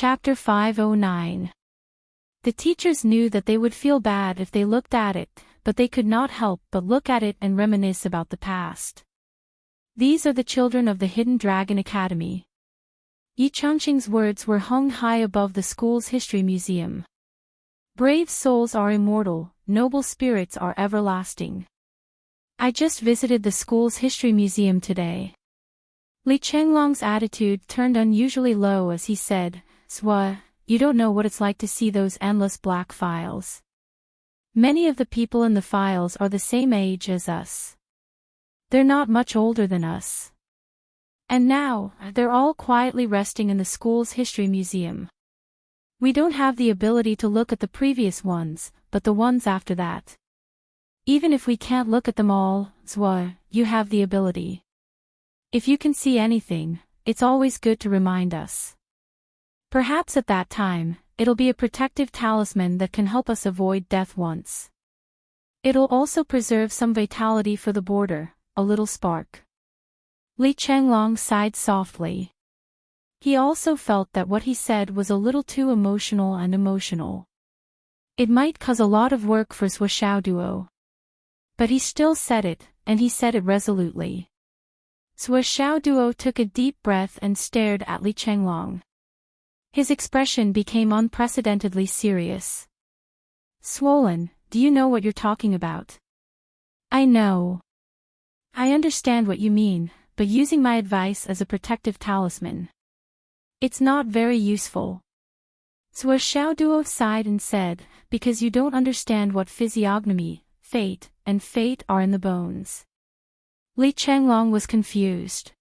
Chapter 509. The teachers knew that they would feel bad if they looked at it, but they could not help but look at it and reminisce about the past. These are the children of the Hidden Dragon Academy. Enchanting's words were hung high above the school's history museum. Brave souls are immortal, noble spirits are everlasting. I just visited the school's history museum today. Li Chenglong's attitude turned unusually low as he said, "Swa, you don't know what it's like to see those endless black files. Many of the people in the files are the same age as us. They're not much older than us. And now, they're all quietly resting in the school's history museum. We don't have the ability to look at the previous ones, but the ones after that. Even if we can't look at them all, Zwa, you have the ability. If you can see anything, it's always good to remind us. Perhaps at that time, it'll be a protective talisman that can help us avoid death once. It'll also preserve some vitality for the border, a little spark." Li Chenglong sighed softly. He also felt that what he said was a little too emotional. It might cause a lot of work for Swa Xiaoduo. But he still said it, and he said it resolutely. Swa Xiaoduo took a deep breath and stared at Li Chenglong. His expression became unprecedentedly serious. "Swollen, do you know what you're talking about?" "I know. I understand what you mean, but using my advice as a protective talisman. It's not very useful." Swa Xiaoduo sighed and said, "Because you don't understand what physiognomy, fate, and fate are in the bones." Li Chenglong was confused.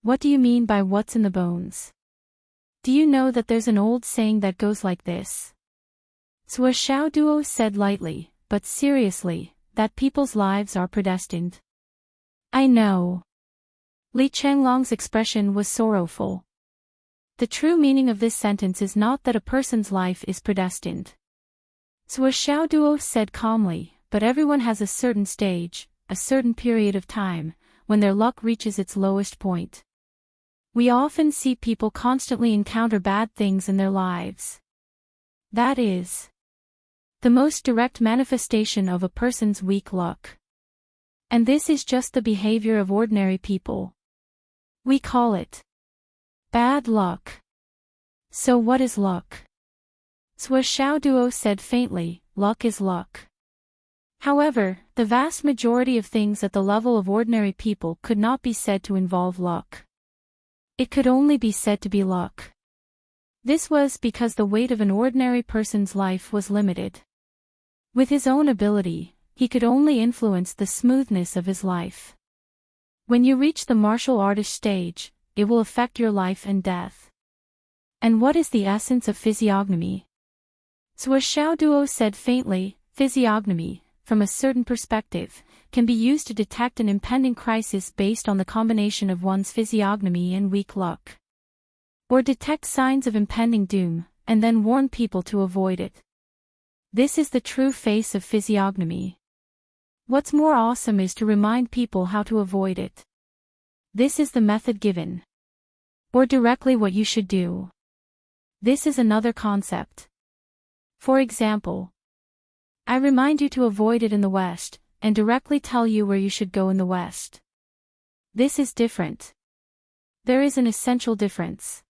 "What do you mean by what's in the bones? Do you know that there's an old saying that goes like this?" Swa Xiaoduo said lightly, but seriously, that people's lives are predestined. "I know." Li Chenglong's expression was sorrowful. The true meaning of this sentence is not that a person's life is predestined. Swa Xiaoduo said calmly, but everyone has a certain stage, a certain period of time, when their luck reaches its lowest point. We often see people constantly encounter bad things in their lives. That is the most direct manifestation of a person's weak luck. And this is just the behavior of ordinary people. We call it bad luck. So what is luck? Swa Xiaoduo said faintly, "Luck is luck." However, the vast majority of things at the level of ordinary people could not be said to involve luck. It could only be said to be luck. This was because the weight of an ordinary person's life was limited. With his own ability, he could only influence the smoothness of his life. When you reach the martial artist stage, it will affect your life and death. And what is the essence of physiognomy? Swa Xiaoduo said faintly, "Physiognomy, from a certain perspective, can be used to detect an impending crisis based on the combination of one's physiognomy and weak luck. Or detect signs of impending doom, and then warn people to avoid it. This is the true face of physiognomy. What's more awesome is to remind people how to avoid it. This is the method given. Or directly what you should do. This is another concept. For example, I remind you to avoid it in the West, and directly tell you where you should go in the West. This is different. There is an essential difference.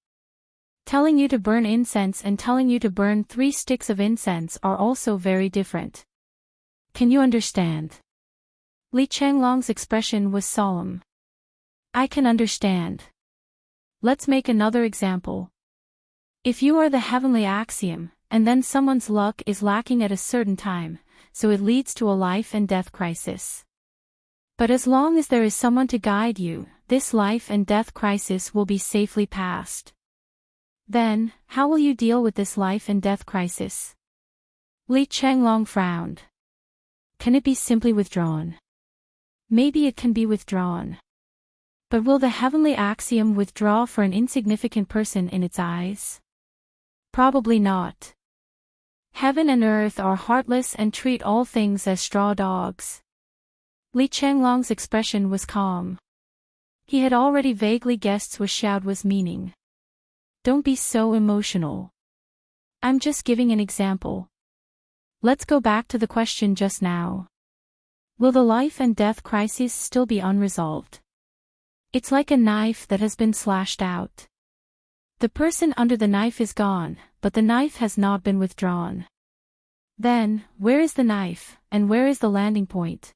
Telling you to burn incense and telling you to burn 3 sticks of incense are also very different. Can you understand?" Li Chenglong's expression was solemn. "I can understand. Let's make another example. If you are the heavenly axiom, and then someone's luck is lacking at a certain time, so it leads to a life and death crisis. But as long as there is someone to guide you, this life and death crisis will be safely passed. Then, how will you deal with this life and death crisis?" Li Chenglong frowned. "Can it be simply withdrawn?" "Maybe it can be withdrawn. But will the heavenly axiom withdraw for an insignificant person in its eyes? Probably not. Heaven and earth are heartless and treat all things as straw dogs." Li Chenglong's expression was calm. He had already vaguely guessed Swa Xiaoduo's meaning. Don't be so emotional. I'm just giving an example. Let's go back to the question just now. Will the life and death crisis still be unresolved? It's like a knife that has been slashed out. The person under the knife is gone, but the knife has not been withdrawn. Then, where is the knife, and where is the landing point?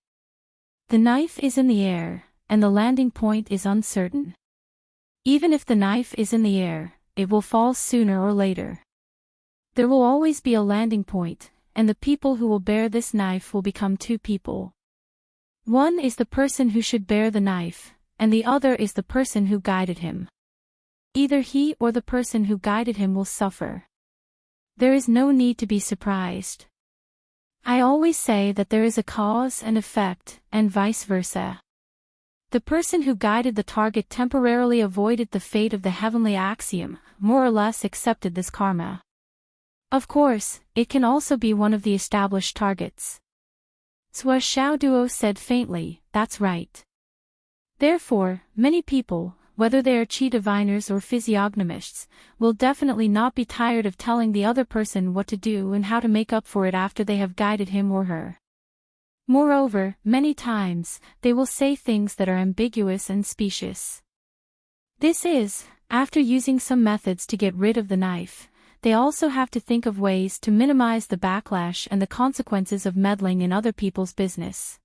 The knife is in the air, and the landing point is uncertain. Even if the knife is in the air, it will fall sooner or later. There will always be a landing point, and the people who will bear this knife will become two people. One is the person who should bear the knife, and the other is the person who guided him. Either he or the person who guided him will suffer. There is no need to be surprised. I always say that there is a cause and effect, and vice versa. The person who guided the target temporarily avoided the fate of the heavenly axiom, more or less accepted this karma. Of course, it can also be one of the established targets. Sua Xiaoduo said faintly, that's right. Therefore, many people, whether they are chi diviners or physiognomists, will definitely not be tired of telling the other person what to do and how to make up for it after they have guided him or her. Moreover, many times, they will say things that are ambiguous and specious. This is, after using some methods to get rid of the knife, they also have to think of ways to minimize the backlash and the consequences of meddling in other people's business.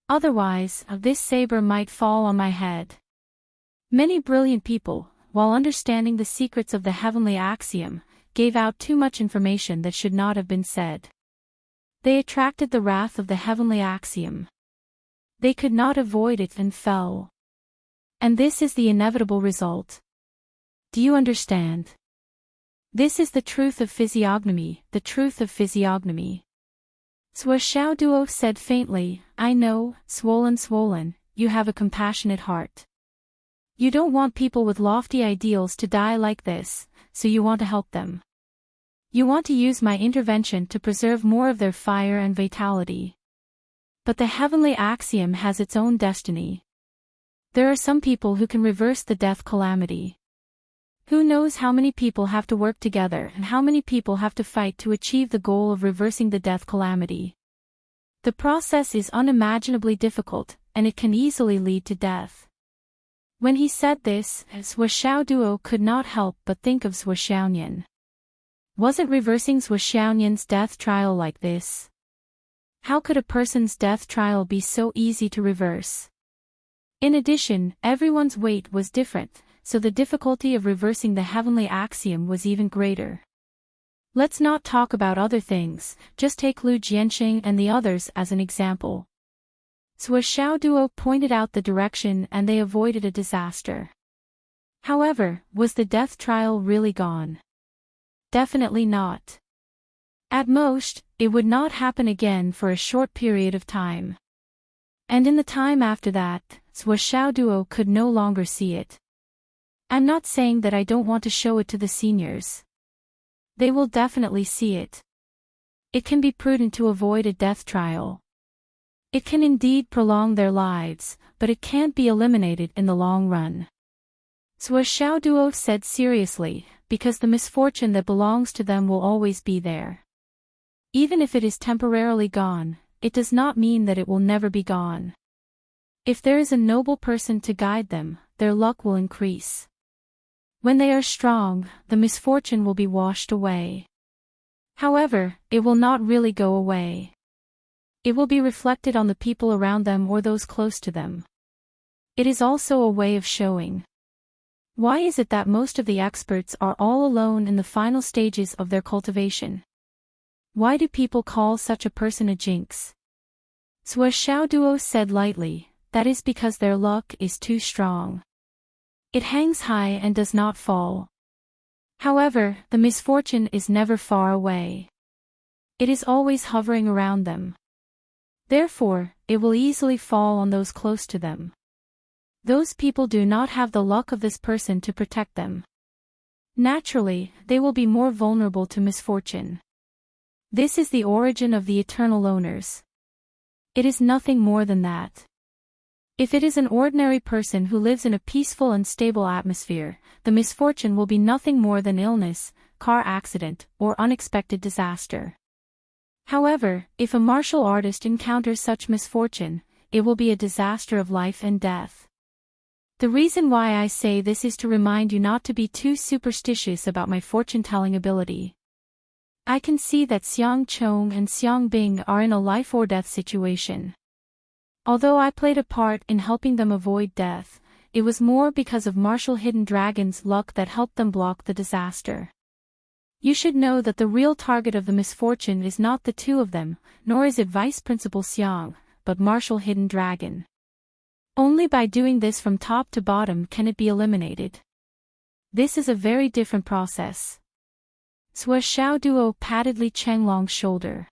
Otherwise, this saber might fall on my head. Many brilliant people, while understanding the secrets of the heavenly axiom, gave out too much information that should not have been said. They attracted the wrath of the heavenly axiom. They could not avoid it and fell. And this is the inevitable result. Do you understand? This is the truth of physiognomy, the truth of physiognomy. Sua Xiaoduo said faintly, I know, swollen, you have a compassionate heart. You don't want people with lofty ideals to die like this, so you want to help them. You want to use my intervention to preserve more of their fire and vitality. But the heavenly axiom has its own destiny. There are some people who can reverse the death calamity. Who knows how many people have to work together and how many people have to fight to achieve the goal of reversing the death calamity. The process is unimaginably difficult, and it can easily lead to death. When he said this, Sua Xiaoduo could not help but think of Sua Xiaonian. Wasn't reversing Sua Xiaonian's death trial like this? How could a person's death trial be so easy to reverse? In addition, everyone's weight was different, so the difficulty of reversing the heavenly axiom was even greater. Let's not talk about other things, just take Lu Jianxing and the others as an example. Sua Xiaoduo pointed out the direction and they avoided a disaster. However, was the death trial really gone? Definitely not. At most, it would not happen again for a short period of time. And in the time after that, Sua Xiaoduo could no longer see it. I'm not saying that I don't want to show it to the seniors. They will definitely see it. It can be prudent to avoid a death trial. It can indeed prolong their lives, but it can't be eliminated in the long run. Sua Xiaoduo said seriously, because the misfortune that belongs to them will always be there. Even if it is temporarily gone, it does not mean that it will never be gone. If there is a noble person to guide them, their luck will increase. When they are strong, the misfortune will be washed away. However, it will not really go away. It will be reflected on the people around them or those close to them. It is also a way of showing. Why is it that most of the experts are all alone in the final stages of their cultivation? Why do people call such a person a jinx? Sua Xiaoduo said lightly, that is because their luck is too strong. It hangs high and does not fall. However, the misfortune is never far away. It is always hovering around them. Therefore, it will easily fall on those close to them. Those people do not have the luck of this person to protect them. Naturally, they will be more vulnerable to misfortune. This is the origin of the eternal owners. It is nothing more than that. If it is an ordinary person who lives in a peaceful and stable atmosphere, the misfortune will be nothing more than illness, car accident, or unexpected disaster. However, if a martial artist encounters such misfortune, it will be a disaster of life and death. The reason why I say this is to remind you not to be too superstitious about my fortune-telling ability. I can see that Xiang Chong and Xiang Bing are in a life-or-death situation. Although I played a part in helping them avoid death, it was more because of Martial Hidden Dragon's luck that helped them block the disaster. You should know that the real target of the misfortune is not the two of them, nor is it Vice Principal Xiang, but Martial Hidden Dragon. Only by doing this from top to bottom can it be eliminated. This is a very different process. Sua Xiao Duo patted Li Chenglong's shoulder.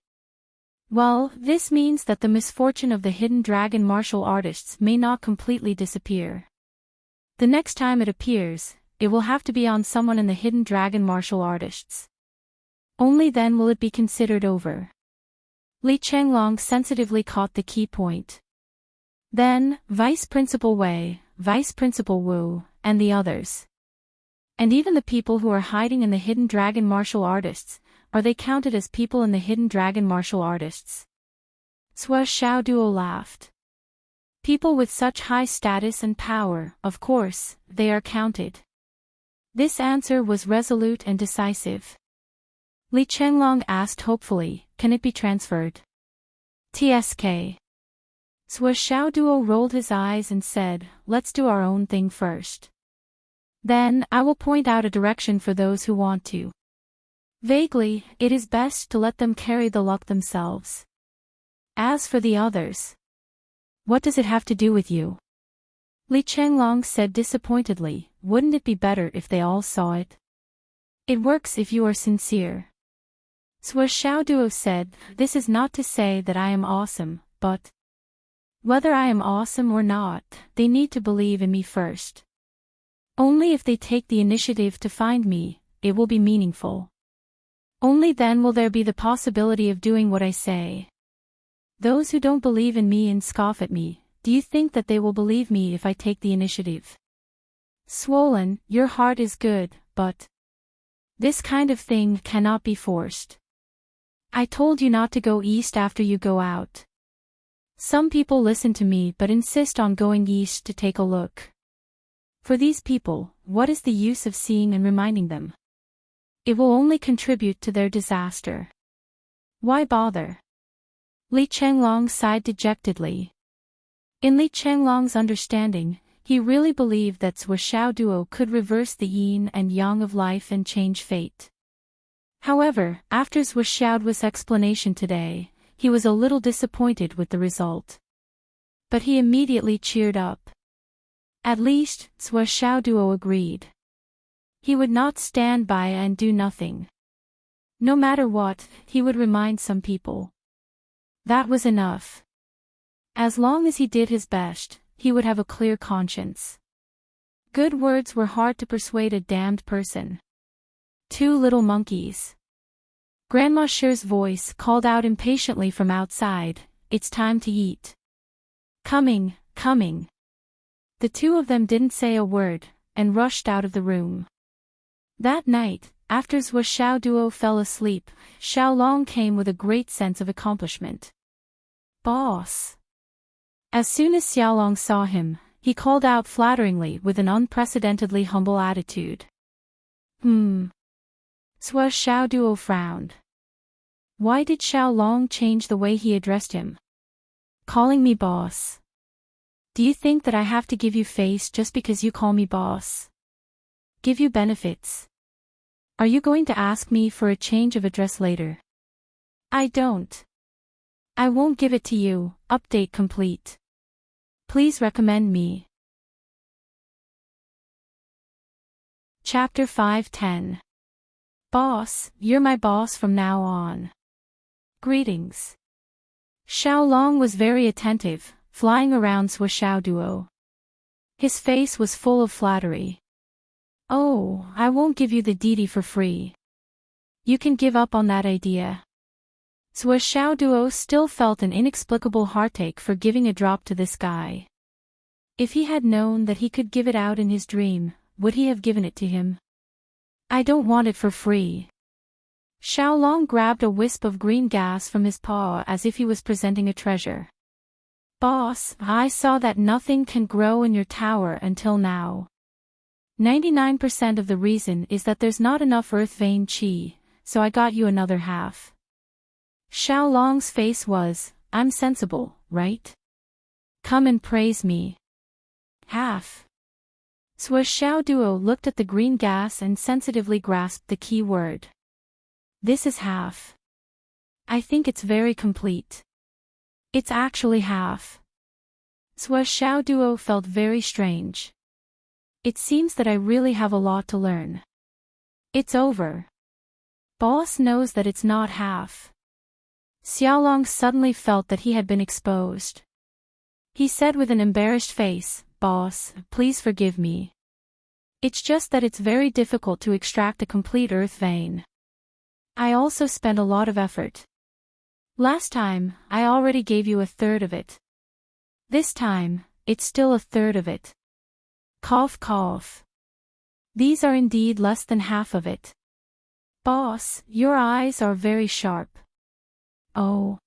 Well, this means that the misfortune of the hidden dragon martial artists may not completely disappear. The next time it appears, it will have to be on someone in the hidden dragon martial artists. Only then will it be considered over. Li Chenglong sensitively caught the key point. Then, Vice Principal Wei, Vice Principal Wu, and the others. And even the people who are hiding in the hidden dragon martial artists, are they counted as people in the hidden dragon martial artists? Sua Xiao Duo laughed. People with such high status and power, of course, they are counted. This answer was resolute and decisive. Li Chenglong asked hopefully, can it be transferred? TSK. Sua Xiao Duo rolled his eyes and said, let's do our own thing first. Then, I will point out a direction for those who want to. Vaguely, it is best to let them carry the luck themselves. As for the others, what does it have to do with you? Li Chenglong said disappointedly, wouldn't it be better if they all saw it? It works if you are sincere. Sua Xiao Duo said, this is not to say that I am awesome, but whether I am awesome or not, they need to believe in me first. Only if they take the initiative to find me, it will be meaningful. Only then will there be the possibility of doing what I say. Those who don't believe in me and scoff at me, do you think that they will believe me if I take the initiative? Swollen, your heart is good, but this kind of thing cannot be forced. I told you not to go east after you go out. Some people listen to me but insist on going east to take a look. For these people, what is the use of seeing and reminding them? It will only contribute to their disaster. Why bother? Li Chenglong sighed dejectedly. In Li Chenglong's understanding, he really believed that Sua Xiao Duo could reverse the yin and yang of life and change fate. However, after Sua Xiao Duo's explanation today, he was a little disappointed with the result. But he immediately cheered up. At least, Sua Xiao Duo agreed. He would not stand by and do nothing. No matter what, he would remind some people. That was enough. As long as he did his best, he would have a clear conscience. Good words were hard to persuade a damned person. Two little monkeys. Grandma Sher's voice called out impatiently from outside, it's time to eat. Coming, coming. The two of them didn't say a word, and rushed out of the room. That night, after Sua Xiao Duo fell asleep, Xiao Long came with a great sense of accomplishment. Boss. As soon as Xiao Long saw him, he called out flatteringly with an unprecedentedly humble attitude. Sua Xiao Duo frowned. Why did Xiao Long change the way he addressed him? Calling me boss. Do you think that I have to give you face just because you call me boss? Give you benefits? Are you going to ask me for a change of address later? I don't. I won't give it to you. Update complete. Please recommend me. Chapter 510. Boss, you're my boss from now on. Greetings. Xiao Long was very attentive, flying around Sua Xiao Duo. His face was full of flattery. Oh, I won't give you the deity for free. You can give up on that idea. Sua Xiao Duo still felt an inexplicable heartache for giving a drop to this guy. If he had known that he could give it out in his dream, would he have given it to him? I don't want it for free. Xiaolong grabbed a wisp of green gas from his paw as if he was presenting a treasure. Boss, I saw that nothing can grow in your tower until now. 99% of the reason is that there's not enough earth vein qi, so I got you another half. Xiaolong's face was, I'm sensible, right? Come and praise me. Half. Sui Xiaoduo looked at the green gas and sensitively grasped the key word. This is half. I think it's very complete. It's actually half. Sui Xiaoduo felt very strange. It seems that I really have a lot to learn. It's over. Boss knows that it's not half. Xiaolong suddenly felt that he had been exposed. He said with an embarrassed face, Boss, please forgive me. It's just that it's very difficult to extract a complete earth vein. I also spent a lot of effort. Last time, I already gave you a third of it. This time, it's still a third of it. Cough cough. These are indeed less than half of it. Boss, your eyes are very sharp. Oh.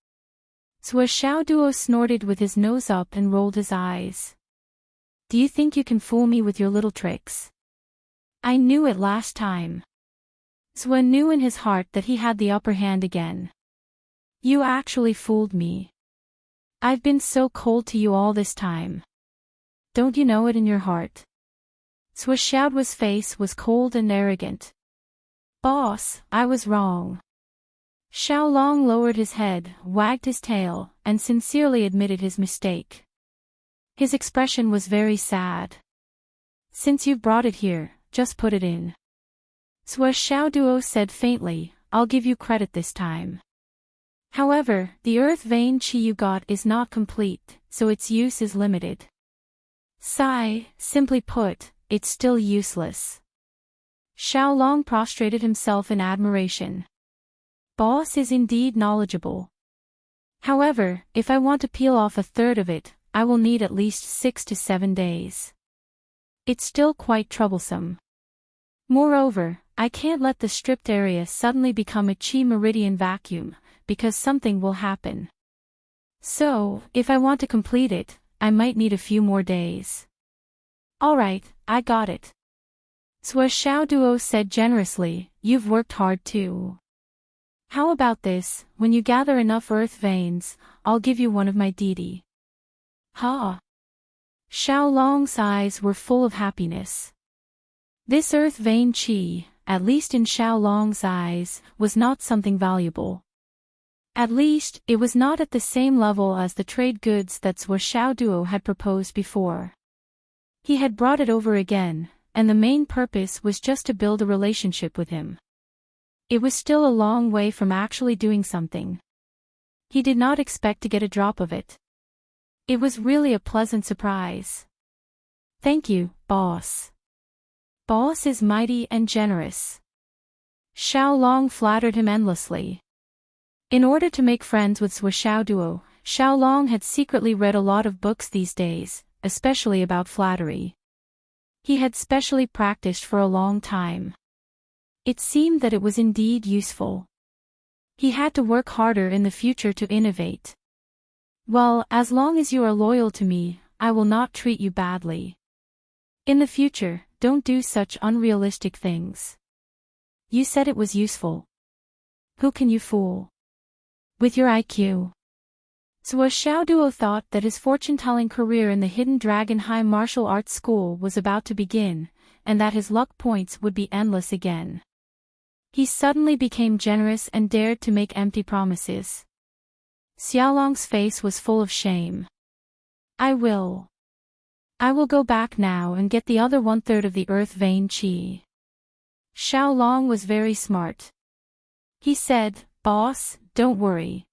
Sui Xiaoduo snorted with his nose up and rolled his eyes. Do you think you can fool me with your little tricks? I knew it last time. Sui knew in his heart that he had the upper hand again. You actually fooled me. I've been so cold to you all this time. Don't you know it in your heart? Sui Xiaoduo's face was cold and arrogant. Boss, I was wrong. Xiaolong lowered his head, wagged his tail, and sincerely admitted his mistake. His expression was very sad. Since you've brought it here, just put it in. Sui Xiaoduo said faintly, I'll give you credit this time. However, the earth vein qi you got is not complete, so its use is limited. Sigh, simply put, it's still useless. Xiaolong prostrated himself in admiration. Boss is indeed knowledgeable. However, if I want to peel off a third of it, I will need at least 6 to 7 days. It's still quite troublesome. Moreover, I can't let the stripped area suddenly become a qi meridian vacuum, because something will happen. So, if I want to complete it, I might need a few more days. Alright, I got it. Sui Xiaoduo said generously, you've worked hard too. How about this, when you gather enough earth veins, I'll give you one of my deity. Ha! Xiaolong's eyes were full of happiness. This earth vein qi, at least in Xiaolong's eyes, was not something valuable. At least, it was not at the same level as the trade goods that Sui Xiaoduo had proposed before. He had brought it over again, and the main purpose was just to build a relationship with him. It was still a long way from actually doing something. He did not expect to get a drop of it. It was really a pleasant surprise. Thank you, boss. Boss is mighty and generous. Xiaolong flattered him endlessly. In order to make friends with Sui Xiaoduo, Xiaolong had secretly read a lot of books these days, especially about flattery. He had specially practiced for a long time. It seemed that it was indeed useful. He had to work harder in the future to innovate. Well, as long as you are loyal to me, I will not treat you badly. In the future, don't do such unrealistic things. You said it was useful. Who can you fool? With your IQ. Sui Xiaoduo thought that his fortune-telling career in the Hidden Dragon High Martial Arts School was about to begin, and that his luck points would be endless again. He suddenly became generous and dared to make empty promises. Xiaolong's face was full of shame. I will go back now and get the other 1/3 of the earth vein qi. Xiaolong was very smart. He said, Boss, don't worry.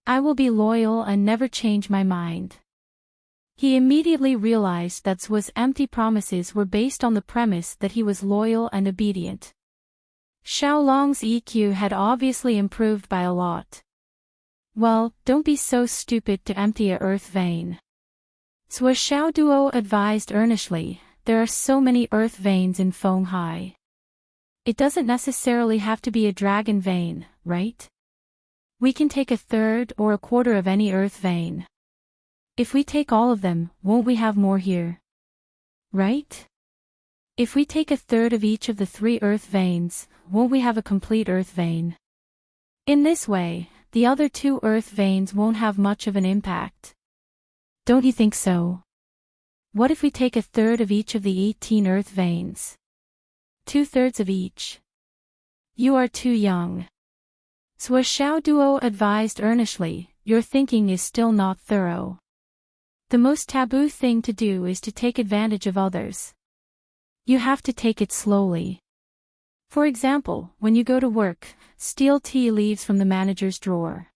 I will be loyal and never change my mind. He immediately realized that Sui's empty promises were based on the premise that he was loyal and obedient. Xiaolong's EQ had obviously improved by a lot. Well, don't be so stupid to empty a earth vein. Sua Xiao Duo advised earnestly, there are so many earth veins in Fenghai. It doesn't necessarily have to be a dragon vein, right? We can take a third or a quarter of any earth vein. If we take all of them, won't we have more here? Right? If we take a third of each of the 3 earth veins, won't we have a complete earth vein? In this way, the other 2 earth veins won't have much of an impact. Don't you think so? What if we take a third of each of the 18 earth veins? 2/3 of each. You are too young. Sua Xiao Duo advised earnestly, your thinking is still not thorough. The most taboo thing to do is to take advantage of others. You have to take it slowly. For example, when you go to work, steal tea leaves from the manager's drawer.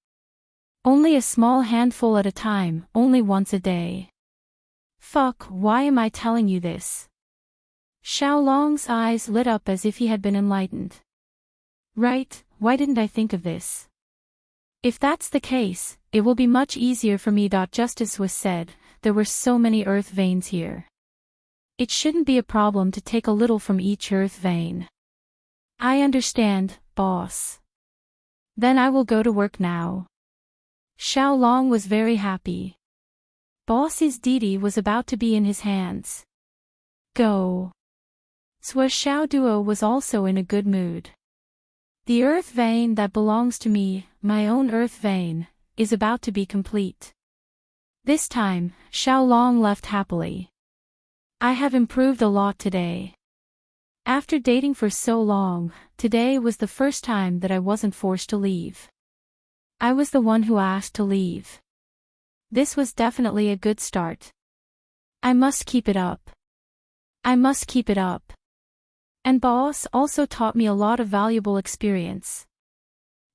Only a small handful at a time, only once a day. Fuck, why am I telling you this? Xiaolong's eyes lit up as if he had been enlightened. Right, why didn't I think of this? If that's the case, it will be much easier for me. Just as was said, there were so many earth veins here. It shouldn't be a problem to take a little from each earth vein. I understand, boss. Then I will go to work now. Xiaolong was very happy. Boss's deed was about to be in his hands. Go. Sua Xiao Duo was also in a good mood. The earth vein that belongs to me, my own earth vein, is about to be complete. This time, Xiaolong left happily. I have improved a lot today. After dating for so long, today was the first time that I wasn't forced to leave. I was the one who asked to leave. This was definitely a good start. I must keep it up. I must keep it up. And boss also taught me a lot of valuable experience.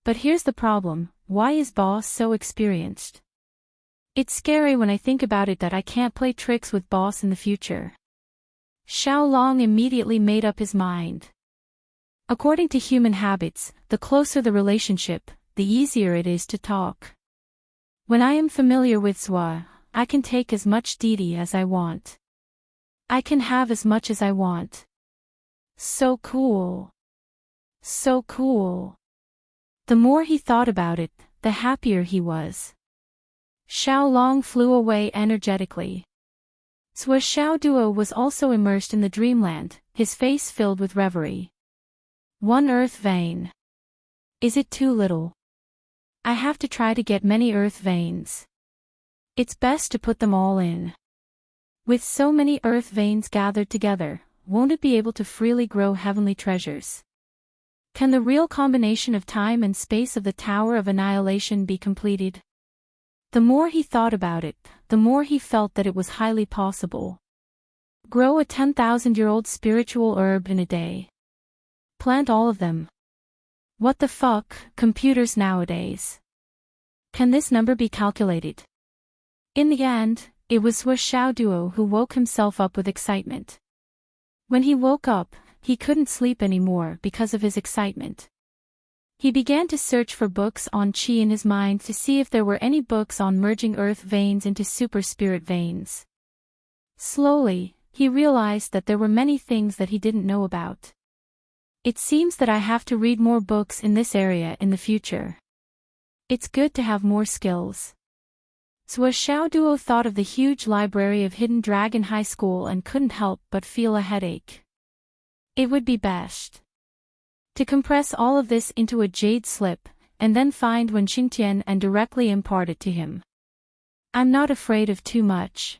But here's the problem, why is boss so experienced? It's scary when I think about it that I can't play tricks with boss in the future. Xiaolong immediately made up his mind. According to human habits, the closer the relationship, the easier it is to talk. When I am familiar with Zhua, I can take as much deity as I want. I can have as much as I want. So cool. So cool. The more he thought about it, the happier he was. Xiaolong flew away energetically. Sua Xiao Duo was also immersed in the dreamland, his face filled with reverie. 1 earth vein. Is it too little? I have to try to get many earth veins. It's best to put them all in. With so many earth veins gathered together, won't it be able to freely grow heavenly treasures? Can the real combination of time and space of the Tower of Annihilation be completed? The more he thought about it, the more he felt that it was highly possible. Grow a 10,000-year-old spiritual herb in a day. Plant all of them. What the fuck, computers nowadays. Can this number be calculated? In the end, it was Sua Xiao Duo who woke himself up with excitement. When he woke up, he couldn't sleep anymore because of his excitement. He began to search for books on qi in his mind to see if there were any books on merging earth veins into super spirit veins. Slowly, he realized that there were many things that he didn't know about. It seems that I have to read more books in this area in the future. It's good to have more skills. Sua Xiao Duo thought of the huge library of Hidden Dragon High School and couldn't help but feel a headache. It would be best to compress all of this into a jade slip, and then find Wen Xingtian and directly impart it to him. I'm not afraid of too much.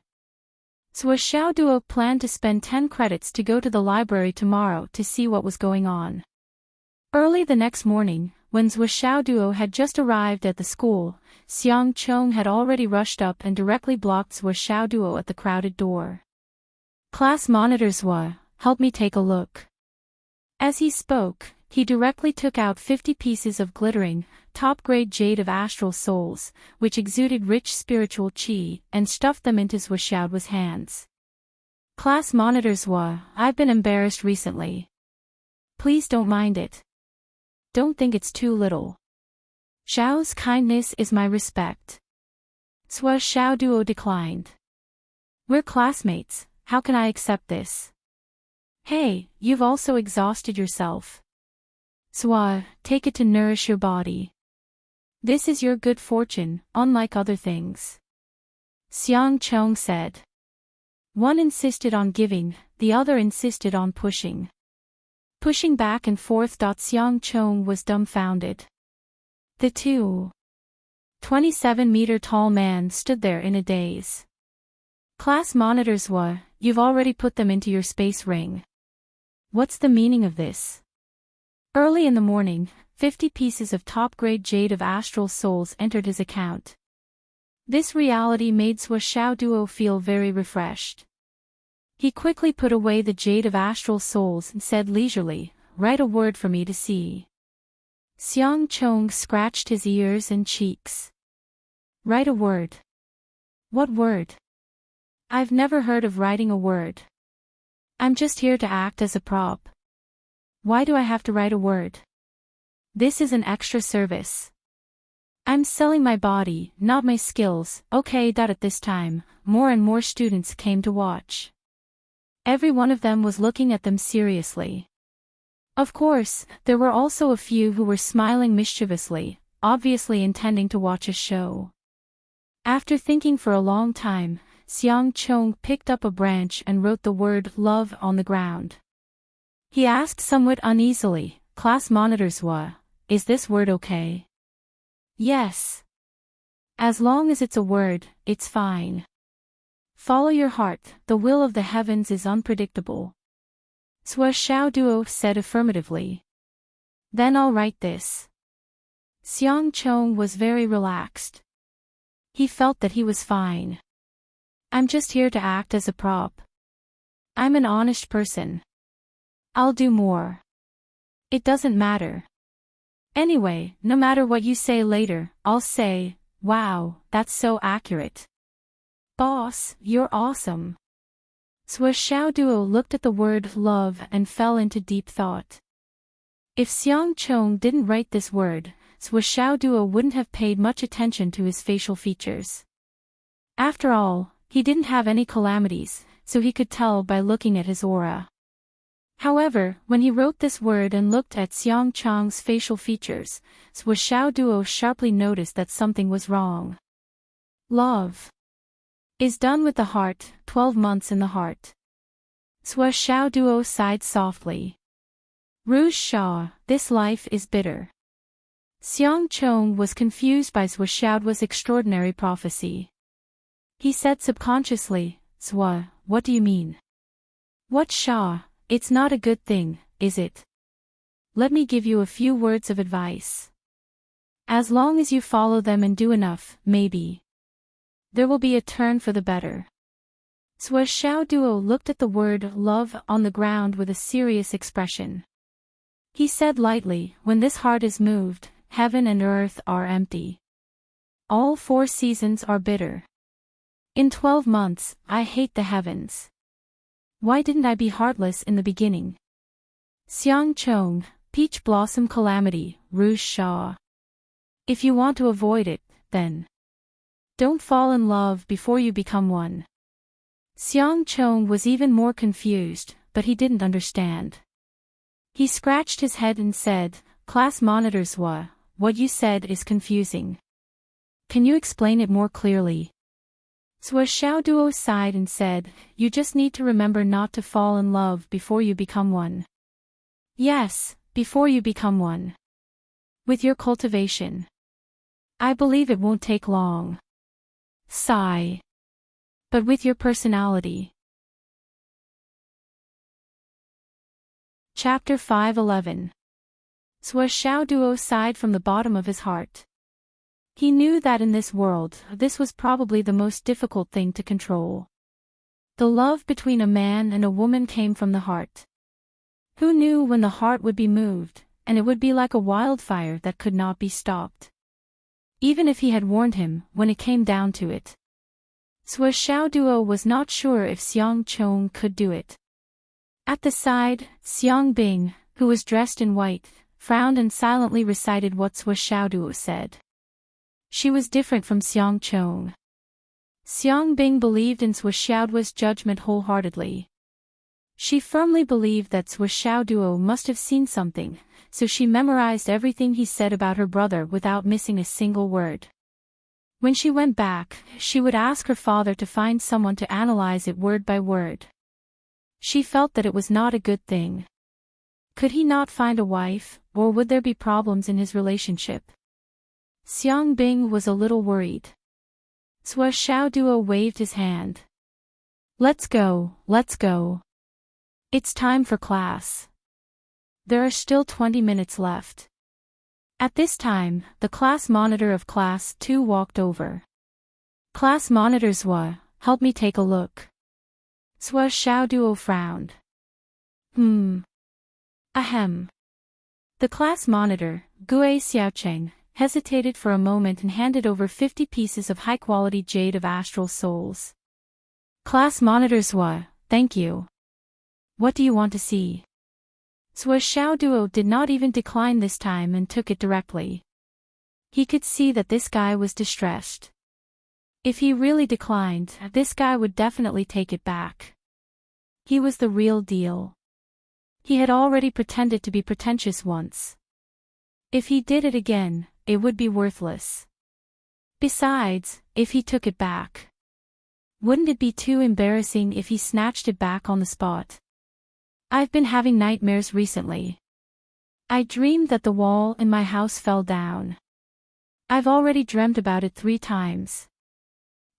Sua Xiao Duo planned to spend 10 credits to go to the library tomorrow to see what was going on. Early the next morning, when Sua Xiao Duo had just arrived at the school, Xiang Chong had already rushed up and directly blocked Sua Xiao Duo at the crowded door. Class monitor Sua, help me take a look. As he spoke, he directly took out 50 pieces of glittering, top-grade jade of astral souls, which exuded rich spiritual qi, and stuffed them into Sua Xiaoduo's hands. Class monitor Sua, I've been embarrassed recently. Please don't mind it. Don't think it's too little. Xiao's kindness is my respect. Sua Xiao Duo declined. We're classmates, how can I accept this? Hey, you've also exhausted yourself. Swa, take it to nourish your body. This is your good fortune, unlike other things. Xiang Chong said. One insisted on giving, the other insisted on pushing. Pushing back and forth. Xiang Chong was dumbfounded. The 27-meter-tall man stood there in a daze. Class monitors. You've already put them into your space ring. What's the meaning of this? Early in the morning, 50 pieces of top-grade jade of astral souls entered his account. This reality made Swa Xiao Duo feel very refreshed. He quickly put away the jade of astral souls and said leisurely, "Write a word for me to see." Xiang Chong scratched his ears and cheeks. Write a word. What word? I've never heard of writing a word. I'm just here to act as a prop. Why do I have to write a word? This is an extra service. I'm selling my body, not my skills. Okay. At this time, more and more students came to watch. Every one of them was looking at them seriously. Of course, there were also a few who were smiling mischievously, obviously intending to watch a show. After thinking for a long time, Xiang Chong picked up a branch and wrote the word love on the ground. He asked somewhat uneasily, "Class monitors, is this word okay?" "Yes. As long as it's a word, it's fine. Follow your heart, the will of the heavens is unpredictable." Swa Xiao Duo said affirmatively. "Then I'll write this." Xiang Chong was very relaxed. He felt that he was fine. I'm just here to act as a prop. I'm an honest person. I'll do more. It doesn't matter. Anyway, no matter what you say later, I'll say, "Wow, that's so accurate. Boss, you're awesome." Swa Xiao Duo looked at the word love and fell into deep thought. If Xiang Chong didn't write this word, Swa Xiao Duo wouldn't have paid much attention to his facial features. After all, he didn't have any calamities, so he could tell by looking at his aura. However, when he wrote this word and looked at Xiang Chong's facial features, Swa Xiao Duo sharply noticed that something was wrong. Love is done with the heart, 12 months in the heart. Swa Xiao Duo sighed softly. Rouge Shah, this life is bitter. Xiang Chong was confused by Swa Xiao Duo's extraordinary prophecy. He said subconsciously, "Swa, what do you mean?" "What Shah? It's not a good thing, is it? Let me give you a few words of advice. As long as you follow them and do enough, maybe there will be a turn for the better." Swa Xiao Duo looked at the word love on the ground with a serious expression. He said lightly, "When this heart is moved, heaven and earth are empty. All 4 seasons are bitter. In 12 months, I hate the heavens. Why didn't I be heartless in the beginning?" Xiang Chong, peach blossom calamity, Rouge Shah. If you want to avoid it, then don't fall in love before you become one. Xiang Chong was even more confused, but he didn't understand. He scratched his head and said, "Class monitors, what you said is confusing. Can you explain it more clearly?" Swa Xiao Duo sighed and said, "You just need to remember not to fall in love before you become one. Yes, before you become one. With your cultivation. I believe it won't take long. Sigh. But with your personality." Chapter 5:11. Swa Xiao Duo sighed from the bottom of his heart. He knew that in this world, this was probably the most difficult thing to control. The love between a man and a woman came from the heart. Who knew when the heart would be moved, and it would be like a wildfire that could not be stopped. Even if he had warned him, when it came down to it. Swa Xiao Duo was not sure if Xiang Chong could do it. At the side, Xiang Bing, who was dressed in white, frowned and silently recited what Swa Xiao Duo said. She was different from Xiang Chong. Xiang Bing believed in Sui Xiaoduo's judgment wholeheartedly. She firmly believed that Sui Xiaoduo must have seen something, so she memorized everything he said about her brother without missing a single word. When she went back, she would ask her father to find someone to analyze it word by word. She felt that it was not a good thing. Could he not find a wife, or would there be problems in his relationship? Xiang Bing was a little worried. Sui Xiaoduo waved his hand. Let's go, let's go. It's time for class. There are still 20 minutes left. At this time, the class monitor of Class 2 walked over. Class monitor Sui, help me take a look. Sui Xiaoduo frowned. Ahem. The class monitor, Gue Xiaocheng, hesitated for a moment and handed over 50 pieces of high-quality jade of astral souls. Class monitor Sui, thank you. What do you want to see? Sui Xiaoduo did not even decline this time and took it directly. He could see that this guy was distressed. If he really declined, this guy would definitely take it back. He was the real deal. He had already pretended to be pretentious once. If he did it again, it would be worthless. Besides, if he took it back, wouldn't it be too embarrassing if he snatched it back on the spot? I've been having nightmares recently. I dreamed that the wall in my house fell down. I've already dreamt about it 3 times.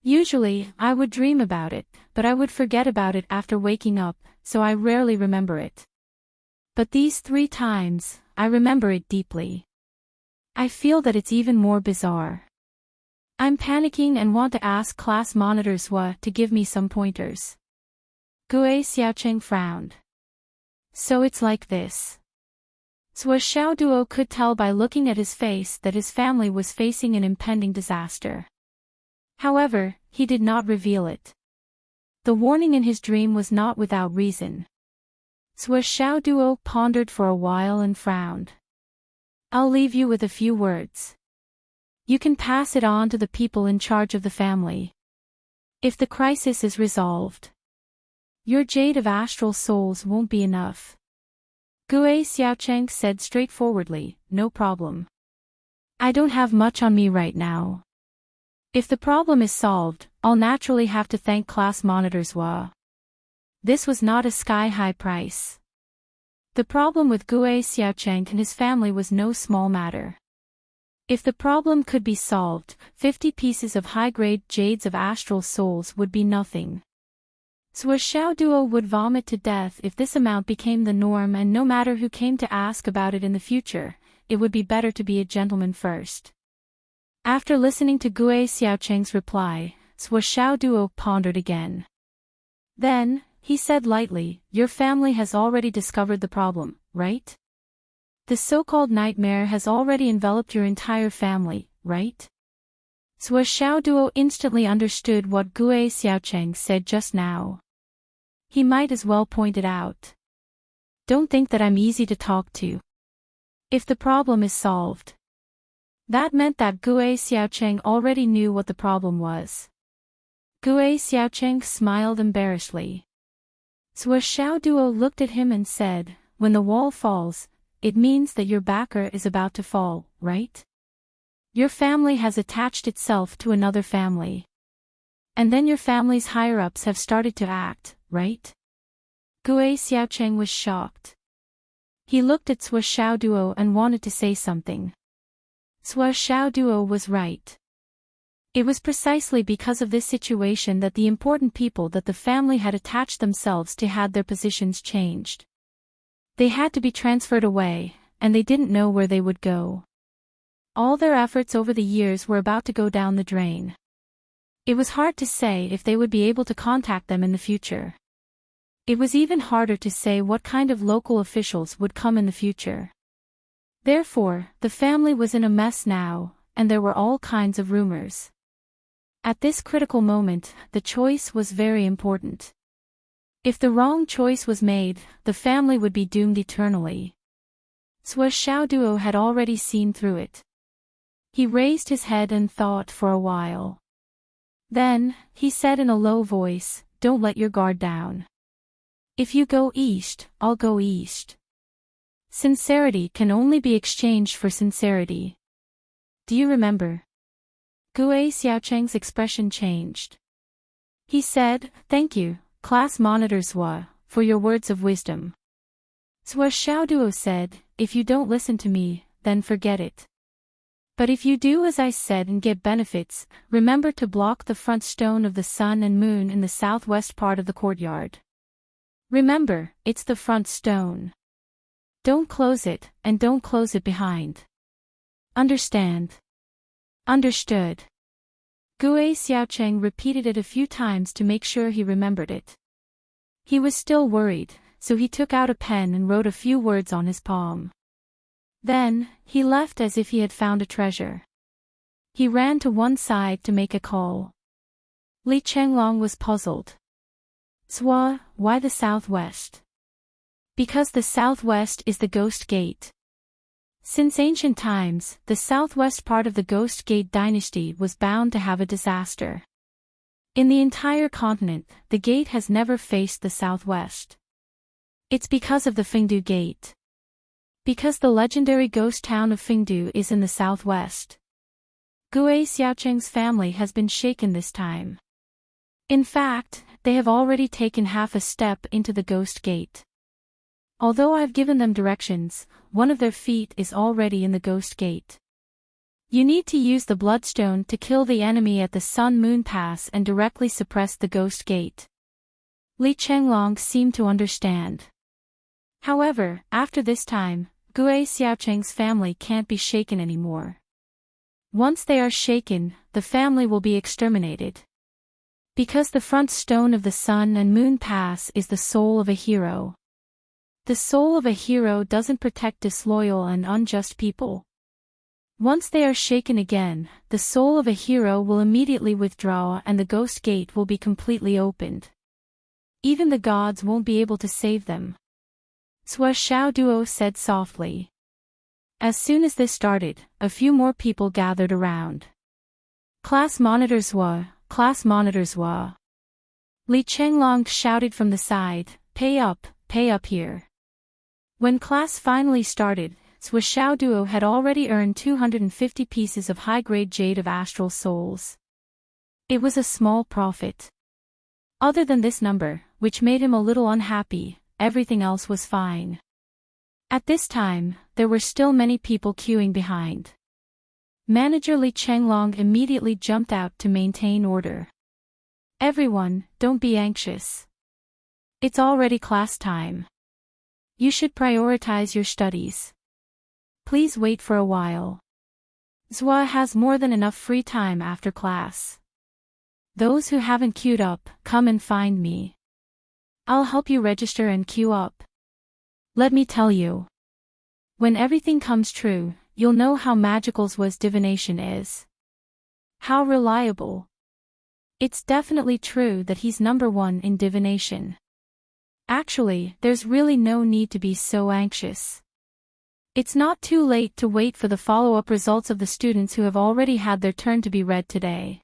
Usually, I would dream about it, but I would forget about it after waking up, so I rarely remember it. But these 3 times, I remember it deeply. I feel that it's even more bizarre. I'm panicking and want to ask class monitor Sui to give me some pointers. Gue Xiaocheng frowned. So it's like this. Sui Xiaoduo could tell by looking at his face that his family was facing an impending disaster. However, he did not reveal it. The warning in his dream was not without reason. Sui Xiaoduo pondered for a while and frowned. I'll leave you with a few words. You can pass it on to the people in charge of the family. If the crisis is resolved, your jade of astral souls won't be enough. Gue Xiaocheng said straightforwardly, no problem. I don't have much on me right now. If the problem is solved, I'll naturally have to thank class monitor Sui. This was not a sky-high price. The problem with Gue Xiaocheng and his family was no small matter. If the problem could be solved, 50 pieces of high-grade jades of astral souls would be nothing. Sui Xiaoduo would vomit to death if this amount became the norm, and no matter who came to ask about it in the future, it would be better to be a gentleman first. After listening to Gue Xiaocheng's reply, Sui Xiaoduo pondered again. Then, he said lightly, your family has already discovered the problem, right? The so-called nightmare has already enveloped your entire family, right? Sui Xiaoduo instantly understood what Gue Xiaocheng said just now. He might as well point it out. Don't think that I'm easy to talk to. If the problem is solved. That meant that Gue Xiaocheng already knew what the problem was. Gue Xiaocheng smiled embarrassedly. Sui Xiaoduo looked at him and said, when the wall falls, it means that your backer is about to fall, right? Your family has attached itself to another family. And then your family's higher-ups have started to act, right? Gue Xiaocheng was shocked. He looked at Sui Xiaoduo and wanted to say something. Sui Xiaoduo was right. It was precisely because of this situation that the important people that the family had attached themselves to had their positions changed. They had to be transferred away, and they didn't know where they would go. All their efforts over the years were about to go down the drain. It was hard to say if they would be able to contact them in the future. It was even harder to say what kind of local officials would come in the future. Therefore, the family was in a mess now, and there were all kinds of rumors. At this critical moment, the choice was very important. If the wrong choice was made, the family would be doomed eternally. Sui Xiaoduo had already seen through it. He raised his head and thought for a while. Then, he said in a low voice, "Don't let your guard down. If you go east, I'll go east. Sincerity can only be exchanged for sincerity. Do you remember?" Gue Xiaocheng's expression changed. He said, "Thank you, class monitor Zhua, for your words of wisdom." Zhua Xiaoduo said, "If you don't listen to me, then forget it. But if you do as I said and get benefits, remember to block the front stone of the sun and moon in the southwest part of the courtyard. Remember, it's the front stone. Don't close it, and don't close it behind. Understand?" "Understood." Gue Xiaocheng repeated it a few times to make sure he remembered it. He was still worried, so he took out a pen and wrote a few words on his palm. Then, he left as if he had found a treasure. He ran to one side to make a call. Li Chenglong was puzzled. "Zhua, why the southwest?" "Because the southwest is the Ghost Gate. Since ancient times, the southwest part of the Ghost Gate dynasty was bound to have a disaster. In the entire continent, the gate has never faced the southwest. It's because of the Fengdu Gate. Because the legendary ghost town of Fengdu is in the southwest. Gue Xiaocheng's family has been shaken this time. In fact, they have already taken half a step into the Ghost Gate. Although I've given them directions, one of their feet is already in the Ghost Gate. You need to use the Bloodstone to kill the enemy at the Sun-Moon Pass and directly suppress the Ghost Gate." Li Chenglong seemed to understand. However, after this time, Gue Xiaocheng's family can't be shaken anymore. Once they are shaken, the family will be exterminated. Because the front stone of the Sun and Moon Pass is the soul of a hero. The soul of a hero doesn't protect disloyal and unjust people. Once they are shaken again, the soul of a hero will immediately withdraw and the Ghost Gate will be completely opened. Even the gods won't be able to save them. Zhua Xiaoduo said softly. As soon as this started, a few more people gathered around. "Class monitor Zhua, class monitor Zhua." Li Chenglong shouted from the side, pay up here." When class finally started, Zhua Xiaoduo had already earned 250 pieces of high-grade jade of astral souls. It was a small profit. Other than this number, which made him a little unhappy, everything else was fine. At this time, there were still many people queuing behind. Manager Li Chenglong immediately jumped out to maintain order. "Everyone, don't be anxious. It's already class time. You should prioritize your studies. Please wait for a while. Zhua has more than enough free time after class. Those who haven't queued up, come and find me. I'll help you register and queue up. Let me tell you. When everything comes true, you'll know how magical Zhua's divination is. How reliable. It's definitely true that he's #1 in divination. Actually, there's really no need to be so anxious. It's not too late to wait for the follow-up results of the students who have already had their turn to be read today.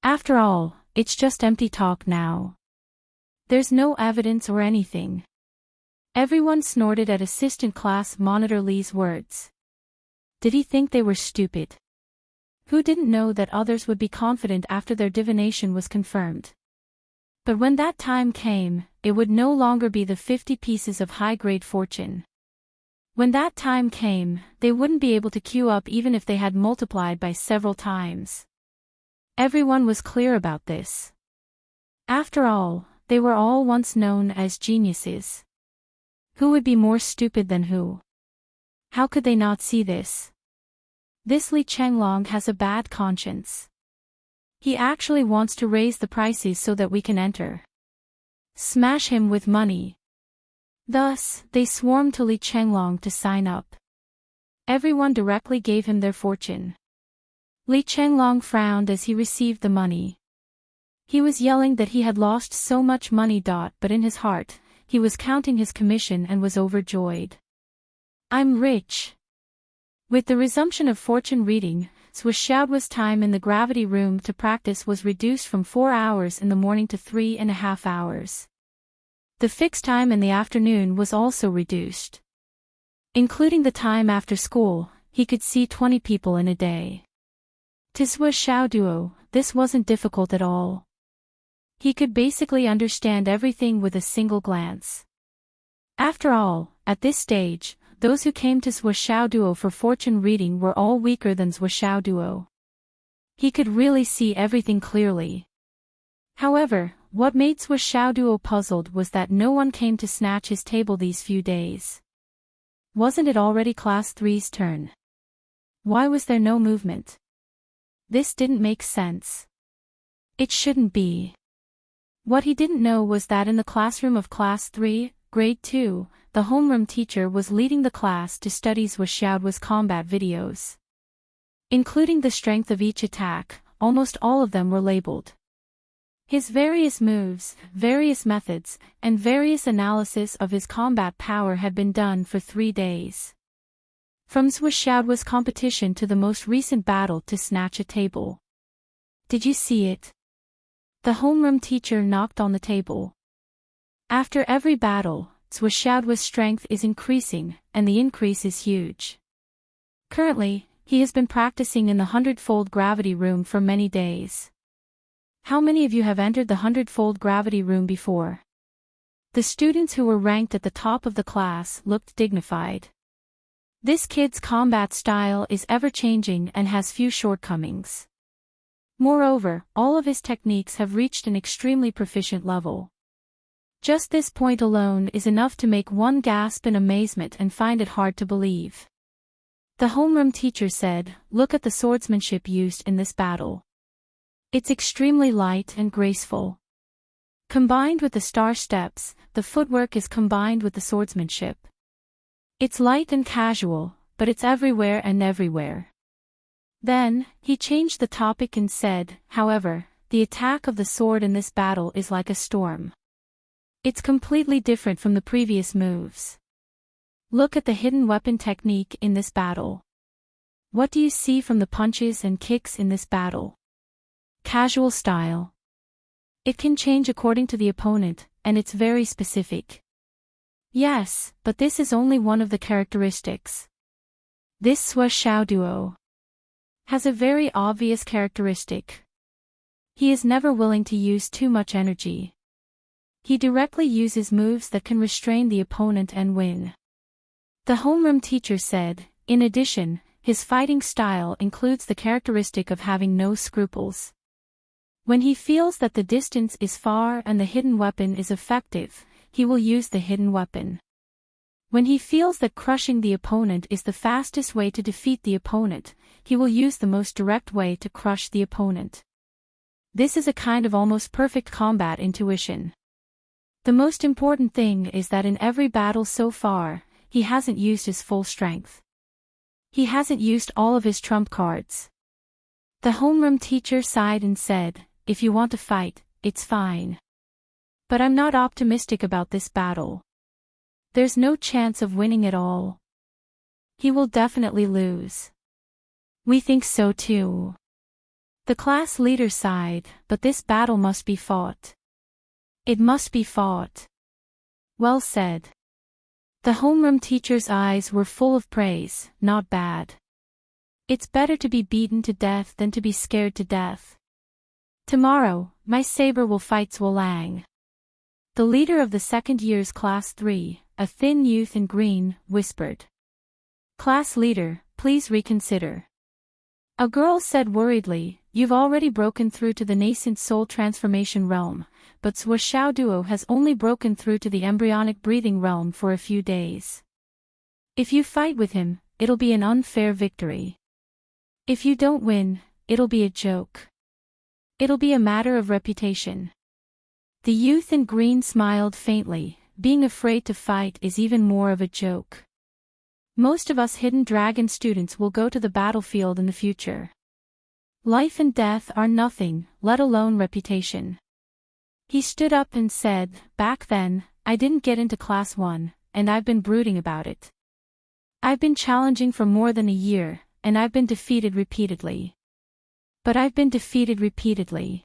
After all, it's just empty talk now. There's no evidence or anything." Everyone snorted at assistant class monitor Li's words. Did he think they were stupid? Who didn't know that others would be confident after their divination was confirmed? But when that time came, it would no longer be the 50 pieces of high-grade fortune. When that time came, they wouldn't be able to queue up even if they had multiplied by several times. Everyone was clear about this. After all, they were all once known as geniuses. Who would be more stupid than who? How could they not see this? This Li Chenglong has a bad conscience. He actually wants to raise the prices so that we can enter. Smash him with money. Thus, they swarmed to Li Chenglong to sign up. Everyone directly gave him their fortune. Li Chenglong frowned as he received the money. He was yelling that he had lost so much money. But in his heart, he was counting his commission and was overjoyed. I'm rich. With the resumption of fortune reading, Zhuo's time in the gravity room to practice was reduced from 4 hours in the morning to 3.5 hours. The fixed time in the afternoon was also reduced. Including the time after school, he could see 20 people in a day. To Zhuo, this wasn't difficult at all. He could basically understand everything with a single glance. After all, at this stage, those who came to Zhuo for fortune reading were all weaker than Zhuo. He could really see everything clearly. However, what made Zhuo puzzled was that no one came to snatch his table these few days. Wasn't it already Class 3's turn? Why was there no movement? This didn't make sense. It shouldn't be. What he didn't know was that in the classroom of Class 3, Grade 2, the homeroom teacher was leading the class to study Zhuo's combat videos. Including the strength of each attack, almost all of them were labeled. His various moves, various methods, and various analysis of his combat power had been done for 3 days. From Zhuo's competition to the most recent battle to snatch a table. Did you see it? The homeroom teacher knocked on the table. After every battle, Zhuo's strength is increasing, and the increase is huge. Currently, he has been practicing in the 100-fold gravity room for many days. How many of you have entered the 100-fold gravity room before? The students who were ranked at the top of the class looked dignified. This kid's combat style is ever-changing and has few shortcomings. Moreover, all of his techniques have reached an extremely proficient level. Just this point alone is enough to make one gasp in amazement and find it hard to believe. The homeroom teacher said, "Look at the swordsmanship used in this battle. It's extremely light and graceful. Combined with the star steps, the footwork is combined with the swordsmanship. It's light and casual, but it's everywhere and everywhere." Then, he changed the topic and said, "However, the attack of the sword in this battle is like a storm. It's completely different from the previous moves. Look at the hidden weapon technique in this battle. What do you see from the punches and kicks in this battle? Casual style. It can change according to the opponent, and it's very specific." Yes, but this is only one of the characteristics. This Zhuo has a very obvious characteristic. He is never willing to use too much energy. He directly uses moves that can restrain the opponent and win. The homeroom teacher said, in addition, his fighting style includes the characteristic of having no scruples. When he feels that the distance is far and the hidden weapon is effective, he will use the hidden weapon. When he feels that crushing the opponent is the fastest way to defeat the opponent, he will use the most direct way to crush the opponent. This is a kind of almost perfect combat intuition. The most important thing is that in every battle so far, he hasn't used his full strength. He hasn't used all of his trump cards. The homeroom teacher sighed and said, "If you want to fight, it's fine. But I'm not optimistic about this battle. There's no chance of winning at all. He will definitely lose." "We think so too." The class leader sighed, "But this battle must be fought. It must be fought." "Well said." The homeroom teacher's eyes were full of praise. "Not bad. It's better to be beaten to death than to be scared to death. Tomorrow, my saber will fight Zhuo." The leader of the second year's Class 3, a thin youth in green, whispered. "Class leader, please reconsider." A girl said worriedly, "You've already broken through to the nascent soul transformation realm, but Zhuo has only broken through to the embryonic breathing realm for a few days. If you fight with him, it'll be an unfair victory. If you don't win, it'll be a joke. It'll be a matter of reputation." The youth in green smiled faintly. Being afraid to fight is even more of a joke. Most of us hidden dragon students will go to the battlefield in the future. Life and death are nothing, let alone reputation. He stood up and said, "Back then, I didn't get into Class 1, and I've been brooding about it. I've been challenging for more than a year, and I've been defeated repeatedly. But I've been defeated repeatedly.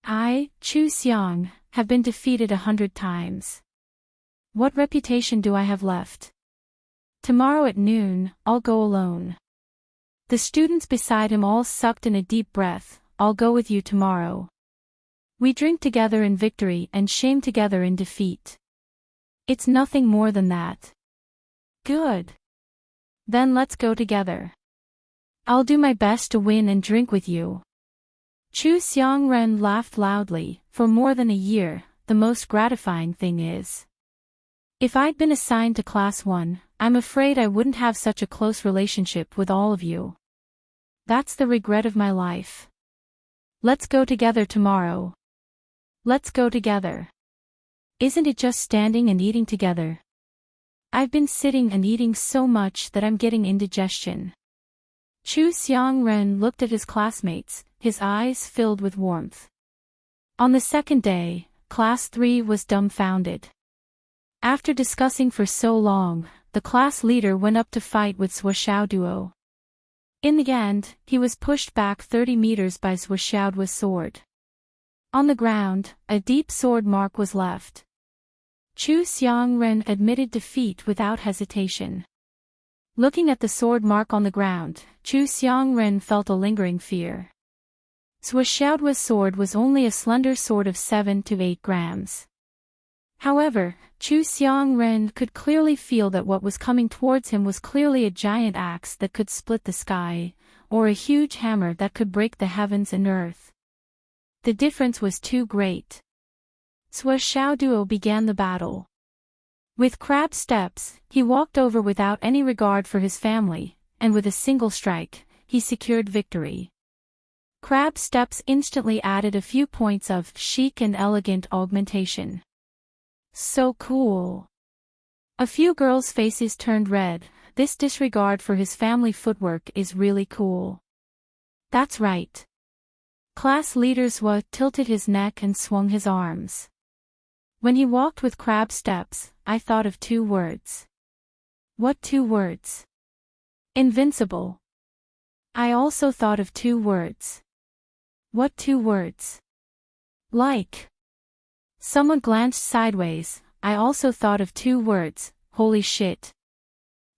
I, Chu Xiang, have been defeated 100 times. What reputation do I have left? Tomorrow at noon, I'll go alone. The students beside him all sucked in a deep breath. I'll go with you tomorrow. We drink together in victory and shame together in defeat. It's nothing more than that. Good. Then let's go together. I'll do my best to win and drink with you. Chu Xiangren laughed loudly. For more than a year, the most gratifying thing is, if I'd been assigned to Class 1, I'm afraid I wouldn't have such a close relationship with all of you. That's the regret of my life. Let's go together tomorrow. Let's go together. Isn't it just standing and eating together? I've been sitting and eating so much that I'm getting indigestion. Chu Xiangren looked at his classmates, his eyes filled with warmth. On the second day, Class 3 was dumbfounded. After discussing for so long, the class leader went up to fight with Shuoxiaoduo. In the end, he was pushed back 30 meters by Shuoxiaoduo's sword. On the ground, a deep sword mark was left. Chu Xiangren admitted defeat without hesitation. Looking at the sword mark on the ground, Chu Xiangren felt a lingering fear. Shuoxiaoduo's sword was only a slender sword of 7 to 8 grams. However, Chu Xiangren could clearly feel that what was coming towards him was clearly a giant axe that could split the sky, or a huge hammer that could break the heavens and earth. The difference was too great. Shuoxiaoduo began the battle. With crab steps, he walked over without any regard for his family, and with a single strike, he secured victory. Crab steps instantly added a few points of chic and elegant augmentation. So cool. A few girls' faces turned red. This disregard for his family footwork is really cool. That's right. Class leader Swa tilted his neck and swung his arms. When he walked with crab steps, I thought of 2 words. What 2 words? Invincible. I also thought of 2 words. What 2 words? Like. Someone glanced sideways. I also thought of 2 words, holy shit.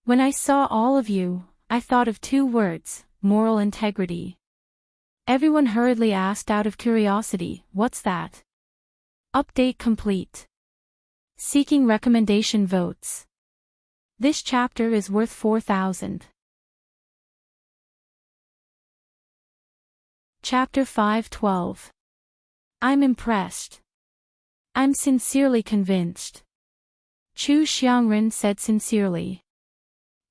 When I saw all of you, I thought of 2 words, moral integrity. Everyone hurriedly asked out of curiosity, what's that? Update complete. Seeking recommendation votes. This chapter is worth 4,000. Chapter 5:12. I'm impressed. I'm sincerely convinced. Chu Xiangren said sincerely.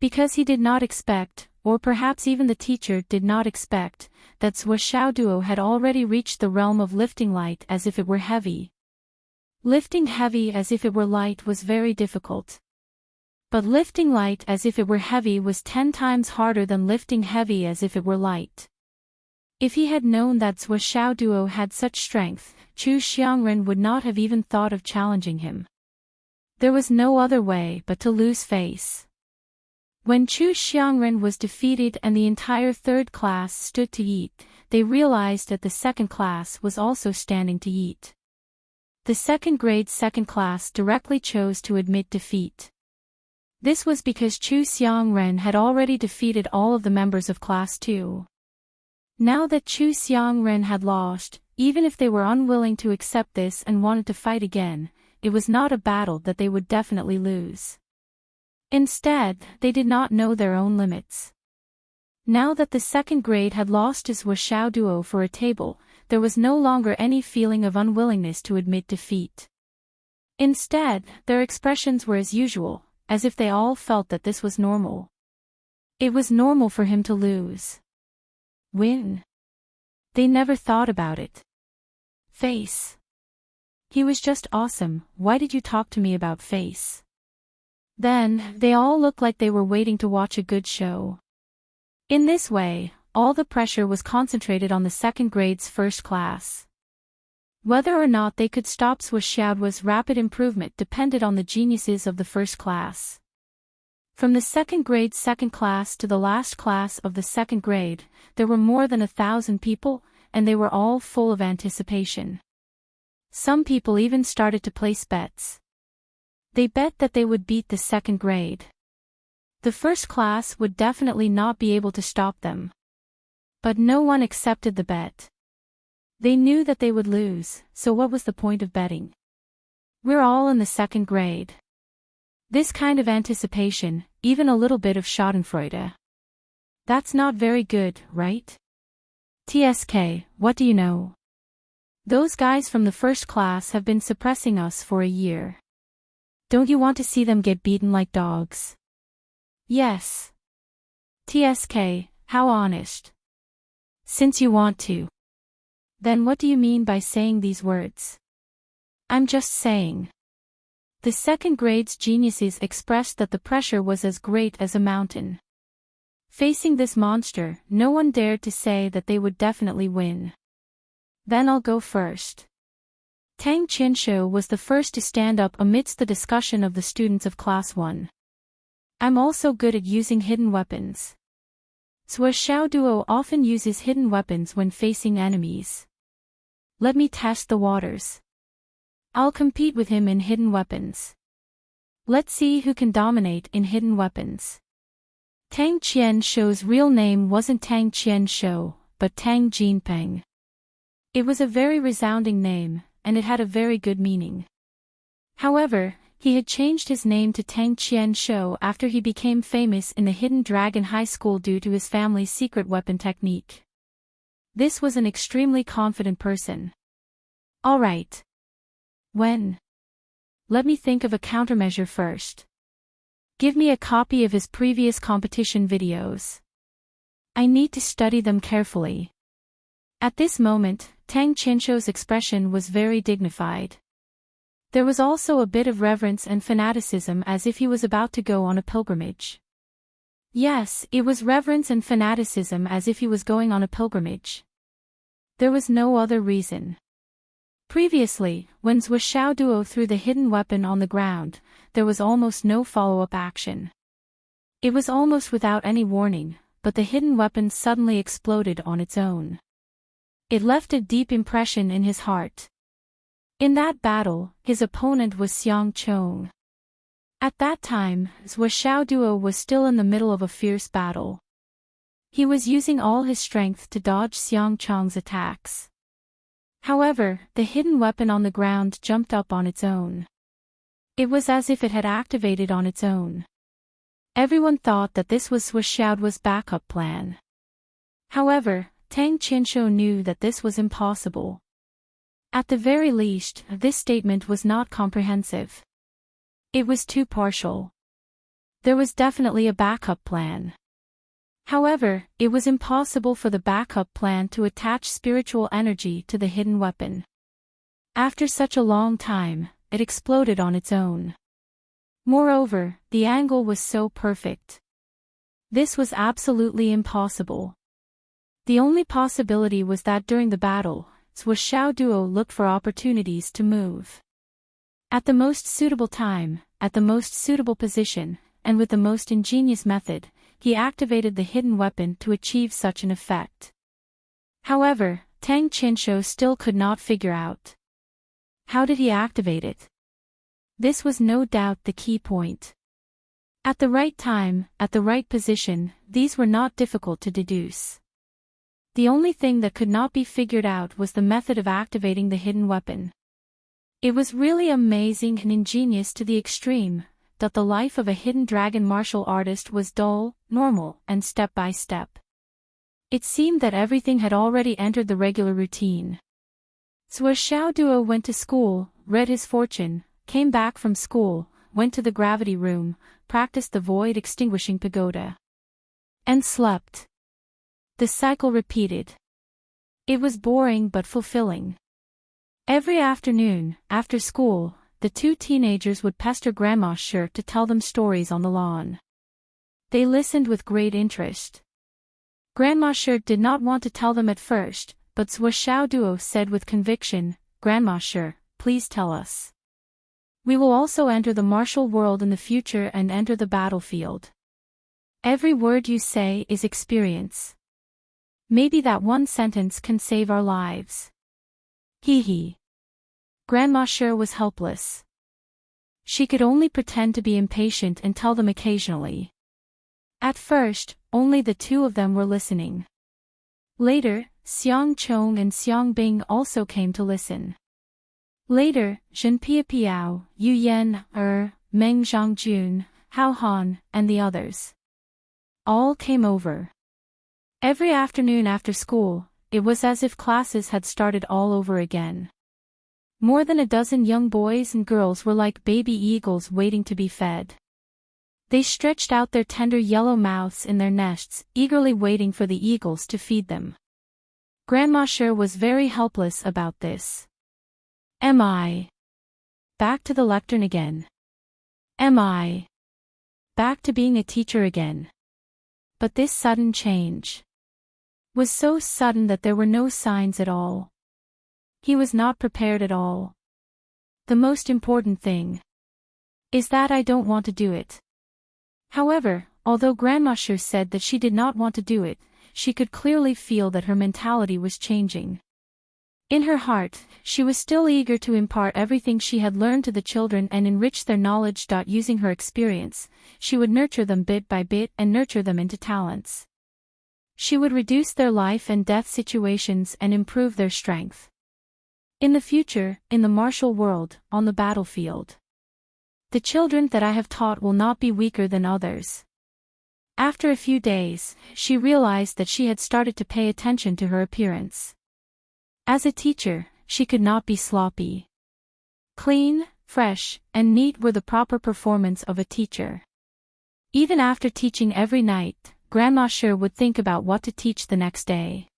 Because he did not expect, or perhaps even the teacher did not expect, that Shuoxiaoduo had already reached the realm of lifting light as if it were heavy. Lifting heavy as if it were light was very difficult. But lifting light as if it were heavy was 10 times harder than lifting heavy as if it were light. If he had known that Shuoxiaoduo had such strength, Chu Xiangren would not have even thought of challenging him. There was no other way but to lose face. When Chu Xiangren was defeated and the entire 3rd class stood to eat, they realized that the 2nd class was also standing to eat. The 2nd grade 2nd class directly chose to admit defeat. This was because Chu Xiangren had already defeated all of the members of Class 2. Now that Chu Xiangren had lost, even if they were unwilling to accept this and wanted to fight again, it was not a battle that they would definitely lose. Instead, they did not know their own limits. Now that the 2nd grade had lost to Shuoxiaoduo for a table, there was no longer any feeling of unwillingness to admit defeat. Instead, their expressions were as usual, as if they all felt that this was normal. It was normal for him to lose. Win. They never thought about it. Face. He was just awesome. Why did you talk to me about face? Then, they all looked like they were waiting to watch a good show. In this way, all the pressure was concentrated on the 2nd grade's 1st class. Whether or not they could stop Shuoxiaoduo's rapid improvement depended on the geniuses of the 1st class. From the second grade second class to the last class of the second grade, there were more than 1,000 people, and they were all full of anticipation. Some people even started to place bets. They bet that they would beat the second grade. The first class would definitely not be able to stop them. But no one accepted the bet. They knew that they would lose, so what was the point of betting? We're all in the second grade. This kind of anticipation, even a little bit of schadenfreude. That's not very good, right? TSK, what do you know? Those guys from the first class have been suppressing us for a year. Don't you want to see them get beaten like dogs? Yes. TSK, how honest. Since you want to. Then what do you mean by saying these words? I'm just saying. The second grade's geniuses expressed that the pressure was as great as a mountain. Facing this monster, no one dared to say that they would definitely win. Then I'll go first. Tang Qianshou was the first to stand up amidst the discussion of the students of Class 1. I'm also good at using hidden weapons. Zhuo Xiaoduo often uses hidden weapons when facing enemies. Let me test the waters. I'll compete with him in hidden weapons. Let's see who can dominate in hidden weapons. Tang Qianshou's real name wasn't Tang Qianshou, but Tang Jinpeng. It was a very resounding name, and it had a very good meaning. However, he had changed his name to Tang Qianshou after he became famous in the Hidden Dragon High School due to his family's secret weapon technique. This was an extremely confident person. All right. When? Let me think of a countermeasure first. Give me a copy of his previous competition videos. I need to study them carefully. At this moment, Tang Qianshou's expression was very dignified. There was also a bit of reverence and fanaticism as if he was about to go on a pilgrimage. Yes, it was reverence and fanaticism as if he was going on a pilgrimage. There was no other reason. Previously, when Zhuo Xiaoduo threw the hidden weapon on the ground, there was almost no follow-up action. It was almost without any warning, but the hidden weapon suddenly exploded on its own. It left a deep impression in his heart. In that battle, his opponent was Xiang Chong. At that time, Zhuo Xiaoduo was still in the middle of a fierce battle. He was using all his strength to dodge Xiang Chong's attacks. However, the hidden weapon on the ground jumped up on its own. It was as if it had activated on its own. Everyone thought that this was Zhuo Xiaoduo's backup plan. However, Tang Qianshou knew that this was impossible. At the very least, this statement was not comprehensive. It was too partial. There was definitely a backup plan. However, it was impossible for the backup plan to attach spiritual energy to the hidden weapon. After such a long time, it exploded on its own. Moreover, the angle was so perfect. This was absolutely impossible. The only possibility was that during the battle, Zhuo Xiaoduo looked for opportunities to move. At the most suitable time, at the most suitable position, and with the most ingenious method, he activated the hidden weapon to achieve such an effect. However, Tang Qianshou still could not figure out. How did he activate it? This was no doubt the key point. At the right time, at the right position, these were not difficult to deduce. The only thing that could not be figured out was the method of activating the hidden weapon. It was really amazing and ingenious to the extreme, that the life of a hidden dragon martial artist was dull, normal, and step by step. It seemed that everything had already entered the regular routine. Zhuo Xiaoduo went to school, read his fortune, came back from school, went to the gravity room, practiced the void extinguishing pagoda, and slept. The cycle repeated. It was boring but fulfilling. Every afternoon, after school, the two teenagers would pester Grandma Shi to tell them stories on the lawn. They listened with great interest. Grandma Shi did not want to tell them at first, but Zhuo Xiaoduo said with conviction, "Grandma Shi, please tell us. We will also enter the martial world in the future and enter the battlefield." Every word you say is experience. Maybe that one sentence can save our lives. Hee hee. Grandma sure was helpless. She could only pretend to be impatient and tell them occasionally. At first, only the two of them were listening. Later, Xiang Chong and Xiang Bing also came to listen. Later, Zhen Piapiao, Yu Yan, Meng Zhangjun, Hao Han, and the others all came over. Every afternoon after school, it was as if classes had started all over again. More than a dozen young boys and girls were like baby eagles waiting to be fed. They stretched out their tender yellow mouths in their nests, eagerly waiting for the eagles to feed them. Grandma sure was very helpless about this. Am I back to the lectern again? Am I back to being a teacher again? But this sudden change was so sudden that there were no signs at all. He was not prepared at all. The most important thing is that I don't want to do it. However, although Grandma sure said that she did not want to do it, she could clearly feel that her mentality was changing. In her heart, she was still eager to impart everything she had learned to the children and enrich their knowledge. Using her experience, she would nurture them bit by bit and nurture them into talents. She would reduce their life and death situations and improve their strength. In the future, in the martial world, on the battlefield, the children that I have taught will not be weaker than others. After a few days, she realized that she had started to pay attention to her appearance. As a teacher, she could not be sloppy. Clean, fresh, and neat were the proper performance of a teacher. Even after teaching every night, Grandma sure would think about what to teach the next day.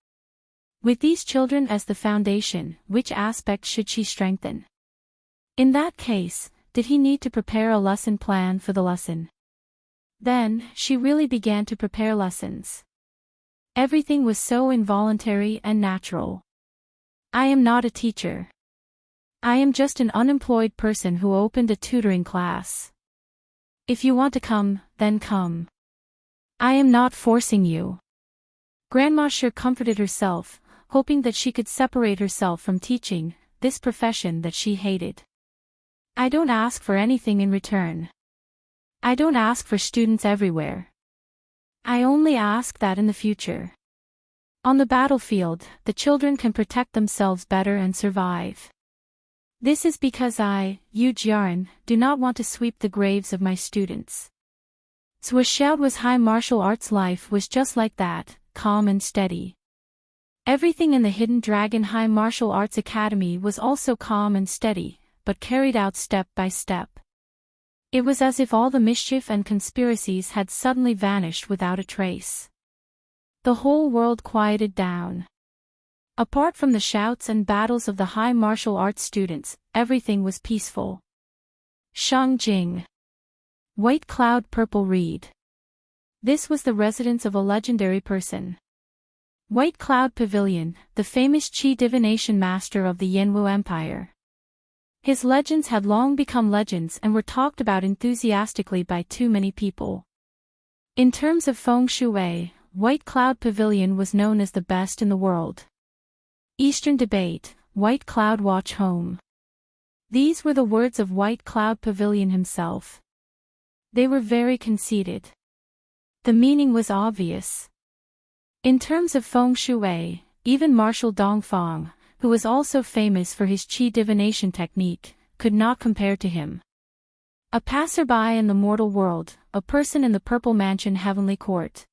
With these children as the foundation, which aspect should she strengthen? In that case, did he need to prepare a lesson plan for the lesson? Then, she really began to prepare lessons. Everything was so involuntary and natural. I am not a teacher. I am just an unemployed person who opened a tutoring class. If you want to come, then come. I am not forcing you. Grandma sure comforted herself, hoping that she could separate herself from teaching, this profession that she hated. I don't ask for anything in return. I don't ask for students everywhere. I only ask that in the future, on the battlefield, the children can protect themselves better and survive. This is because I, Yu Jiaran, do not want to sweep the graves of my students. Zhuoxiao's high martial arts life was just like that, calm and steady. Everything in the Hidden Dragon High Martial Arts Academy was also calm and steady, but carried out step by step. It was as if all the mischief and conspiracies had suddenly vanished without a trace. The whole world quieted down. Apart from the shouts and battles of the high martial arts students, everything was peaceful. Shangjing. White Cloud Purple Reed. This was the residence of a legendary person. White Cloud Pavilion, the famous Qi divination master of the Yanwu Empire. His legends had long become legends and were talked about enthusiastically by too many people. In terms of feng shui, White Cloud Pavilion was known as the best in the world. Eastern Debate, White Cloud Watch Home. These were the words of White Cloud Pavilion himself. They were very conceited. The meaning was obvious. In terms of feng shui, even Marshal Dongfang, who was also famous for his Qi divination technique, could not compare to him. A passerby in the mortal world, a person in the Purple Mansion Heavenly Court.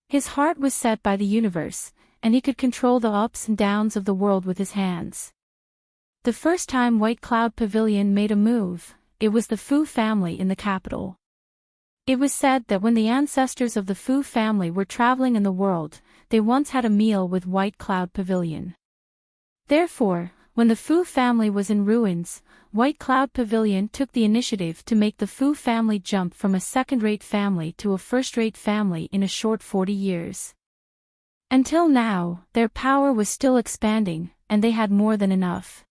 His heart was set by the universe, and he could control the ups and downs of the world with his hands. The first time White Cloud Pavilion made a move, it was the Fu family in the capital. It was said that when the ancestors of the Fu family were traveling in the world, they once had a meal with White Cloud Pavilion. Therefore, when the Fu family was in ruins, White Cloud Pavilion took the initiative to make the Fu family jump from a second-rate family to a first-rate family in a short 40 years. Until now, their power was still expanding, and they had more than enough.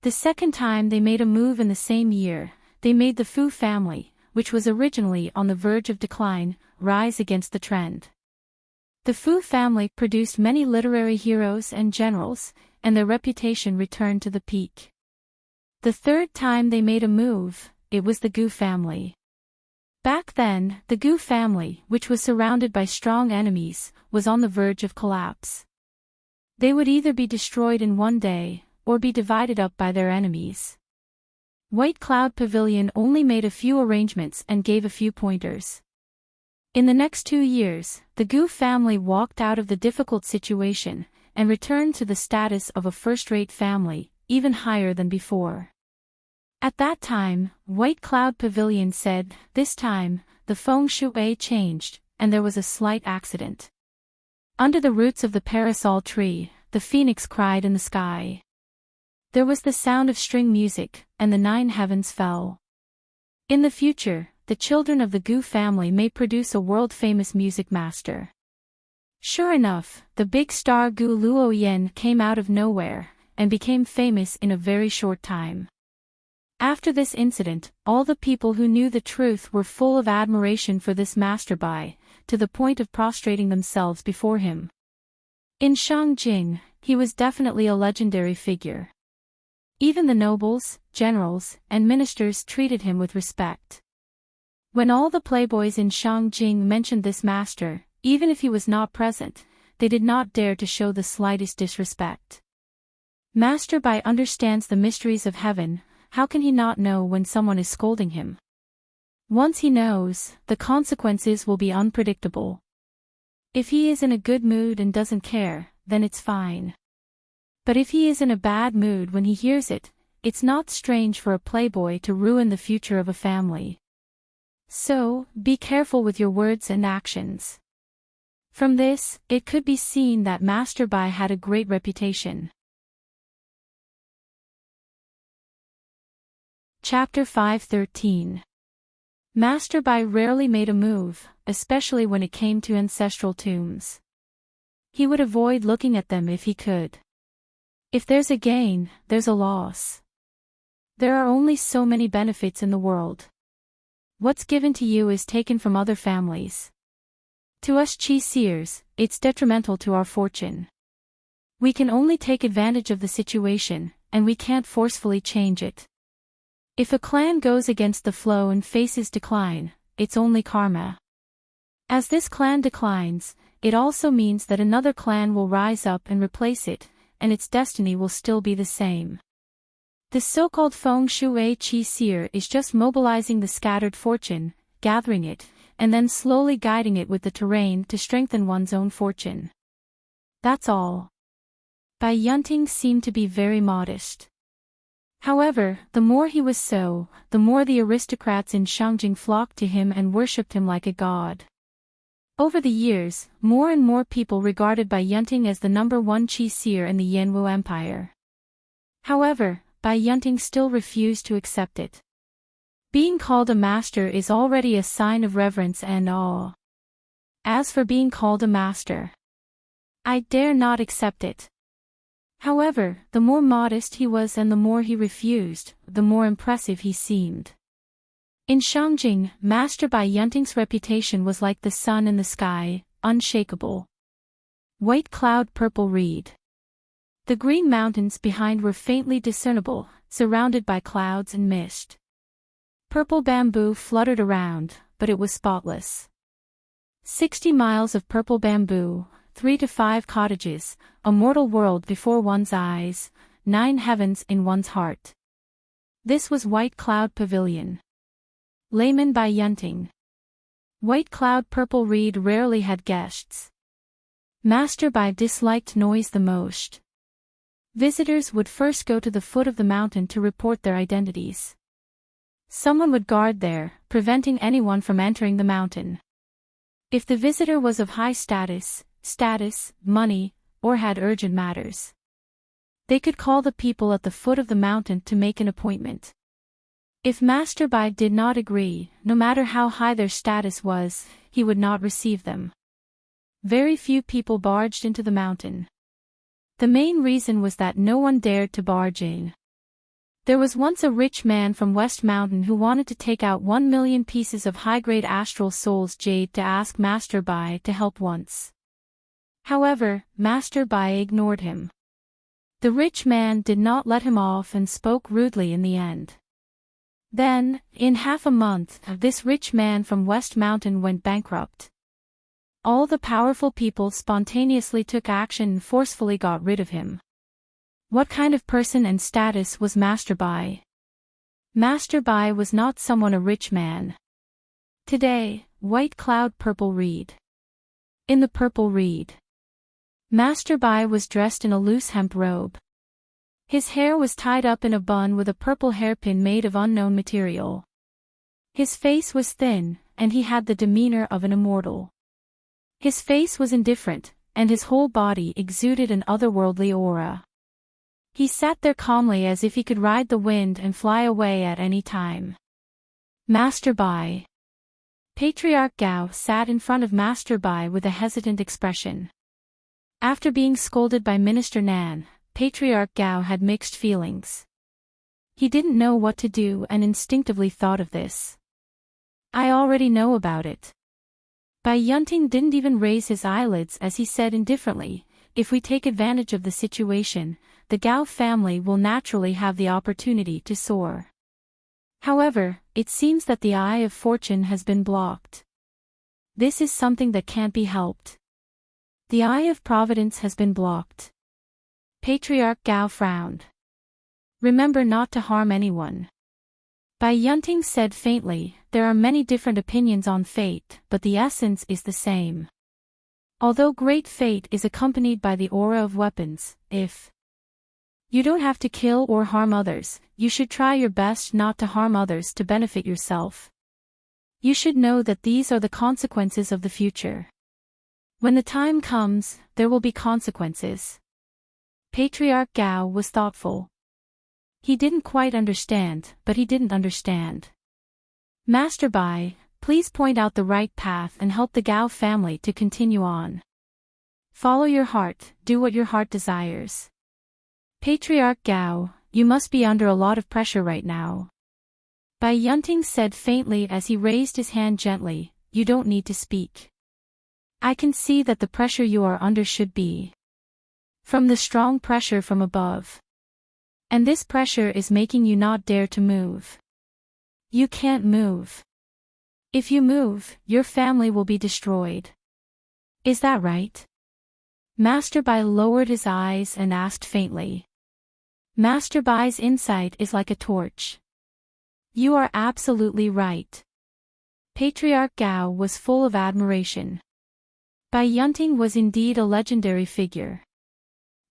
The second time they made a move in the same year, they made the Fu family, which was originally on the verge of decline, rise against the trend. The Fu family produced many literary heroes and generals, and their reputation returned to the peak. The third time they made a move, it was the Gu family. Back then, the Gu family, which was surrounded by strong enemies, was on the verge of collapse. They would either be destroyed in one day, or be divided up by their enemies. White Cloud Pavilion only made a few arrangements and gave a few pointers. In the next 2 years, the Gu family walked out of the difficult situation, and returned to the status of a first-rate family, even higher than before. At that time, White Cloud Pavilion said, this time, the feng shui changed, and there was a slight accident. Under the roots of the parasol tree, the phoenix cried in the sky. There was the sound of string music, and the 9 heavens fell. In the future, the children of the Gu family may produce a world-famous music master. Sure enough, the big star Gu Luoyen came out of nowhere, and became famous in a very short time. After this incident, all the people who knew the truth were full of admiration for this masterby, to the point of prostrating themselves before him. In Shangjing, he was definitely a legendary figure. Even the nobles, generals, and ministers treated him with respect. When all the playboys in Shangjing mentioned this master, even if he was not present, they did not dare to show the slightest disrespect. Master Bai understands the mysteries of heaven. How can he not know when someone is scolding him? Once he knows, the consequences will be unpredictable. If he is in a good mood and doesn't care, then it's fine. But if he is in a bad mood when he hears it, it's not strange for a playboy to ruin the future of a family. So, be careful with your words and actions. From this, it could be seen that Master Bai had a great reputation. Chapter 5:13. Master Bai rarely made a move, especially when it came to ancestral tombs. He would avoid looking at them if he could. If there's a gain, there's a loss. There are only so many benefits in the world. What's given to you is taken from other families. To us chi seers, it's detrimental to our fortune. We can only take advantage of the situation, and we can't forcefully change it. If a clan goes against the flow and faces decline, it's only karma. As this clan declines, it also means that another clan will rise up and replace it, and its destiny will still be the same. This so-called feng shui chi seer is just mobilizing the scattered fortune, gathering it, and then slowly guiding it with the terrain to strengthen one's own fortune. That's all. Bai Yunting seemed to be very modest. However, the more he was so, the more the aristocrats in Shangjing flocked to him and worshipped him like a god. Over the years, more and more people regarded Bai Yunting as the #1 chi seer in the Yanwu Empire. However, Bai Yunting still refused to accept it. Being called a master is already a sign of reverence and awe. As for being called a master, I dare not accept it. However, the more modest he was and the more he refused, the more impressive he seemed. In Shangjing, Master Bai Yunting's reputation was like the sun in the sky, unshakable. White cloud purple reed. The green mountains behind were faintly discernible, surrounded by clouds and mist. Purple bamboo fluttered around, but it was spotless. 60 miles of purple bamboo, 3 to 5 cottages, a mortal world before one's eyes, 9 heavens in one's heart. This was White Cloud Pavilion. Layman Bai Yunting. White Cloud Purple Reed rarely had guests. Master Bai disliked noise the most. Visitors would first go to the foot of the mountain to report their identities. Someone would guard there, preventing anyone from entering the mountain. If the visitor was of high status, money, or had urgent matters, they could call the people at the foot of the mountain to make an appointment. If Master Bai did not agree, no matter how high their status was, he would not receive them. Very few people barged into the mountain. The main reason was that no one dared to barge in. There was once a rich man from West Mountain who wanted to take out 1 million pieces of high-grade astral soul's jade to ask Master Bai to help once. However, Master Bai ignored him. The rich man did not let him off and spoke rudely in the end. Then, in half a month, this rich man from West Mountain went bankrupt. All the powerful people spontaneously took action and forcefully got rid of him. What kind of person and status was Master Bai? Master Bai was not someone a rich man. Today, white cloud purple reed. In the purple reed. Master Bai was dressed in a loose hemp robe. His hair was tied up in a bun with a purple hairpin made of unknown material. His face was thin, and he had the demeanor of an immortal. His face was indifferent, and his whole body exuded an otherworldly aura. He sat there calmly as if he could ride the wind and fly away at any time. Master Bai. Patriarch Gao sat in front of Master Bai with a hesitant expression. After being scolded by Minister Nan, Patriarch Gao had mixed feelings. He didn't know what to do and instinctively thought of this. I already know about it. Bai Yunting didn't even raise his eyelids as he said indifferently, if we take advantage of the situation, the Gao family will naturally have the opportunity to soar. However, it seems that the eye of fortune has been blocked. This is something that can't be helped. The eye of providence has been blocked. Patriarch Gao frowned. Remember not to harm anyone. Bai Yunting said faintly, there are many different opinions on fate, but the essence is the same. Although great fate is accompanied by the aura of weapons, if you don't have to kill or harm others, you should try your best not to harm others to benefit yourself. You should know that these are the consequences of the future. When the time comes, there will be consequences. Patriarch Gao was thoughtful. He didn't quite understand, but he didn't understand. Master Bai, please point out the right path and help the Gao family to continue on. Follow your heart, do what your heart desires. Patriarch Gao, you must be under a lot of pressure right now. Bai Yunting said faintly as he raised his hand gently, you don't need to speak. I can see that the pressure you are under should be from the strong pressure from above. And this pressure is making you not dare to move. You can't move. If you move, your family will be destroyed. Is that right? Master Bai lowered his eyes and asked faintly. Master Bai's insight is like a torch. You are absolutely right. Patriarch Gao was full of admiration. Bai Yunting was indeed a legendary figure.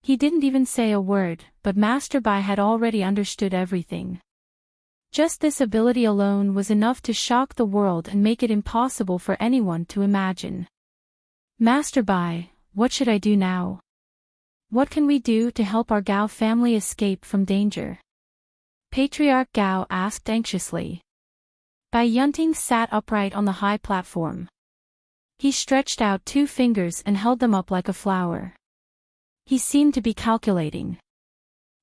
He didn't even say a word, but Master Bai had already understood everything. Just this ability alone was enough to shock the world and make it impossible for anyone to imagine. Master Bai, what should I do now? What can we do to help our Gao family escape from danger? Patriarch Gao asked anxiously. Bai Yunting sat upright on the high platform. He stretched out 2 fingers and held them up like a flower. He seemed to be calculating.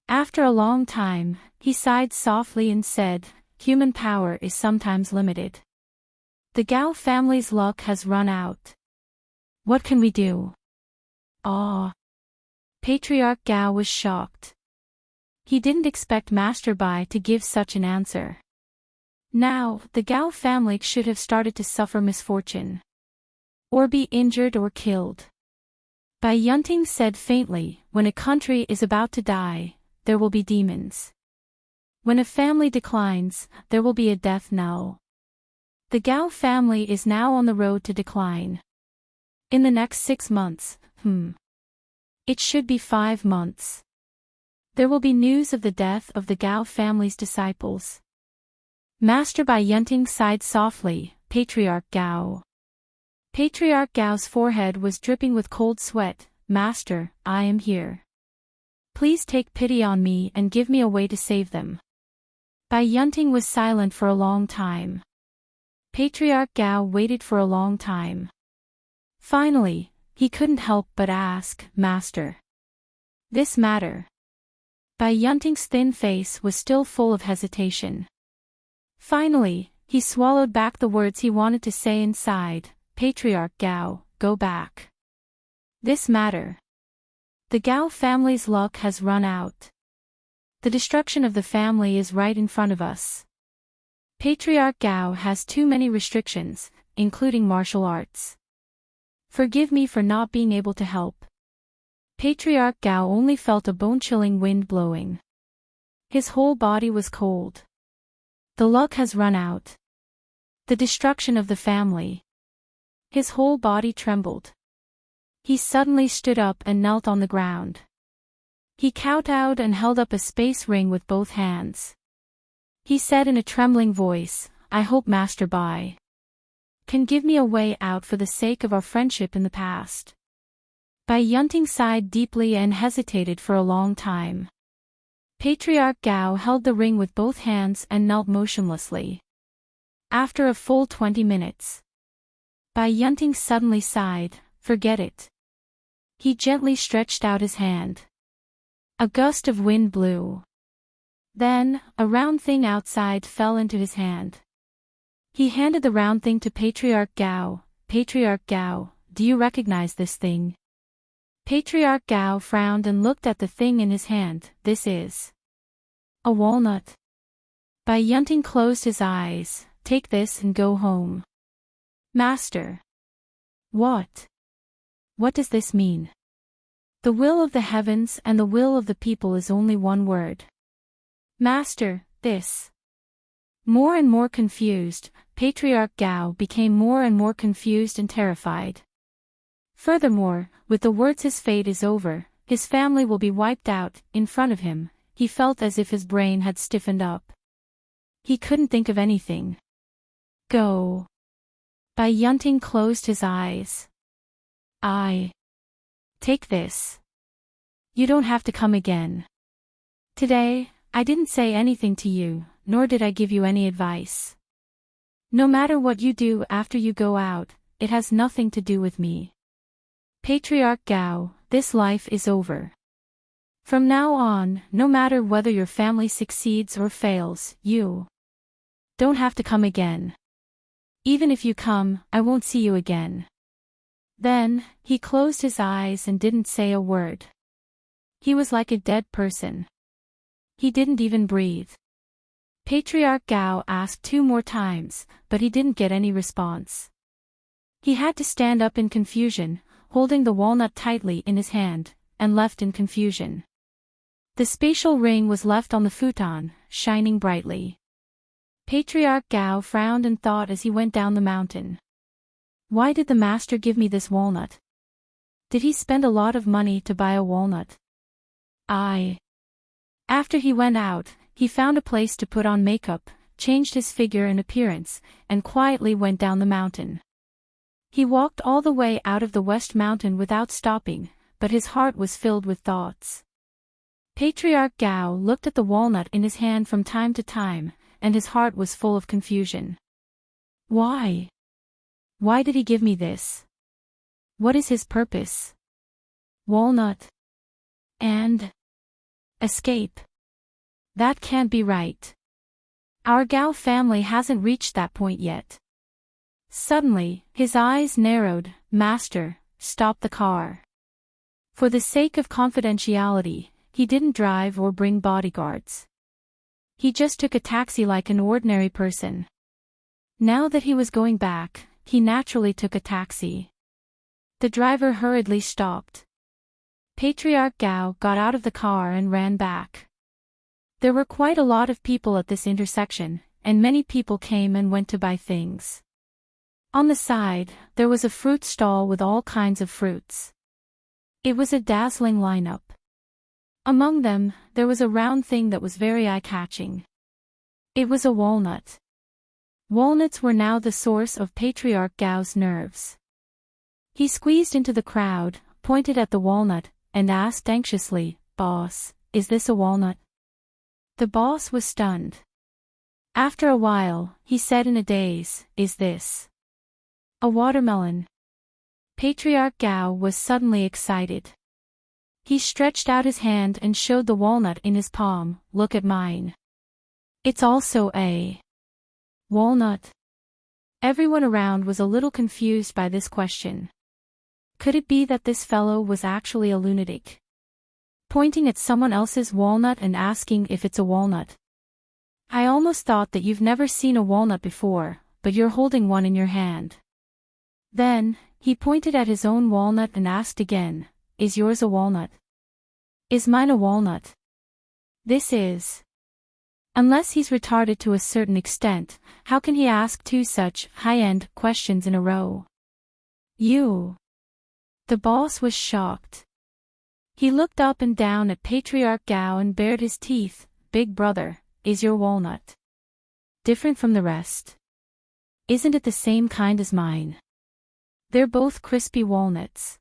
After a long time, he sighed softly and said, human power is sometimes limited. The Gao family's luck has run out. What can we do? Ah! Patriarch Gao was shocked. He didn't expect Master Bai to give such an answer. Now, the Gao family should have started to suffer misfortune. Or be injured or killed. Bai Yunting said faintly, when a country is about to die, there will be demons. When a family declines, there will be a death knell. The Gao family is now on the road to decline. In the next 6 months, it should be 5 months. There will be news of the death of the Gao family's disciples. Master Bai Yunting sighed softly, Patriarch Gao. Patriarch Gao's forehead was dripping with cold sweat. Master, I am here. Please take pity on me and give me a way to save them. Bai Yunting was silent for a long time. Patriarch Gao waited for a long time. Finally, he couldn't help but ask, Master. This matter. Bai Yunting's thin face was still full of hesitation. Finally, he swallowed back the words he wanted to say inside. Patriarch Gao, go back. This matter. The Gao family's luck has run out. The destruction of the family is right in front of us. Patriarch Gao has too many restrictions, including martial arts. Forgive me for not being able to help. Patriarch Gao only felt a bone-chilling wind blowing. His whole body was cold. The luck has run out. The destruction of the family. His whole body trembled. He suddenly stood up and knelt on the ground. He kowtowed and held up a space ring with both hands. He said in a trembling voice, I hope Master Bai can give me a way out for the sake of our friendship in the past. Bai Yunting sighed deeply and hesitated for a long time. Patriarch Gao held the ring with both hands and knelt motionlessly. After a full 20 minutes, Bai Yunting suddenly sighed, forget it. He gently stretched out his hand. A gust of wind blew. Then, a round thing outside fell into his hand. He handed the round thing to Patriarch Gao. Patriarch Gao, do you recognize this thing? Patriarch Gao frowned and looked at the thing in his hand. This is a walnut. Bai Yunting closed his eyes. Take this and go home. Master. What? What does this mean? The will of the heavens and the will of the people is only one word. Master, this. More and more confused, Patriarch Gao became more and more confused and terrified. Furthermore, with the words his fate is over, his family will be wiped out, in front of him, he felt as if his brain had stiffened up. He couldn't think of anything. Go. Bai Yunting closed his eyes. Take this. You don't have to come again. Today, I didn't say anything to you, nor did I give you any advice. No matter what you do after you go out, it has nothing to do with me. Patriarch Gao, this life is over. From now on, no matter whether your family succeeds or fails, you don't have to come again. Even if you come, I won't see you again. Then, he closed his eyes and didn't say a word. He was like a dead person. He didn't even breathe. Patriarch Gao asked 2 more times, but he didn't get any response. He had to stand up in confusion, holding the walnut tightly in his hand, and left in confusion. The spatial ring was left on the futon, shining brightly. Patriarch Gao frowned and thought as he went down the mountain. Why did the master give me this walnut? Did he spend a lot of money to buy a walnut? After he went out, he found a place to put on makeup, changed his figure and appearance, and quietly went down the mountain. He walked all the way out of the West Mountain without stopping, but his heart was filled with thoughts. Patriarch Gao looked at the walnut in his hand from time to time, and his heart was full of confusion. Why? Why did he give me this? What is his purpose? Walnut. And escape. That can't be right. Our Gao family hasn't reached that point yet. Suddenly, his eyes narrowed. Master, stop the car. For the sake of confidentiality, he didn't drive or bring bodyguards. He just took a taxi like an ordinary person. Now that he was going back, he naturally took a taxi. The driver hurriedly stopped. Patriarch Gao got out of the car and ran back. There were quite a lot of people at this intersection, and many people came and went to buy things. On the side, there was a fruit stall with all kinds of fruits. It was a dazzling lineup. Among them, there was a round thing that was very eye-catching. It was a walnut. Walnuts were now the source of Patriarch Gao's nerves. He squeezed into the crowd, pointed at the walnut, and asked anxiously, "Boss, is this a walnut?" The boss was stunned. After a while, he said in a daze, "Is this a watermelon?" Patriarch Gao was suddenly excited. He stretched out his hand and showed the walnut in his palm. Look at mine. It's also a walnut. Everyone around was a little confused by this question. Could it be that this fellow was actually a lunatic? Pointing at someone else's walnut and asking if it's a walnut. I almost thought that you've never seen a walnut before, but you're holding one in your hand. Then, he pointed at his own walnut and asked again, is yours a walnut? Is mine a walnut? This is. Unless he's retarded to a certain extent, how can he ask two such high-end questions in a row? You. The boss was shocked. He looked up and down at Patriarch Gao and bared his teeth. Big brother, is your walnut different from the rest? Isn't it the same kind as mine? They're both crispy walnuts.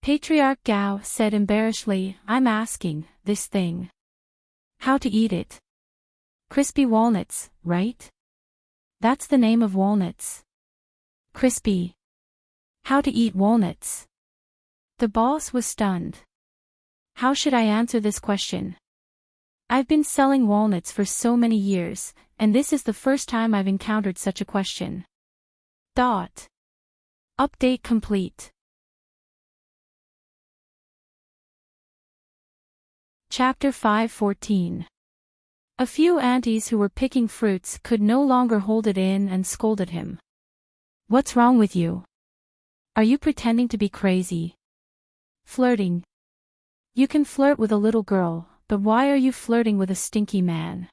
Patriarch Gao said embarrassedly, I'm asking, this thing. How to eat it? Crispy walnuts, right? That's the name of walnuts. Crispy. How to eat walnuts? The boss was stunned. How should I answer this question? I've been selling walnuts for so many years, and this is the first time I've encountered such a question. Update complete. Chapter 5:14. A few aunties who were picking fruits could no longer hold it in and scolded him. What's wrong with you? Are you pretending to be crazy? Flirting. You can flirt with a little girl, but why are you flirting with a stinky man?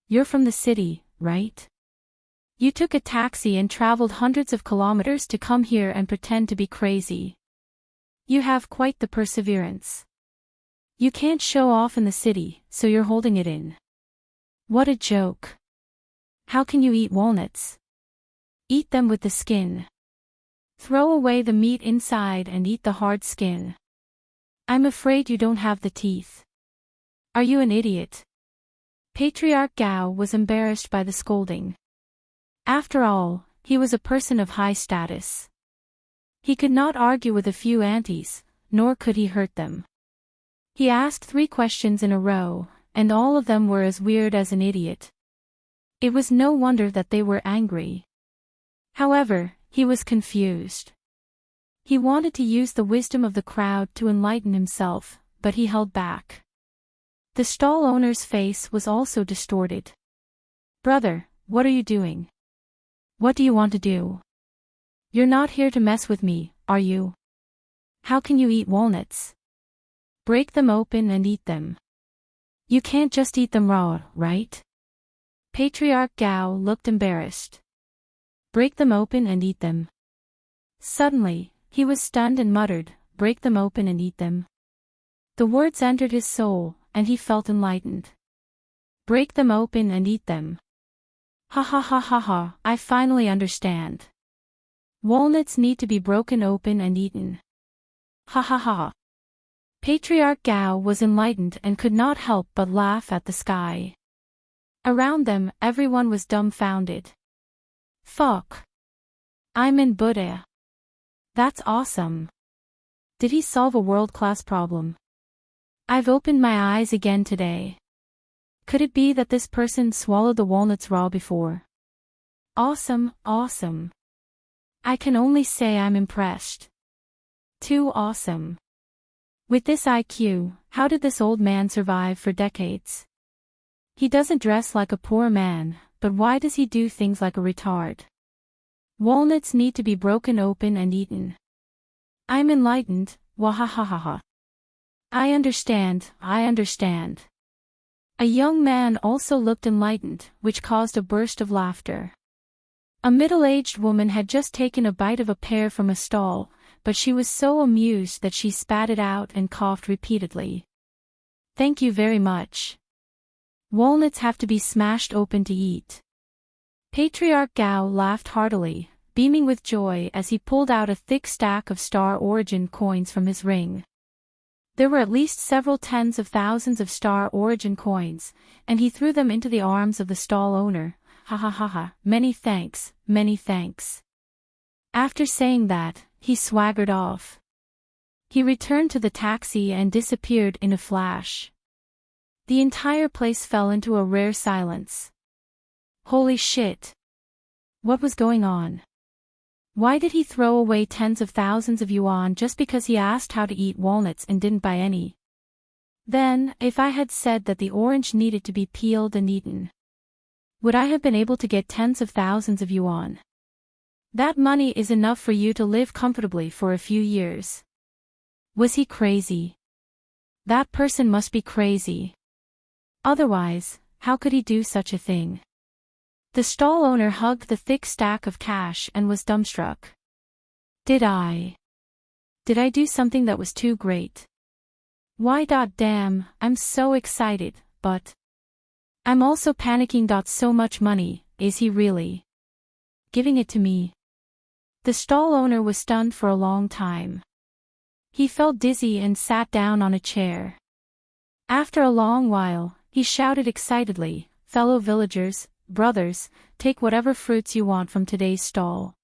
You're from the city, right? You took a taxi and traveled hundreds of kilometers to come here and pretend to be crazy. You have quite the perseverance. You can't show off in the city, so you're holding it in. What a joke. How can you eat walnuts? Eat them with the skin. Throw away the meat inside and eat the hard skin. I'm afraid you don't have the teeth. Are you an idiot? Patriarch Gao was embarrassed by the scolding. After all, he was a person of high status. He could not argue with a few aunties, nor could he hurt them. He asked 3 questions in a row, and all of them were as weird as an idiot. It was no wonder that they were angry. However, he was confused. He wanted to use the wisdom of the crowd to enlighten himself, but he held back. The stall owner's face was also distorted. Brother, what are you doing? What do you want to do? You're not here to mess with me, are you? How can you eat walnuts? Break them open and eat them. You can't just eat them raw, right? Patriarch Gao looked embarrassed. Break them open and eat them. Suddenly, he was stunned and muttered, break them open and eat them. The words entered his soul, and he felt enlightened. Break them open and eat them. Ha ha ha ha ha, I finally understand. Walnuts need to be broken open and eaten. Ha ha ha. Patriarch Gao was enlightened and could not help but laugh at the sky. Around them, everyone was dumbfounded. Fuck. I'm in Buddha. That's awesome. Did he solve a world-class problem? I've opened my eyes again today. Could it be that this person swallowed the walnuts raw before? Awesome, awesome. I can only say I'm impressed. Too awesome. With this IQ, how did this old man survive for decades? He doesn't dress like a poor man, but why does he do things like a retard? Walnuts need to be broken open and eaten. I'm enlightened, wahahaha. I understand, I understand. A young man also looked enlightened, which caused a burst of laughter. A middle-aged woman had just taken a bite of a pear from a stall, but she was so amused that she spat it out and coughed repeatedly. Thank you very much. Walnuts have to be smashed open to eat. Patriarch Gao laughed heartily, beaming with joy as he pulled out a thick stack of Star Origin coins from his ring. There were at least several tens of thousands of Star Origin coins, and he threw them into the arms of the stall owner. Ha ha ha ha, many thanks, many thanks. After saying that, he swaggered off. He returned to the taxi and disappeared in a flash. The entire place fell into a rare silence. Holy shit! What was going on? Why did he throw away tens of thousands of yuan just because he asked how to eat walnuts and didn't buy any? Then, if I had said that the orange needed to be peeled and eaten, would I have been able to get tens of thousands of yuan? That money is enough for you to live comfortably for a few years. Was he crazy? That person must be crazy. Otherwise, how could he do such a thing? The stall owner hugged the thick stack of cash and was dumbstruck. Did I do something that was too great? Why? Damn, I'm so excited, but I'm also panicking. So much money, is he really giving it to me? The stall owner was stunned for a long time. He felt dizzy and sat down on a chair. After a long while, he shouted excitedly, "Fellow villagers, brothers, take whatever fruits you want from today's stall.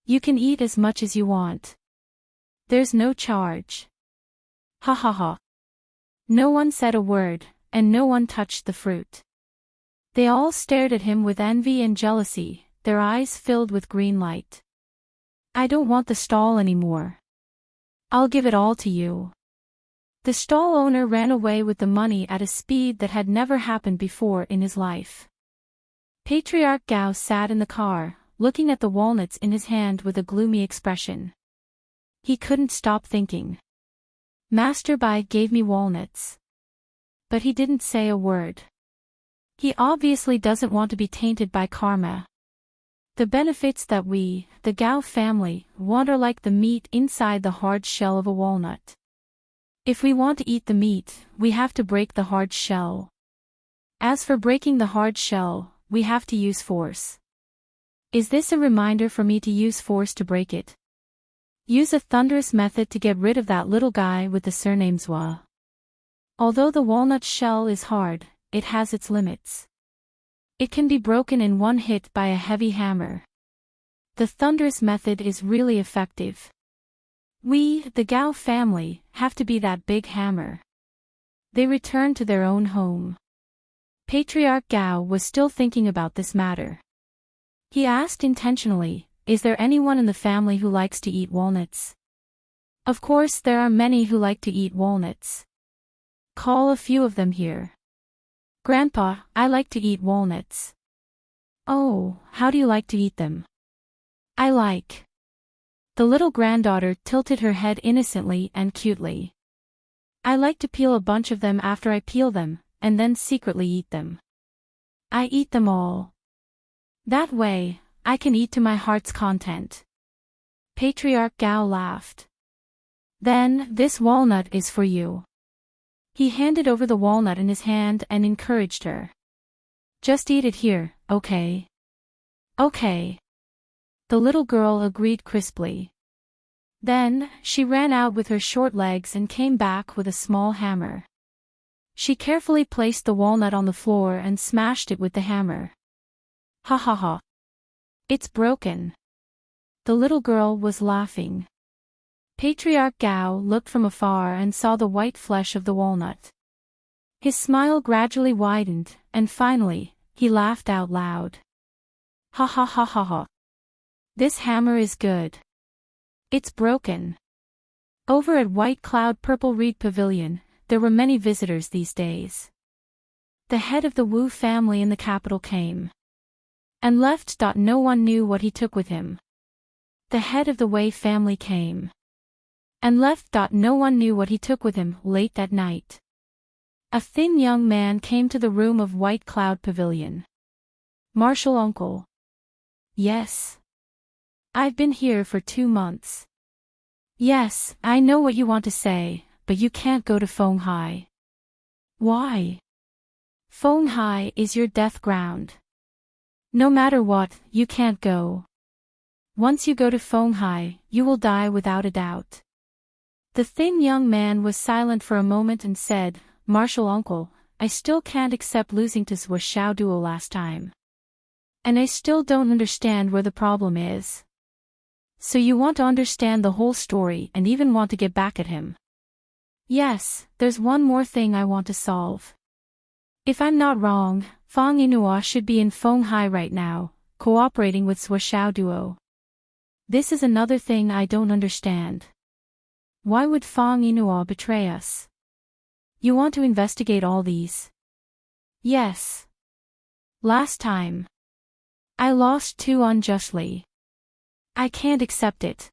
You can eat as much as you want. There's no charge." Ha ha ha. No one said a word, and no one touched the fruit. They all stared at him with envy and jealousy, their eyes filled with green light. "I don't want the stall anymore. I'll give it all to you." The stall owner ran away with the money at a speed that had never happened before in his life. Patriarch Gao sat in the car, looking at the walnuts in his hand with a gloomy expression. He couldn't stop thinking. Master Bai gave me walnuts. But he didn't say a word. He obviously doesn't want to be tainted by karma. The benefits that we, the Gao family, want are like the meat inside the hard shell of a walnut. If we want to eat the meat, we have to break the hard shell. As for breaking the hard shell, we have to use force. Is this a reminder for me to use force to break it? Use a thunderous method to get rid of that little guy with the surname Zhua. Although the walnut shell is hard, it has its limits. It can be broken in one hit by a heavy hammer. The thunderous method is really effective. We, the Gao family, have to be that big hammer. They returned to their own home. Patriarch Gao was still thinking about this matter. He asked intentionally, "Is there anyone in the family who likes to eat walnuts?" Of course there are many who like to eat walnuts. Call a few of them here. "Grandpa, I like to eat walnuts." "Oh, how do you like to eat them?" "I like." The little granddaughter tilted her head innocently and cutely. "I like to peel a bunch of them after I peel them, and then secretly eat them. I eat them all. That way, I can eat to my heart's content." Patriarch Gao laughed. "Then, this walnut is for you." He handed over the walnut in his hand and encouraged her. "Just eat it here, okay?" "Okay." The little girl agreed crisply. Then, she ran out with her short legs and came back with a small hammer. She carefully placed the walnut on the floor and smashed it with the hammer. Ha ha ha. It's broken. The little girl was laughing. Patriarch Gao looked from afar and saw the white flesh of the walnut. His smile gradually widened, and finally, he laughed out loud. Ha ha ha ha ha. This hammer is good. It's broken. Over at White Cloud Purple Reed Pavilion, there were many visitors these days. The head of the Wu family in the capital came. And left. No one knew what he took with him. The head of the Wei family came. And left. No one knew what he took with him late that night. A thin young man came to the room of White Cloud Pavilion. "Martial uncle." "Yes. I've been here for 2 months. Yes, I know what you want to say, but you can't go to Fenghai." "Why?" "Fenghai is your death ground. No matter what, you can't go. Once you go to Fenghai, you will die without a doubt." The thin young man was silent for a moment and said, "Martial uncle, I still can't accept losing to Zhua Xiaoduo last time. And I still don't understand where the problem is." So you want to understand the whole story and even want to get back at him. Yes, there's one more thing I want to solve. If I'm not wrong, Fang Inua should be in Fenghai right now, cooperating with Suoxiao Duo. This is another thing I don't understand. Why would Fang Inua betray us? You want to investigate all these? Yes. Last time. I lost too unjustly. I can't accept it.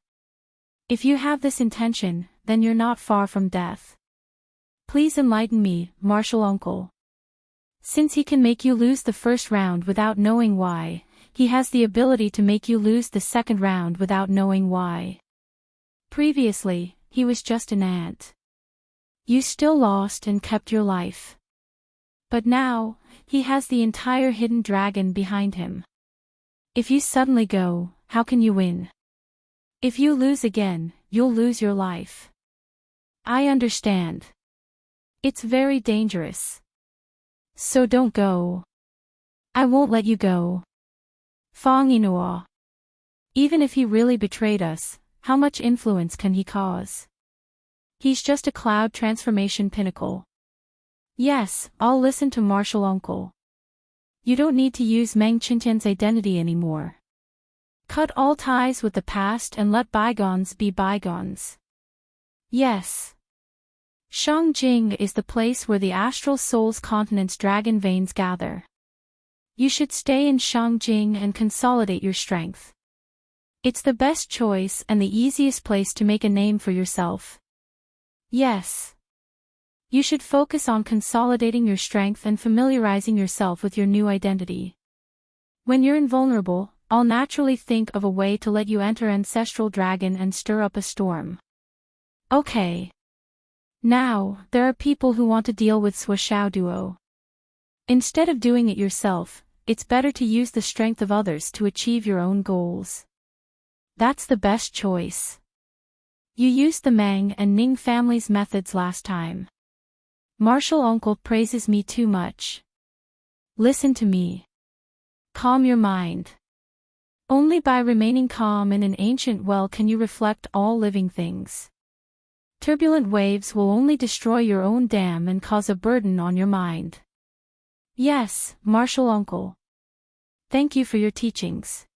If you have this intention, then you're not far from death. Please enlighten me, Martial Uncle. Since he can make you lose the first round without knowing why, he has the ability to make you lose the second round without knowing why. Previously, he was just an ant. You still lost and kept your life. But now, he has the entire hidden dragon behind him. If you suddenly go, how can you win? If you lose again, you'll lose your life. I understand. It's very dangerous. So don't go. I won't let you go. Fang Inua. Even if he really betrayed us, how much influence can he cause? He's just a cloud transformation pinnacle. Yes, I'll listen to Martial Uncle. You don't need to use Meng Qintian's identity anymore. Cut all ties with the past and let bygones be bygones. Yes. Shangjing is the place where the astral soul's continent's dragon veins gather. You should stay in Shangjing and consolidate your strength. It's the best choice and the easiest place to make a name for yourself. Yes. You should focus on consolidating your strength and familiarizing yourself with your new identity. When you're invulnerable, I'll naturally think of a way to let you enter Ancestral Dragon and stir up a storm. Okay. Now, there are people who want to deal with Suoxiao Duo. Instead of doing it yourself, it's better to use the strength of others to achieve your own goals. That's the best choice. You used the Meng and Ning family's methods last time. Martial Uncle praises me too much. Listen to me. Calm your mind. Only by remaining calm in an ancient well can you reflect all living things. Turbulent waves will only destroy your own dam and cause a burden on your mind. Yes, Martial Uncle. Thank you for your teachings.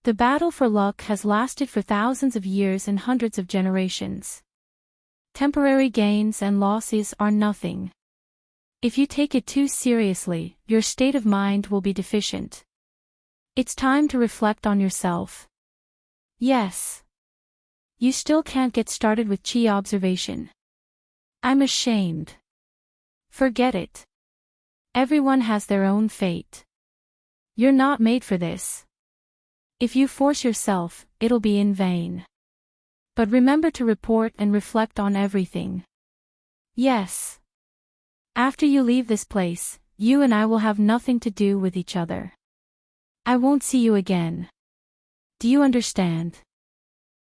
The battle for luck has lasted for thousands of years and hundreds of generations. Temporary gains and losses are nothing. If you take it too seriously, your state of mind will be deficient. It's time to reflect on yourself. Yes. You still can't get started with chi observation. I'm ashamed. Forget it. Everyone has their own fate. You're not made for this. If you force yourself, it'll be in vain. But remember to report and reflect on everything. Yes. After you leave this place, you and I will have nothing to do with each other. I won't see you again. Do you understand?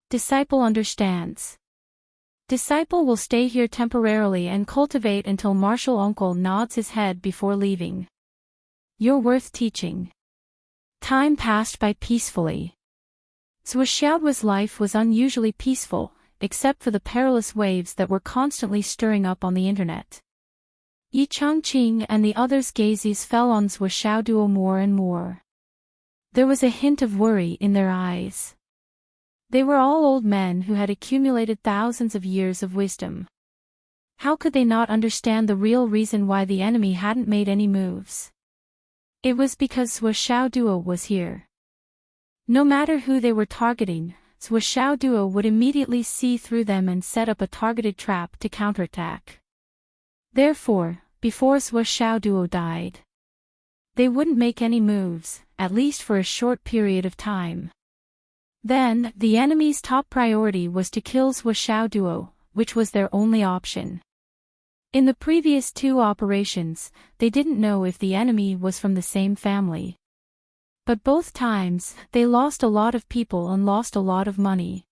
Disciple understands. Disciple will stay here temporarily and cultivate until Martial Uncle nods his head before leaving. You're worth teaching. Time passed by peacefully. Suoxiao's life was unusually peaceful, except for the perilous waves that were constantly stirring up on the internet. Yi Changqing and the others' gazes fell on Suoxiao Duo more and more. There was a hint of worry in their eyes. They were all old men who had accumulated thousands of years of wisdom. How could they not understand the real reason why the enemy hadn't made any moves? It was because Suoxiao Duo was here. No matter who they were targeting, Suoxiao Duo would immediately see through them and set up a targeted trap to counterattack. Therefore, before Suoxiao Duo died, they wouldn't make any moves, at least for a short period of time. Then, the enemy's top priority was to kill Suoxiao Duo, which was their only option. In the previous two operations, they didn't know if the enemy was from the same family. But both times, they lost a lot of people and lost a lot of money.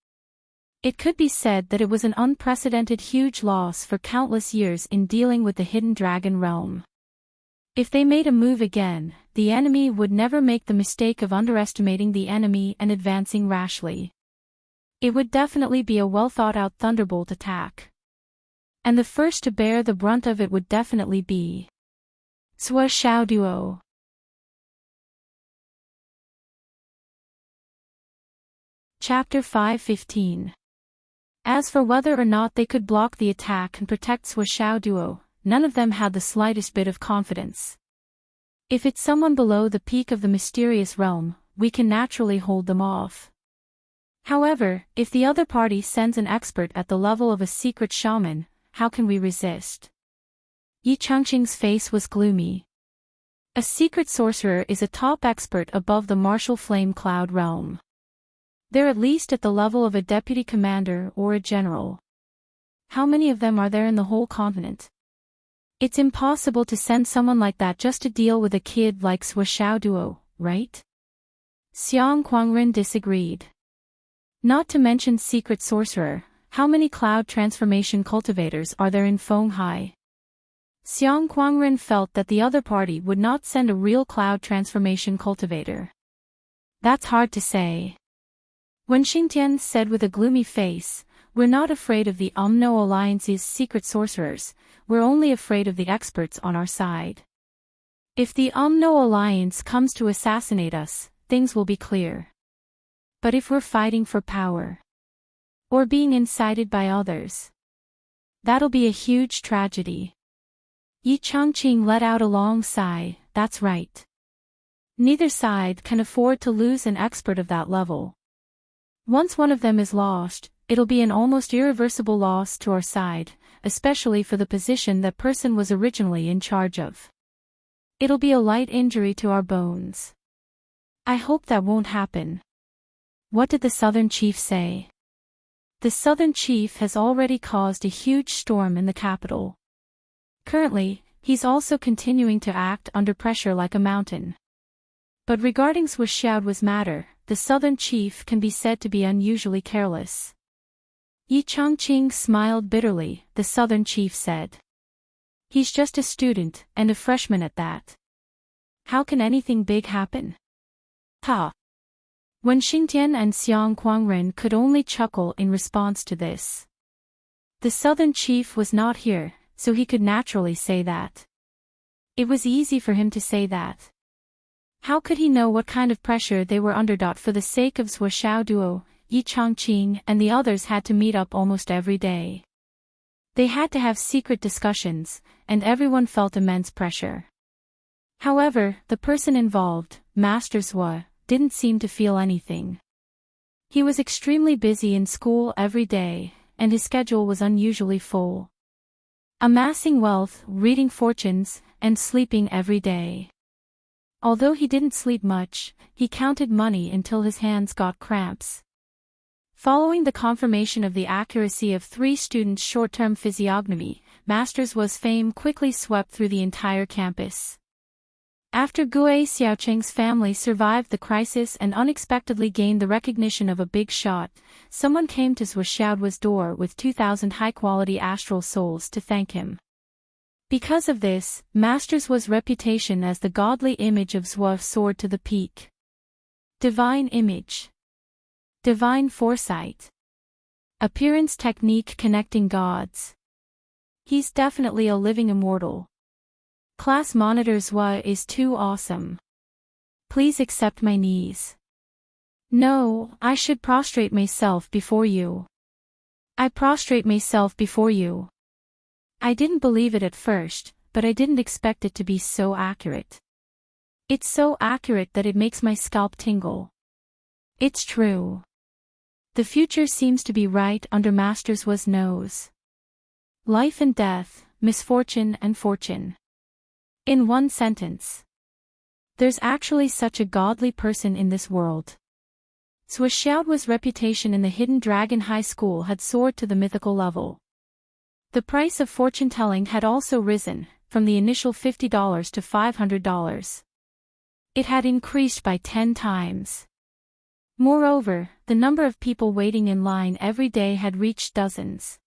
It could be said that it was an unprecedented huge loss for countless years in dealing with the hidden dragon realm. If they made a move again, the enemy would never make the mistake of underestimating the enemy and advancing rashly. It would definitely be a well-thought-out thunderbolt attack. And the first to bear the brunt of it would definitely be Zhuo Xiaoduo. Chapter 5:15. As for whether or not they could block the attack and protect Zhuo Xiaoduo, none of them had the slightest bit of confidence. If it's someone below the peak of the mysterious realm, we can naturally hold them off. However, if the other party sends an expert at the level of a secret shaman, how can we resist? Yi Changqing's face was gloomy. A secret sorcerer is a top expert above the martial flame cloud realm. They're at least at the level of a deputy commander or a general. How many of them are there in the whole continent? It's impossible to send someone like that just to deal with a kid like Zhuo Xiaoduo, right? Xiang Quangren disagreed. Not to mention secret sorcerer, how many cloud transformation cultivators are there in Fenghai? Xiang Quangren felt that the other party would not send a real cloud transformation cultivator. That's hard to say. When Xingtian said with a gloomy face, "We're not afraid of the Umno Alliance's secret sorcerers, we're only afraid of the experts on our side. If the Umno Alliance comes to assassinate us, things will be clear. But if we're fighting for power, or being incited by others, that'll be a huge tragedy." Yi Changqing let out a long sigh. That's right. Neither side can afford to lose an expert of that level. Once one of them is lost, it'll be an almost irreversible loss to our side, especially for the position that person was originally in charge of. It'll be a light injury to our bones. I hope that won't happen. What did the Southern Chief say? The Southern Chief has already caused a huge storm in the capital. Currently, he's also continuing to act under pressure like a mountain. But regarding Zhuo Xiaoduo's matter, the Southern Chief can be said to be unusually careless. Yi Changqing smiled bitterly. The Southern Chief said. He's just a student, and a freshman at that. How can anything big happen? Ha! When Xingtian and Xiang Quangren could only chuckle in response to this. The Southern Chief was not here, so he could naturally say that. It was easy for him to say that. How could he know what kind of pressure they were under? For the sake of Zhuo Xiaoduo, Yi Changqing and the others had to meet up almost every day. They had to have secret discussions, and everyone felt immense pressure. However, the person involved, Master Zhuo, didn't seem to feel anything. He was extremely busy in school every day, and his schedule was unusually full. Amassing wealth, reading fortunes, and sleeping every day. Although he didn't sleep much, he counted money until his hands got cramps. Following the confirmation of the accuracy of 3 students' short-term physiognomy, Master Zhuo's fame quickly swept through the entire campus. After Gue Xiaocheng's family survived the crisis and unexpectedly gained the recognition of a big shot, someone came to Zhuo Xiaoduo's door with 2,000 high-quality astral souls to thank him. Because of this, Master Zhuo's reputation as the godly image of Zhuo soared to the peak. Divine image. Divine foresight. Appearance technique connecting gods. He's definitely a living immortal. Class monitor Zhuo is too awesome. Please accept my knees. No, I should prostrate myself before you. I prostrate myself before you. I didn't believe it at first, but I didn't expect it to be so accurate. It's so accurate that it makes my scalp tingle. It's true. The future seems to be right under Master Zhuo's nose. Life and death, misfortune and fortune. In one sentence. There's actually such a godly person in this world. Zhuo Xiaoduo's reputation in the Hidden Dragon High School had soared to the mythical level. The price of fortune-telling had also risen, from the initial $50 to $500. It had increased by 10 times. Moreover, the number of people waiting in line every day had reached dozens.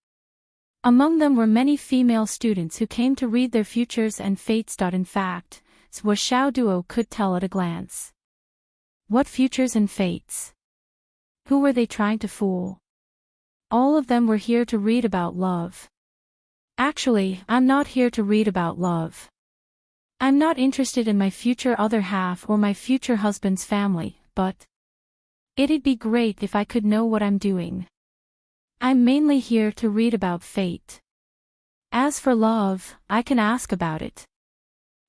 Among them were many female students who came to read their futures and fates. In fact, Zhuo Xiaoduo could tell at a glance. What futures and fates? Who were they trying to fool? All of them were here to read about love. Actually, I'm not here to read about love. I'm not interested in my future other half or my future husband's family, but it'd be great if I could know what I'm doing. I'm mainly here to read about fate. As for love, I can ask about it.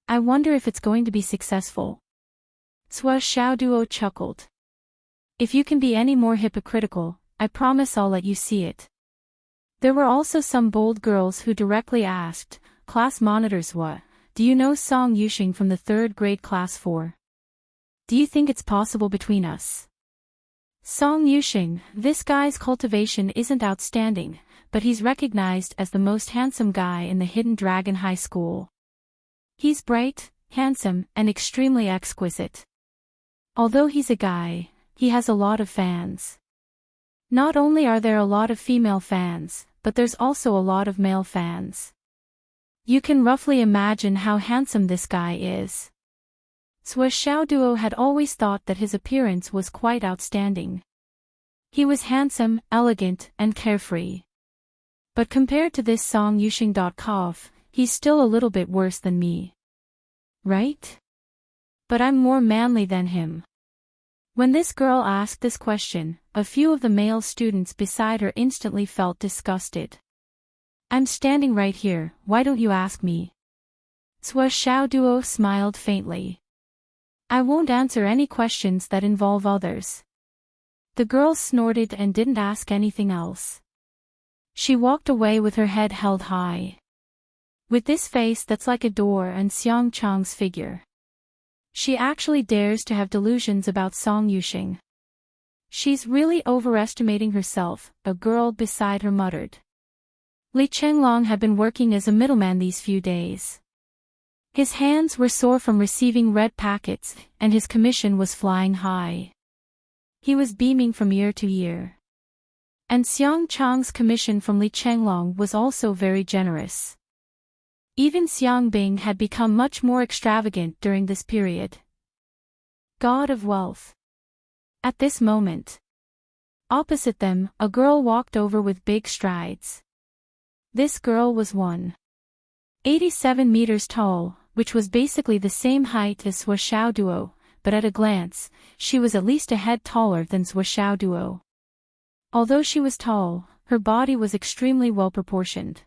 I wonder if it's going to be successful. Sua Xiaoduo chuckled. If you can be any more hypocritical, I promise I'll let you see it. There were also some bold girls who directly asked, class monitors, what? Do you know Song Yuxing from the 3rd grade class 4? Do you think it's possible between us? Song Yuxing, this guy's cultivation isn't outstanding, but he's recognized as the most handsome guy in the Hidden Dragon High School. He's bright, handsome, and extremely exquisite. Although he's a guy, he has a lot of fans. Not only are there a lot of female fans, but there's also a lot of male fans. You can roughly imagine how handsome this guy is. Sua Xiaoduo had always thought that his appearance was quite outstanding. He was handsome, elegant, and carefree. But compared to this Song Yuxing, he's still a little bit worse than me. Right? But I'm more manly than him. When this girl asked this question, a few of the male students beside her instantly felt disgusted. I'm standing right here, why don't you ask me? Sua Xiaoduo smiled faintly. I won't answer any questions that involve others. The girl snorted and didn't ask anything else. She walked away with her head held high. With this face that's like a door and Xiang Chang's figure. She actually dares to have delusions about Song Yuxing. She's really overestimating herself, a girl beside her muttered. Li Chenglong had been working as a middleman these few days. His hands were sore from receiving red packets, and his commission was flying high. He was beaming from ear to ear. And Xiang Chang's commission from Li Chenglong was also very generous. Even Xiang Bing had become much more extravagant during this period. God of wealth. At this moment, opposite them, a girl walked over with big strides. This girl was 187 meters tall, which was basically the same height as Sua Xiaoduo, but at a glance, she was at least a head taller than Sua Xiaoduo. Although she was tall, her body was extremely well proportioned.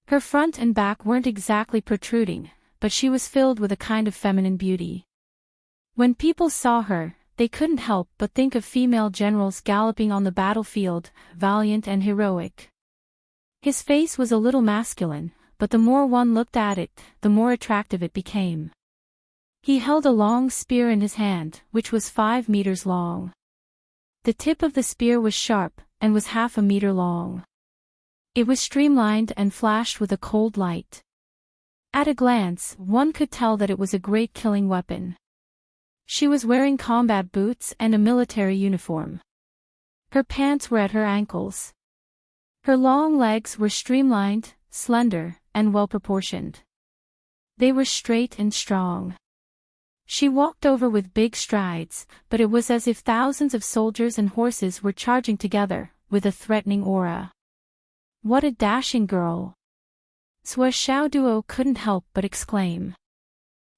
Her front and back weren't exactly protruding, but she was filled with a kind of feminine beauty. When people saw her, they couldn't help but think of female generals galloping on the battlefield, valiant and heroic. His face was a little masculine, but the more one looked at it, the more attractive it became. He held a long spear in his hand, which was 5 meters long. The tip of the spear was sharp, and was half a meter long. It was streamlined and flashed with a cold light. At a glance, one could tell that it was a great killing weapon. She was wearing combat boots and a military uniform. Her pants were at her ankles. Her long legs were streamlined, slender, and well-proportioned. They were straight and strong. She walked over with big strides, but it was as if thousands of soldiers and horses were charging together, with a threatening aura. What a dashing girl! Sua Xiaoduo couldn't help but exclaim.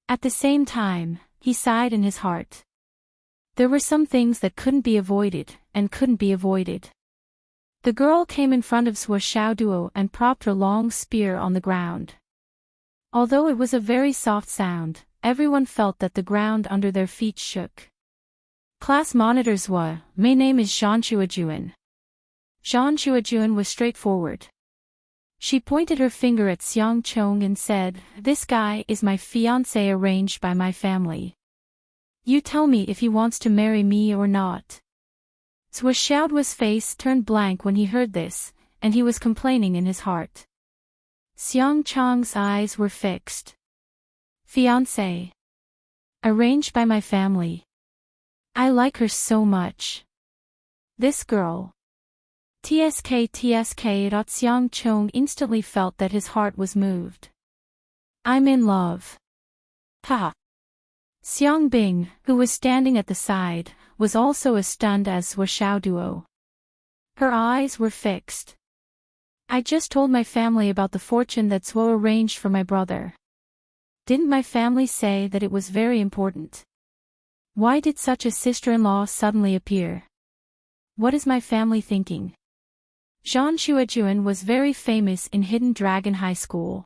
At the same time, he sighed in his heart. There were some things that couldn't be avoided, and couldn't be avoided. The girl came in front of Sua Xiaoduo and propped her long spear on the ground. Although it was a very soft sound, everyone felt that the ground under their feet shook. Class monitor Sua, my name is Zhan Chuajuan. Zhan Chuajuan was straightforward. She pointed her finger at Xiang Chong and said, "This guy is my fiancé arranged by my family. You tell me if he wants to marry me or not." Sua Xiaoduo's face turned blank when he heard this, and he was complaining in his heart. Xiang Chong's eyes were fixed. Fiancé. Arranged by my family. I like her so much. This girl. Tsk. Xiang Chong instantly felt that his heart was moved. I'm in love. Ha! Xiang Bing, who was standing at the side, was also as stunned as was Xiao Duo. Her eyes were fixed. I just told my family about the fortune that Zuo arranged for my brother. Didn't my family say that it was very important? Why did such a sister-in-law suddenly appear? What is my family thinking? Zhang Xuejuan was very famous in Hidden Dragon High School.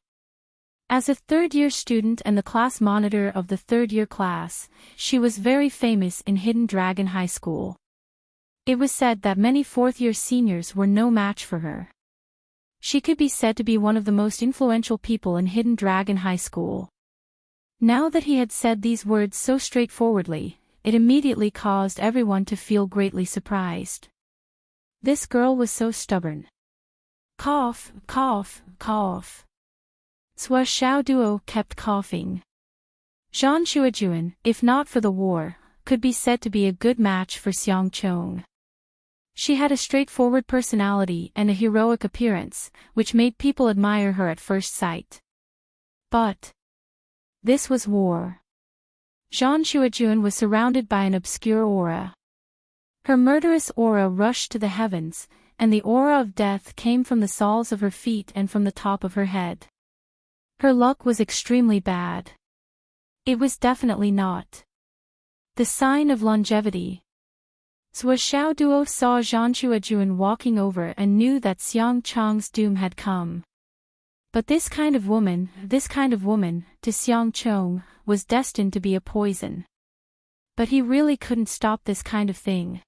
As a third-year student and the class monitor of the third-year class, she was very famous in Hidden Dragon High School. It was said that many fourth-year seniors were no match for her. She could be said to be one of the most influential people in Hidden Dragon High School. Now that he had said these words so straightforwardly, it immediately caused everyone to feel greatly surprised. This girl was so stubborn. Cough, cough, cough. Sua Xiao Duo kept coughing. Zhang Xuejuan, if not for the war, could be said to be a good match for Xiang Chong. She had a straightforward personality and a heroic appearance, which made people admire her at first sight. But this was war. Zhang Xuejuan was surrounded by an obscure aura. Her murderous aura rushed to the heavens, and the aura of death came from the soles of her feet and from the top of her head. Her luck was extremely bad. It was definitely not the sign of longevity. Sua Xiao Duo saw Zhang Xuejuan walking over and knew that Xiang Chong's doom had come. But this kind of woman, to Xiang Chong, was destined to be a poison. But he really couldn't stop this kind of thing.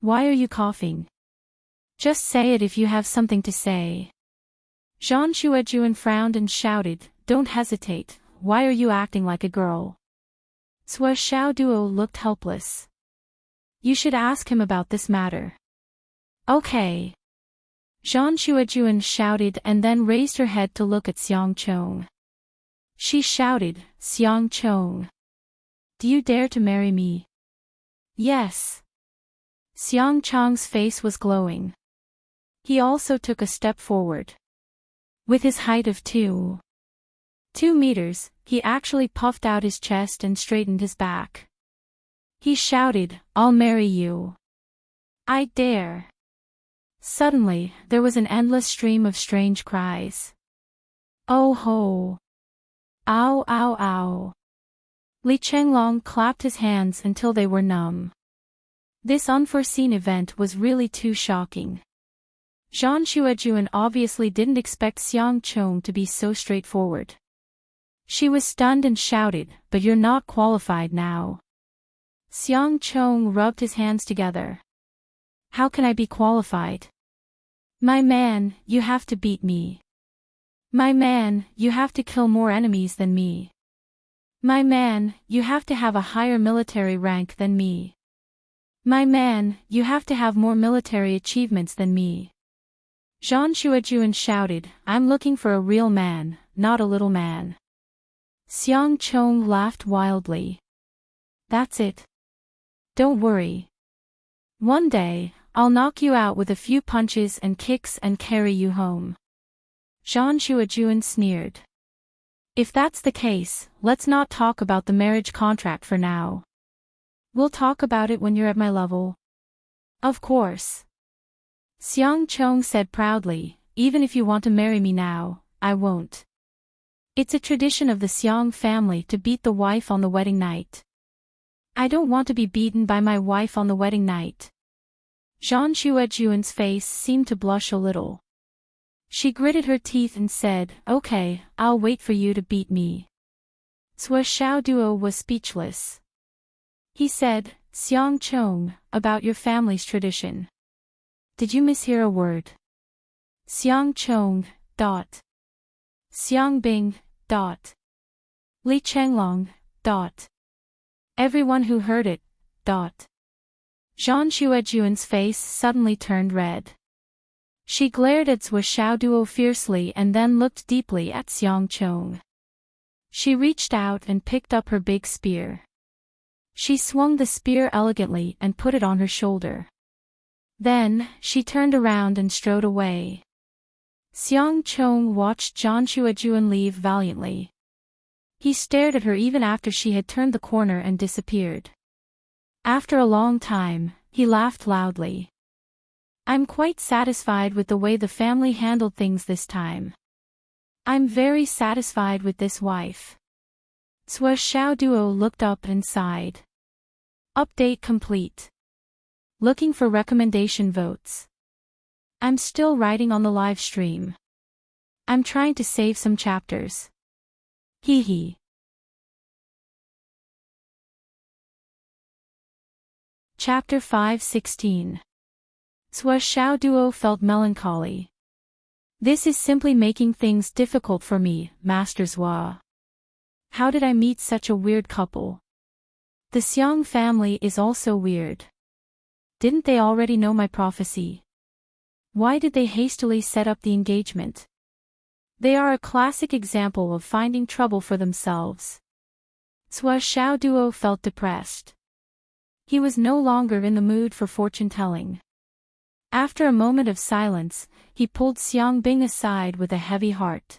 Why are you coughing? Just say it if you have something to say. Zhang Xuejuan frowned and shouted, don't hesitate, why are you acting like a girl? Sua Xiao Duo looked helpless. You should ask him about this matter. Okay. Zhang Xuejuan shouted and then raised her head to look at Xiang Chong. She shouted, Xiang Chong. Do you dare to marry me? Yes. Xiang Chong's face was glowing. He also took a step forward. With his height of 2 meters, he actually puffed out his chest and straightened his back. He shouted, I'll marry you. I dare. Suddenly, there was an endless stream of strange cries. Oh ho! Ow ow ow! Li Chenglong clapped his hands until they were numb. This unforeseen event was really too shocking. Zhang Xuejuan obviously didn't expect Xiang Chong to be so straightforward. She was stunned and shouted, but you're not qualified now. Xiang Chong rubbed his hands together. How can I be qualified? My man, you have to beat me. My man, you have to kill more enemies than me. My man, you have to have a higher military rank than me. My man, you have to have more military achievements than me. Zhang Xuejuan shouted, I'm looking for a real man, not a little man. Xiang Chong laughed wildly. That's it. Don't worry. One day, I'll knock you out with a few punches and kicks and carry you home. Zhang Xuejuan sneered. If that's the case, let's not talk about the marriage contract for now. We'll talk about it when you're at my level. Of course. Xiang Chong said proudly, even if you want to marry me now, I won't. It's a tradition of the Xiang family to beat the wife on the wedding night. I don't want to be beaten by my wife on the wedding night. Zhang Xuejuan's face seemed to blush a little. She gritted her teeth and said, okay, I'll wait for you to beat me. Sua Xiao Duo was speechless. He said, Xiang Chong, about your family's tradition. Did you mishear a word? Xiang Chong, dot. Xiang Bing, dot. Li Chenglong, dot. Everyone who heard it, dot. Zhang Xuejuan's face suddenly turned red. She glared at Sua Xiao Duo fiercely and then looked deeply at Xiang Chong. She reached out and picked up her big spear. She swung the spear elegantly and put it on her shoulder. Then, she turned around and strode away. Xiang Chong watched Zhang Xuejuan leave valiantly. He stared at her even after she had turned the corner and disappeared. After a long time, he laughed loudly. I'm quite satisfied with the way the family handled things this time. I'm very satisfied with this wife. Sua Xiao Duo looked up and sighed. Update complete. Looking for recommendation votes. I'm still writing on the live stream. I'm trying to save some chapters. Hee hee. Chapter 5:16. Sua Xiao Duo felt melancholy. This is simply making things difficult for me, Master Zhua. How did I meet such a weird couple? The Xiang family is also weird. Didn't they already know my prophecy? Why did they hastily set up the engagement? They are a classic example of finding trouble for themselves. Sua Xiao Duo felt depressed. He was no longer in the mood for fortune-telling. After a moment of silence, he pulled Xiang Bing aside with a heavy heart.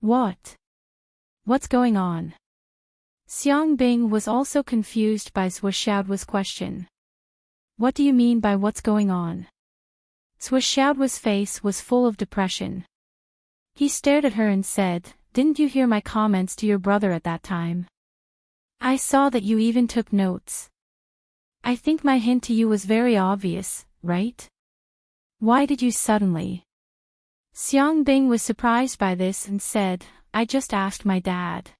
What? What's going on? Xiang Bing was also confused by Sua Xiaoduo's question. What do you mean by what's going on? Sua Xiaoduo's face was full of depression. He stared at her and said, Didn't you hear my comments to your brother at that time? I saw that you even took notes. I think my hint to you was very obvious, right? Why did you suddenly? Xiang Bing was surprised by this and said, I just asked my dad.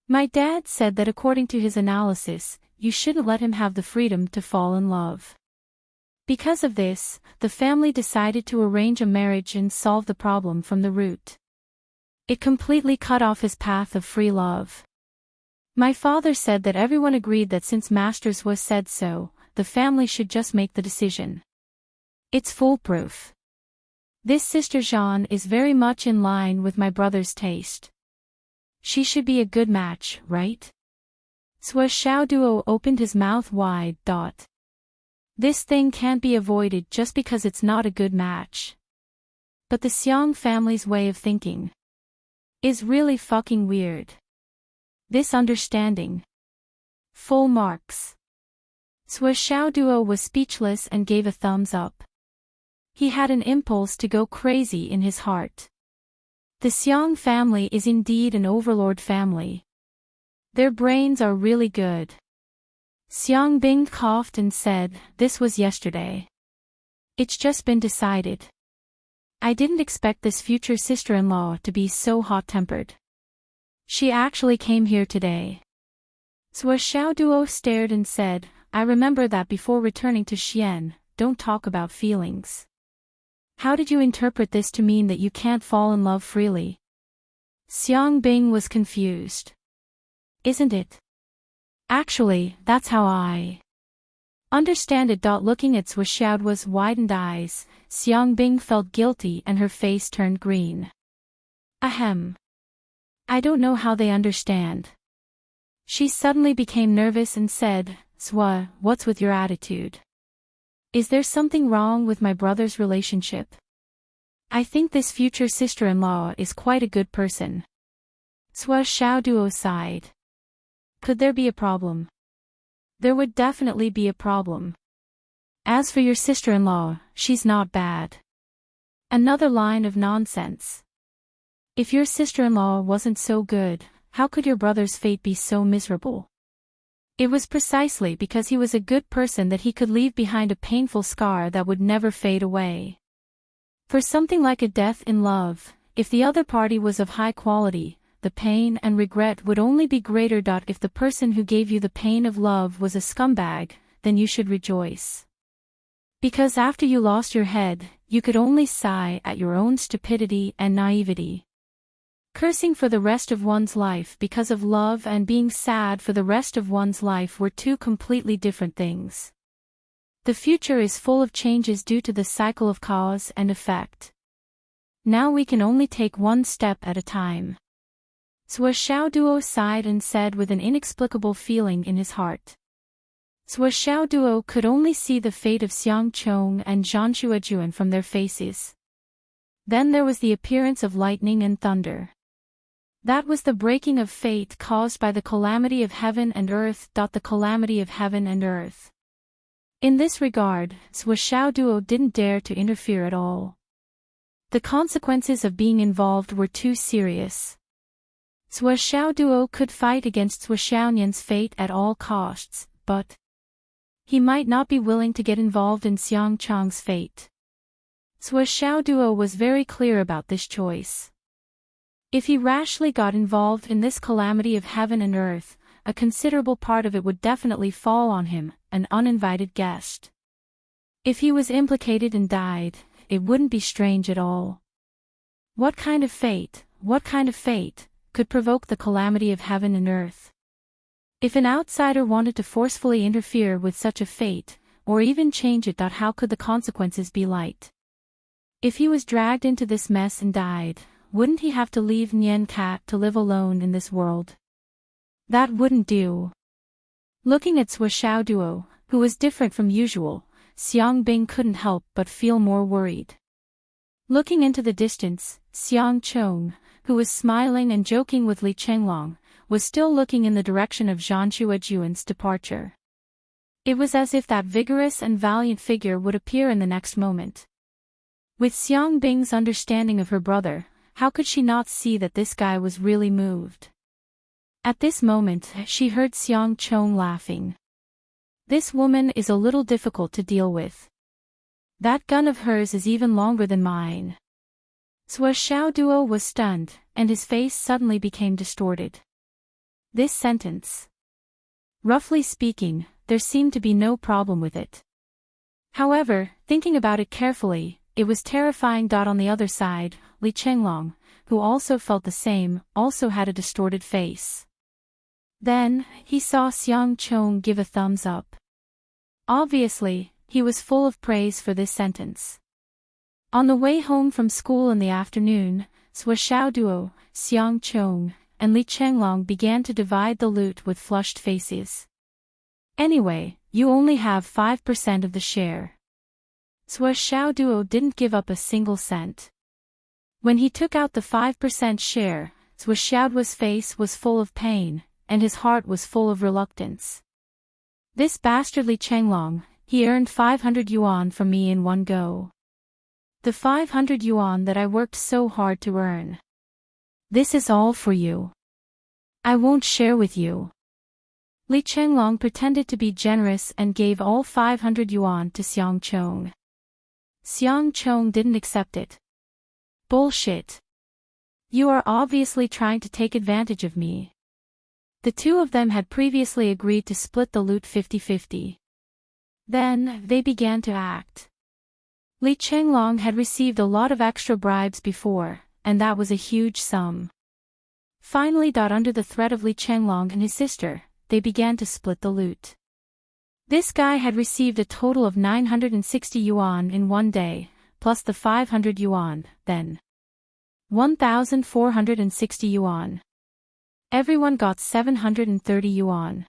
My dad said that according to his analysis, you shouldn't let him have the freedom to fall in love. Because of this, the family decided to arrange a marriage and solve the problem from the root. It completely cut off his path of free love. My father said that everyone agreed that since Masters was said so, the family should just make the decision. It's foolproof. This sister Jean is very much in line with my brother's taste. She should be a good match, right? Sua Xiao Duo opened his mouth wide. This thing can't be avoided just because it's not a good match. But the Xiang family's way of thinking is really fucking weird. This understanding. Full marks. Sua Xiao Duo was speechless and gave a thumbs up. He had an impulse to go crazy in his heart. The Xiang family is indeed an overlord family. Their brains are really good. Xiang Bing coughed and said, This was yesterday. It's just been decided. I didn't expect this future sister-in-law to be so hot-tempered. She actually came here today. Sua Xiao Duo stared and said, I remember that before returning to Xian, don't talk about feelings. How did you interpret this to mean that you can't fall in love freely? Xiang Bing was confused. Isn't it? Actually, that's how I understand it. Looking at Sua Xiaoduo's widened eyes, Xiang Bing felt guilty and her face turned green. Ahem. I don't know how they understand. She suddenly became nervous and said, Sua, what's with your attitude? Is there something wrong with my brother's relationship? I think this future sister-in-law is quite a good person. Sua Xiaoduo sighed. Could there be a problem? There would definitely be a problem. As for your sister-in-law, she's not bad. Another line of nonsense. If your sister-in-law wasn't so good, how could your brother's fate be so miserable? It was precisely because he was a good person that he could leave behind a painful scar that would never fade away. For something like a death in love, if the other party was of high quality, the pain and regret would only be greater. If the person who gave you the pain of love was a scumbag, then you should rejoice. Because after you lost your head, you could only sigh at your own stupidity and naivety. Cursing for the rest of one's life because of love and being sad for the rest of one's life were two completely different things. The future is full of changes due to the cycle of cause and effect. Now we can only take one step at a time. Sua Xiaoduo sighed and said with an inexplicable feeling in his heart. Sua Xiaoduo could only see the fate of Xiang Chong and Zhan Shuajuan from their faces. Then there was the appearance of lightning and thunder. That was the breaking of fate caused by the calamity of heaven and earth. The calamity of heaven and earth. In this regard, Duo didn't dare to interfere at all. The consequences of being involved were too serious. Duo could fight against Xiaonian's fate at all costs, but he might not be willing to get involved in Xiang Chang's fate. Duo was very clear about this choice. If he rashly got involved in this calamity of heaven and earth, a considerable part of it would definitely fall on him, an uninvited guest. If he was implicated and died, it wouldn't be strange at all. What kind of fate could provoke the calamity of heaven and earth? If an outsider wanted to forcefully interfere with such a fate, or even change it, how could the consequences be light? If he was dragged into this mess and died, wouldn't he have to leave Nian Cat to live alone in this world? That wouldn't do. Looking at Duo, who was different from usual, Xiang Bing couldn't help but feel more worried. Looking into the distance, Xiang Chong, who was smiling and joking with Li Chenglong, was still looking in the direction of Zhan Juan's departure. It was as if that vigorous and valiant figure would appear in the next moment. With Xiang Bing's understanding of her brother, how could she not see that this guy was really moved? At this moment, she heard Xiang Chong laughing. This woman is a little difficult to deal with. That gun of hers is even longer than mine. Duo was stunned, and his face suddenly became distorted. This sentence. Roughly speaking, there seemed to be no problem with it. However, thinking about it carefully, it was terrifying. On the other side, Li Chenglong, who also felt the same, also had a distorted face. Then, he saw Xiang Chong give a thumbs up. Obviously, he was full of praise for this sentence. On the way home from school in the afternoon, Duo, Xiang Chong, and Li Chenglong began to divide the loot with flushed faces. Anyway, you only have 5% of the share. Duo didn't give up a single cent. When he took out the 5% share, Duo's face was full of pain, and his heart was full of reluctance. This bastard Li Chenglong, he earned 500 yuan from me in one go. The 500 yuan that I worked so hard to earn. This is all for you. I won't share with you. Li Chenglong pretended to be generous and gave all 500 yuan to Xiang Chong. Xiang Chong didn't accept it. Bullshit. You are obviously trying to take advantage of me. The two of them had previously agreed to split the loot 50-50. Then, they began to act. Li Chenglong had received a lot of extra bribes before, and that was a huge sum. Finally, under the threat of Li Chenglong and his sister, they began to split the loot. This guy had received a total of 960 yuan in one day, plus the 500 yuan, then 1,460 yuan. Everyone got 730 yuan.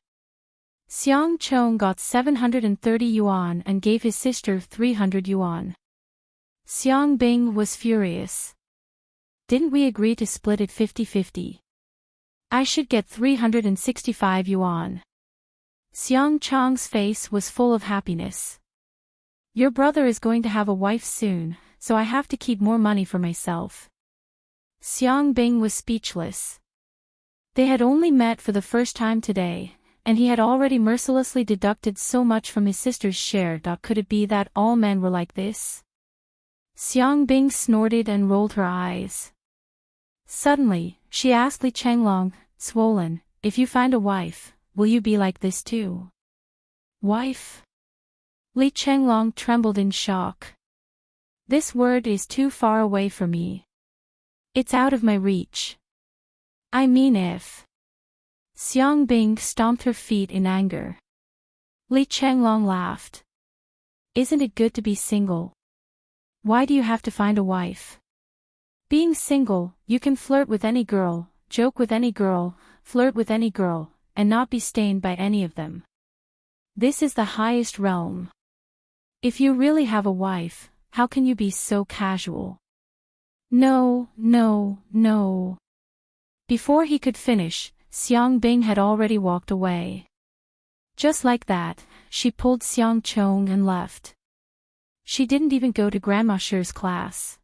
Xiang Chong got 730 yuan and gave his sister 300 yuan. Xiang Bing was furious. Didn't we agree to split it 50-50? I should get 365 yuan. Xiang Chong's face was full of happiness. Your brother is going to have a wife soon, so I have to keep more money for myself. Xiang Bing was speechless. They had only met for the first time today, and he had already mercilessly deducted so much from his sister's share. Could it be that all men were like this? Xiang Bing snorted and rolled her eyes. Suddenly, she asked Li Chenglong, swollen, if you find a wife, will you be like this too? Wife? Li Chenglong trembled in shock. This word is too far away for me. It's out of my reach. I mean if. Xiang Bing stomped her feet in anger. Li Chenglong laughed. Isn't it good to be single? Why do you have to find a wife? Being single, you can flirt with any girl, joke with any girl, flirt with any girl, and not be stained by any of them. This is the highest realm. If you really have a wife, how can you be so casual? No, no, no. Before he could finish, Xiang Bing had already walked away. Just like that, she pulled Xiang Chong and left. She didn't even go to Grandma Shi's class.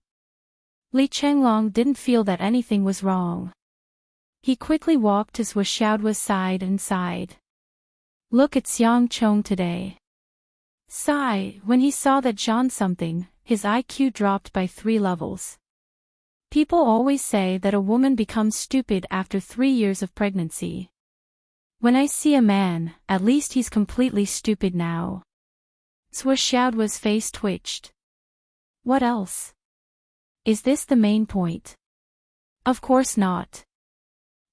Li Chenglong didn't feel that anything was wrong. He quickly walked to Zhou Xiaoduo's side and sighed. Look at Xiang Chong today. Sigh, when he saw that Zhan something, his IQ dropped by 3 levels. People always say that a woman becomes stupid after 3 years of pregnancy. When I see a man, at least he's completely stupid now. Zhou Xiaoduo's face twitched. What else? Is this the main point? Of course not.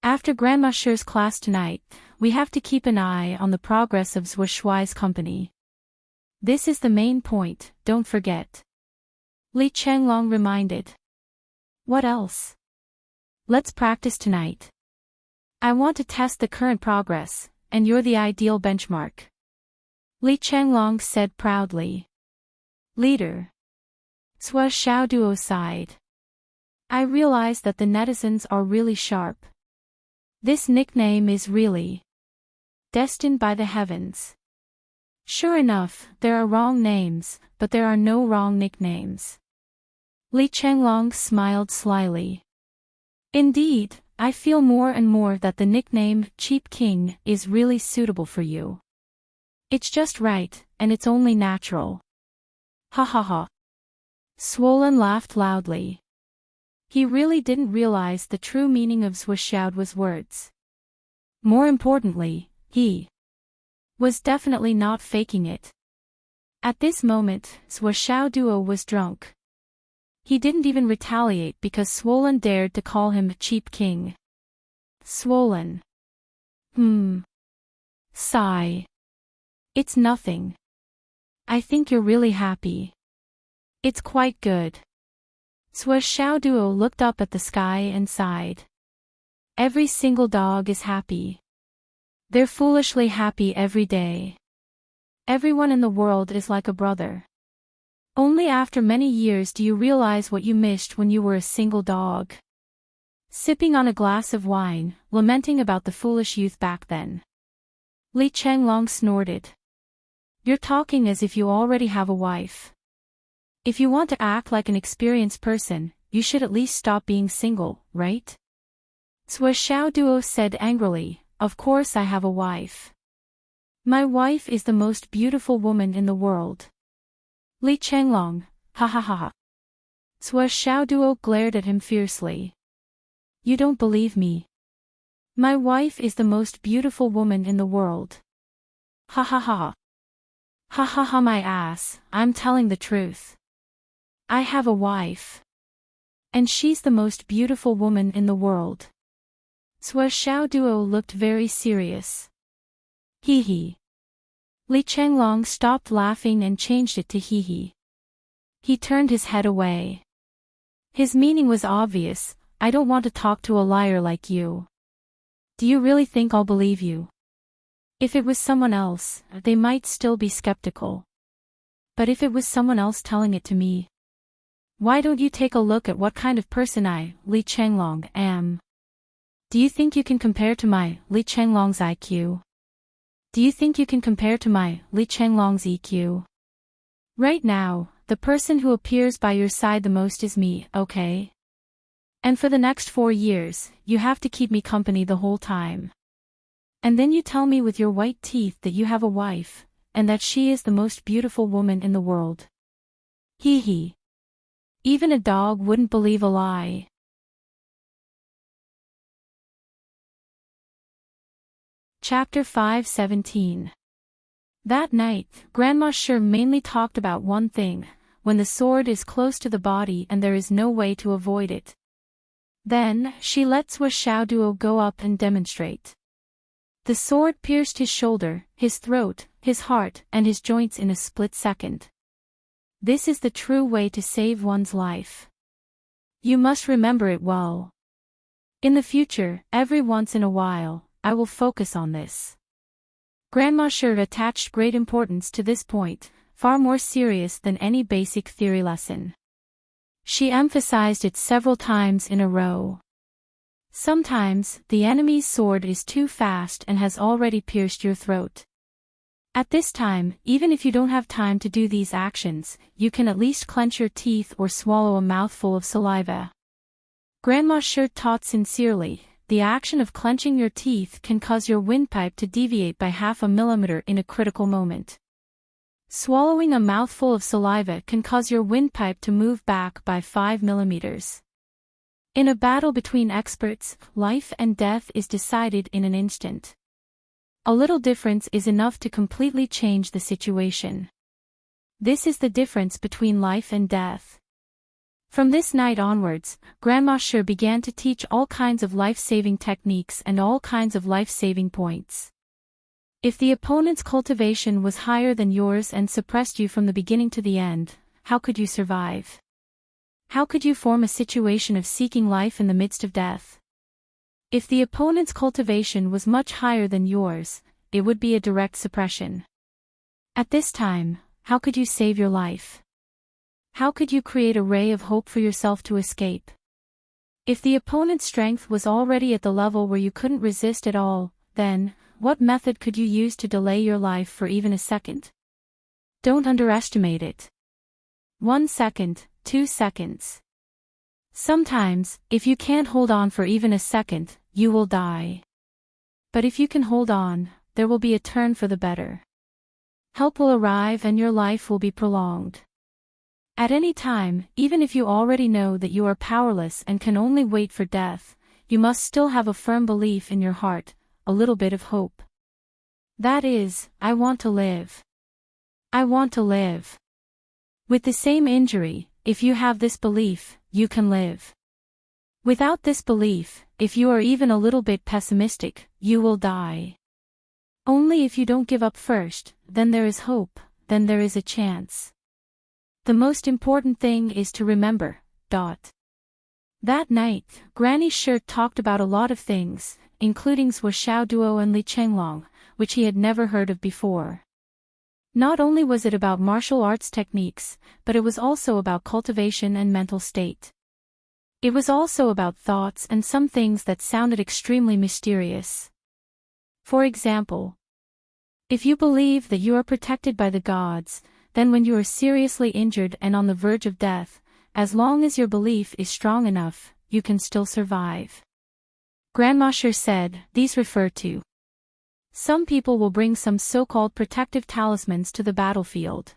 After Grandma Shi's class tonight, we have to keep an eye on the progress of Zhou Shuai's company. This is the main point, don't forget. Li Chenglong reminded. What else? Let's practice tonight. I want to test the current progress, and you're the ideal benchmark. Li Chenglong said proudly. Leader. Zhou Xiaoduo sighed. I realize that the netizens are really sharp. This nickname is really destined by the heavens. Sure enough, there are wrong names, but there are no wrong nicknames. Li Chenglong smiled slyly. Indeed, I feel more and more that the nickname Cheap King is really suitable for you. It's just right, and it's only natural. Ha ha ha. Swollen laughed loudly. He really didn't realize the true meaning of Zhou Xiaoduo's words. More importantly, he was definitely not faking it. At this moment, Zhou Xiaoduo was drunk. He didn't even retaliate because Swollen dared to call him Cheap King. Swollen. Sigh. It's nothing. I think you're really happy. It's quite good. Zhou Xiaoduo looked up at the sky and sighed. Every single dog is happy. They're foolishly happy every day. Everyone in the world is like a brother. Only after many years do you realize what you missed when you were a single dog. Sipping on a glass of wine, lamenting about the foolish youth back then. Li Chenglong snorted. You're talking as if you already have a wife. If you want to act like an experienced person, you should at least stop being single, right? Zhou Xiaoduo said angrily, of course I have a wife. My wife is the most beautiful woman in the world. Li Chenglong, ha ha ha ha. Zhou Xiaoduo glared at him fiercely. You don't believe me. My wife is the most beautiful woman in the world. Ha ha ha. Ha ha ha my ass, I'm telling the truth. I have a wife. And she's the most beautiful woman in the world. Zhou Xiaoduo looked very serious. Hee hee. Li Chenglong stopped laughing and changed it to hee hee. He turned his head away. His meaning was obvious, I don't want to talk to a liar like you. Do you really think I'll believe you? If it was someone else, they might still be skeptical. But if it was someone else telling it to me, why don't you take a look at what kind of person I, Li Chenglong, am? Do you think you can compare to my, Li Chenglong's IQ? Do you think you can compare to my, Li Chenglong's EQ? Right now, the person who appears by your side the most is me, okay? And for the next 4 years, you have to keep me company the whole time. And then you tell me with your white teeth that you have a wife, and that she is the most beautiful woman in the world. Hee hee. Even a dog wouldn't believe a lie. Chapter 5:17. That night, Grandma Shi mainly talked about one thing, when the sword is close to the body and there is no way to avoid it. Then, she let Zhou Xiaoduo go up and demonstrate. The sword pierced his shoulder, his throat, his heart, and his joints in a split second. This is the true way to save one's life. You must remember it well. In the future, every once in a while, I will focus on this. Grandma Shi attached great importance to this point, far more serious than any basic theory lesson. She emphasized it several times in a row. Sometimes, the enemy's sword is too fast and has already pierced your throat. At this time, even if you don't have time to do these actions, you can at least clench your teeth or swallow a mouthful of saliva. Grandma sure taught sincerely, the action of clenching your teeth can cause your windpipe to deviate by 0.5 millimeter in a critical moment. Swallowing a mouthful of saliva can cause your windpipe to move back by 5 millimeters. In a battle between experts, life and death is decided in an instant. A little difference is enough to completely change the situation. This is the difference between life and death. From this night onwards, Grandma sure began to teach all kinds of life-saving techniques and all kinds of life-saving points. If the opponent's cultivation was higher than yours and suppressed you from the beginning to the end, how could you survive? How could you form a situation of seeking life in the midst of death? If the opponent's cultivation was much higher than yours, it would be a direct suppression. At this time, how could you save your life? How could you create a ray of hope for yourself to escape? If the opponent's strength was already at the level where you couldn't resist at all, then, what method could you use to delay your life for even a second? Don't underestimate it. 1 second, 2 seconds. Sometimes, if you can't hold on for even a second, you will die. But if you can hold on, there will be a turn for the better. Help will arrive and your life will be prolonged. At any time, even if you already know that you are powerless and can only wait for death, you must still have a firm belief in your heart, a little bit of hope. That is, I want to live. I want to live. With the same injury, if you have this belief, you can live. Without this belief, if you are even a little bit pessimistic, you will die. Only if you don't give up first, then there is hope, then there is a chance. The most important thing is to remember. That night, Granny sure talked about a lot of things, including Zhuo Xiaoduo and Li Chenglong, which he had never heard of before. Not only was it about martial arts techniques, but it was also about cultivation and mental state. It was also about thoughts and some things that sounded extremely mysterious. For example, if you believe that you are protected by the gods, then when you are seriously injured and on the verge of death, as long as your belief is strong enough, you can still survive. Grandma sure said, these refer to some people will bring some so-called protective talismans to the battlefield.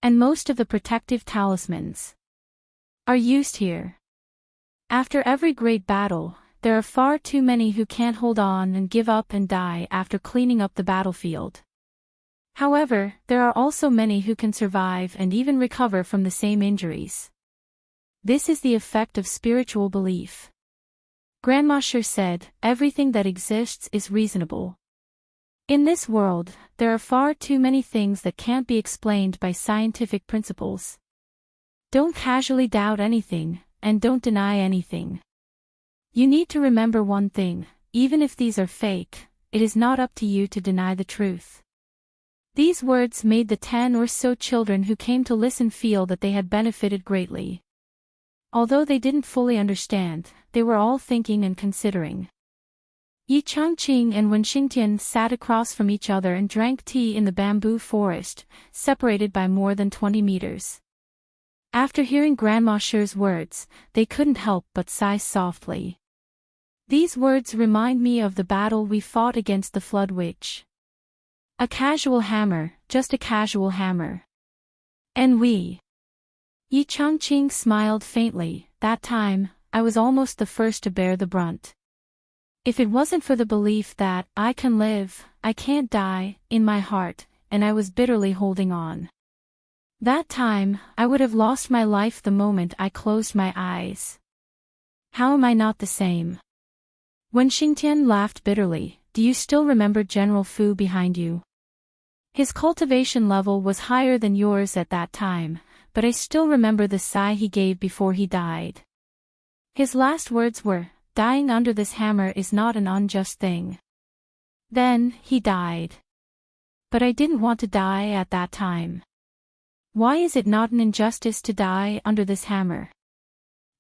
And most of the protective talismans are used here. After every great battle, there are far too many who can't hold on and give up and die after cleaning up the battlefield. However, there are also many who can survive and even recover from the same injuries. This is the effect of spiritual belief. Grandma sure said, everything that exists is reasonable. In this world, there are far too many things that can't be explained by scientific principles. Don't casually doubt anything, and don't deny anything. You need to remember one thing, even if these are fake, it is not up to you to deny the truth. These words made the 10 or so children who came to listen feel that they had benefited greatly. Although they didn't fully understand, they were all thinking and considering. Yi Changqing and Wen Xingtian sat across from each other and drank tea in the bamboo forest, separated by more than 20 meters. After hearing Grandma Sher's words, they couldn't help but sigh softly. These words remind me of the battle we fought against the Flood Witch. A casual hammer, just a casual hammer. And we. Yi Changqing smiled faintly. That time, I was almost the first to bear the brunt. If it wasn't for the belief that I can live, I can't die, in my heart, and I was bitterly holding on. That time, I would have lost my life the moment I closed my eyes. How am I not the same? When Xingtian laughed bitterly, do you still remember General Fu behind you? His cultivation level was higher than yours at that time, but I still remember the sigh he gave before he died. His last words were, dying under this hammer is not an unjust thing. Then, he died. But I didn't want to die at that time. Why is it not an injustice to die under this hammer?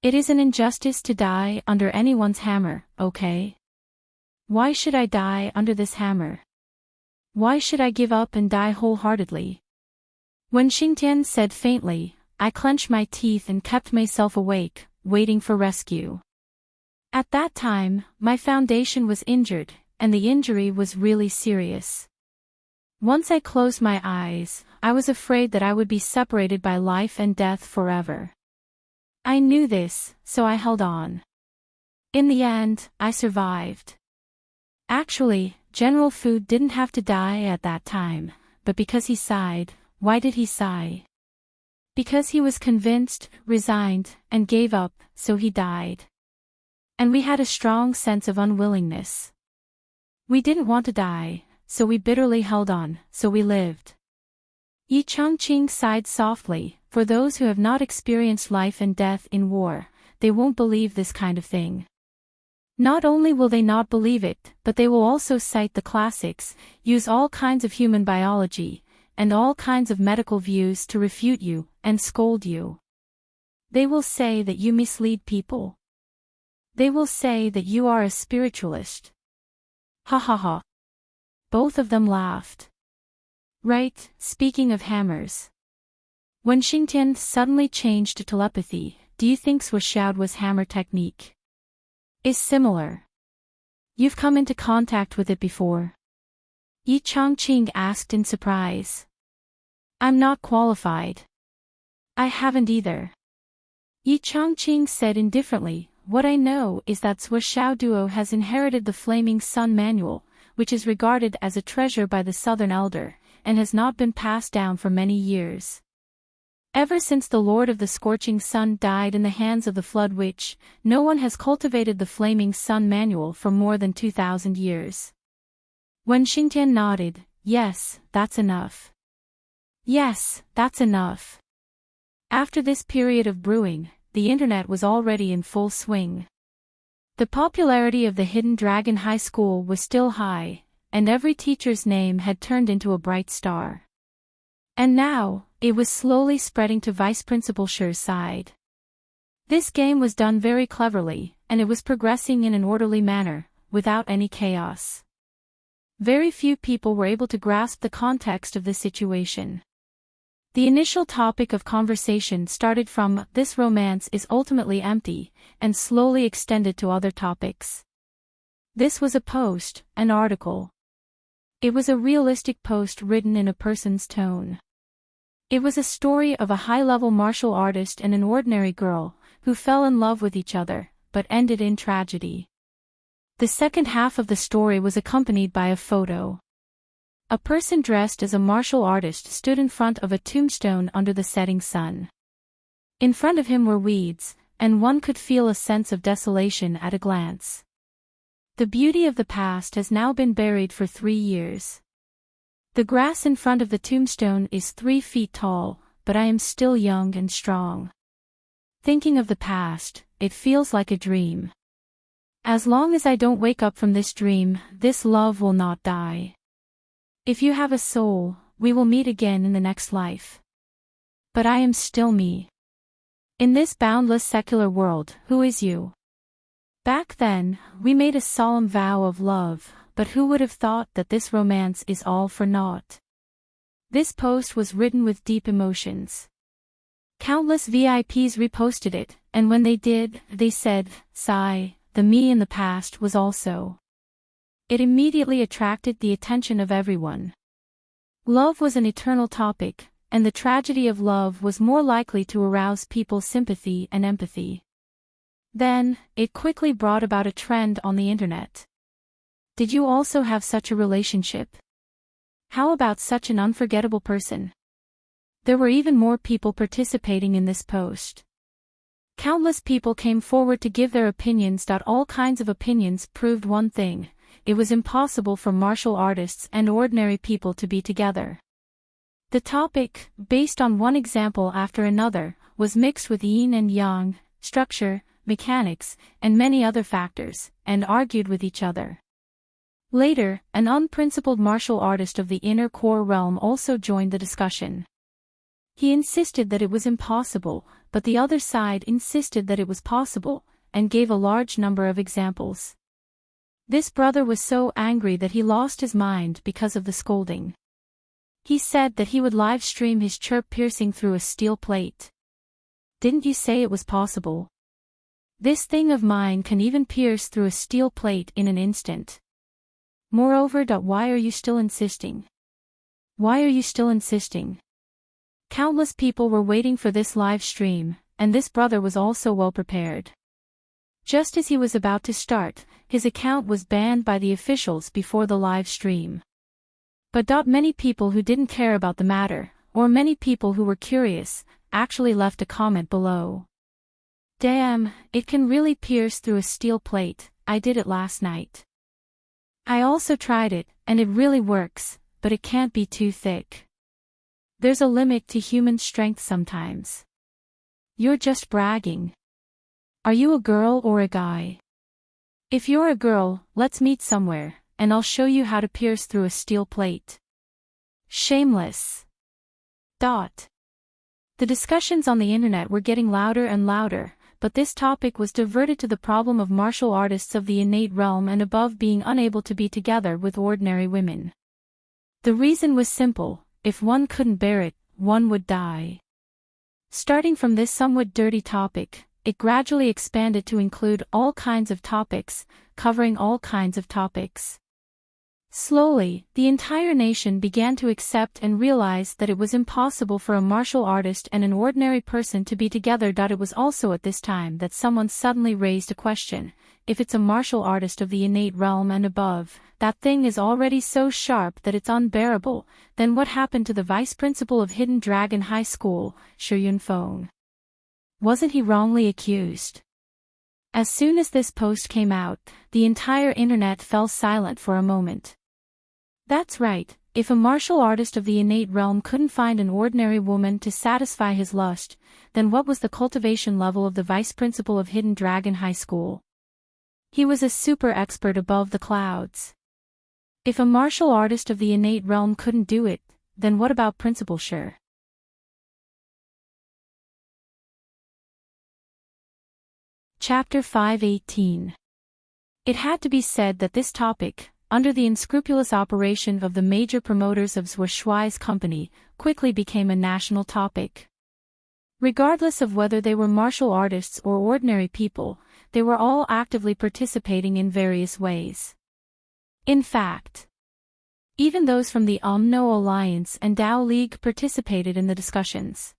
It is an injustice to die under anyone's hammer, okay? Why should I die under this hammer? Why should I give up and die wholeheartedly? When Xingtian said faintly, I clenched my teeth and kept myself awake, waiting for rescue. At that time, my foundation was injured, and the injury was really serious. Once I closed my eyes, I was afraid that I would be separated by life and death forever. I knew this, so I held on. In the end, I survived. Actually, General Fu didn't have to die at that time, but because he sighed. Why did he sigh? Because he was convinced, resigned, and gave up, so he died. And we had a strong sense of unwillingness. We didn't want to die, so we bitterly held on, so we lived. Yi Changqing sighed softly. For those who have not experienced life and death in war, they won't believe this kind of thing. Not only will they not believe it, but they will also cite the classics, use all kinds of human biology, and all kinds of medical views to refute you, and scold you. They will say that you mislead people. They will say that you are a spiritualist. Ha ha ha. Both of them laughed. Right, speaking of hammers. When Xingtian suddenly changed to telepathy, do you think Swishout was hammer technique? Is similar. You've come into contact with it before? Yi Changqing asked in surprise. I'm not qualified. I haven't either. Yi Changqing said indifferently, what I know is that Swishout Duo has inherited the Flaming Sun Manual, which is regarded as a treasure by the Southern Elder, and has not been passed down for many years. Ever since the Lord of the Scorching Sun died in the hands of the Flood Witch, no one has cultivated the Flaming Sun Manual for more than 2,000 years. When Xingtian nodded, yes, that's enough. Yes, that's enough. After this period of brewing, the internet was already in full swing. The popularity of the Hidden Dragon High School was still high, and every teacher's name had turned into a bright star. And now, it was slowly spreading to Vice Principal Shi's side. This game was done very cleverly, and it was progressing in an orderly manner, without any chaos. Very few people were able to grasp the context of this situation. The initial topic of conversation started from, this romance is ultimately empty, and slowly extended to other topics. This was a post, an article. It was a realistic post written in a person's tone. It was a story of a high-level martial artist and an ordinary girl, who fell in love with each other, but ended in tragedy. The second half of the story was accompanied by a photo. A person dressed as a martial artist stood in front of a tombstone under the setting sun. In front of him were weeds, and one could feel a sense of desolation at a glance. The beauty of the past has now been buried for 3 years. The grass in front of the tombstone is 3 feet tall, but I am still young and strong. Thinking of the past, it feels like a dream. As long as I don't wake up from this dream, this love will not die. If you have a soul, we will meet again in the next life. But I am still me. In this boundless secular world, who is you? Back then, we made a solemn vow of love, but who would have thought that this romance is all for naught? This post was written with deep emotions. Countless VIPs reposted it, and when they did, they said, sigh, the me in the past was also. It immediately attracted the attention of everyone. Love was an eternal topic, and the tragedy of love was more likely to arouse people's sympathy and empathy. Then, it quickly brought about a trend on the internet. Did you also have such a relationship? How about such an unforgettable person? There were even more people participating in this post. Countless people came forward to give their opinions. All kinds of opinions proved one thing: it was impossible for martial artists and ordinary people to be together. The topic, based on one example after another, was mixed with yin and yang, structure, mechanics, and many other factors, and argued with each other. Later, an unprincipled martial artist of the inner core realm also joined the discussion. He insisted that it was impossible, but the other side insisted that it was possible, and gave a large number of examples. This brother was so angry that he lost his mind because of the scolding. He said that he would live stream his chirp piercing through a steel plate. Didn't you say it was possible? This thing of mine can even pierce through a steel plate in an instant. Moreover, why are you still insisting? Why are you still insisting? Countless people were waiting for this live stream, and this brother was also well prepared. Just as he was about to start, his account was banned by the officials before the live stream. But many people who didn't care about the matter, or many people who were curious, actually left a comment below. Damn, it can really pierce through a steel plate. I did it last night. I also tried it, and it really works, but it can't be too thick. There's a limit to human strength sometimes. You're just bragging. Are you a girl or a guy? If you're a girl, let's meet somewhere, and I'll show you how to pierce through a steel plate. Shameless. The discussions on the internet were getting louder and louder, but this topic was diverted to the problem of martial artists of the innate realm and above being unable to be together with ordinary women. The reason was simple: if one couldn't bear it, one would die. Starting from this somewhat dirty topic, it gradually expanded to include all kinds of topics, covering all kinds of topics. Slowly, the entire nation began to accept and realize that it was impossible for a martial artist and an ordinary person to be together. It was also at this time that someone suddenly raised a question: if it's a martial artist of the innate realm and above, that thing is already so sharp that it's unbearable, then what happened to the vice principal of Hidden Dragon High School, Shi Yunfeng? Wasn't he wrongly accused? As soon as this post came out, the entire internet fell silent for a moment. That's right, if a martial artist of the innate realm couldn't find an ordinary woman to satisfy his lust, then what was the cultivation level of the vice principal of Hidden Dragon High School? He was a super expert above the clouds. If a martial artist of the innate realm couldn't do it, then what about Principal Shi? Chapter 518. It had to be said that this topic, under the unscrupulous operation of the major promoters of Zhou Shuai's company, quickly became a national topic. Regardless of whether they were martial artists or ordinary people, they were all actively participating in various ways. In fact, even those from the Umno Alliance and Dao League participated in the discussions.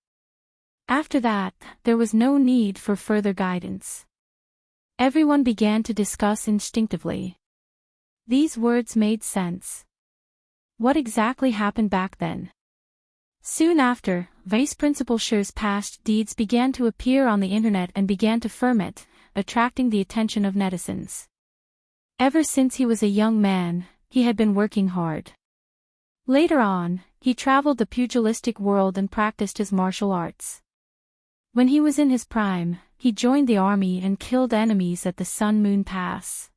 After that, there was no need for further guidance. Everyone began to discuss instinctively. These words made sense. What exactly happened back then? Soon after, Vice Principal Shi's past deeds began to appear on the internet and began to ferment, attracting the attention of netizens. Ever since he was a young man, he had been working hard. Later on, he traveled the pugilistic world and practiced his martial arts. When he was in his prime, he joined the army and killed enemies at the Sun Moon Pass.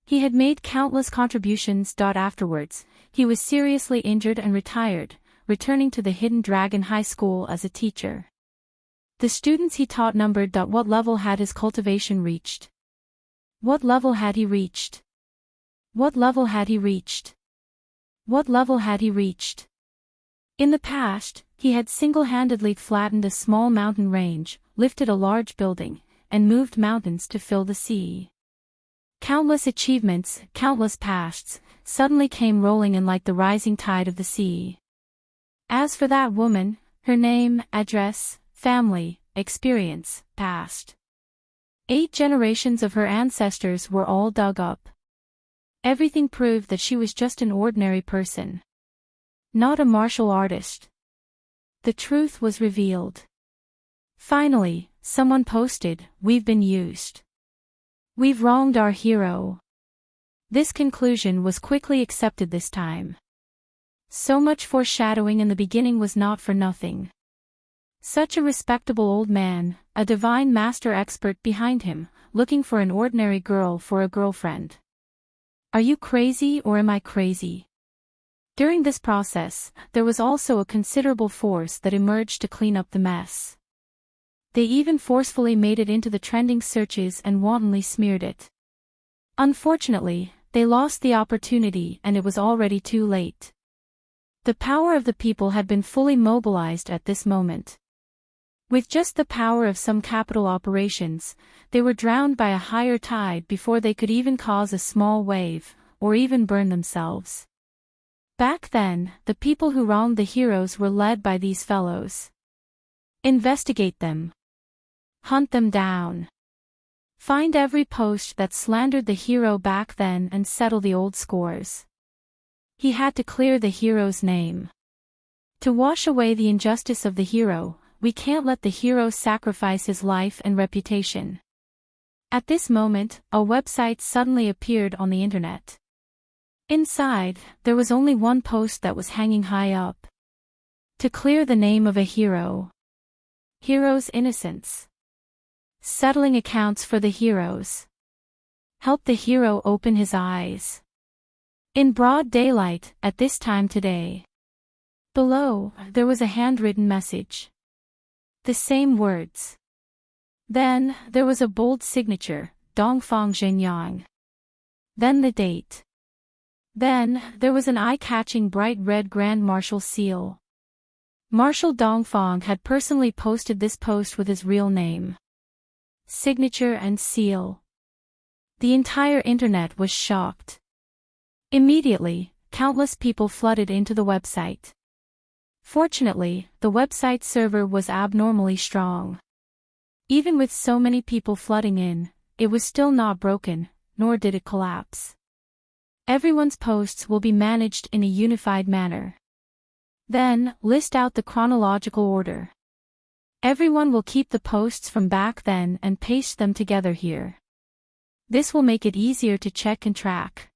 He had made countless contributions. Afterwards, he was seriously injured and retired, returning to the Hidden Dragon High School as a teacher. The students he taught numbered. What level had his cultivation reached? What level had he reached? What level had he reached? What level had he reached? In the past, he had single-handedly flattened a small mountain range, lifted a large building, and moved mountains to fill the sea. Countless achievements, countless pasts, suddenly came rolling in like the rising tide of the sea. As for that woman, her name, address, family, experience, past. 8 generations of her ancestors were all dug up. Everything proved that she was just an ordinary person. Not a martial artist. The truth was revealed. Finally, someone posted, "We've been used. We've wronged our hero." This conclusion was quickly accepted this time. So much foreshadowing in the beginning was not for nothing. Such a respectable old man, a divine master expert behind him, looking for an ordinary girl for a girlfriend. Are you crazy or am I crazy? During this process, there was also a considerable force that emerged to clean up the mess. They even forcefully made it into the trending searches and wantonly smeared it. Unfortunately, they lost the opportunity and it was already too late. The power of the people had been fully mobilized at this moment. With just the power of some capital operations, they were drowned by a higher tide before they could even cause a small wave, or even burn themselves. Back then, the people who wronged the heroes were led by these fellows. Investigate them. Hunt them down. Find every post that slandered the hero back then and settle the old scores. He had to clear the hero's name. To wash away the injustice of the hero, we can't let the hero sacrifice his life and reputation. At this moment, a website suddenly appeared on the internet. Inside, there was only one post that was hanging high up. To clear the name of a hero. Hero's innocence. Settling accounts for the heroes. Help the hero open his eyes. In broad daylight, at this time today. Below, there was a handwritten message. The same words. Then, there was a bold signature, Dongfang Zhenyang. Then the date. Then, there was an eye-catching bright red Grand Marshal seal. Marshal Dongfang had personally posted this post with his real name, signature and seal. The entire internet was shocked. Immediately, countless people flooded into the website. Fortunately, the website server was abnormally strong. Even with so many people flooding in, it was still not broken, nor did it collapse. Everyone's posts will be managed in a unified manner. Then, list out the chronological order. Everyone will keep the posts from back then and paste them together here. This will make it easier to check and track.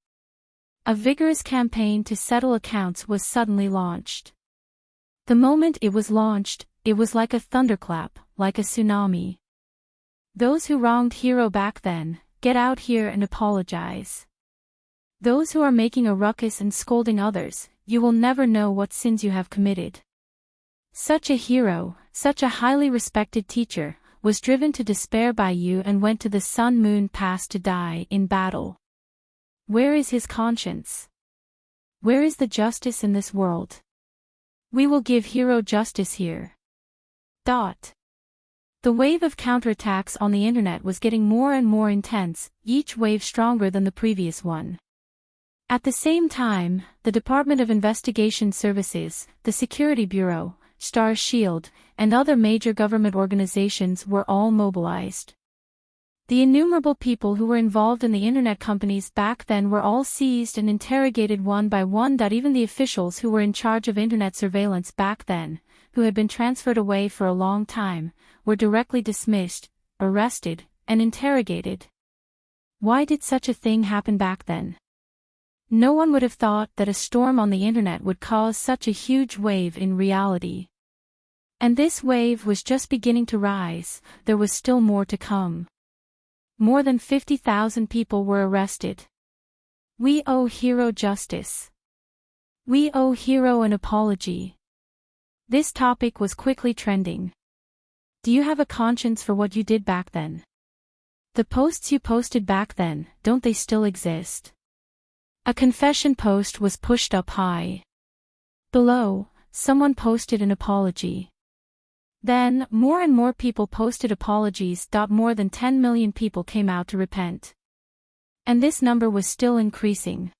A vigorous campaign to settle accounts was suddenly launched. The moment it was launched, it was like a thunderclap, like a tsunami. Those who wronged hero back then, get out here and apologize. Those who are making a ruckus and scolding others, you will never know what sins you have committed. Such a hero, such a highly respected teacher, was driven to despair by you and went to the Sun-Moon Pass to die in battle. Where is his conscience? Where is the justice in this world? We will give hero justice here. The wave of counterattacks on the internet was getting more and more intense, each wave stronger than the previous one. At the same time, the Department of Investigation Services, the Security Bureau, Star Shield, and other major government organizations were all mobilized. The innumerable people who were involved in the internet companies back then were all seized and interrogated one by one. Even the officials who were in charge of internet surveillance back then, who had been transferred away for a long time, were directly dismissed, arrested, and interrogated. Why did such a thing happen back then? No one would have thought that a storm on the internet would cause such a huge wave in reality. And this wave was just beginning to rise, there was still more to come. More than 50,000 people were arrested. We owe hero justice. We owe hero an apology. This topic was quickly trending. Do you have a conscience for what you did back then? The posts you posted back then, don't they still exist? A confession post was pushed up high. Below, someone posted an apology. Then, more and more people posted apologies. More than 10 million people came out to repent. And this number was still increasing.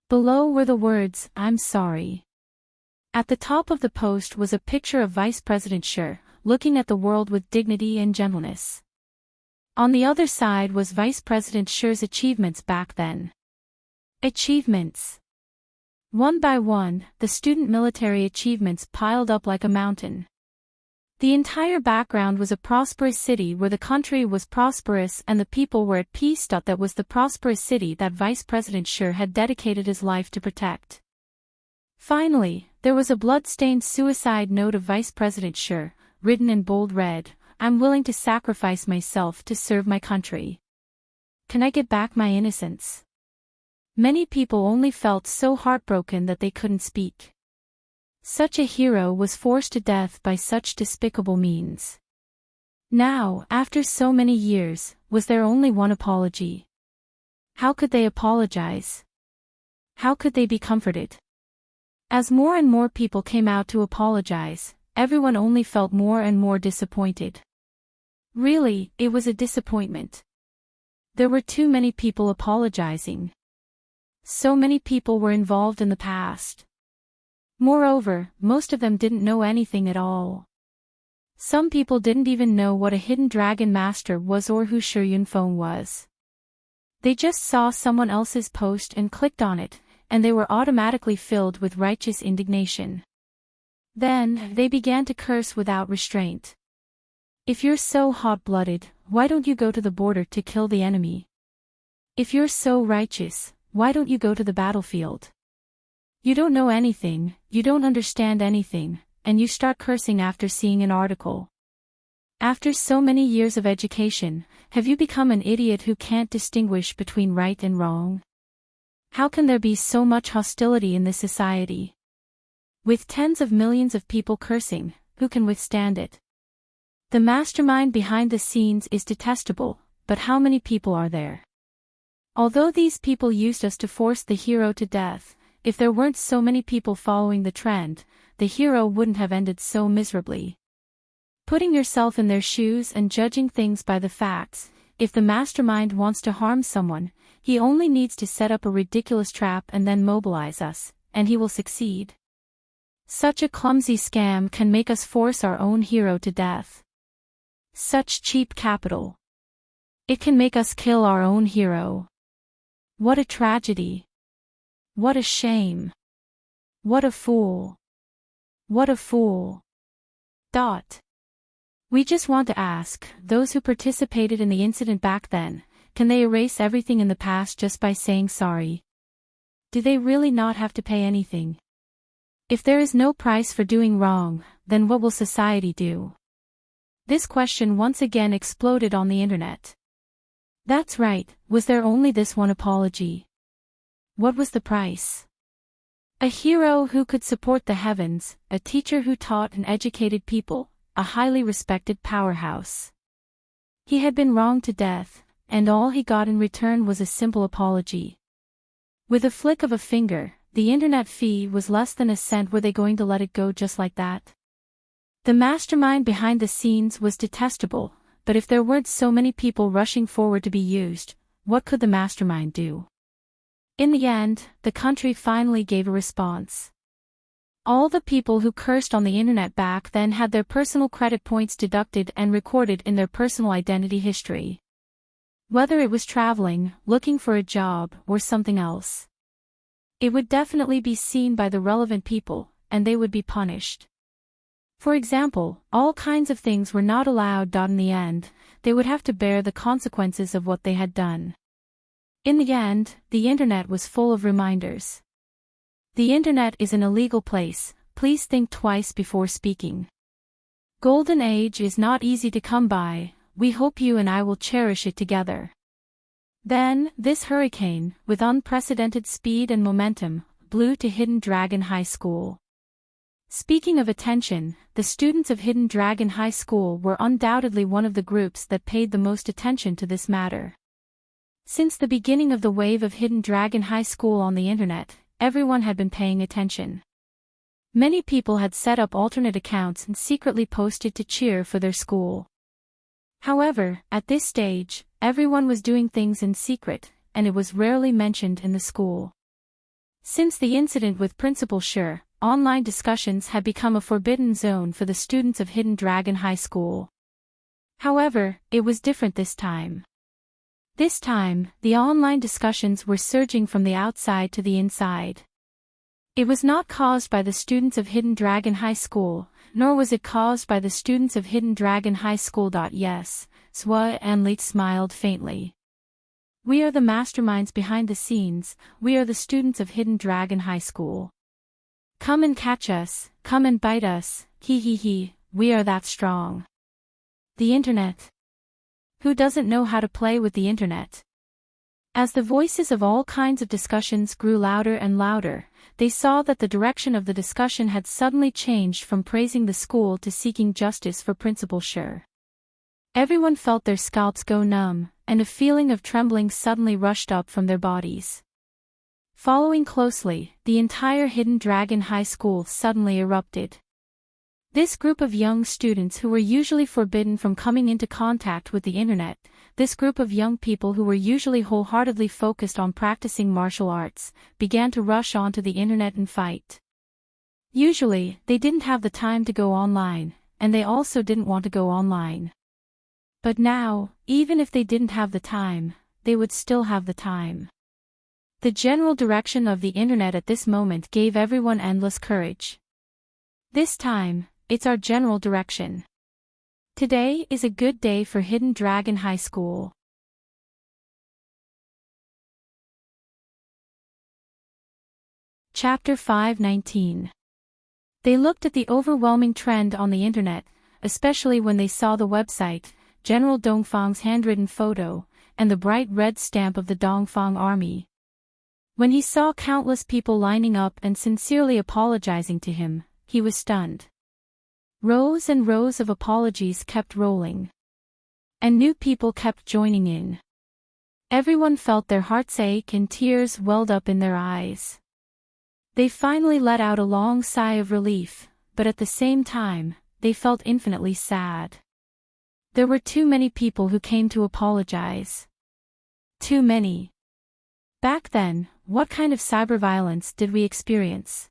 Below were the words, "I'm sorry." At the top of the post was a picture of Vice President Xi, looking at the world with dignity and gentleness. On the other side was Vice President Xi's achievements back then. Achievements. One by one, the student military achievements piled up like a mountain. The entire background was a prosperous city where the country was prosperous and the people were at peace. That was the prosperous city that Vice President Xi had dedicated his life to protect. Finally, there was a blood-stained suicide note of Vice President Xi, written in bold red, "I'm willing to sacrifice myself to serve my country. Can I get back my innocence?" Many people only felt so heartbroken that they couldn't speak. Such a hero was forced to death by such despicable means. Now, after so many years, was there only one apology? How could they apologize? How could they be comforted? As more and more people came out to apologize, everyone only felt more and more disappointed. Really, it was a disappointment. There were too many people apologizing. So many people were involved in the past. Moreover, most of them didn't know anything at all. Some people didn't even know what a hidden dragon master was or who Yunfeng was. They just saw someone else's post and clicked on it, and they were automatically filled with righteous indignation. Then, they began to curse without restraint. If you're so hot-blooded, why don't you go to the border to kill the enemy? If you're so righteous, why don't you go to the battlefield? You don't know anything, you don't understand anything, and you start cursing after seeing an article. After so many years of education, have you become an idiot who can't distinguish between right and wrong? How can there be so much hostility in this society? With tens of millions of people cursing, who can withstand it? The mastermind behind the scenes is detestable, but how many people are there? Although these people used us to force the hero to death, if there weren't so many people following the trend, the hero wouldn't have ended so miserably. Putting yourself in their shoes and judging things by the facts, if the mastermind wants to harm someone, he only needs to set up a ridiculous trap and then mobilize us, and he will succeed. Such a clumsy scam can make us force our own hero to death. Such cheap capital. It can make us kill our own hero. What a tragedy. What a shame. What a fool. What a fool. We just want to ask, those who participated in the incident back then, can they erase everything in the past just by saying sorry? Do they really not have to pay anything? If there is no price for doing wrong, then what will society do? This question once again exploded on the internet. That's right, was there only this one apology? What was the price? A hero who could support the heavens, a teacher who taught and educated people, a highly respected powerhouse. He had been wronged to death, and all he got in return was a simple apology. With a flick of a finger, the internet fee was less than a cent. Were they going to let it go just like that? The mastermind behind the scenes was detestable, but if there weren't so many people rushing forward to be used, what could the mastermind do? In the end, the country finally gave a response. All the people who cursed on the internet back then had their personal credit points deducted and recorded in their personal identity history. Whether it was traveling, looking for a job, or something else. It would definitely be seen by the relevant people, and they would be punished. For example, all kinds of things were not allowed. In the end, they would have to bear the consequences of what they had done. In the end, the internet was full of reminders. The internet is an illegal place, please think twice before speaking. Golden age is not easy to come by, we hope you and I will cherish it together. Then, this hurricane, with unprecedented speed and momentum, blew to Hidden Dragon High School. Speaking of attention, the students of Hidden Dragon High School were undoubtedly one of the groups that paid the most attention to this matter. Since the beginning of the wave of Hidden Dragon High School on the internet, everyone had been paying attention. Many people had set up alternate accounts and secretly posted to cheer for their school. However, at this stage, everyone was doing things in secret, and it was rarely mentioned in the school. Since the incident with Principal Sure, online discussions had become a forbidden zone for the students of Hidden Dragon High School. However, it was different this time. This time, the online discussions were surging from the outside to the inside. It was not caused by the students of Hidden Dragon High School, nor was it caused by the students of Hidden Dragon High School. Yes, Swa and Leet smiled faintly. We are the masterminds behind the scenes, we are the students of Hidden Dragon High School. Come and catch us, come and bite us, he, we are that strong. The internet. Who doesn't know how to play with the internet? As the voices of all kinds of discussions grew louder and louder, they saw that the direction of the discussion had suddenly changed from praising the school to seeking justice for Principal Sure. Everyone felt their scalps go numb, and a feeling of trembling suddenly rushed up from their bodies. Following closely, the entire Hidden Dragon High School suddenly erupted. This group of young students who were usually forbidden from coming into contact with the internet, this group of young people who were usually wholeheartedly focused on practicing martial arts, began to rush onto the internet and fight. Usually, they didn't have the time to go online, and they also didn't want to go online. But now, even if they didn't have the time, they would still have the time. The general direction of the internet at this moment gave everyone endless courage. This time, it's our general direction. Today is a good day for Hidden Dragon High School. Chapter 5:19. They looked at the overwhelming trend on the internet, especially when they saw the website, General Dongfang's handwritten photo, and the bright red stamp of the Dongfang army. When he saw countless people lining up and sincerely apologizing to him, he was stunned. Rows and rows of apologies kept rolling. And new people kept joining in. Everyone felt their hearts ache and tears welled up in their eyes. They finally let out a long sigh of relief, but at the same time, they felt infinitely sad. There were too many people who came to apologize. Too many. Back then, what kind of cyberviolence did we experience?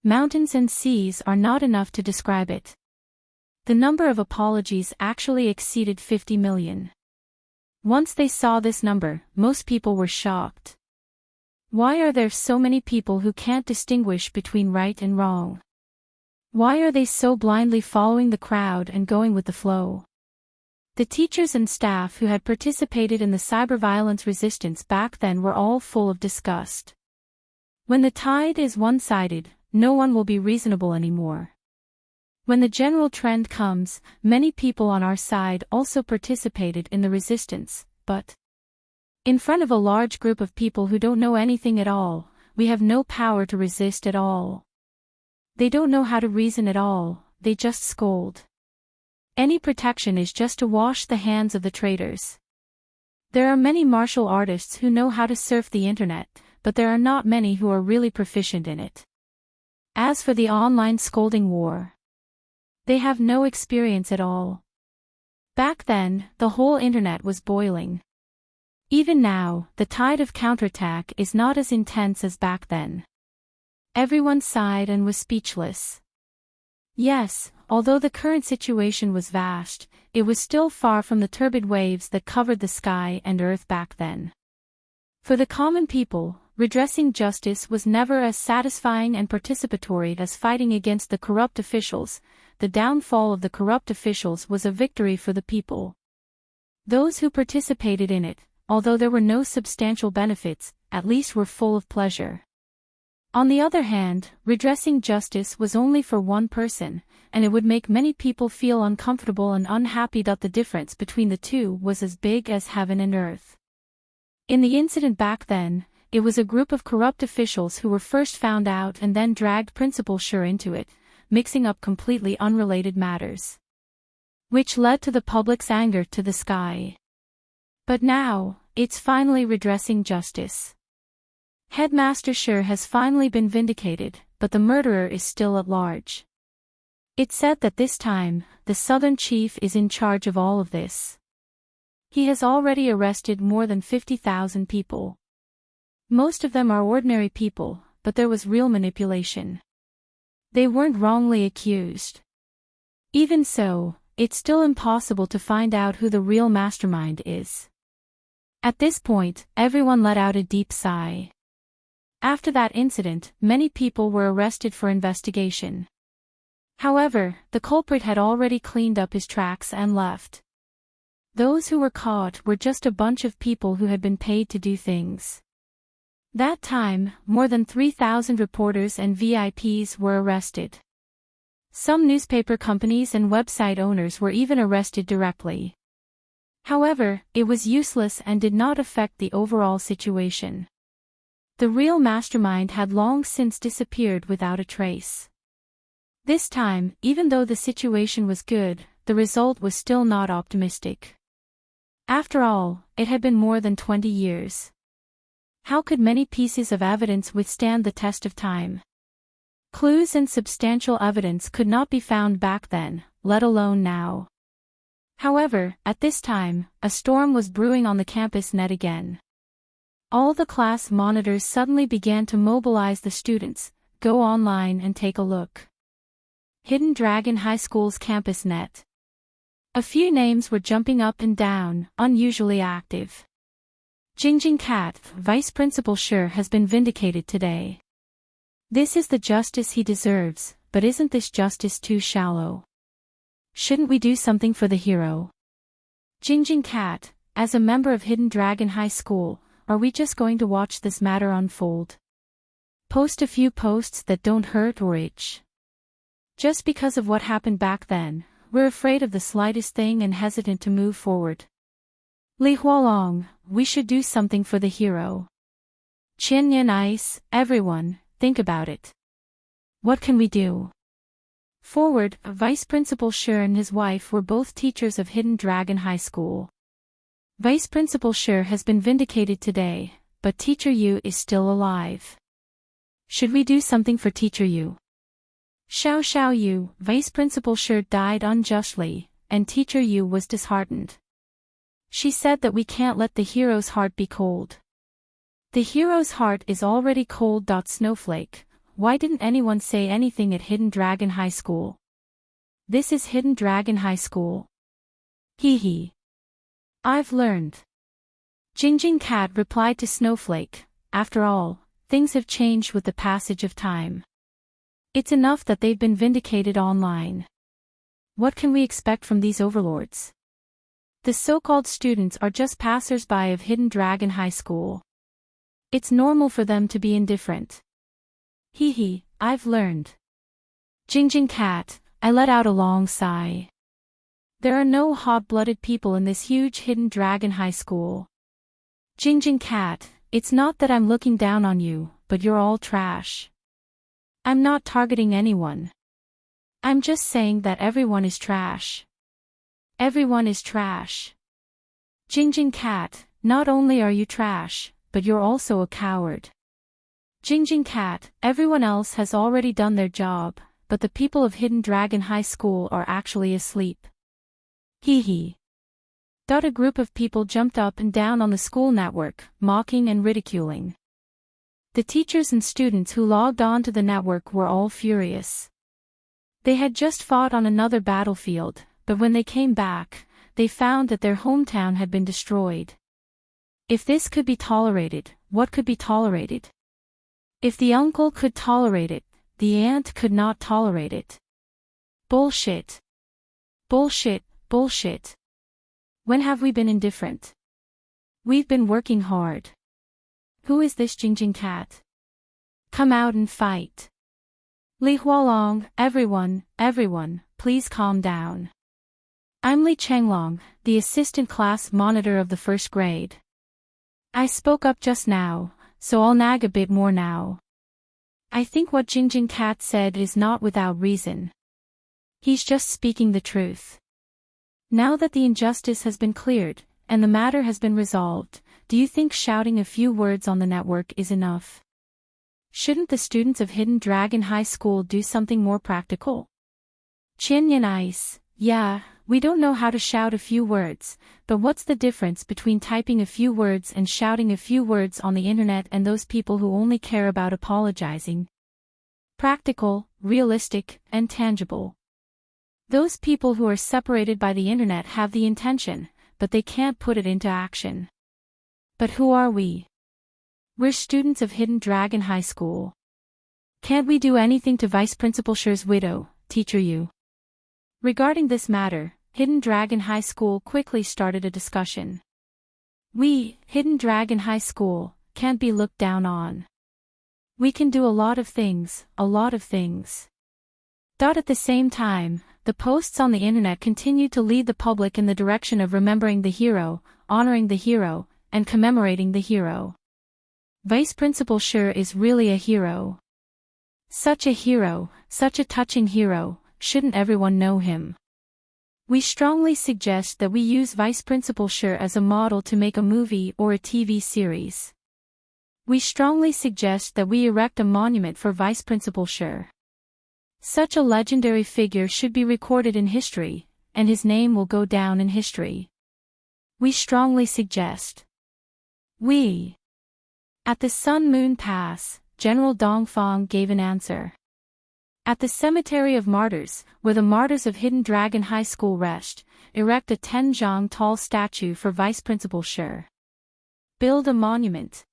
Mountains and seas are not enough to describe it. The number of apologies actually exceeded 50 million. Once they saw this number, most people were shocked. Why are there so many people who can't distinguish between right and wrong? Why are they so blindly following the crowd and going with the flow? The teachers and staff who had participated in the cyberviolence resistance back then were all full of disgust. When the tide is one-sided, no one will be reasonable anymore. When the general trend comes, many people on our side also participated in the resistance, but in front of a large group of people who don't know anything at all, we have no power to resist at all. They don't know how to reason at all, they just scold. Any protection is just to wash the hands of the traitors. There are many martial artists who know how to surf the internet, but there are not many who are really proficient in it. As for the online scolding war, they have no experience at all. Back then, the whole internet was boiling. Even now, the tide of counterattack is not as intense as back then. Everyone sighed and was speechless. Yes, although the current situation was vast, it was still far from the turbid waves that covered the sky and earth back then. For the common people, redressing justice was never as satisfying and participatory as fighting against the corrupt officials. The downfall of the corrupt officials was a victory for the people. Those who participated in it, although there were no substantial benefits, at least were full of pleasure. On the other hand, redressing justice was only for one person, and it would make many people feel uncomfortable and unhappy that the difference between the two was as big as heaven and earth. In the incident back then, it was a group of corrupt officials who were first found out and then dragged Principal Sure into it, mixing up completely unrelated matters, which led to the public's anger to the sky. But now, it's finally redressing justice. Headmaster Sure has finally been vindicated, but the murderer is still at large. It's said that this time, the Southern Chief is in charge of all of this. He has already arrested more than 50,000 people. Most of them are ordinary people, but there was real manipulation. They weren't wrongly accused. Even so, it's still impossible to find out who the real mastermind is. At this point, everyone let out a deep sigh. After that incident, many people were arrested for investigation. However, the culprit had already cleaned up his tracks and left. Those who were caught were just a bunch of people who had been paid to do things. That time, more than 3,000 reporters and VIPs were arrested. Some newspaper companies and website owners were even arrested directly. However, it was useless and did not affect the overall situation. The real mastermind had long since disappeared without a trace. This time, even though the situation was good, the result was still not optimistic. After all, it had been more than 20 years. How could many pieces of evidence withstand the test of time? Clues and substantial evidence could not be found back then, let alone now. However, at this time, a storm was brewing on the campus net again. All the class monitors suddenly began to mobilize the students, go online and take a look. Hidden Dragon High School's campus net. A few names were jumping up and down, unusually active. Jingjing Cat, Vice Principal Sure has been vindicated today. This is the justice he deserves, but isn't this justice too shallow? Shouldn't we do something for the hero? Jingjing Cat, as a member of Hidden Dragon High School, are we just going to watch this matter unfold? Post a few posts that don't hurt or itch. Just because of what happened back then, we're afraid of the slightest thing and hesitant to move forward. Li Hualong, we should do something for the hero. Qian Yan Ice, everyone, think about it. What can we do? Forward, Vice Principal Sure and his wife were both teachers of Hidden Dragon High School. Vice Principal Sure has been vindicated today, but Teacher Yu is still alive. Should we do something for Teacher Yu? Xiao Yu, Vice Principal Sure died unjustly, and Teacher Yu was disheartened. She said that we can't let the hero's heart be cold. The hero's heart is already cold. Snowflake, why didn't anyone say anything at Hidden Dragon High School? This is Hidden Dragon High School. Hee hee. I've learned. Jingjing Cat replied to Snowflake, after all, things have changed with the passage of time. It's enough that they've been vindicated online. What can we expect from these overlords? The so-called students are just passers-by of Hidden Dragon High School. It's normal for them to be indifferent. Hee hee, I've learned. Jingjing Cat, I let out a long sigh. There are no hot-blooded people in this huge Hidden Dragon High School. Jingjing Cat, it's not that I'm looking down on you, but you're all trash. I'm not targeting anyone. I'm just saying that everyone is trash. Everyone is trash. Jingjing Cat, not only are you trash, but you're also a coward. Jingjing Cat, everyone else has already done their job, but the people of Hidden Dragon High School are actually asleep. Hee hee. A group of people jumped up and down on the school network, mocking and ridiculing. The teachers and students who logged on to the network were all furious. They had just fought on another battlefield, but when they came back, they found that their hometown had been destroyed. If this could be tolerated, what could be tolerated? If the uncle could tolerate it, the aunt could not tolerate it. Bullshit. Bullshit, bullshit. When have we been indifferent? We've been working hard. Who is this Jingjing Cat? Come out and fight. Li Hualong, everyone, please calm down. I'm Li Chenglong, the assistant class monitor of the first grade. I spoke up just now, so I'll nag a bit more now. I think what Jingjing Cat said is not without reason. He's just speaking the truth. Now that the injustice has been cleared, and the matter has been resolved, do you think shouting a few words on the network is enough? Shouldn't the students of Hidden Dragon High School do something more practical? Qian Yan Ice, yeah, we don't know how to shout a few words, but what's the difference between typing a few words and shouting a few words on the internet and those people who only care about apologizing? Practical, realistic, and tangible. Those people who are separated by the internet have the intention, but they can't put it into action. But who are we? We're students of Hidden Dragon High School. Can't we do anything to Vice Principal Sure's widow, Teacher Yu? Regarding this matter, Hidden Dragon High School quickly started a discussion. We, Hidden Dragon High School, can't be looked down on. We can do a lot of things, a lot of things. At the same time, the posts on the internet continued to lead the public in the direction of remembering the hero, honoring the hero, and commemorating the hero. Vice Principal Sure is really a hero. Such a hero, such a touching hero, shouldn't everyone know him? We strongly suggest that we use Vice Principal Sher as a model to make a movie or a TV series. We strongly suggest that we erect a monument for Vice Principal Sher. Such a legendary figure should be recorded in history, and his name will go down in history. We strongly suggest. At the Sun Moon Pass, General Dongfang gave an answer. At the Cemetery of Martyrs, where the martyrs of Hidden Dragon High School rest, erect a 10-zhang tall statue for Vice Principal Sher. Build a monument.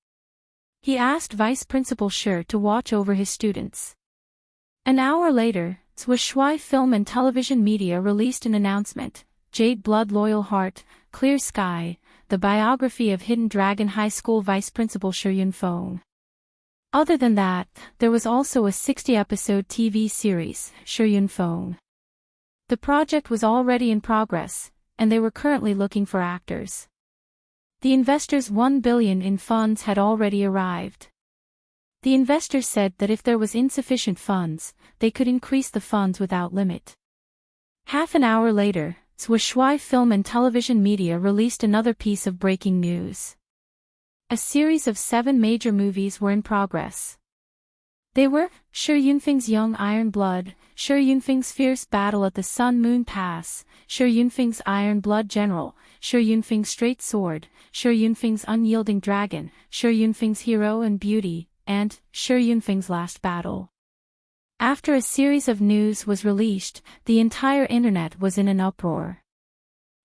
He asked Vice Principal Sher to watch over his students. An hour later, Shui Film and Television Media released an announcement, Jade Blood Loyal Heart, Clear Sky, the biography of Hidden Dragon High School Vice Principal Sher Yunfeng. Other than that, there was also a 60-episode TV series, Sher Yunfeng. The project was already in progress, and they were currently looking for actors. The investors' 1 billion in funds had already arrived. The investors said that if there was insufficient funds, they could increase the funds without limit. Half an hour later, Shui Film and Television Media released another piece of breaking news. A series of 7 major movies were in progress. They were Sher Yunfeng's Young Iron Blood, Sher Yunfeng's Fierce Battle at the Sun Moon Pass, Sher Yunfeng's Iron Blood General, Sher Yunfeng's Straight Sword, Sher Yunfeng's Unyielding Dragon, Sher Yunfeng's Hero and Beauty, and Sher Yunfeng's Last Battle. After a series of news was released, the entire internet was in an uproar.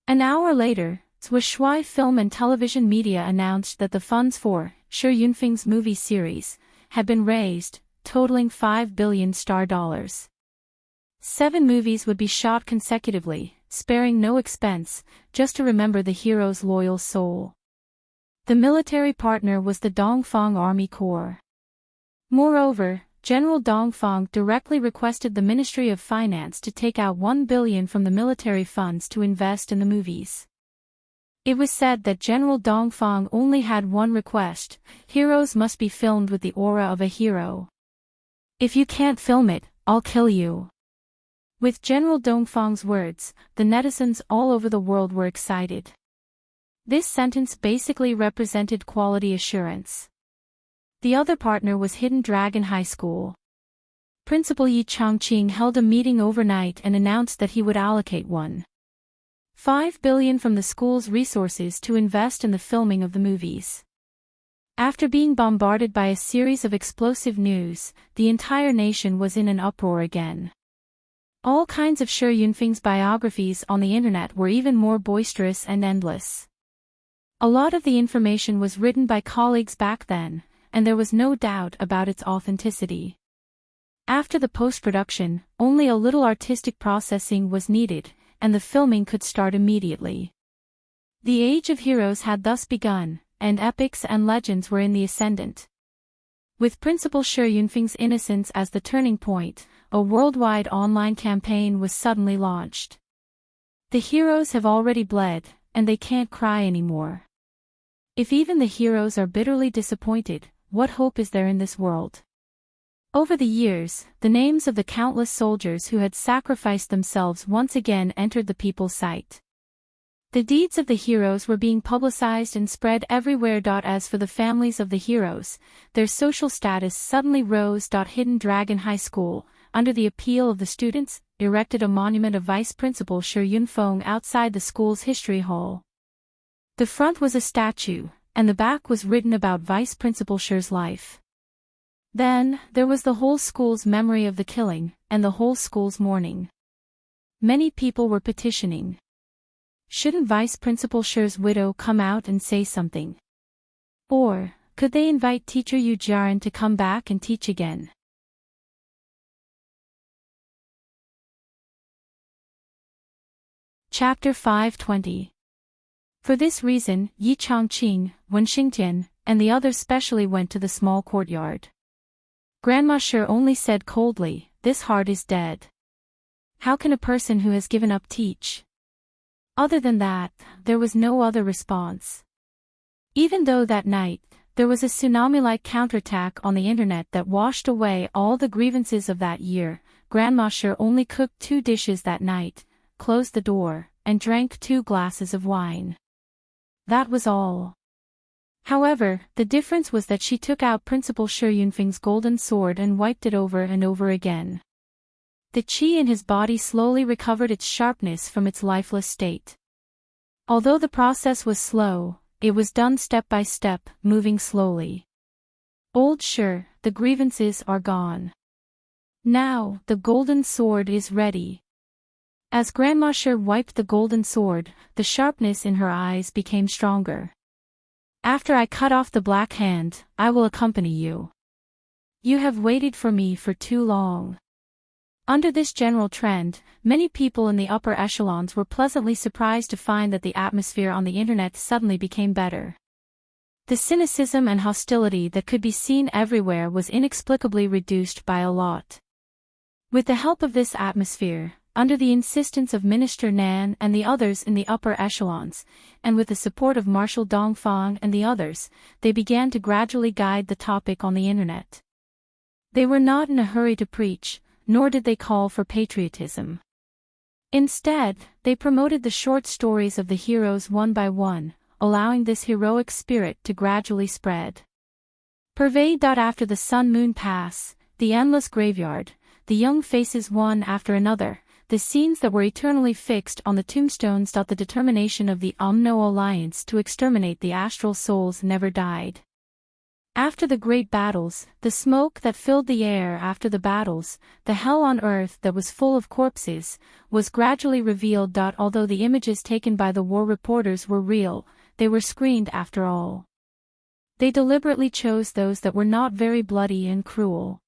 An hour later, Shui Film and Television Media announced that the funds for Sher Yunfeng's movie series had been raised, totaling $5 billion. 7 movies would be shot consecutively, sparing no expense, just to remember the hero's loyal soul. The military partner was the Dongfang Army Corps. Moreover, General Dongfang directly requested the Ministry of Finance to take out $1 billion from the military funds to invest in the movies. It was said that General Dongfang only had one request: heroes must be filmed with the aura of a hero. If you can't film it, I'll kill you. With General Dongfang's words, the netizens all over the world were excited. This sentence basically represented quality assurance. The other partner was Hidden Dragon High School. Principal Yi Changqing held a meeting overnight and announced that he would allocate $1.5 billion from the school's resources to invest in the filming of the movies. After being bombarded by a series of explosive news, the entire nation was in an uproar again. All kinds of Sher Yunfeng's biographies on the internet were even more boisterous and endless. A lot of the information was written by colleagues back then, and there was no doubt about its authenticity. After the post-production, only a little artistic processing was needed, and the filming could start immediately. The Age of Heroes had thus begun, and epics and legends were in the ascendant. With Principal Sher Yunfeng's innocence as the turning point, a worldwide online campaign was suddenly launched. The heroes have already bled, and they can't cry anymore. If even the heroes are bitterly disappointed, what hope is there in this world? Over the years, the names of the countless soldiers who had sacrificed themselves once again entered the people's sight. The deeds of the heroes were being publicized and spread everywhere. As for the families of the heroes, their social status suddenly rose. Hidden Dragon High School, under the appeal of the students, erected a monument of Vice Principal Sher Yunfeng outside the school's history hall. The front was a statue, and the back was written about Vice Principal Sher's life. Then, there was the whole school's memory of the killing, and the whole school's mourning. Many people were petitioning. Shouldn't Vice Principal Sher's widow come out and say something? Or, could they invite teacher Yu Jiaran to come back and teach again? Chapter 520. For this reason, Yi Changqing, Wen Xingtian, and the others specially went to the small courtyard. Grandma Sher only said coldly, "This heart is dead. How can a person who has given up teach?" Other than that, there was no other response. Even though that night, there was a tsunami-like counterattack on the internet that washed away all the grievances of that year, Grandma Sher only cooked 2 dishes that night, closed the door, and drank 2 glasses of wine. That was all. However, the difference was that she took out Principal Shi Yunfeng's golden sword and wiped it over and over again. The qi in his body slowly recovered its sharpness from its lifeless state. Although the process was slow, it was done step by step, moving slowly. Old Shi, the grievances are gone. Now, the golden sword is ready. As Grandma Shi wiped the golden sword, the sharpness in her eyes became stronger. After I cut off the black hand, I will accompany you. You have waited for me for too long. Under this general trend, many people in the upper echelons were pleasantly surprised to find that the atmosphere on the internet suddenly became better. The cynicism and hostility that could be seen everywhere was inexplicably reduced by a lot. With the help of this atmosphere, under the insistence of Minister Nan and the others in the upper echelons, and with the support of Marshal Dongfang and the others, they began to gradually guide the topic on the internet. They were not in a hurry to preach, nor did they call for patriotism. Instead, they promoted the short stories of the heroes one by one, allowing this heroic spirit to gradually spread. Pervade. After the sun-moon pass, the endless graveyard, the young faces one after another, the scenes that were eternally fixed on the tombstones. The determination of the Umno Alliance to exterminate the astral souls never died. After the great battles, the smoke that filled the air after the battles, the hell on earth that was full of corpses, was gradually revealed. Although the images taken by the war reporters were real, they were screened after all. They deliberately chose those that were not very bloody and cruel.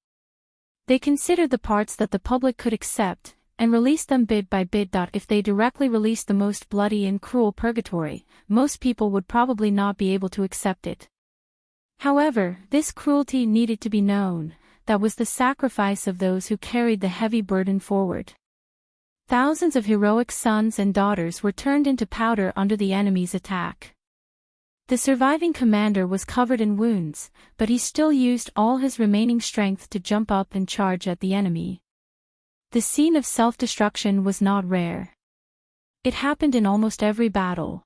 They considered the parts that the public could accept, and released them bit by bit. If they directly released the most bloody and cruel purgatory, most people would probably not be able to accept it. However, this cruelty needed to be known. That was the sacrifice of those who carried the heavy burden forward. Thousands of heroic sons and daughters were turned into powder under the enemy's attack. The surviving commander was covered in wounds, but he still used all his remaining strength to jump up and charge at the enemy. The scene of self-destruction was not rare. It happened in almost every battle.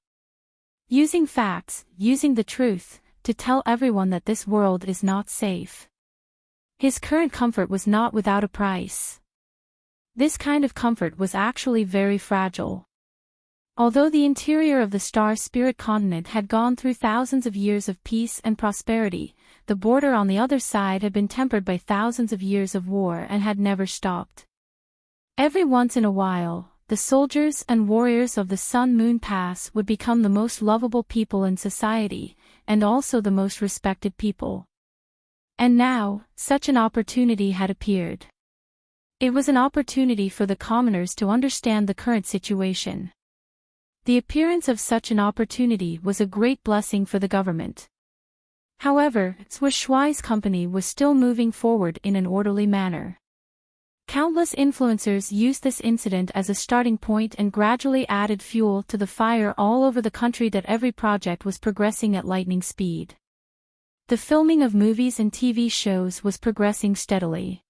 Using facts, using the truth, to tell everyone that this world is not safe. His current comfort was not without a price. This kind of comfort was actually very fragile. Although the interior of the Star Spirit continent had gone through thousands of years of peace and prosperity, the border on the other side had been tempered by thousands of years of war and had never stopped. Every once in a while, the soldiers and warriors of the Sun-Moon Pass would become the most lovable people in society, and also the most respected people. And now, such an opportunity had appeared. It was an opportunity for the commoners to understand the current situation. The appearance of such an opportunity was a great blessing for the government. However, Swiss Shuai's company was still moving forward in an orderly manner. Countless influencers used this incident as a starting point and gradually added fuel to the fire all over the country. That every project was progressing at lightning speed. The filming of movies and TV shows was progressing steadily.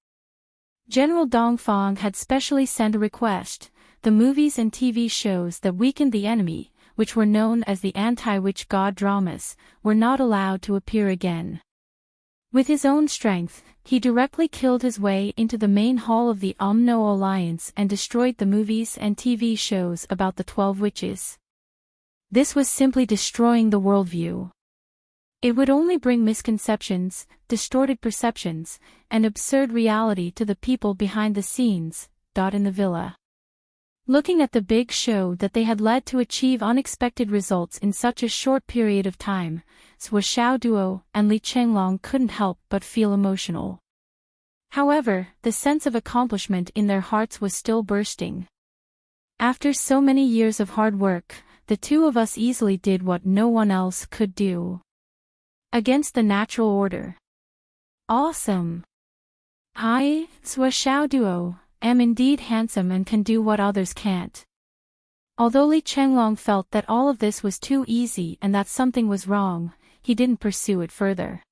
General Dongfang had specially sent a request. The movies and TV shows that weakened the enemy, which were known as the anti-witch god dramas, were not allowed to appear again. With his own strength, he directly killed his way into the main hall of the Umno Alliance and destroyed the movies and TV shows about the 12 witches. This was simply destroying the worldview. It would only bring misconceptions, distorted perceptions, and absurd reality to the people behind the scenes. In the villa. Looking at the big show that they had led to achieve unexpected results in such a short period of time, Sui Xiaoduo and Li Chenglong couldn't help but feel emotional. However, the sense of accomplishment in their hearts was still bursting. After so many years of hard work, the two of us easily did what no one else could do. Against the natural order. Awesome! I, Sui Xiaoduo, am indeed handsome and can do what others can't. Although Li Chenglong felt that all of this was too easy and that something was wrong, he didn't pursue it further.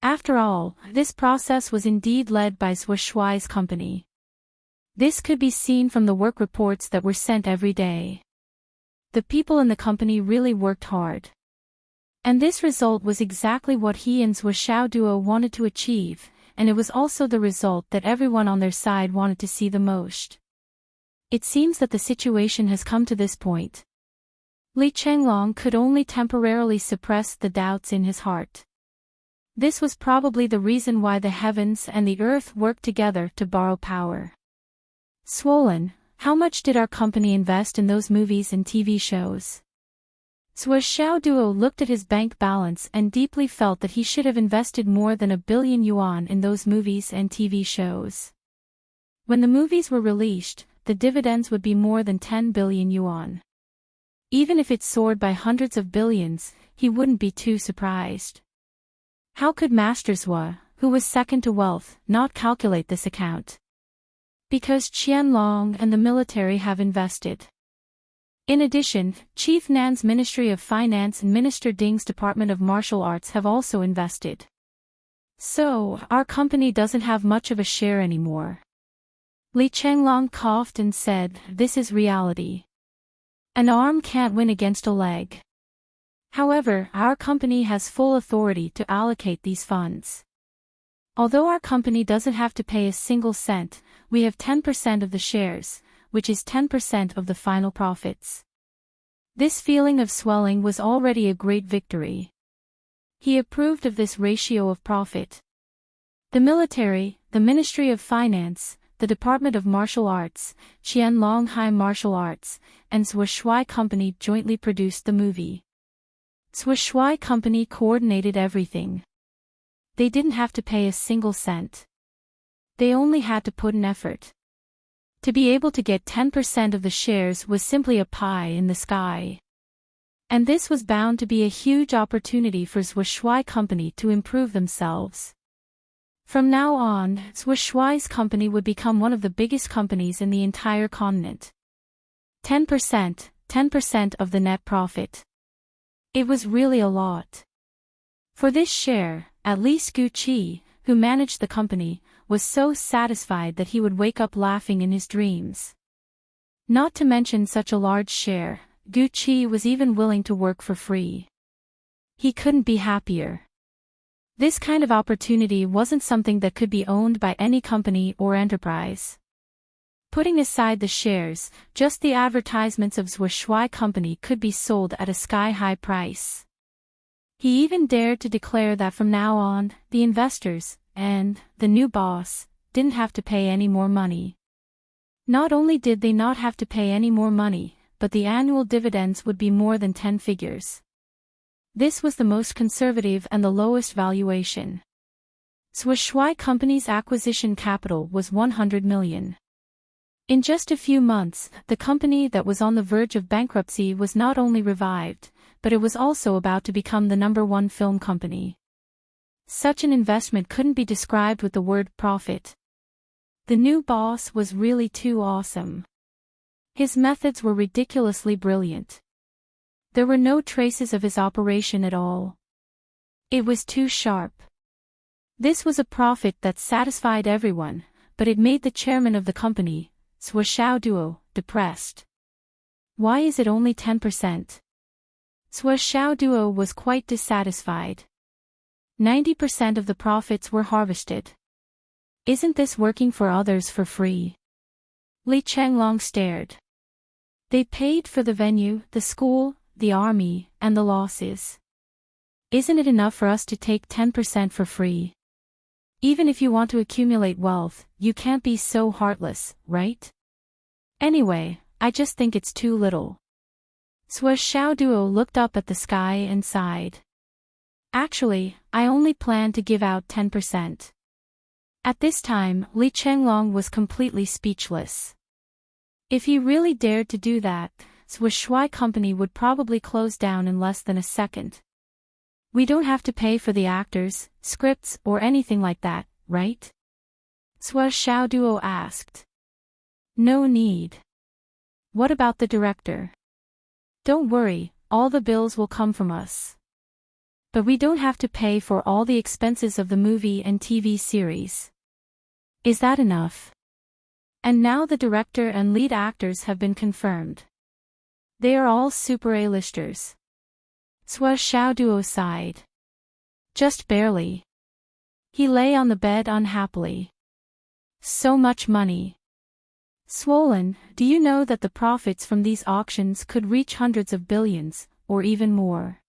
After all, this process was indeed led by Sui Shuai's company. This could be seen from the work reports that were sent every day. The people in the company really worked hard. And this result was exactly what he and Zhou Xiao duo wanted to achieve, and it was also the result that everyone on their side wanted to see the most. It seems that the situation has come to this point. Li Chenglong could only temporarily suppress the doubts in his heart. This was probably the reason why the heavens and the earth worked together to borrow power. Swollen, how much did our company invest in those movies and TV shows? Zhou Xiao duo looked at his bank balance and deeply felt that he should have invested more than 1 billion yuan in those movies and TV shows. When the movies were released, the dividends would be more than 10 billion yuan. Even if it soared by hundreds of billions, he wouldn't be too surprised. How could Master Zhou, who was second to wealth, not calculate this account? Because Qianlong and the military have invested. In addition, Chief Nan's Ministry of Finance and Minister Ding's Department of Martial Arts have also invested. So, our company doesn't have much of a share anymore. Li Chenglong coughed and said, "This is reality. An arm can't win against a leg. However, our company has full authority to allocate these funds. Although our company doesn't have to pay a single cent, we have 10% of the shares, which is 10% of the final profits." This feeling of swelling was already a great victory. He approved of this ratio of profit. The military, the Ministry of Finance, the Department of Martial Arts, Qianlong High Martial Arts, and Zhou Shui Company jointly produced the movie. Zhou Shui Company coordinated everything. They didn't have to pay a single cent. They only had to put in effort. To be able to get 10% of the shares was simply a pie in the sky. And this was bound to be a huge opportunity for Zhou Shui Company to improve themselves. From now on, Zhou Shui's company would become one of the biggest companies in the entire continent. 10% of the net profit. It was really a lot. For this share, at least Gu Qi, who managed the company, was so satisfied that he would wake up laughing in his dreams. Not to mention such a large share, Gu Qi was even willing to work for free. He couldn't be happier. This kind of opportunity wasn't something that could be owned by any company or enterprise. Putting aside the shares, just the advertisements of Zhou Shui Company could be sold at a sky-high price. He even dared to declare that from now on, the investors, and the new boss, didn't have to pay any more money. Not only did they not have to pay any more money, but the annual dividends would be more than 10 figures. This was the most conservative and the lowest valuation. Zhou Shui Company's acquisition capital was 100 million. In just a few months, the company that was on the verge of bankruptcy was not only revived, but it was also about to become the #1 film company. Such an investment couldn't be described with the word profit. The new boss was really too awesome. His methods were ridiculously brilliant. There were no traces of his operation at all. It was too sharp. This was a profit that satisfied everyone, but it made the chairman of the company, Zhou Xiao duo, depressed. Why is it only 10%? Zhou Xiao duo was quite dissatisfied. 90% of the profits were harvested. Isn't this working for others for free? Li Chenglong stared. They paid for the venue, the school, the army, and the losses. Isn't it enough for us to take 10% for free? Even if you want to accumulate wealth, you can't be so heartless, right? Anyway, I just think it's too little. Zhou Xiao duo looked up at the sky and sighed. Actually, I only plan to give out 10%. At this time, Li Chenglong was completely speechless. If he really dared to do that, Zhou Shui Company would probably close down in less than a second. We don't have to pay for the actors, scripts, or anything like that, right? Zhou Xiao duo asked. No need. What about the director? Don't worry, all the bills will come from us. But we don't have to pay for all the expenses of the movie and TV series. Is that enough? And now the director and lead actors have been confirmed. They are all super A-listers. Swa Xiaoduo sighed. Just barely. He lay on the bed unhappily. So much money. Swollen, do you know that the profits from these auctions could reach hundreds of billions, or even more?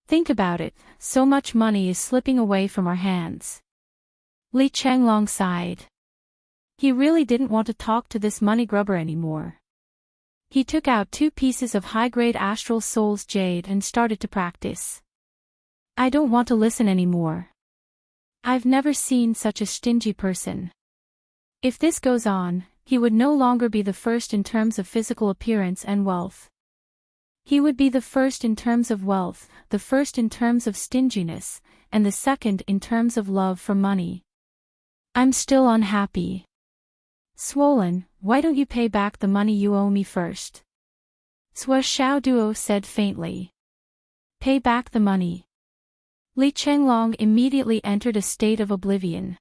Think about it, so much money is slipping away from our hands. Li Chenglong sighed. He really didn't want to talk to this money grubber anymore. He took out 2 pieces of high-grade Astral Souls jade and started to practice. I don't want to listen anymore. I've never seen such a stingy person. If this goes on, he would no longer be the first in terms of physical appearance and wealth. He would be the first in terms of wealth, the first in terms of stinginess, and the second in terms of love for money. I'm still unhappy. Swollen, why don't you pay back the money you owe me first? Swa Xiaoduo said faintly. Pay back the money. Li Chenglong immediately entered a state of oblivion.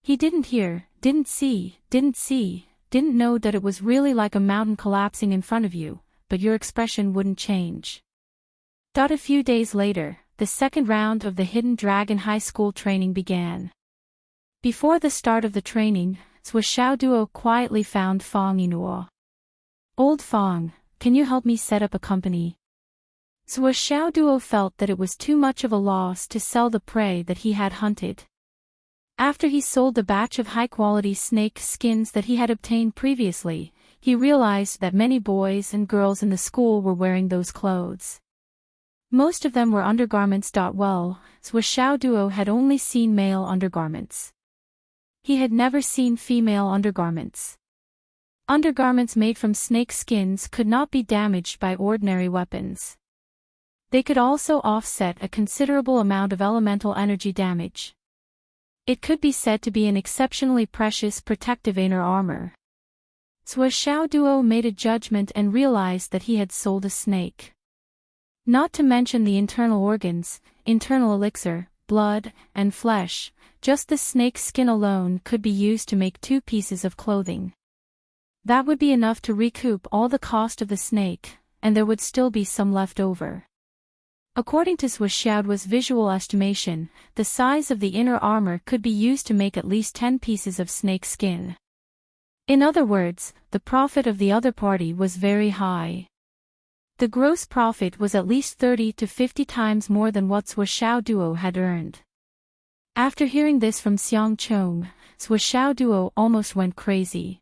He didn't hear, didn't see, didn't know that it was really like a mountain collapsing in front of you, but your expression wouldn't change. A few days later, the second round of the Hidden Dragon High School training began. Before the start of the training, Swa Xiaoduo quietly found Fong Yinuo. Old Fong, can you help me set up a company? Swa Xiaoduo felt that it was too much of a loss to sell the prey that he had hunted. After he sold the batch of high-quality snake skins that he had obtained previously, he realized that many boys and girls in the school were wearing those clothes. Most of them were undergarments. Well, Swa Xiaoduo had only seen male undergarments. He had never seen female undergarments. Undergarments made from snake skins could not be damaged by ordinary weapons. They could also offset a considerable amount of elemental energy damage. It could be said to be an exceptionally precious protective inner armor. Swa Xiaoduo made a judgment and realized that he had sold a snake. Not to mention the internal organs, internal elixir, blood, and flesh, just the snake skin alone could be used to make 2 pieces of clothing. That would be enough to recoup all the cost of the snake, and there would still be some left over. According to Swa Xiaoduo's visual estimation, the size of the inner armor could be used to make at least 10 pieces of snake skin. In other words, the profit of the other party was very high. The gross profit was at least 30 to 50 times more than what Swa Xiaoduo had earned. After hearing this from Xiang Chong, Swa Xiaoduo almost went crazy.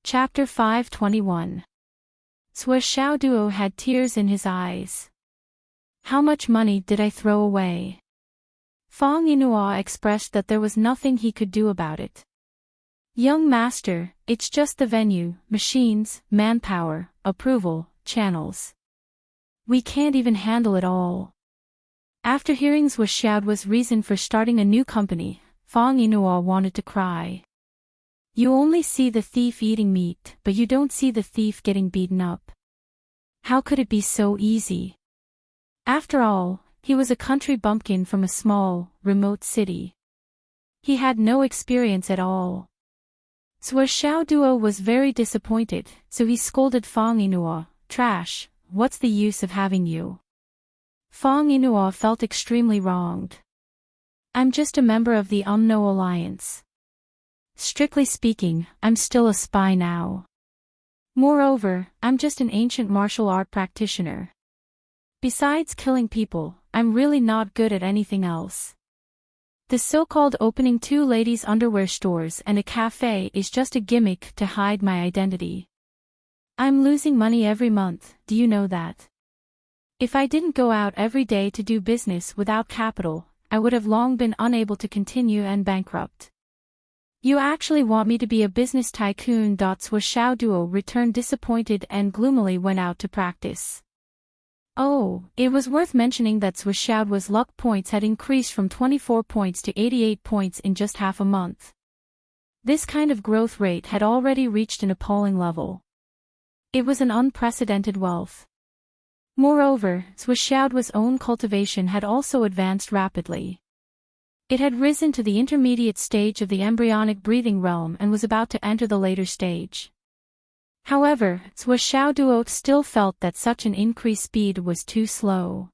Chapter 521. Swa Xiaoduo had tears in his eyes. How much money did I throw away? Fong Yinuo expressed that there was nothing he could do about it. Young master, it's just the venue, machines, manpower, approval, channels. We can't even handle it all. After hearing Swa Xiaoduo's reason for starting a new company, Fong Yinuo wanted to cry. You only see the thief eating meat, but you don't see the thief getting beaten up. How could it be so easy? After all, he was a country bumpkin from a small, remote city. He had no experience at all. Swa Xiaoduo was very disappointed, so he scolded Fong Yinuo, "Trash, what's the use of having you?" Fong Yinuo felt extremely wronged. I'm just a member of the Umno Alliance. Strictly speaking, I'm still a spy now. Moreover, I'm just an ancient martial art practitioner. Besides killing people, I'm really not good at anything else. The so-called opening 2 ladies' underwear stores and a cafe is just a gimmick to hide my identity. I'm losing money every month, do you know that? If I didn't go out every day to do business without capital, I would have long been unable to continue and bankrupt. You actually want me to be a business tycoon? Swa Xiaoduo returned disappointed and gloomily went out to practice. Oh, it was worth mentioning that Swa Xiaoduo's luck points had increased from 24 points to 88 points in just half a month. This kind of growth rate had already reached an appalling level. It was an unprecedented wealth. Moreover, Zhuoxiaoduo's own cultivation had also advanced rapidly. It had risen to the intermediate stage of the embryonic breathing realm and was about to enter the later stage. However, Zhuoxiaoduo still felt that such an increased speed was too slow.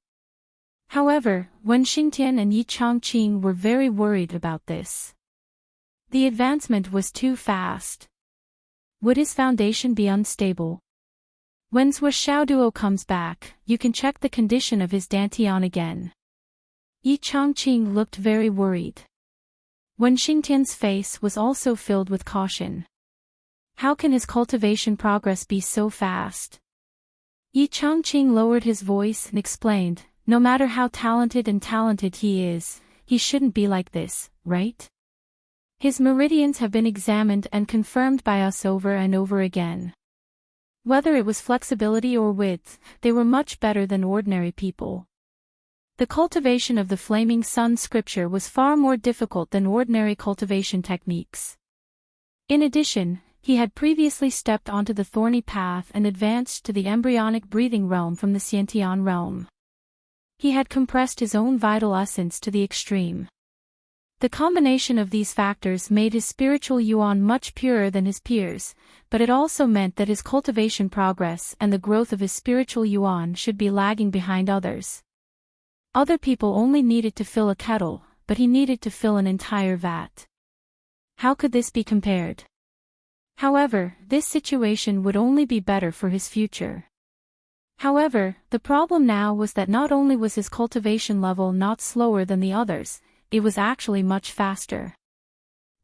However, Wen Xingtian and Yi Changqing were very worried about this. The advancement was too fast. Would his foundation be unstable? When Zhuoxiaoduo comes back, you can check the condition of his dantian again. Yi Changqing looked very worried. Wen Xingtian's face was also filled with caution. How can his cultivation progress be so fast? Yi Changqing lowered his voice and explained, no matter how talented he is, he shouldn't be like this, right? His meridians have been examined and confirmed by us over and over again. Whether it was flexibility or width, they were much better than ordinary people. The cultivation of the Flaming Sun scripture was far more difficult than ordinary cultivation techniques. In addition, he had previously stepped onto the thorny path and advanced to the embryonic breathing realm from the Xiantian realm. He had compressed his own vital essence to the extreme. The combination of these factors made his spiritual yuan much purer than his peers, but it also meant that his cultivation progress and the growth of his spiritual yuan should be lagging behind others. Other people only needed to fill a kettle, but he needed to fill an entire vat. How could this be compared? However, this situation would only be better for his future. However, the problem now was that not only was his cultivation level not slower than the others, it was actually much faster.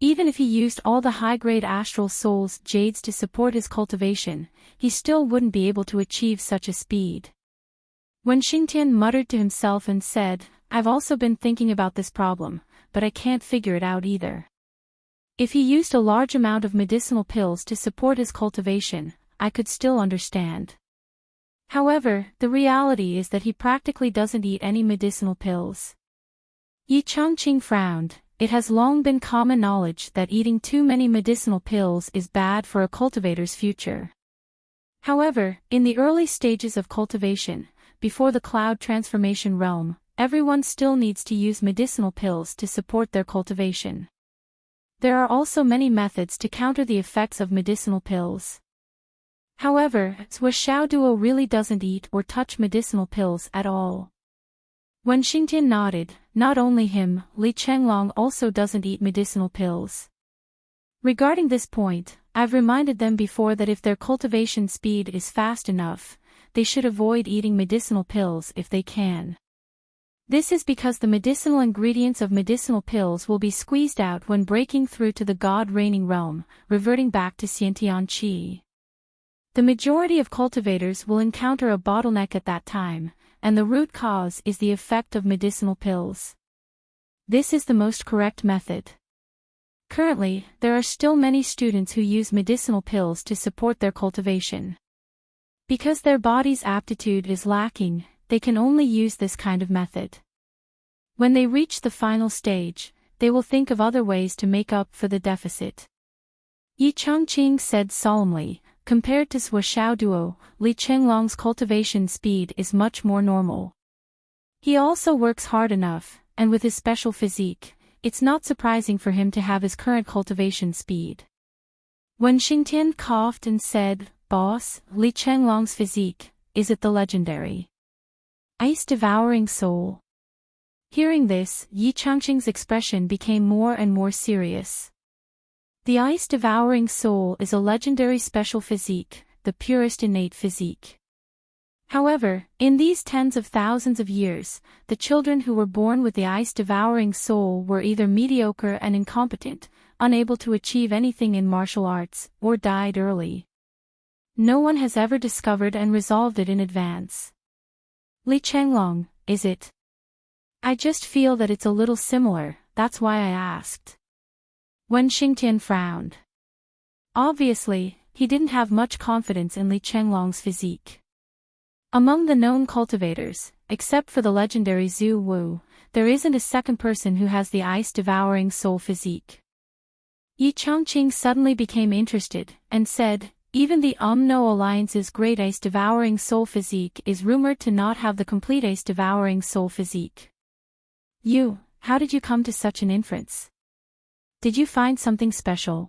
Even if he used all the high-grade astral souls jades to support his cultivation, he still wouldn't be able to achieve such a speed. When Xingtian muttered to himself and said, I've also been thinking about this problem, but I can't figure it out either. If he used a large amount of medicinal pills to support his cultivation, I could still understand. However, the reality is that he practically doesn't eat any medicinal pills. Yi Changqing frowned. It has long been common knowledge that eating too many medicinal pills is bad for a cultivator's future. However, in the early stages of cultivation, before the cloud transformation realm, everyone still needs to use medicinal pills to support their cultivation. There are also many methods to counter the effects of medicinal pills. However, Zhuoxiaoduo really doesn't eat or touch medicinal pills at all. When Xingtian nodded, not only him, Li Chenglong also doesn't eat medicinal pills. Regarding this point, I've reminded them before that if their cultivation speed is fast enough, they should avoid eating medicinal pills if they can. This is because the medicinal ingredients of medicinal pills will be squeezed out when breaking through to the God-reigning realm, reverting back to Xiantian Qi. The majority of cultivators will encounter a bottleneck at that time, and the root cause is the effect of medicinal pills. This is the most correct method. Currently, there are still many students who use medicinal pills to support their cultivation. Because their body's aptitude is lacking, they can only use this kind of method. When they reach the final stage, they will think of other ways to make up for the deficit. Yi Changqing said solemnly, compared to Zhuoxiaoduo, Li Chenglong's cultivation speed is much more normal. He also works hard enough, and with his special physique, it's not surprising for him to have his current cultivation speed. When Xingtian coughed and said, Boss, Li Chenglong's physique, is it the legendary ice-devouring soul? Hearing this, Yi Changqing's expression became more and more serious. The ice-devouring soul is a legendary special physique, the purest innate physique. However, in these tens of thousands of years, the children who were born with the ice-devouring soul were either mediocre and incompetent, unable to achieve anything in martial arts, or died early. No one has ever discovered and resolved it in advance. Li Chenglong, is it? I just feel that it's a little similar, that's why I asked. When Xingtian frowned. Obviously, he didn't have much confidence in Li Chenglong's physique. Among the known cultivators, except for the legendary Zhu Wu, there isn't a second person who has the ice-devouring soul physique. Yi Changqing suddenly became interested, and said, Even the Umno Alliance's great ace-devouring soul physique is rumored to not have the complete ace-devouring soul physique. How did you come to such an inference? Did you find something special?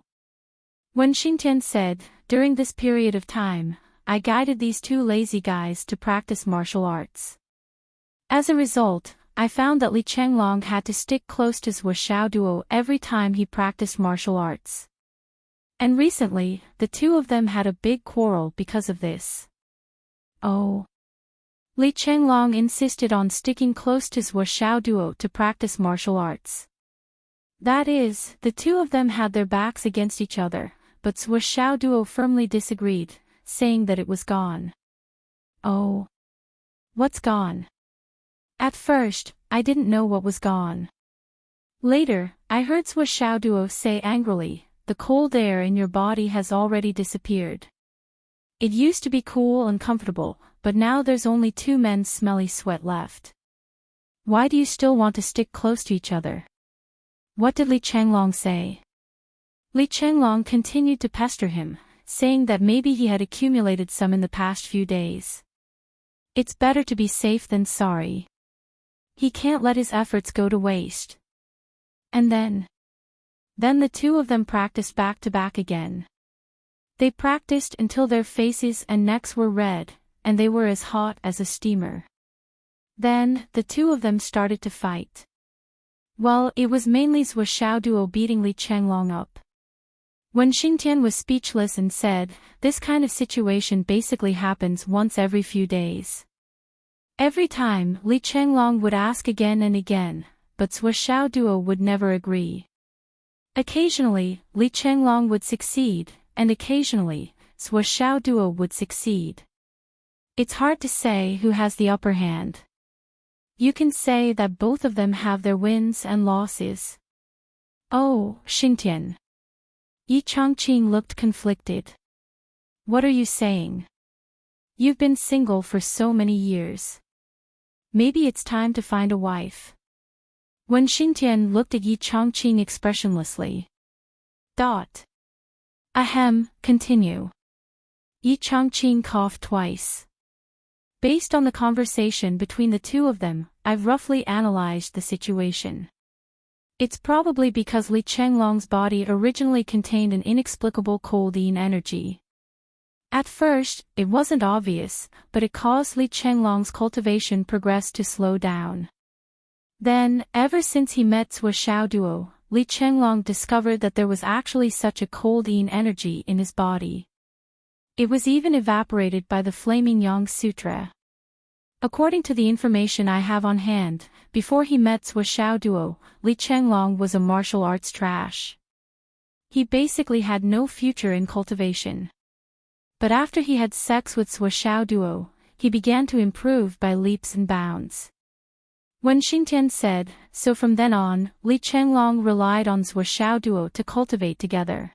Wen Xingtian said, during this period of time, I guided these two lazy guys to practice martial arts. As a result, I found that Li Chenglong had to stick close to Zhuo Xiaoduo every time he practiced martial arts. And recently, the two of them had a big quarrel because of this. Oh. Li Chenglong insisted on sticking close to Zhuo Xiaoduo to practice martial arts. That is, the two of them had their backs against each other, but Zhuo Xiaoduo firmly disagreed, saying that it was gone. Oh. What's gone? At first, I didn't know what was gone. Later, I heard Zhuo Xiaoduo say angrily, the cold air in your body has already disappeared. It used to be cool and comfortable, but now there's only two men's smelly sweat left. Why do you still want to stick close to each other? What did Li Chenglong say? Li Chenglong continued to pester him, saying that maybe he had accumulated some in the past few days. It's better to be safe than sorry. He can't let his efforts go to waste. And then the two of them practiced back to back again. They practiced until their faces and necks were red, and they were as hot as a steamer. Then, the two of them started to fight. Well, it was mainly Zhuo Xiaoduo beating Li Chenglong up. Wen Xingtian was speechless and said, this kind of situation basically happens once every few days. Every time, Li Chenglong would ask again and again, but Zhuo Xiaoduo would never agree. Occasionally, Li Chenglong would succeed, and occasionally, Zhuo Xiaoduo would succeed. It's hard to say who has the upper hand. You can say that both of them have their wins and losses. Oh, Xingtian. Yi Chongqing looked conflicted. What are you saying? You've been single for so many years. Maybe it's time to find a wife. Wen Xingtian looked at Yi Chongqing expressionlessly. Ahem, continue. Yi Chongqing coughed twice. Based on the conversation between the two of them, I've roughly analyzed the situation. It's probably because Li Chenglong's body originally contained an inexplicable cold-yin energy. At first, it wasn't obvious, but it caused Li Chenglong's cultivation progress to slow down. Then, ever since he met Zhuo Xiaoduo, Li Chenglong discovered that there was actually such a cold-yin energy in his body. It was even evaporated by the Flaming Yang Sutra. According to the information I have on hand, before he met Zhuo Xiaoduo, Li Chenglong was a martial arts trash. He basically had no future in cultivation. But after he had sex with Zhuo Xiaoduo, he began to improve by leaps and bounds. Wen Xingtian said, so from then on, Li Chenglong relied on Zhuo Xiaoduo to cultivate together.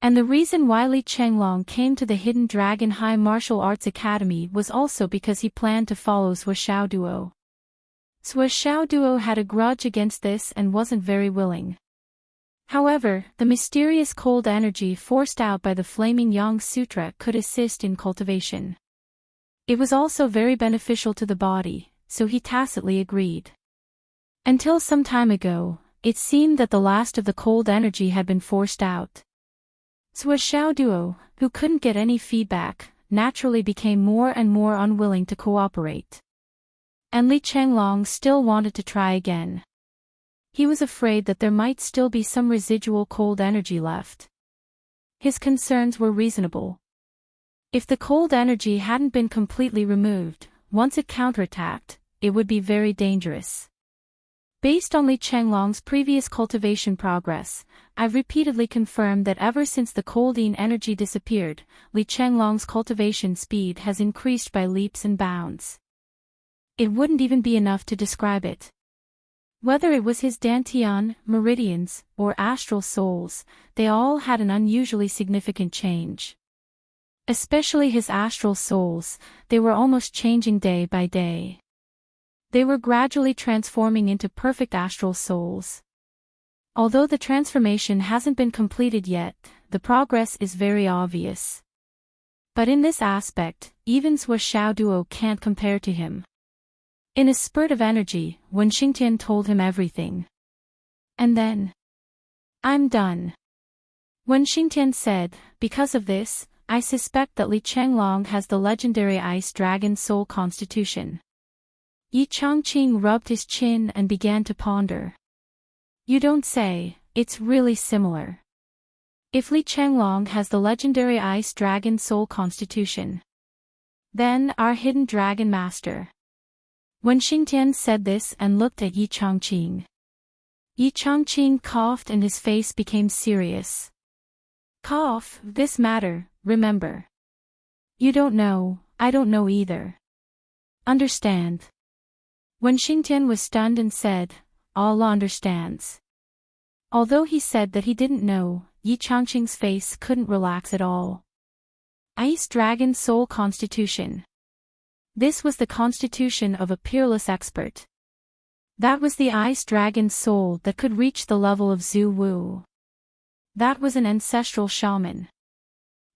And the reason why Li Chenglong came to the Hidden Dragon High Martial Arts Academy was also because he planned to follow Zhuo Xiaoduo. Zhuo Xiaoduo had a grudge against this and wasn't very willing. However, the mysterious cold energy forced out by the Flaming Yang Sutra could assist in cultivation. It was also very beneficial to the body, so he tacitly agreed. Until some time ago, it seemed that the last of the cold energy had been forced out. Zhuo Xiaoduo, who couldn't get any feedback, naturally became more and more unwilling to cooperate. And Li Chenglong still wanted to try again. He was afraid that there might still be some residual cold energy left. His concerns were reasonable. If the cold energy hadn't been completely removed, once it counterattacked, it would be very dangerous. Based on Li Chenglong's previous cultivation progress, I've repeatedly confirmed that ever since the cold-yin energy disappeared, Li Chenglong's cultivation speed has increased by leaps and bounds. It wouldn't even be enough to describe it. Whether it was his dantian, meridians, or astral souls, they all had an unusually significant change. Especially his astral souls, they were almost changing day by day. They were gradually transforming into perfect astral souls. Although the transformation hasn't been completed yet, the progress is very obvious. But in this aspect, even Zhuo Xiao Duo can't compare to him. In a spurt of energy, Wen Xingtian told him everything. And then, I'm done. Wen Xingtian said, because of this, I suspect that Li Changlong has the legendary Ice Dragon Soul Constitution. Yi Changqing rubbed his chin and began to ponder. You don't say, it's really similar. If Li Changlong has the legendary Ice Dragon Soul Constitution, then our hidden dragon master. Wen Xingtian said this and looked at Yi Changqing. Yi Changqing coughed and his face became serious. Cough, this matter, remember. You don't know, I don't know either. Understand. Wen Xingtian was stunned and said, Allah understands. Although he said that he didn't know, Yi Changqing's face couldn't relax at all. Ice Dragon Soul Constitution. This was the constitution of a peerless expert. That was the Ice Dragon Soul that could reach the level of Zhu Wu. That was an ancestral shaman.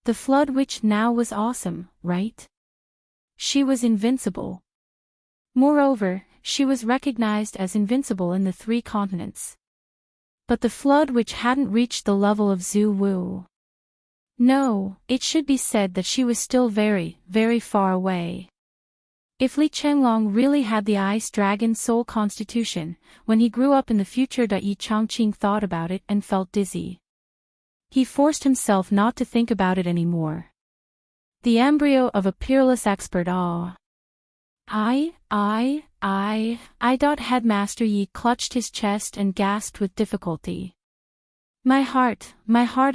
The Flood Witch now was awesome, right? She was invincible. Moreover, she was recognized as invincible in the 3 continents. But the Flood Witch hadn't reached the level of Zhu Wu. No, it should be said that she was still very, very far away. If Li Changlong really had the Ice Dragon Soul Constitution, when he grew up in the future, Yi Changqing thought about it and felt dizzy. He forced himself not to think about it anymore. The embryo of a peerless expert. Headmaster Yi clutched his chest and gasped with difficulty. My heart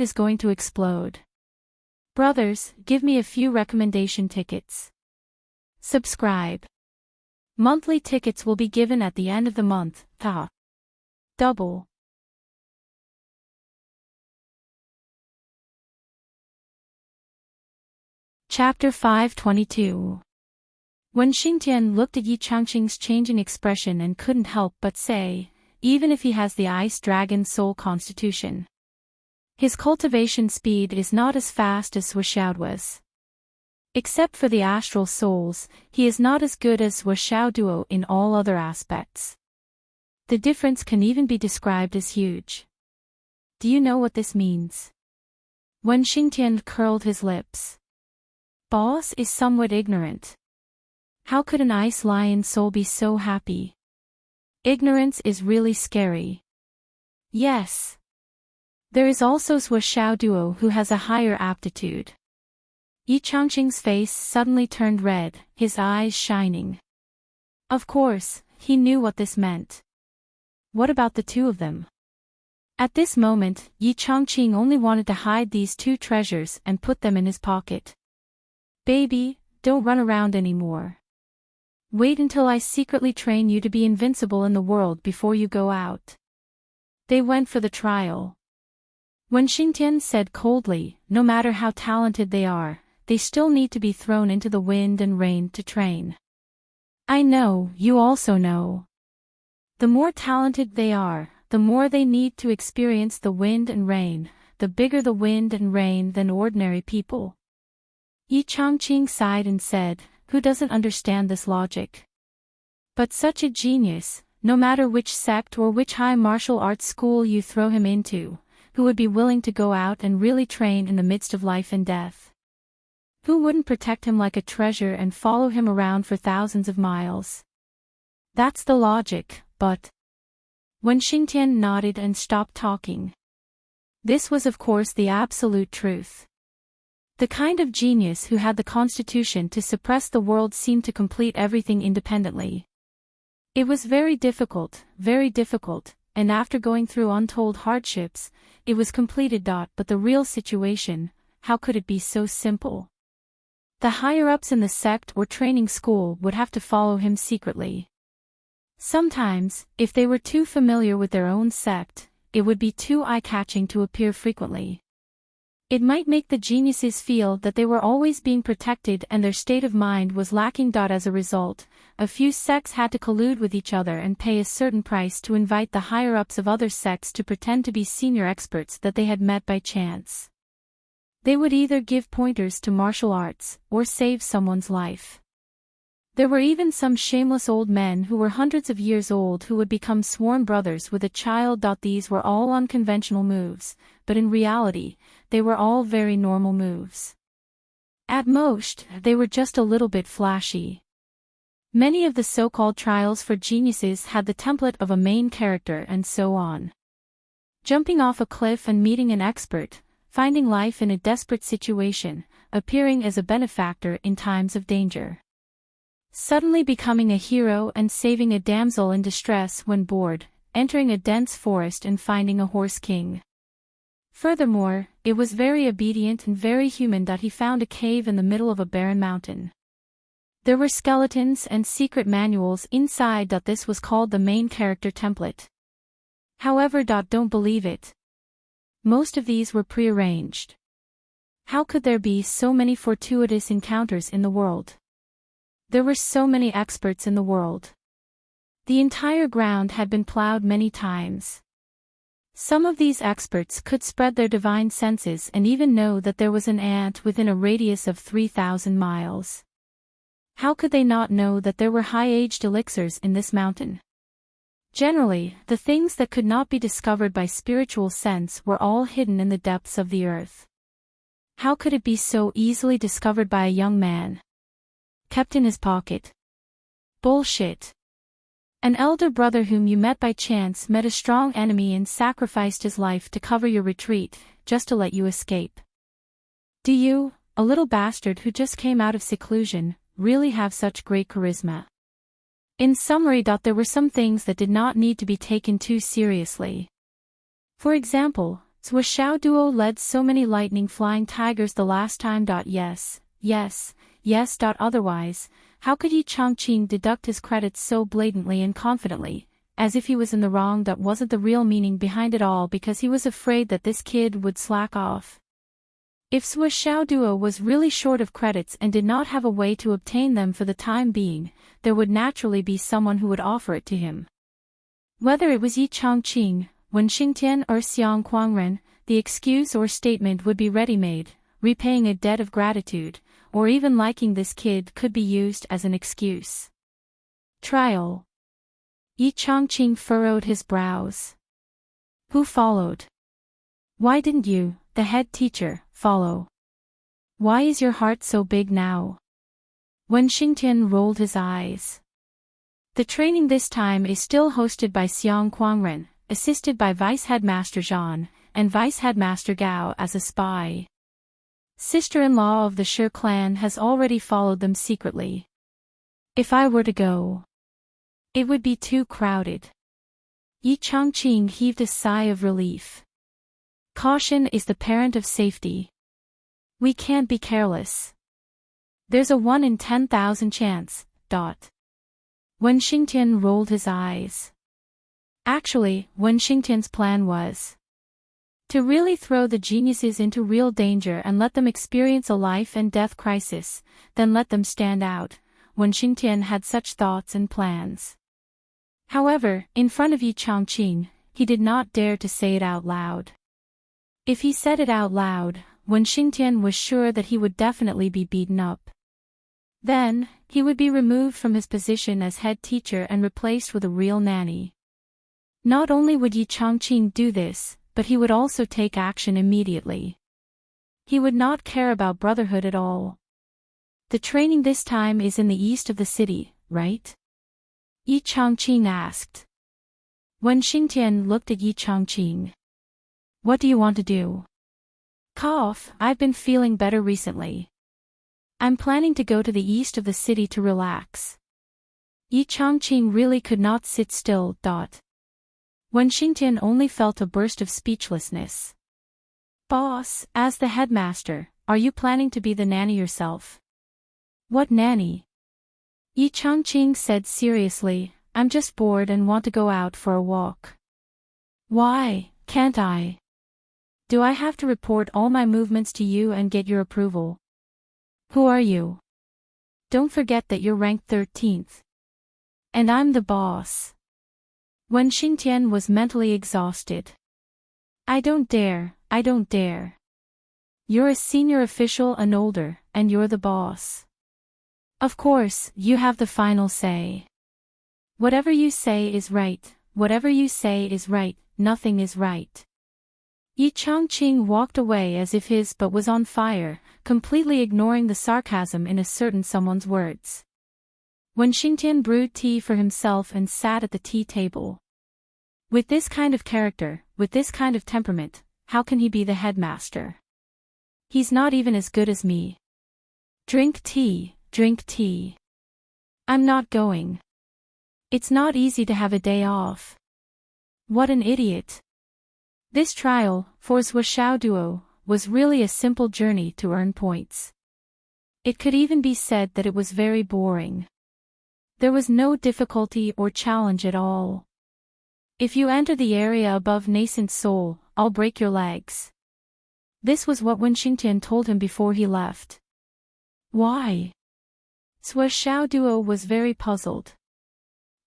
is going to explode. Brothers, give me a few recommendation tickets. Subscribe. Monthly tickets will be given at the end of the month. Double. Chapter 522. Wen Xingtian looked at Yi Changqing's changing expression and couldn't help but say, even if he has the Ice Dragon Soul Constitution, his cultivation speed is not as fast as Zhuo Xiao was. Except for the astral souls, he is not as good as Zhuo Xiao Duo in all other aspects. The difference can even be described as huge. Do you know what this means? Wen Xingtian curled his lips. Boss is somewhat ignorant. How could an ice lion soul be so happy? Ignorance is really scary. Yes. There is also Zhuo Xiao Duo who has a higher aptitude. Yi Changqing's face suddenly turned red, his eyes shining. Of course, he knew what this meant. What about the 2 of them? At this moment, Yi Changqing only wanted to hide these 2 treasures and put them in his pocket. Baby, don't run around anymore. Wait until I secretly train you to be invincible in the world before you go out. They went for the trial. When Xingtian said coldly, no matter how talented they are, they still need to be thrown into the wind and rain to train. I know, you also know. The more talented they are, the more they need to experience the wind and rain, the bigger the wind and rain than ordinary people. Yi Changqing sighed and said, who doesn't understand this logic? But such a genius, no matter which sect or which high martial arts school you throw him into, who would be willing to go out and really train in the midst of life and death? Who wouldn't protect him like a treasure and follow him around for thousands of miles? That's the logic, but... When Xingtian nodded and stopped talking. This was of course the absolute truth. The kind of genius who had the constitution to suppress the world seemed to complete everything independently. It was very difficult, and after going through untold hardships, it was completed. But the real situation, how could it be so simple? The higher-ups in the sect or training school would have to follow him secretly. Sometimes, if they were too familiar with their own sect, it would be too eye-catching to appear frequently. It might make the geniuses feel that they were always being protected and their state of mind was lacking. As a result, a few sects had to collude with each other and pay a certain price to invite the higher-ups of other sects to pretend to be senior experts that they had met by chance. They would either give pointers to martial arts, or save someone's life. There were even some shameless old men who were hundreds of years old who would become sworn brothers with a child. These were all unconventional moves, but in reality, they were all very normal moves. At most, they were just a little bit flashy. Many of the so-called trials for geniuses had the template of a main character and so on. Jumping off a cliff and meeting an expert, finding life in a desperate situation, appearing as a benefactor in times of danger. Suddenly becoming a hero and saving a damsel in distress when bored, entering a dense forest and finding a horse king. Furthermore, it was very obedient and very human that he found a cave in the middle of a barren mountain. There were skeletons and secret manuals inside. This was called the main character template. However, don't believe it. Most of these were prearranged. How could there be so many fortuitous encounters in the world? There were so many experts in the world. The entire ground had been plowed many times. Some of these experts could spread their divine senses and even know that there was an ant within a radius of 3,000 miles. How could they not know that there were high-aged elixirs in this mountain? Generally, the things that could not be discovered by spiritual sense were all hidden in the depths of the earth. How could it be so easily discovered by a young man? Kept in his pocket. Bullshit. An elder brother whom you met by chance met a strong enemy and sacrificed his life to cover your retreat, just to let you escape. Do you, a little bastard who just came out of seclusion, really have such great charisma? In summary, there were some things that did not need to be taken too seriously. For example, Zhuo Duo led so many lightning flying tigers the last time. Yes. Otherwise, how could Yi Changqing deduct his credits so blatantly and confidently, as if he was in the wrong? That wasn't the real meaning behind it all, because he was afraid that this kid would slack off. If Zhuo Duo was really short of credits and did not have a way to obtain them for the time being, there would naturally be someone who would offer it to him. Whether it was Yi Changqing, Wen Xingtian or Xiang Kuangren, the excuse or statement would be ready-made, repaying a debt of gratitude, or even liking this kid could be used as an excuse. Trial. Yi Changqing furrowed his brows. Who followed? Why didn't you, the head teacher, follow? Why is your heart so big now? Wen Xingtian rolled his eyes. The training this time is still hosted by Xiang Kuangren, assisted by Vice Headmaster Zhan, and Vice Headmaster Gao as a spy. Sister-in-law of the Shi clan has already followed them secretly. If I were to go, it would be too crowded. Yi Changqing heaved a sigh of relief. Caution is the parent of safety. We can't be careless. There's a 1 in 10,000 chance. Wen Xingtian rolled his eyes. Actually, Wen Xingtian's plan was to really throw the geniuses into real danger and let them experience a life and death crisis, then let them stand out. Wen Xingtian had such thoughts and plans. However, in front of Yi Changqing, he did not dare to say it out loud. If he said it out loud, Wen Xingtian was sure that he would definitely be beaten up. Then, he would be removed from his position as head teacher and replaced with a real nanny. Not only would Yi Changqing do this, but he would also take action immediately. He would not care about brotherhood at all. The training this time is in the east of the city, right? Yi Changqing asked. Wen Xingtian looked at Yi Changqing. What do you want to do? Cough, I've been feeling better recently. I'm planning to go to the east of the city to relax. Yi Changqing really could not sit still. Wen Xingtian only felt a burst of speechlessness. Boss, as the headmaster, are you planning to be the nanny yourself? What nanny? Yi Changqing said seriously, I'm just bored and want to go out for a walk. Why, can't I? Do I have to report all my movements to you and get your approval? Who are you? Don't forget that you're ranked 13th. And I'm the boss. Wen Xingtian was mentally exhausted. I don't dare. You're a senior official and older, and you're the boss. Of course, you have the final say. Whatever you say is right, whatever you say is right, nothing is right. Yi Changqing walked away as if his butt was on fire, completely ignoring the sarcasm in a certain someone's words. When Xingtian brewed tea for himself and sat at the tea table. With this kind of character, with this kind of temperament, how can he be the headmaster? He's not even as good as me. Drink tea, drink tea. I'm not going. It's not easy to have a day off. What an idiot. This trial, for Zhuo Duo, was really a simple journey to earn points. It could even be said that it was very boring. There was no difficulty or challenge at all. If you enter the area above nascent soul, I'll break your legs. This was what Wen Xingtian told him before he left. Why? Zhuo Duo was very puzzled.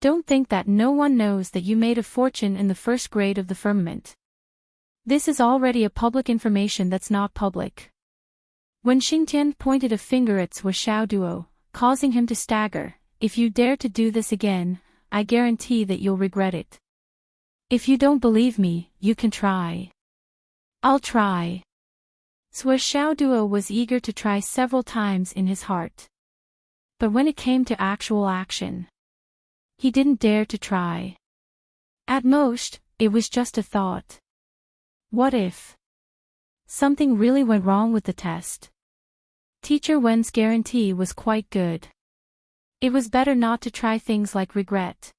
Don't think that no one knows that you made a fortune in the first grade of the firmament. This is already a public information that's not public. When Xingtian pointed a finger at Zhuo Duo, causing him to stagger, if you dare to do this again, I guarantee that you'll regret it. If you don't believe me, you can try. I'll try. Zhuo Duo was eager to try several times in his heart. But when it came to actual action, he didn't dare to try. At most, it was just a thought. What if something really went wrong with the test? Teacher Wen's guarantee was quite good. It was better not to try things like regret.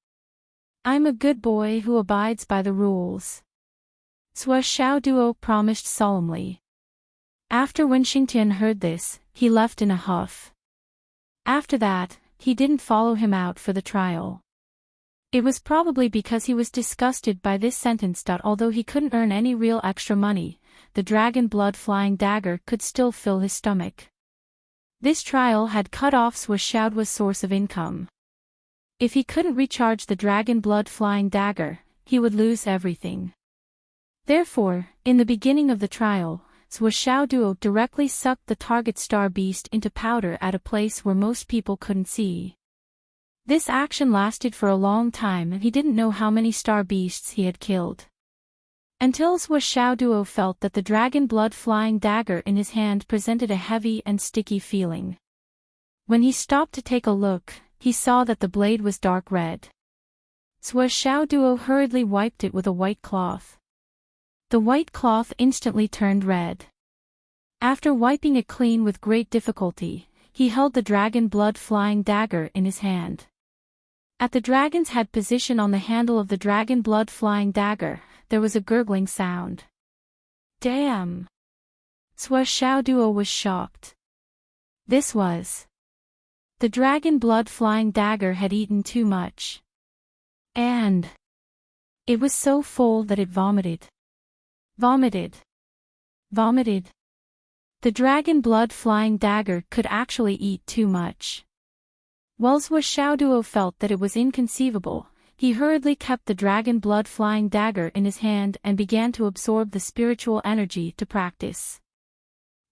I'm a good boy who abides by the rules. Zhuo Duo promised solemnly. After Wen Xingtian heard this, he left in a huff. After that, he didn't follow him out for the trial. It was probably because he was disgusted by this sentence that although he couldn't earn any real extra money, the dragon blood flying dagger could still fill his stomach. This trial had cut off Zhuo Duo's source of income. If he couldn't recharge the dragon blood flying dagger, he would lose everything. Therefore, in the beginning of the trial, Zhuo Duo directly sucked the target star beast into powder at a place where most people couldn't see. This action lasted for a long time and he didn't know how many star beasts he had killed. Until Zhuo Duo felt that the dragon blood flying dagger in his hand presented a heavy and sticky feeling. When he stopped to take a look, he saw that the blade was dark red. Zhuo Duo hurriedly wiped it with a white cloth. The white cloth instantly turned red. After wiping it clean with great difficulty, he held the dragon blood flying dagger in his hand. At the dragon's head position on the handle of the dragon blood flying dagger, there was a gurgling sound. Damn! Zhuo Duo was shocked. This was. The dragon blood flying dagger had eaten too much. And it was so full that it vomited. Vomited. Vomited. The dragon blood flying dagger could actually eat too much. While Zhuo Duo felt that it was inconceivable, he hurriedly kept the dragon blood flying dagger in his hand and began to absorb the spiritual energy to practice.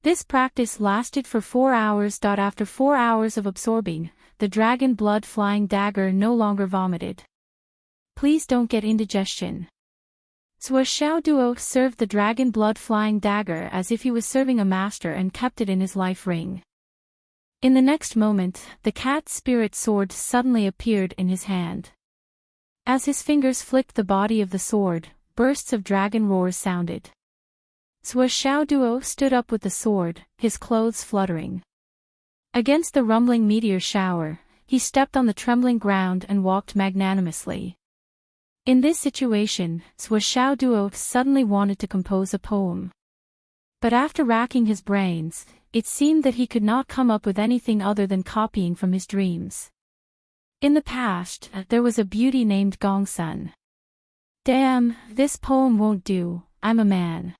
This practice lasted for 4 hours. After 4 hours of absorbing, the dragon blood flying dagger no longer vomited. Please don't get indigestion. Zhuo Duo served the dragon blood flying dagger as if he was serving a master and kept it in his life ring. In the next moment, the cat spirit sword suddenly appeared in his hand. As his fingers flicked the body of the sword, bursts of dragon roars sounded. Zhuo Duo stood up with the sword, his clothes fluttering. Against the rumbling meteor shower, he stepped on the trembling ground and walked magnanimously. In this situation, Zhuo Duo suddenly wanted to compose a poem. But after racking his brains, it seemed that he could not come up with anything other than copying from his dreams. In the past, there was a beauty named Gongsun. Damn, this poem won't do, I'm a man.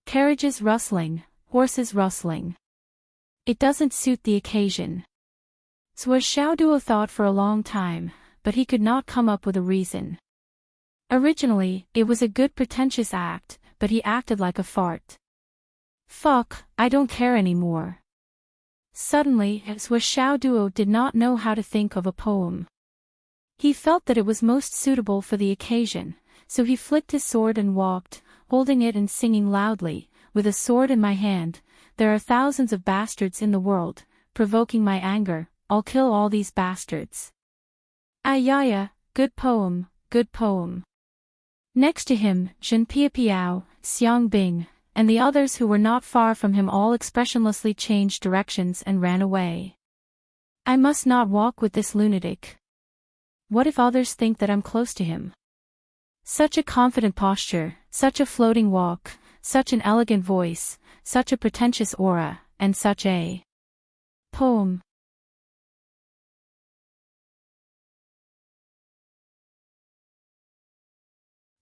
Carriages rustling, horses rustling. It doesn't suit the occasion. Zhuo Duo thought for a long time, but he could not come up with a reason. Originally, it was a good pretentious act, but he acted like a fart. Fuck, I don't care anymore. Suddenly, Xiao Duo did not know how to think of a poem. He felt that it was most suitable for the occasion, so he flicked his sword and walked, holding it and singing loudly, with a sword in my hand, there are thousands of bastards in the world, provoking my anger, I'll kill all these bastards. Ayaya, good poem, good poem. Next to him, Zhen Piapiao, Xiang Bing, and the others who were not far from him all expressionlessly changed directions and ran away. I must not walk with this lunatic. What if others think that I'm close to him? Such a confident posture, such a floating walk, such an elegant voice, such a pretentious aura, and such a poem.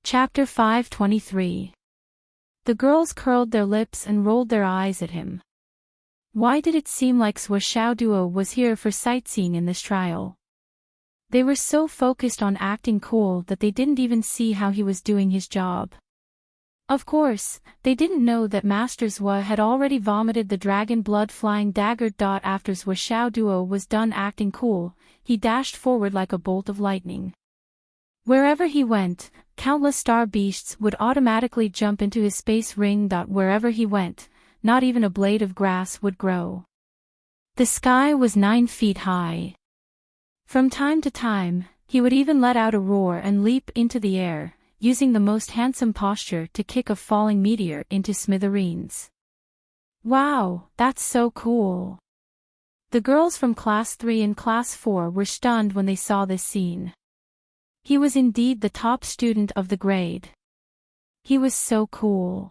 Chapter 523. The girls curled their lips and rolled their eyes at him. Why did it seem like Xiao Duo was here for sightseeing in this trial? They were so focused on acting cool that they didn't even see how he was doing his job. Of course, they didn't know that Master Zhua had already vomited the dragon blood-flying dagger. After Xiao Duo was done acting cool, he dashed forward like a bolt of lightning. Wherever he went, countless star beasts would automatically jump into his space ring. Wherever he went, not even a blade of grass would grow. The sky was 9 feet high. From time to time, he would even let out a roar and leap into the air, using the most handsome posture to kick a falling meteor into smithereens. Wow, that's so cool. The girls from Class 3 and Class 4 were stunned when they saw this scene. He was indeed the top student of the grade. He was so cool.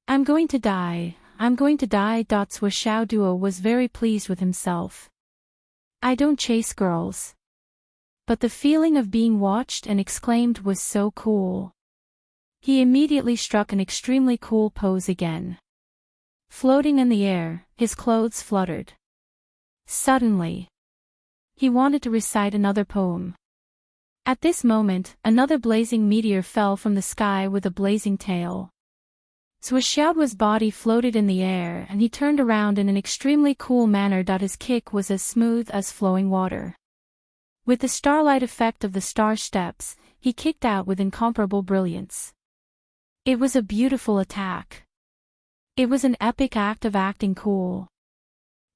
I'm going to die, I'm going to die. Xiao Duo was very pleased with himself. I don't chase girls. But the feeling of being watched and exclaimed was so cool. He immediately struck an extremely cool pose again. Floating in the air, his clothes fluttered. Suddenly, he wanted to recite another poem. At this moment, another blazing meteor fell from the sky with a blazing tail. Xiaoduo's body floated in the air and he turned around in an extremely cool manner. His kick was as smooth as flowing water. With the starlight effect of the star steps, he kicked out with incomparable brilliance. It was a beautiful attack. It was an epic act of acting cool.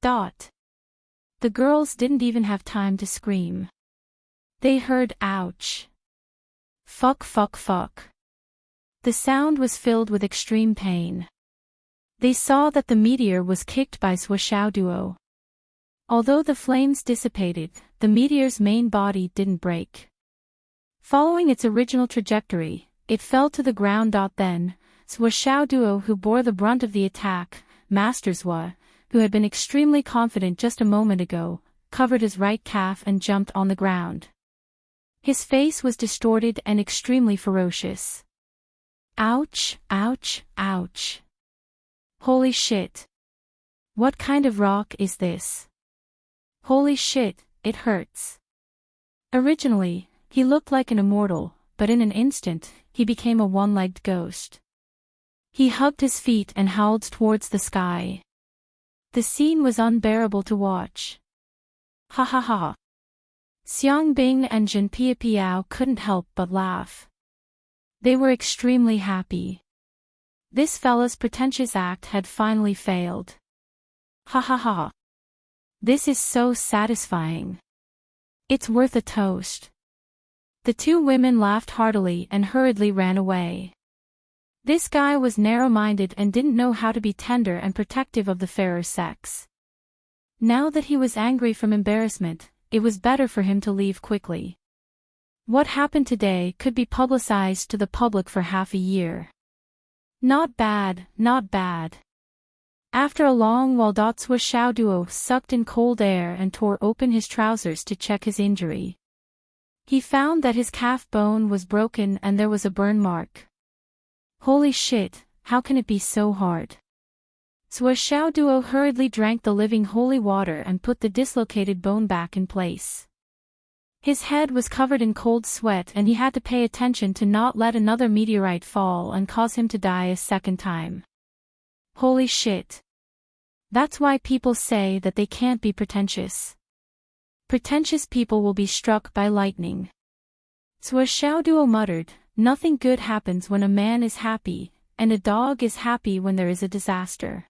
The girls didn't even have time to scream. They heard ouch. Fuck fuck fuck. The sound was filled with extreme pain. They saw that the meteor was kicked by Xiao Duo. Although the flames dissipated, the meteor's main body didn't break. Following its original trajectory, it fell to the ground. Then, Xiao Duo, who bore the brunt of the attack, Master Zhua, who had been extremely confident just a moment ago, covered his right calf and jumped on the ground. His face was distorted and extremely ferocious. Ouch, ouch, ouch. Holy shit. What kind of rock is this? Holy shit, it hurts. Originally, he looked like an immortal, but in an instant, he became a one-legged ghost. He hugged his feet and howled towards the sky. The scene was unbearable to watch. Ha ha ha. Xiang Bing and Zhen Piapiao couldn't help but laugh. They were extremely happy. This fella's pretentious act had finally failed. Ha ha ha. This is so satisfying. It's worth a toast. The two women laughed heartily and hurriedly ran away. This guy was narrow-minded and didn't know how to be tender and protective of the fairer sex. Now that he was angry from embarrassment, it was better for him to leave quickly. What happened today could be publicized to the public for half a year. Not bad, not bad. After a long while, Xiao Duo sucked in cold air and tore open his trousers to check his injury. He found that his calf bone was broken and there was a burn mark. Holy shit, how can it be so hard? Xiao Duo hurriedly drank the living holy water and put the dislocated bone back in place. His head was covered in cold sweat and he had to pay attention to not let another meteorite fall and cause him to die a second time. Holy shit. That's why people say that they can't be pretentious. Pretentious people will be struck by lightning. Xiaoduo muttered, nothing good happens when a man is happy, and a dog is happy when there is a disaster.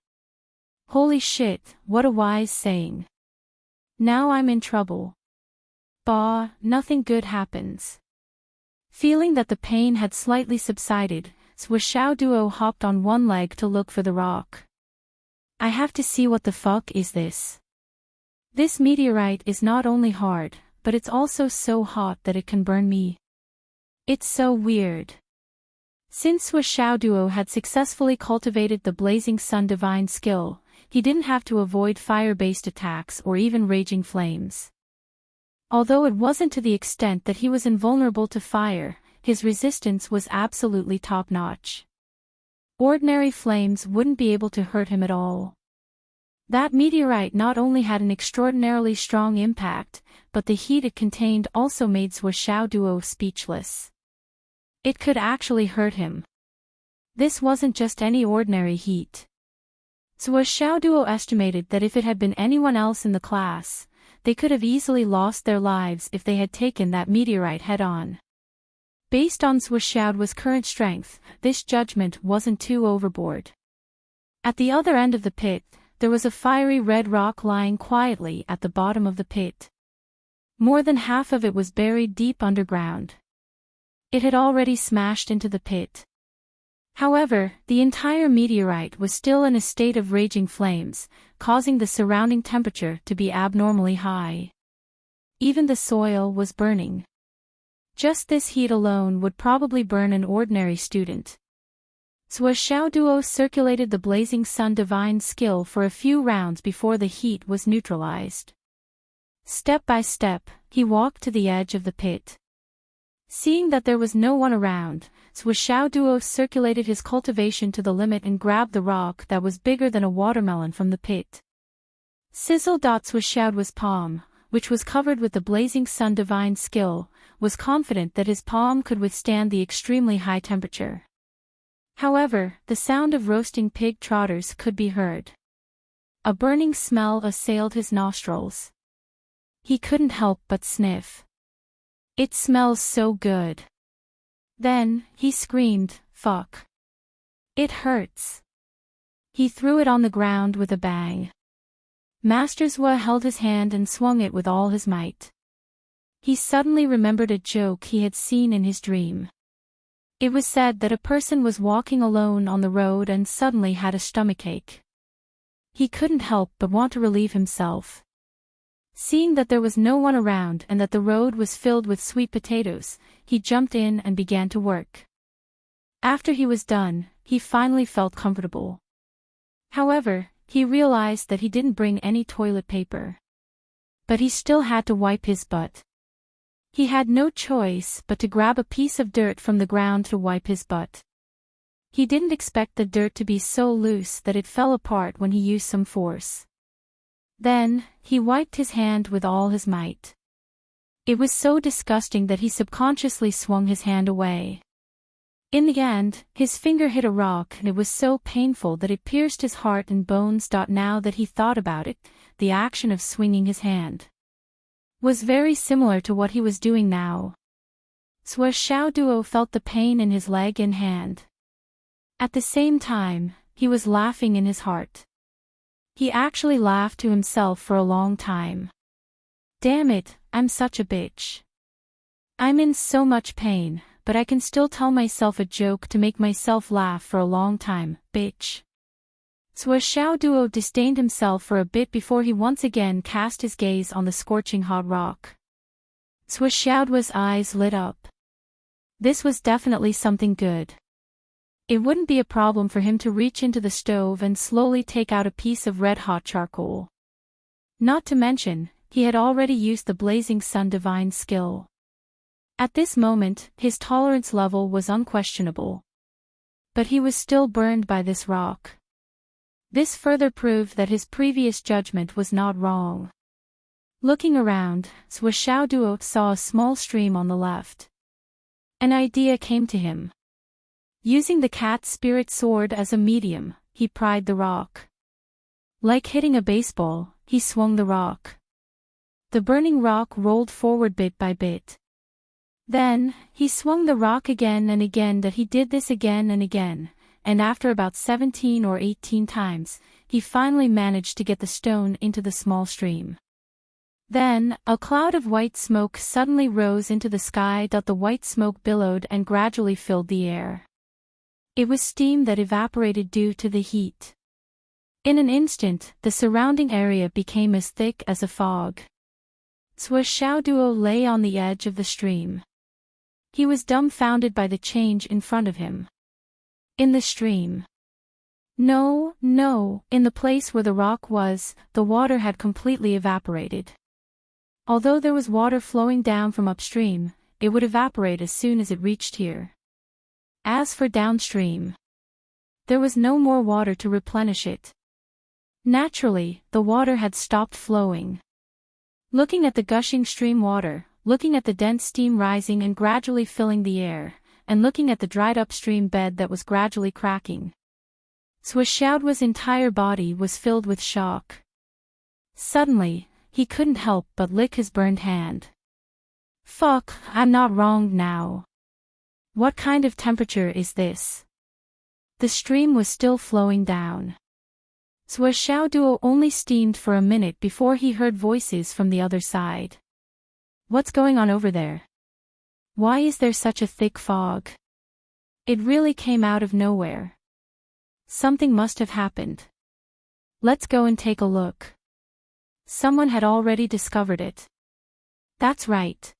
Holy shit, what a wise saying. Now I'm in trouble. Bah, nothing good happens. Feeling that the pain had slightly subsided, Xiaoduo hopped on one leg to look for the rock. I have to see what the fuck is this. This meteorite is not only hard, but it's also so hot that it can burn me. It's so weird. Since Xiaoduo had successfully cultivated the Blazing Sun divine skill, he didn't have to avoid fire-based attacks or even raging flames. Although it wasn't to the extent that he was invulnerable to fire, his resistance was absolutely top-notch. Ordinary flames wouldn't be able to hurt him at all. That meteorite not only had an extraordinarily strong impact, but the heat it contained also made Xiaoduo speechless. It could actually hurt him. This wasn't just any ordinary heat. Xiaoduo estimated that if it had been anyone else in the class, they could have easily lost their lives if they had taken that meteorite head-on. Based on Xiaoduo's current strength, this judgment wasn't too overboard. At the other end of the pit, there was a fiery red rock lying quietly at the bottom of the pit. More than half of it was buried deep underground. It had already smashed into the pit. However, the entire meteorite was still in a state of raging flames, causing the surrounding temperature to be abnormally high. Even the soil was burning. Just this heat alone would probably burn an ordinary student. Xiaoduo circulated the Blazing Sun divine skill for a few rounds before the heat was neutralized. Step by step, he walked to the edge of the pit. Seeing that there was no one around, Xiaoduo circulated his cultivation to the limit and grabbed the rock that was bigger than a watermelon from the pit. Sizzle. Xiaoduo's palm, which was covered with the Blazing Sun divine skill, was confident that his palm could withstand the extremely high temperature. However, the sound of roasting pig trotters could be heard. A burning smell assailed his nostrils. He couldn't help but sniff. It smells so good. Then, he screamed, fuck. It hurts. He threw it on the ground with a bang. Master Zhua held his hand and swung it with all his might. He suddenly remembered a joke he had seen in his dream. It was said that a person was walking alone on the road and suddenly had a stomachache. He couldn't help but want to relieve himself. Seeing that there was no one around and that the road was filled with sweet potatoes, he jumped in and began to work. After he was done, he finally felt comfortable. However, he realized that he didn't bring any toilet paper. But he still had to wipe his butt. He had no choice but to grab a piece of dirt from the ground to wipe his butt. He didn't expect the dirt to be so loose that it fell apart when he used some force. Then, he wiped his hand with all his might. It was so disgusting that he subconsciously swung his hand away. In the end, his finger hit a rock and it was so painful that it pierced his heart and bones. Now that he thought about it, the action of swinging his hand was very similar to what he was doing now. Xiaoduo felt the pain in his leg and hand. At the same time, he was laughing in his heart. He actually laughed to himself for a long time. Damn it, I'm such a bitch. I'm in so much pain, but I can still tell myself a joke to make myself laugh for a long time, bitch. Xiaoduo disdained himself for a bit before he once again cast his gaze on the scorching hot rock. Xiaoduo's eyes lit up. This was definitely something good. It wouldn't be a problem for him to reach into the stove and slowly take out a piece of red-hot charcoal. Not to mention, he had already used the Blazing Sun divine skill. At this moment, his tolerance level was unquestionable. But he was still burned by this rock. This further proved that his previous judgment was not wrong. Looking around, Xiaoduo saw a small stream on the left. An idea came to him. Using the cat spirit sword as a medium, he pried the rock. Like hitting a baseball, he swung the rock. The burning rock rolled forward bit by bit. Then, he swung the rock again and again. That he did this again and again, and after about 17 or 18 times, he finally managed to get the stone into the small stream. Then, a cloud of white smoke suddenly rose into the sky. The white smoke billowed and gradually filled the air. It was steam that evaporated due to the heat. In an instant, the surrounding area became as thick as a fog. Xiaoduo lay on the edge of the stream. He was dumbfounded by the change in front of him. In the stream. No, in the place where the rock was, the water had completely evaporated. Although there was water flowing down from upstream, it would evaporate as soon as it reached here. As for downstream, there was no more water to replenish it. Naturally, the water had stopped flowing. Looking at the gushing stream water, looking at the dense steam rising and gradually filling the air, and looking at the dried up stream bed that was gradually cracking, Xiaoduo's entire body was filled with shock. Suddenly, he couldn't help but lick his burned hand. Fuck, I'm not wrong now. What kind of temperature is this? The stream was still flowing down. Xiaoduo only steamed for a minute before he heard voices from the other side. What's going on over there? Why is there such a thick fog? It really came out of nowhere. Something must have happened. Let's go and take a look. Someone had already discovered it. That's right.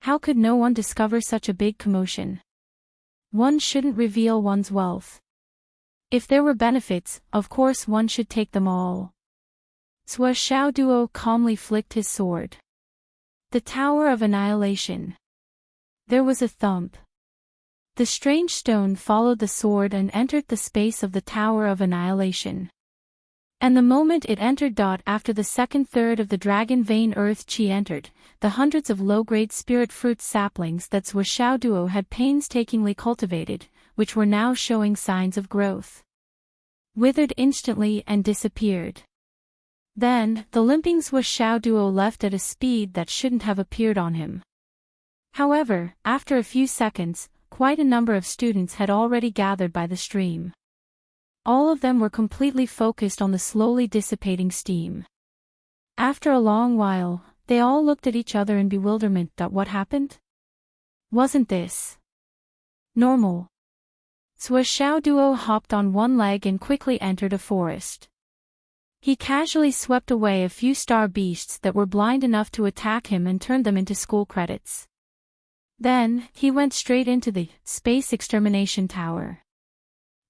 How could no one discover such a big commotion? One shouldn't reveal one's wealth. If there were benefits, of course one should take them all. Xiaoduo calmly flicked his sword. The Tower of Annihilation. There was a thump. The strange stone followed the sword and entered the space of the Tower of Annihilation. And the moment it entered, after the second third of the dragon vein earth chi entered, the hundreds of low-grade spirit fruit saplings that Xiaoduo had painstakingly cultivated, which were now showing signs of growth, withered instantly and disappeared. Then, the limping Xiaoduo left at a speed that shouldn't have appeared on him. However, after a few seconds, quite a number of students had already gathered by the stream. All of them were completely focused on the slowly dissipating steam. After a long while, they all looked at each other in bewilderment. What happened? Wasn't this normal? Xiaoduo hopped on one leg and quickly entered a forest. He casually swept away a few star beasts that were blind enough to attack him and turned them into school credits. Then, he went straight into the Space Extermination Tower.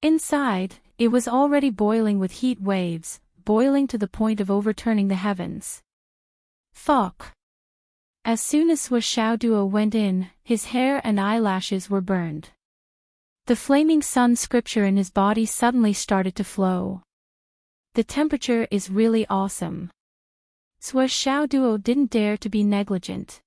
Inside, it was already boiling with heat waves, boiling to the point of overturning the heavens. Fuck. As soon as Xiaoduo went in, his hair and eyelashes were burned. The flaming sun scripture in his body suddenly started to flow. The temperature is really awesome. Xiaoduo didn't dare to be negligent.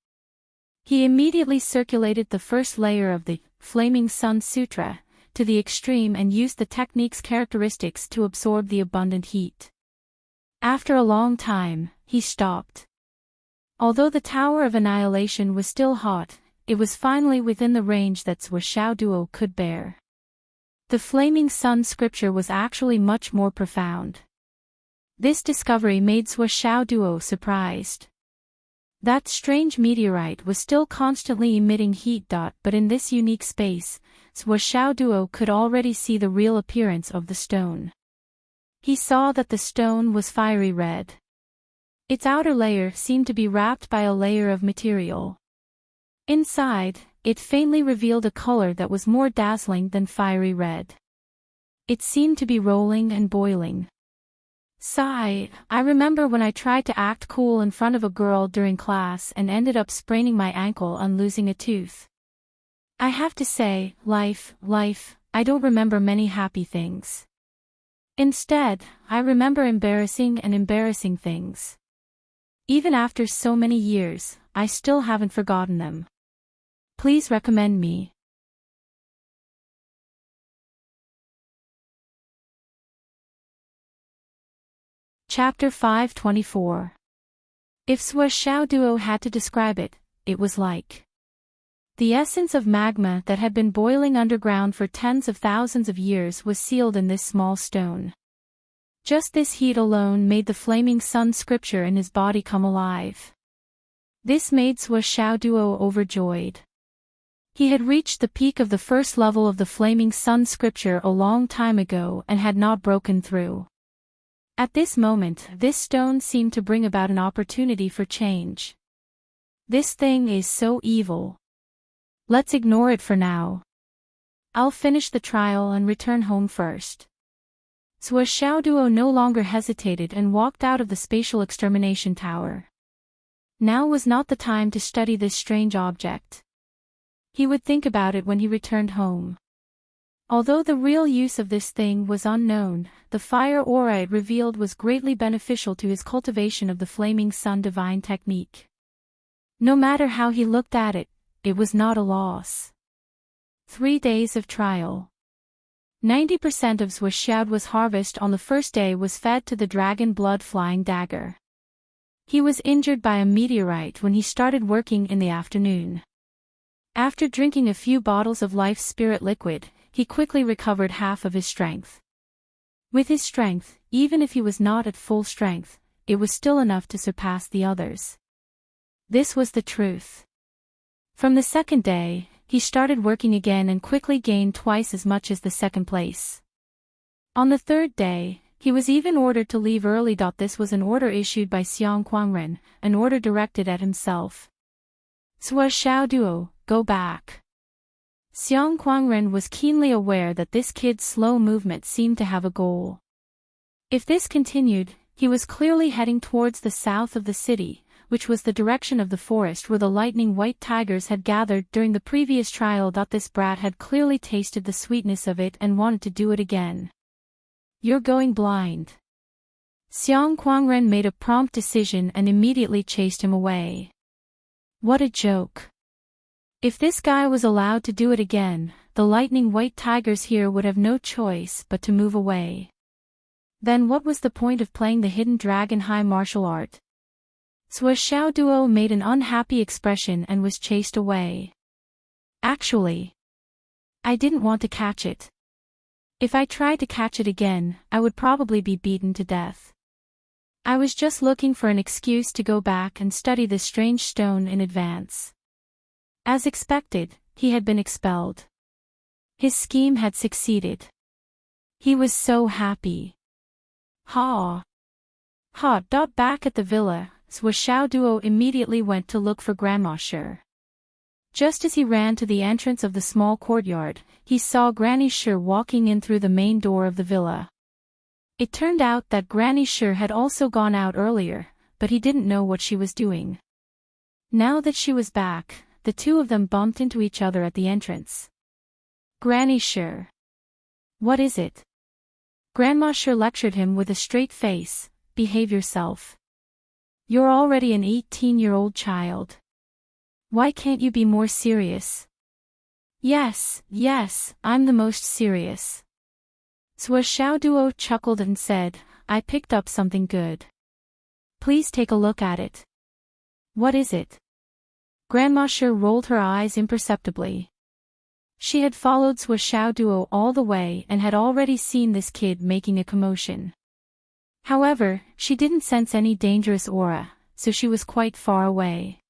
He immediately circulated the first layer of the Flaming Sun Sutra to the extreme and used the technique's characteristics to absorb the abundant heat. After a long time, he stopped. Although the Tower of Annihilation was still hot, it was finally within the range that Xiaoduo could bear. The Flaming Sun scripture was actually much more profound. This discovery made Xiaoduo surprised. That strange meteorite was still constantly emitting heat. But in this unique space, Xiaoduo could already see the real appearance of the stone. He saw that the stone was fiery red. Its outer layer seemed to be wrapped by a layer of material. Inside, it faintly revealed a color that was more dazzling than fiery red. It seemed to be rolling and boiling. Sigh, I remember when I tried to act cool in front of a girl during class and ended up spraining my ankle and losing a tooth. I have to say, life, I don't remember many happy things. Instead, I remember embarrassing things. Even after so many years, I still haven't forgotten them. Please recommend me. Chapter 524. If Xiaoduo had to describe it, it was like the essence of magma that had been boiling underground for tens of thousands of years was sealed in this small stone. Just this heat alone made the flaming sun scripture in his body come alive. This made Xiaoduo overjoyed. He had reached the peak of the first level of the flaming sun scripture a long time ago and had not broken through. At this moment, this stone seemed to bring about an opportunity for change. This thing is so evil. Let's ignore it for now. I'll finish the trial and return home first. Xiaoduo no longer hesitated and walked out of the spatial extermination tower. Now was not the time to study this strange object. He would think about it when he returned home. Although the real use of this thing was unknown, the fire aura it revealed was greatly beneficial to his cultivation of the flaming sun divine technique. No matter how he looked at it, it was not a loss. 3 days of trial. 90% of Xiaoduo's harvest on the first day was fed to the dragon blood-flying dagger. He was injured by a meteorite when he started working in the afternoon. After drinking a few bottles of life spirit liquid, he quickly recovered half of his strength. With his strength, even if he was not at full strength, it was still enough to surpass the others. This was the truth. From the second day, he started working again and quickly gained twice as much as the second place. On the third day, he was even ordered to leave early. This was an order issued by Xiang Quangren, an order directed at himself. Xiaoduo, go back. Xiang Quangren was keenly aware that this kid's slow movement seemed to have a goal. If this continued, he was clearly heading towards the south of the city, which was the direction of the forest where the lightning white tigers had gathered during the previous trial. This brat had clearly tasted the sweetness of it and wanted to do it again. You're going blind. Xiang Quangren made a prompt decision and immediately chased him away. What a joke. If this guy was allowed to do it again, the lightning white tigers here would have no choice but to move away. Then what was the point of playing the hidden dragon high martial art? Xiaoduo made an unhappy expression and was chased away. Actually, I didn't want to catch it. If I tried to catch it again, I would probably be beaten to death. I was just looking for an excuse to go back and study this strange stone in advance. As expected, he had been expelled. His scheme had succeeded. He was so happy. Ha! Back at the villa, Xiaoduo immediately went to look for Grandma Shi. Just as he ran to the entrance of the small courtyard, he saw Granny Shi walking in through the main door of the villa. It turned out that Granny Shi had also gone out earlier, but he didn't know what she was doing. Now that she was back, the two of them bumped into each other at the entrance. Granny Shi. What is it? Grandma Shi lectured him with a straight face, behave yourself. You're already an 18-year-old child. Why can't you be more serious? Yes, I'm the most serious. Xiaoduo chuckled and said, I picked up something good. Please take a look at it. What is it? Grandma Shi rolled her eyes imperceptibly. She had followed Xiaoduo all the way and had already seen this kid making a commotion. However, she didn't sense any dangerous aura, so she was quite far away.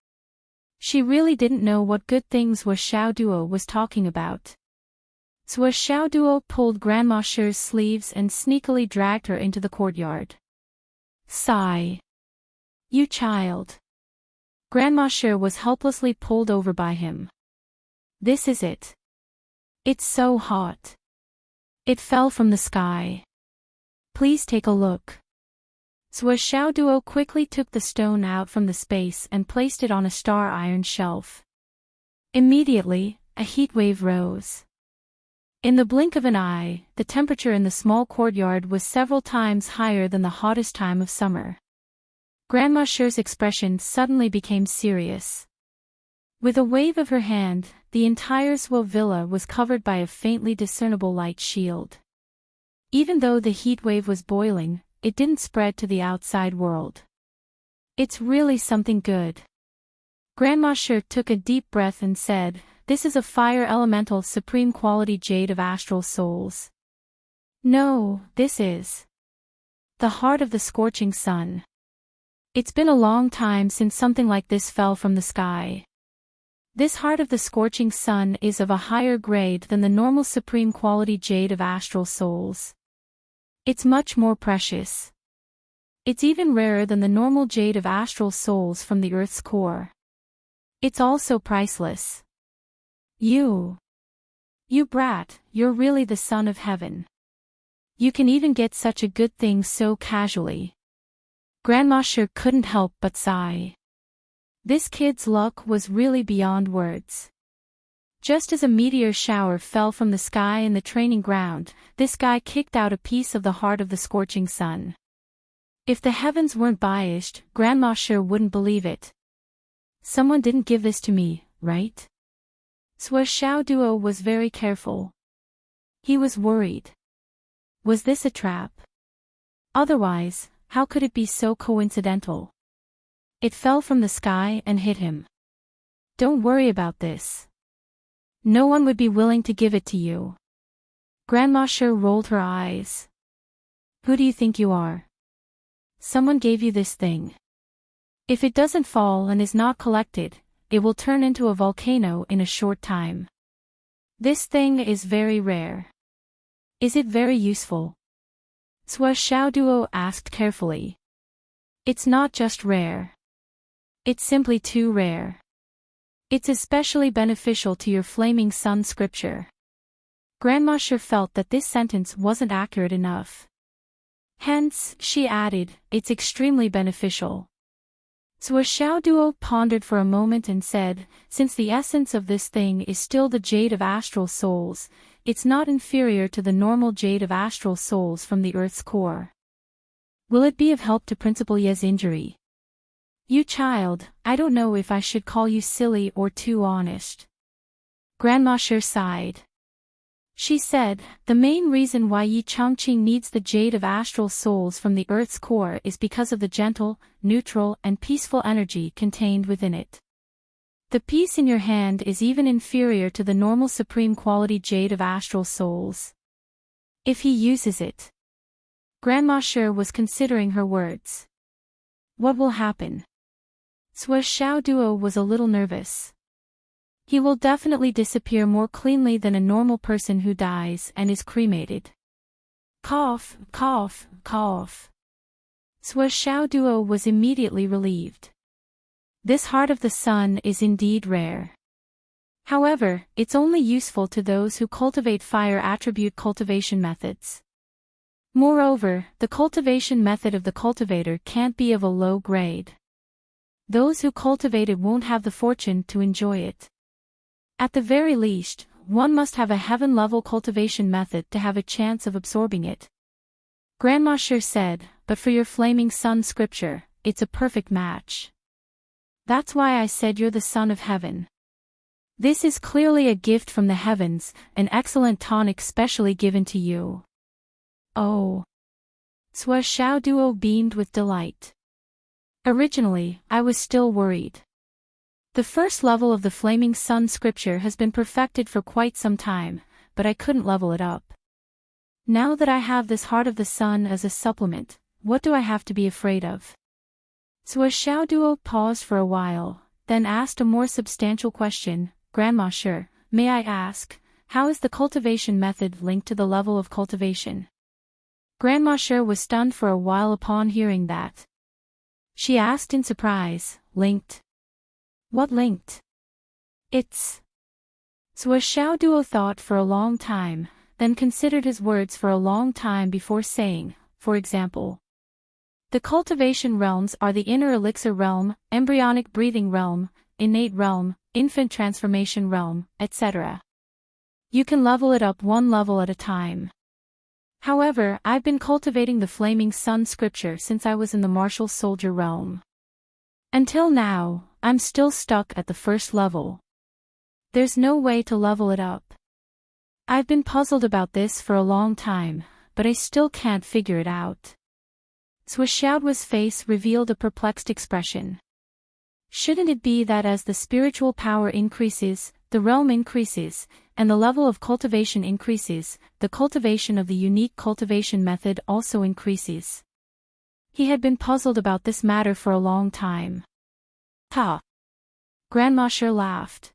She really didn't know what good things Xiaoduo was talking about. Xiaoduo pulled Grandma Shi's sleeves and sneakily dragged her into the courtyard. Sigh. You child. Grandma Shi was helplessly pulled over by him. This is it. It's so hot. It fell from the sky. Please take a look. Xiaoduo quickly took the stone out from the space and placed it on a star iron shelf. Immediately, a heat wave rose. In the blink of an eye, the temperature in the small courtyard was several times higher than the hottest time of summer. Grandma Shi's expression suddenly became serious. With a wave of her hand, the entire Swo villa was covered by a faintly discernible light shield. Even though the heat wave was boiling, it didn't spread to the outside world. It's really something good. Grandma Sure took a deep breath and said, "This is a fire elemental supreme quality jade of astral souls." "No, this is the heart of the scorching sun. It's been a long time since something like this fell from the sky. This heart of the scorching sun is of a higher grade than the normal supreme quality jade of astral souls. It's much more precious. It's even rarer than the normal jade of astral souls from the Earth's core. It's also priceless. You brat, you're really the son of heaven. You can even get such a good thing so casually." Grandma Sure couldn't help but sigh. This kid's luck was really beyond words. Just as a meteor shower fell from the sky in the training ground, this guy kicked out a piece of the heart of the scorching sun. If the heavens weren't biased, Grandma Sure wouldn't believe it. "Someone didn't give this to me, right?" Sua Xiao Duo was very careful. He was worried. Was this a trap? Otherwise, how could it be so coincidental? It fell from the sky and hit him. "Don't worry about this. No one would be willing to give it to you." Grandma Sure rolled her eyes. "Who do you think you are? Someone gave you this thing. If it doesn't fall and is not collected, it will turn into a volcano in a short time. This thing is very rare." "Is it very useful?" Sua Xiaoduo asked carefully. "It's not just rare. It's simply too rare. It's especially beneficial to your flaming sun scripture." Grandma Sure felt that this sentence wasn't accurate enough. Hence, she added, "It's extremely beneficial." Sua Xiaoduo pondered for a moment and said, "Since the essence of this thing is still the jade of astral souls, it's not inferior to the normal jade of astral souls from the Earth's core. Will it be of help to Principal Ye's injury?" "You child, I don't know if I should call you silly or too honest." Grandma Sure sighed. She said, "The main reason why Yi Changqing needs the jade of astral souls from the Earth's core is because of the gentle, neutral and peaceful energy contained within it. The piece in your hand is even inferior to the normal supreme quality jade of astral souls. If he uses it." Grandma Sure was considering her words. "What will happen?" Sua Xiaoduo was a little nervous. "He will definitely disappear more cleanly than a normal person who dies and is cremated." Cough, cough, cough. Sua Xiaoduo was immediately relieved. This heart of the sun is indeed rare. However, it's only useful to those who cultivate fire attribute cultivation methods. Moreover, the cultivation method of the cultivator can't be of a low grade. Those who cultivate it won't have the fortune to enjoy it. At the very least, one must have a heaven-level cultivation method to have a chance of absorbing it. Grandma Sure said, "But for your flaming sun scripture, it's a perfect match. That's why I said you're the son of heaven. This is clearly a gift from the heavens, an excellent tonic specially given to you." "Oh." Sua Xiaoduo beamed with delight. "Originally, I was still worried. The first level of the flaming sun scripture has been perfected for quite some time, but I couldn't level it up. Now that I have this heart of the sun as a supplement, what do I have to be afraid of?" Sua Xiaoduo paused for a while, then asked a more substantial question, "Grandma Sure, may I ask, how is the cultivation method linked to the level of cultivation?" Grandma Sure was stunned for a while upon hearing that. She asked in surprise, "Linked? What linked?" "It's..." Sua Xiaoduo thought for a long time, then considered his words for a long time before saying, "For example, the cultivation realms are the inner elixir realm, embryonic breathing realm, innate realm, infant transformation realm, etc. You can level it up one level at a time. However, I've been cultivating the flaming sun scripture since I was in the martial soldier realm. Until now, I'm still stuck at the first level. There's no way to level it up. I've been puzzled about this for a long time, but I still can't figure it out." Xiaoduo's face revealed a perplexed expression. Shouldn't it be that as the spiritual power increases, the realm increases, and the level of cultivation increases, the cultivation of the unique cultivation method also increases? He had been puzzled about this matter for a long time. Ha! Grandmaster laughed.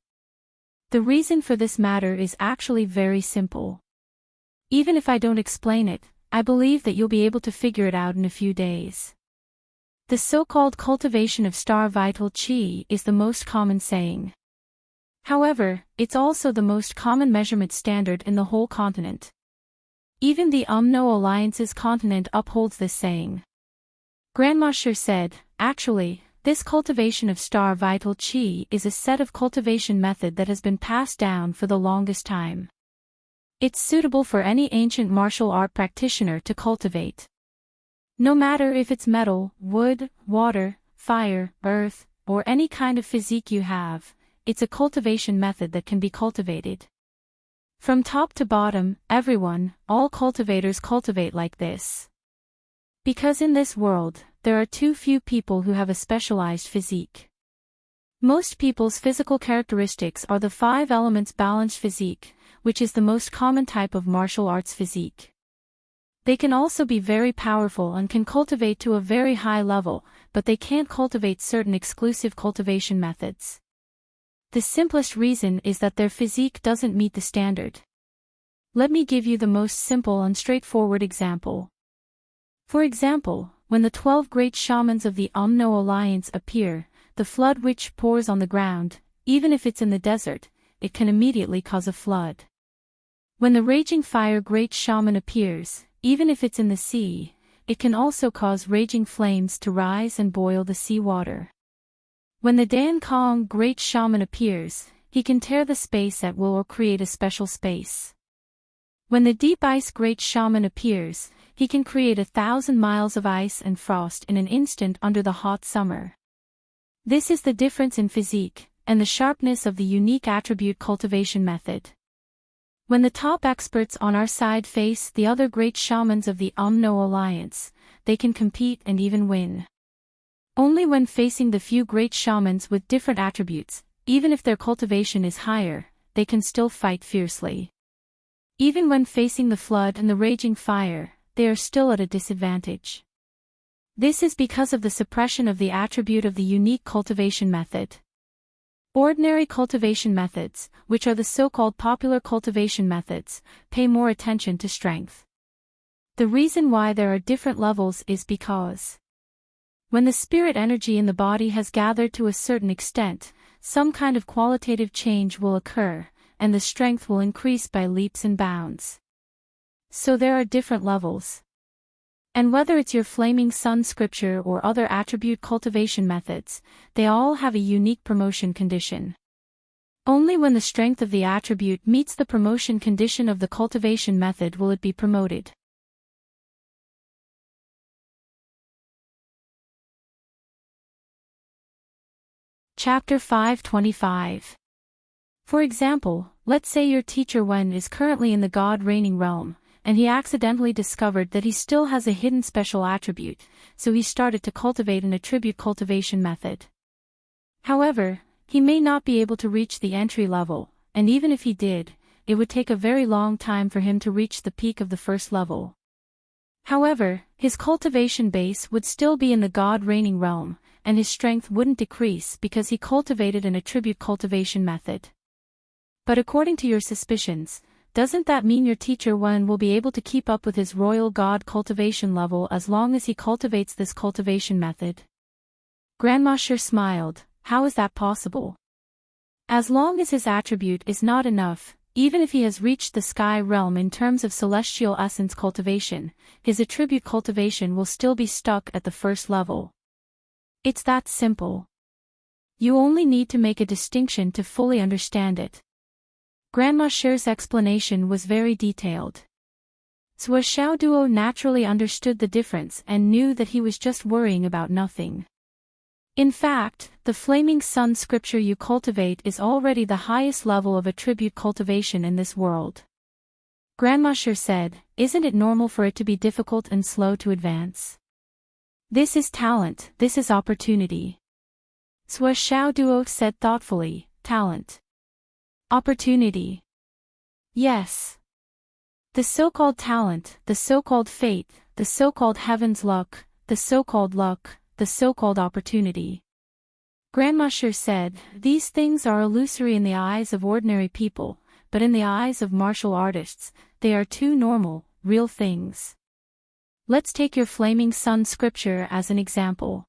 The reason for this matter is actually very simple. Even if I don't explain it, I believe that you'll be able to figure it out in a few days. The so-called cultivation of star vital qi is the most common saying. However, it's also the most common measurement standard in the whole continent. Even the UMNO Alliance's continent upholds this saying. Grandmaster said, actually, this cultivation of star vital qi is a set of cultivation method that has been passed down for the longest time. It's suitable for any ancient martial art practitioner to cultivate. No matter if it's metal, wood, water, fire, earth, or any kind of physique you have, it's a cultivation method that can be cultivated. From top to bottom, everyone, all cultivators cultivate like this. Because in this world, there are too few people who have a specialized physique. Most people's physical characteristics are the 5 elements balanced physique, which is the most common type of martial arts physique. They can also be very powerful and can cultivate to a very high level, but they can't cultivate certain exclusive cultivation methods. The simplest reason is that their physique doesn't meet the standard. Let me give you the most simple and straightforward example. For example, when the 12 great shamans of the UMNO Alliance appear, the flood which pours on the ground, even if it's in the desert, it can immediately cause a flood. When the raging fire great shaman appears, even if it's in the sea, it can also cause raging flames to rise and boil the sea water. When the Dan Kong great shaman appears, he can tear the space at will or create a special space. When the deep ice great shaman appears, he can create 1,000 miles of ice and frost in an instant under the hot summer. This is the difference in physique, and the sharpness of the unique attribute cultivation method. When the top experts on our side face the other great shamans of the UMNO Alliance, they can compete and even win. Only when facing the few great shamans with different attributes, even if their cultivation is higher, they can still fight fiercely. Even when facing the flood and the raging fire, they are still at a disadvantage. This is because of the suppression of the attribute of the unique cultivation method. Ordinary cultivation methods, which are the so-called popular cultivation methods, pay more attention to strength. The reason why there are different levels is because when the spirit energy in the body has gathered to a certain extent, some kind of qualitative change will occur, and the strength will increase by leaps and bounds. So there are different levels. And whether it's your flaming sun scripture or other attribute cultivation methods, they all have a unique promotion condition. Only when the strength of the attribute meets the promotion condition of the cultivation method will it be promoted. Chapter 525. For example, let's say your teacher Wen is currently in the God reigning realm, and he accidentally discovered that he still has a hidden special attribute, so he started to cultivate an attribute cultivation method. However, he may not be able to reach the entry level, and even if he did, it would take a very long time for him to reach the peak of the first level. However, his cultivation base would still be in the God reigning realm, and his strength wouldn't decrease because he cultivated an attribute cultivation method. But according to your suspicions, doesn't that mean your teacher Wen will be able to keep up with his royal god cultivation level as long as he cultivates this cultivation method? Grandmaster smiled. How is that possible? As long as his attribute is not enough, even if he has reached the sky realm in terms of celestial essence cultivation, his attribute cultivation will still be stuck at the first level. It's that simple. You only need to make a distinction to fully understand it. Grandmaster's explanation was very detailed. Xiaoduo naturally understood the difference and knew that he was just worrying about nothing. In fact, the flaming sun scripture you cultivate is already the highest level of attribute cultivation in this world. Grandmaster said, isn't it normal for it to be difficult and slow to advance? This is talent, this is opportunity. Sua Xiao Duo said thoughtfully, talent. Opportunity. Yes. The so-called talent, the so-called fate, the so-called heaven's luck, the so-called luck, the so-called opportunity. Grandmaster said, these things are illusory in the eyes of ordinary people, but in the eyes of martial artists, they are too normal, real things. Let's take your flaming sun scripture as an example.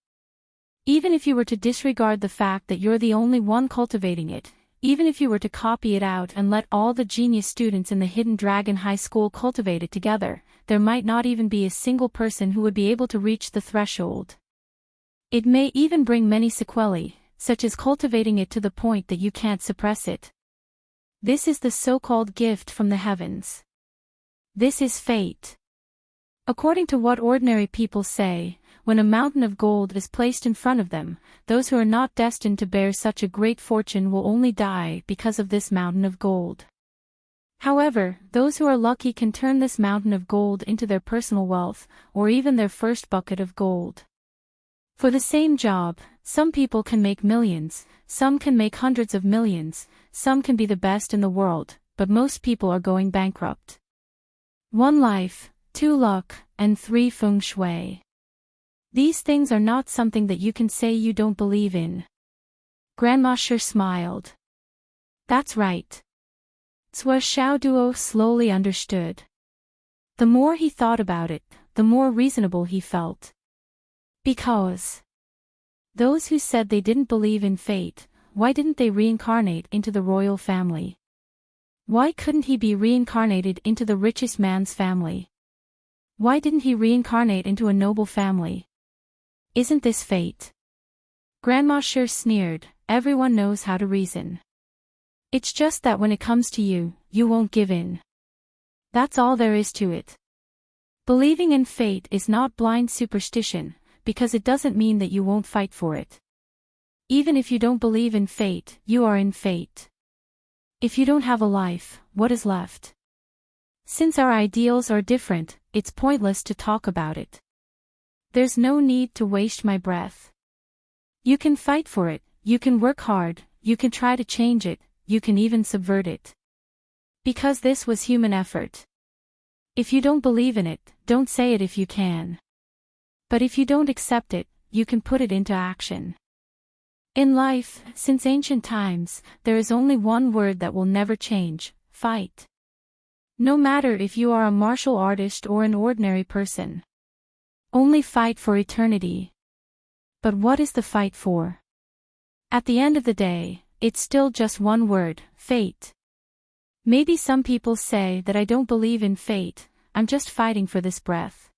Even if you were to disregard the fact that you're the only one cultivating it, even if you were to copy it out and let all the genius students in the Hidden Dragon High School cultivate it together, there might not even be a single person who would be able to reach the threshold. It may even bring many sequelae, such as cultivating it to the point that you can't suppress it. This is the so-called gift from the heavens. This is fate. According to what ordinary people say, when a mountain of gold is placed in front of them, those who are not destined to bear such a great fortune will only die because of this mountain of gold. However, those who are lucky can turn this mountain of gold into their personal wealth, or even their first bucket of gold. For the same job, some people can make millions, some can make hundreds of millions, some can be the best in the world, but most people are going bankrupt. 1 life, 2 luck, and 3 feng shui. These things are not something that you can say you don't believe in. Grandmaster smiled. That's right. Sua Xiao Duo slowly understood. The more he thought about it, the more reasonable he felt. Because those who said they didn't believe in fate, why didn't they reincarnate into the royal family? Why couldn't he be reincarnated into the richest man's family? Why didn't he reincarnate into a noble family? Isn't this fate? Grandmaster sneered, everyone knows how to reason. It's just that when it comes to you, you won't give in. That's all there is to it. Believing in fate is not blind superstition, because it doesn't mean that you won't fight for it. Even if you don't believe in fate, you are in fate. If you don't have a life, what is left? Since our ideals are different, it's pointless to talk about it. There's no need to waste my breath. You can fight for it, you can work hard, you can try to change it, you can even subvert it. Because this was human effort. If you don't believe in it, don't say it if you can. But if you don't accept it, you can put it into action. In life, since ancient times, there is only one word that will never change: fight. No matter if you are a martial artist or an ordinary person. Only fight for eternity. But what is the fight for? At the end of the day, it's still just one word: fate. Maybe some people say that I don't believe in fate, I'm just fighting for this breath.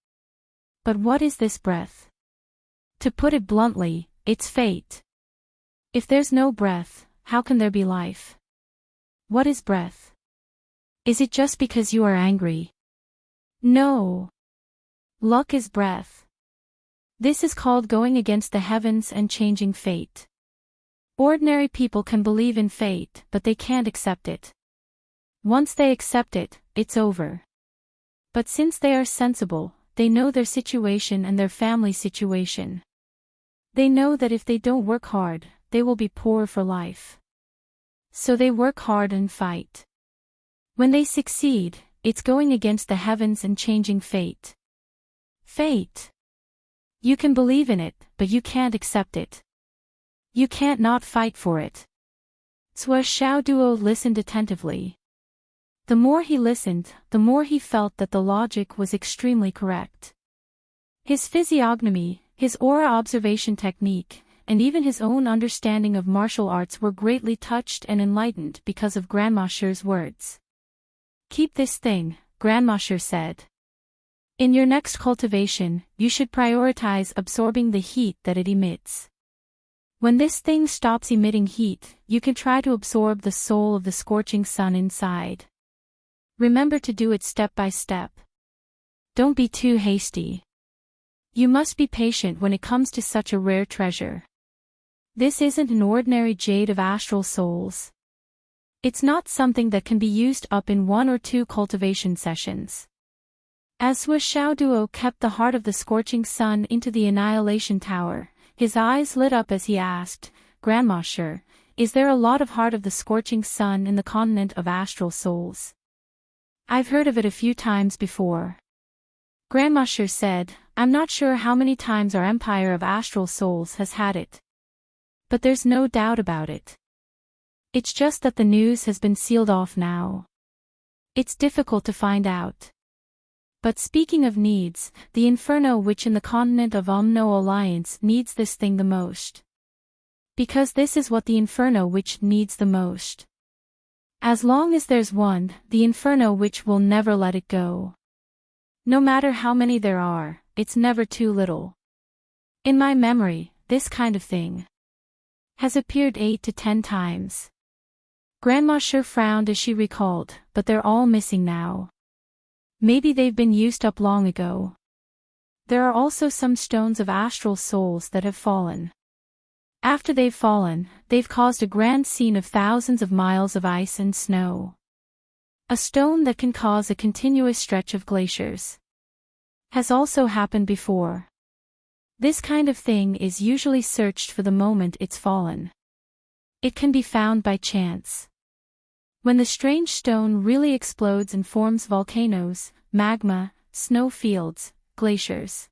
But what is this breath? To put it bluntly, it's fate. If there's no breath, how can there be life? What is breath? Is it just because you are angry? No. Luck is breath. This is called going against the heavens and changing fate. Ordinary people can believe in fate, but they can't accept it. Once they accept it, it's over. But since they are sensible, they know their situation and their family situation. They know that if they don't work hard, they will be poor for life. So they work hard and fight. When they succeed, it's going against the heavens and changing fate. Fate. You can believe in it, but you can't accept it. You can't not fight for it. Sua Xiao Duo listened attentively. The more he listened, the more he felt that the logic was extremely correct. His physiognomy, his aura observation technique, and even his own understanding of martial arts were greatly touched and enlightened because of Grandmaster's words. Keep this thing, Grandmaster said. In your next cultivation, you should prioritize absorbing the heat that it emits. When this thing stops emitting heat, you can try to absorb the soul of the scorching sun inside. Remember to do it step by step. Don't be too hasty. You must be patient when it comes to such a rare treasure. This isn't an ordinary jade of astral souls. It's not something that can be used up in 1 or 2 cultivation sessions. As Xiaoduo kept the heart of the scorching sun into the Annihilation Tower, his eyes lit up as he asked, Grandmaster, is there a lot of heart of the scorching sun in the continent of astral souls? I've heard of it a few times before. Grandmaster said, I'm not sure how many times our empire of astral souls has had it. But there's no doubt about it. It's just that the news has been sealed off now. It's difficult to find out. But speaking of needs, the Inferno which in the continent of Umno Alliance needs this thing the most. Because this is what the Inferno which needs the most. As long as there's one, the Inferno which will never let it go. No matter how many there are, it's never too little. In my memory, this kind of thing has appeared 8 to 10 times. Grandmaster frowned as she recalled, but they're all missing now. Maybe they've been used up long ago. There are also some stones of astral souls that have fallen. After they've fallen, they've caused a grand scene of thousands of miles of ice and snow. A stone that can cause a continuous stretch of glaciers has also happened before. This kind of thing is usually searched for the moment it's fallen. It can be found by chance. When the strange stone really explodes and forms volcanoes, magma, snow fields, glaciers.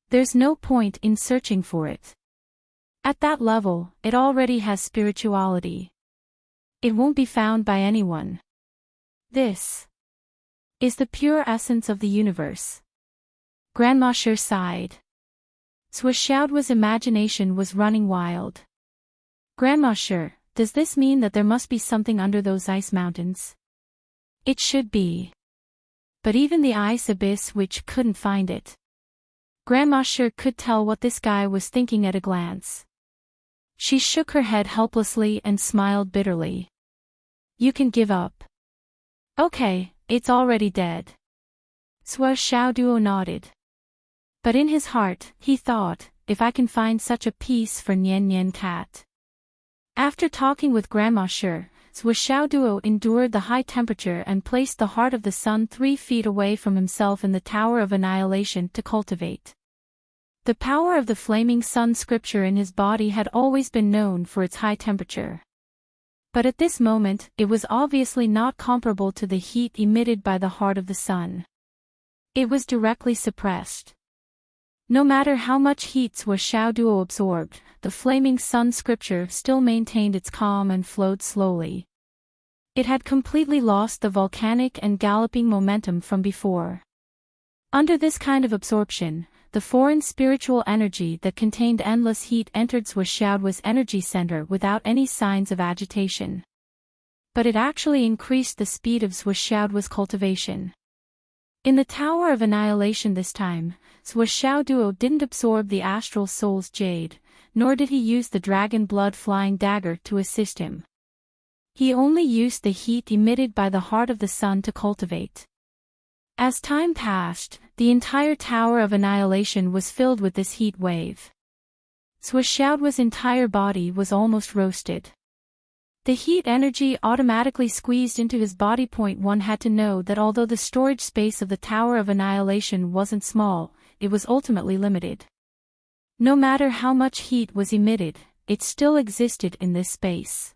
There's no point in searching for it. At that level, it already has spirituality. It won't be found by anyone. This is the pure essence of the universe. Grandmaster sighed. Xiaoduo's imagination was running wild. Grandmaster, does this mean that there must be something under those ice mountains? It should be. But even the ice abyss which couldn't find it. Grandmaster could tell what this guy was thinking at a glance. She shook her head helplessly and smiled bitterly. You can give up. Okay, it's already dead. Xiaoduo nodded. But in his heart, he thought, if I can find such a piece for Nian Nian Cat. After talking with Grandmaster, Xiaoduo endured the high temperature and placed the heart of the sun 3 feet away from himself in the Tower of Annihilation to cultivate. The power of the flaming sun scripture in his body had always been known for its high temperature. But at this moment, it was obviously not comparable to the heat emitted by the heart of the sun. It was directly suppressed. No matter how much heat Xiaoduo absorbed, the flaming sun scripture still maintained its calm and flowed slowly. It had completely lost the volcanic and galloping momentum from before. Under this kind of absorption, the foreign spiritual energy that contained endless heat entered Xiaoduo's energy center without any signs of agitation. But it actually increased the speed of Xiaoduo's cultivation. In the Tower of Annihilation this time, Xiaoduo didn't absorb the astral soul's jade, nor did he use the dragon blood flying dagger to assist him. He only used the heat emitted by the heart of the sun to cultivate. As time passed, the entire Tower of Annihilation was filled with this heat wave. Xiaoduo's entire body was almost roasted. The heat energy automatically squeezed into his body. One had to know that although the storage space of the Tower of Annihilation wasn't small, it was ultimately limited. No matter how much heat was emitted, it still existed in this space.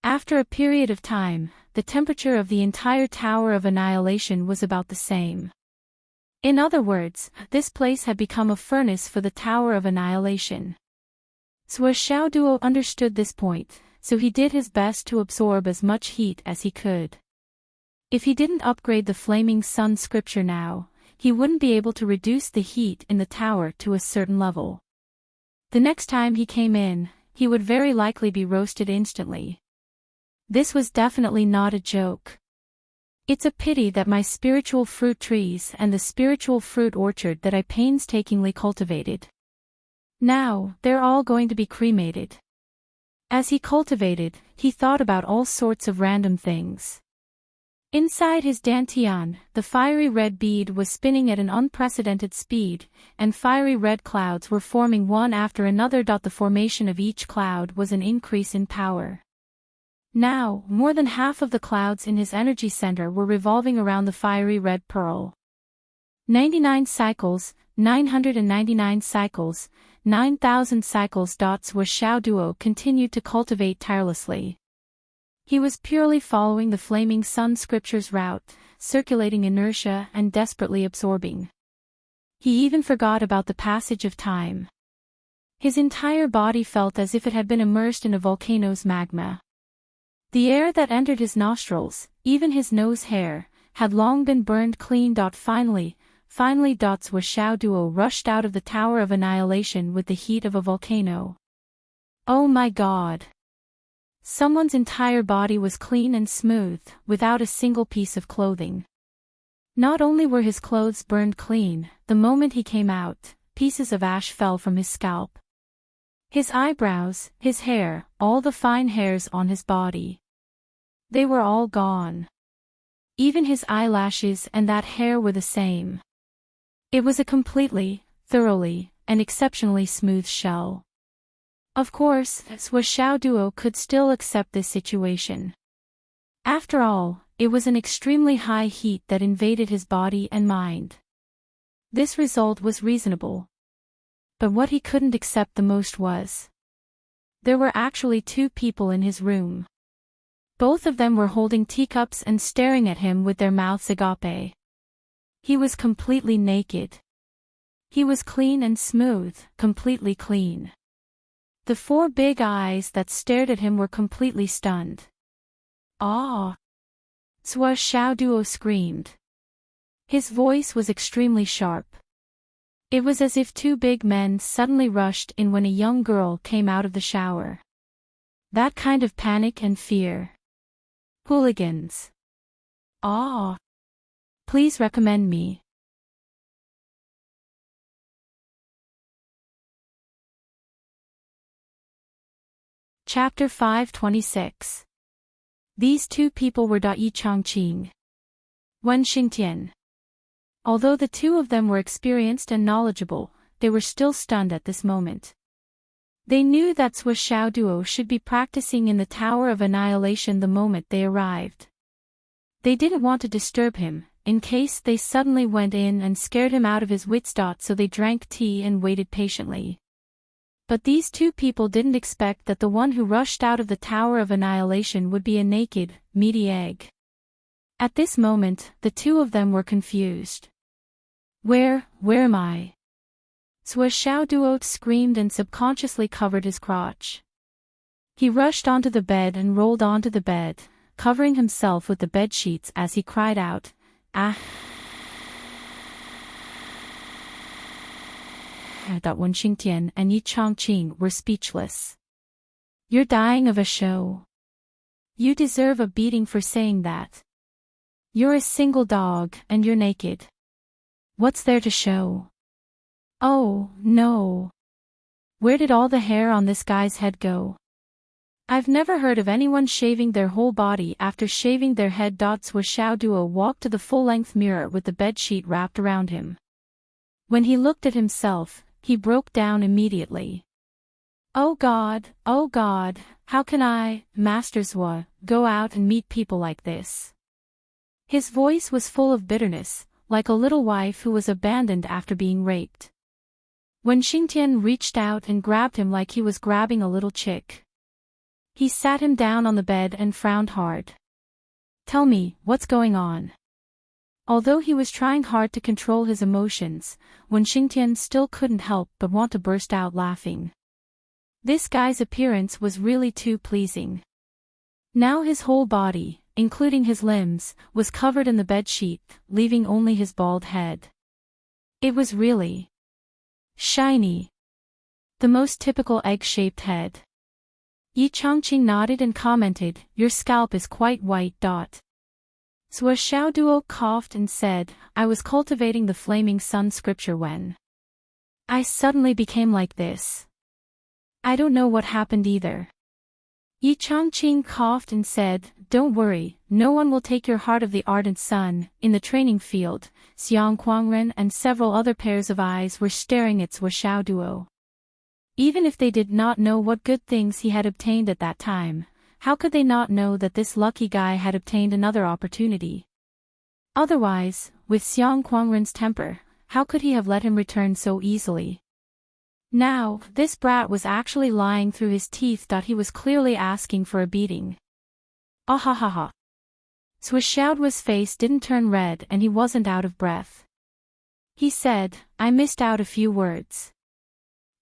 After a period of time, the temperature of the entire Tower of Annihilation was about the same. In other words, this place had become a furnace for the Tower of Annihilation. Xiaoduo understood this point, so he did his best to absorb as much heat as he could. If he didn't upgrade the flaming sun scripture now, he wouldn't be able to reduce the heat in the tower to a certain level. The next time he came in, he would very likely be roasted instantly. This was definitely not a joke. It's a pity that my spiritual fruit trees and the spiritual fruit orchard that I painstakingly cultivated. Now, they're all going to be cremated. As he cultivated, he thought about all sorts of random things. Inside his dantian, the fiery red bead was spinning at an unprecedented speed, and fiery red clouds were forming one after another. The formation of each cloud was an increase in power. Now, more than half of the clouds in his energy center were revolving around the fiery red pearl. 99 cycles, 999 cycles, 9,000 cycles. Sua Xiao Duo continued to cultivate tirelessly. He was purely following the flaming sun scripture's route, circulating inertia and desperately absorbing. He even forgot about the passage of time. His entire body felt as if it had been immersed in a volcano's magma. The air that entered his nostrils, even his nose hair, had long been burned clean. Finally, Sua Xiao Duo rushed out of the Tower of Annihilation with the heat of a volcano. Oh my God! Someone's entire body was clean and smooth, without a single piece of clothing. Not only were his clothes burned clean, the moment he came out, pieces of ash fell from his scalp. His eyebrows, his hair, all the fine hairs on his body. They were all gone. Even his eyelashes and that hair were the same. It was a completely, thoroughly, and exceptionally smooth shell. Of course, Sua Xiao Duo could still accept this situation. After all, it was an extremely high heat that invaded his body and mind. This result was reasonable. But what he couldn't accept the most was, there were actually two people in his room. Both of them were holding teacups and staring at him with their mouths agape. He was completely naked. He was clean and smooth, completely clean. The four big eyes that stared at him were completely stunned. Ah! Sua Xiao Duo screamed. His voice was extremely sharp. It was as if two big men suddenly rushed in when a young girl came out of the shower. That kind of panic and fear. Hooligans. Ah! Please recommend me. Chapter 526. These two people were Enchanting. Wen Xingtian. Although the two of them were experienced and knowledgeable, they were still stunned at this moment. They knew that Sua Xiao Duo should be practicing in the Tower of Annihilation the moment they arrived. They didn't want to disturb him, in case they suddenly went in and scared him out of his wits. So they drank tea and waited patiently. But these two people didn't expect that the one who rushed out of the Tower of Annihilation would be a naked, meaty egg. At this moment, the two of them were confused. Where am I? Sua Xiao Duo screamed and subconsciously covered his crotch. He rushed onto the bed and rolled onto the bed, covering himself with the bed sheets as he cried out, "Ah!" That Wen Xingtian and Enchanting were speechless. You're dying of a show. You deserve a beating for saying that. You're a single dog and you're naked. What's there to show? Oh, no. Where did all the hair on this guy's head go? I've never heard of anyone shaving their whole body after shaving their head. Sua Xiao Duo walked to the full-length mirror with the bedsheet wrapped around him. When he looked at himself, he broke down immediately. Oh God, how can I, Master Sua, go out and meet people like this? His voice was full of bitterness, like a little wife who was abandoned after being raped. Wen Xingtian reached out and grabbed him like he was grabbing a little chick. He sat him down on the bed and frowned hard. Tell me, what's going on? Although he was trying hard to control his emotions, Wen Xingtian still couldn't help but want to burst out laughing. This guy's appearance was really too pleasing. Now his whole body, including his limbs, was covered in the bedsheet, leaving only his bald head. It was really shiny. The most typical egg-shaped head. Enchanting nodded and commented, "Your scalp is quite white." Sua Xiao Duo coughed and said, "I was cultivating the flaming sun scripture when I suddenly became like this. I don't know what happened either." Enchanting coughed and said, "Don't worry, no one will take your heart of the ardent sun." In the training field, Xiang Kuangren and several other pairs of eyes were staring at Sua Xiao Duo. Even if they did not know what good things he had obtained at that time, how could they not know that this lucky guy had obtained another opportunity? Otherwise, with Xiang Quangren's temper, how could he have let him return so easily? Now, this brat was actually lying through his teeth. He was clearly asking for a beating. Ahahaha. Swishaoduo's face didn't turn red and he wasn't out of breath. He said, I missed out a few words.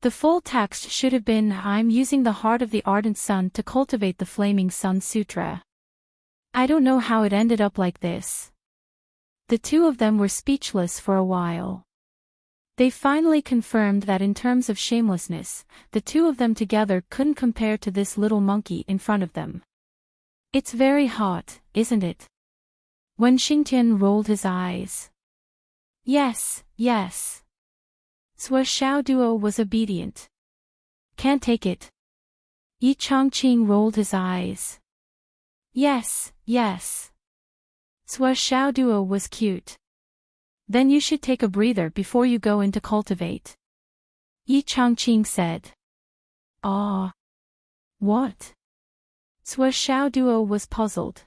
The full text should have been, I'm using the heart of the ardent sun to cultivate the flaming sun sutra. I don't know how it ended up like this. The two of them were speechless for a while. They finally confirmed that in terms of shamelessness, the two of them together couldn't compare to this little monkey in front of them. It's very hot, isn't it? Wen Xingtian rolled his eyes. Yes, yes. Swishaoduo was obedient. Can't take it. Yi Chongqing rolled his eyes. Yes, yes. Swishaoduo was cute. Then you should take a breather before you go into cultivate. Yi Chongqing said. Ah. What? Swishaoduo was puzzled.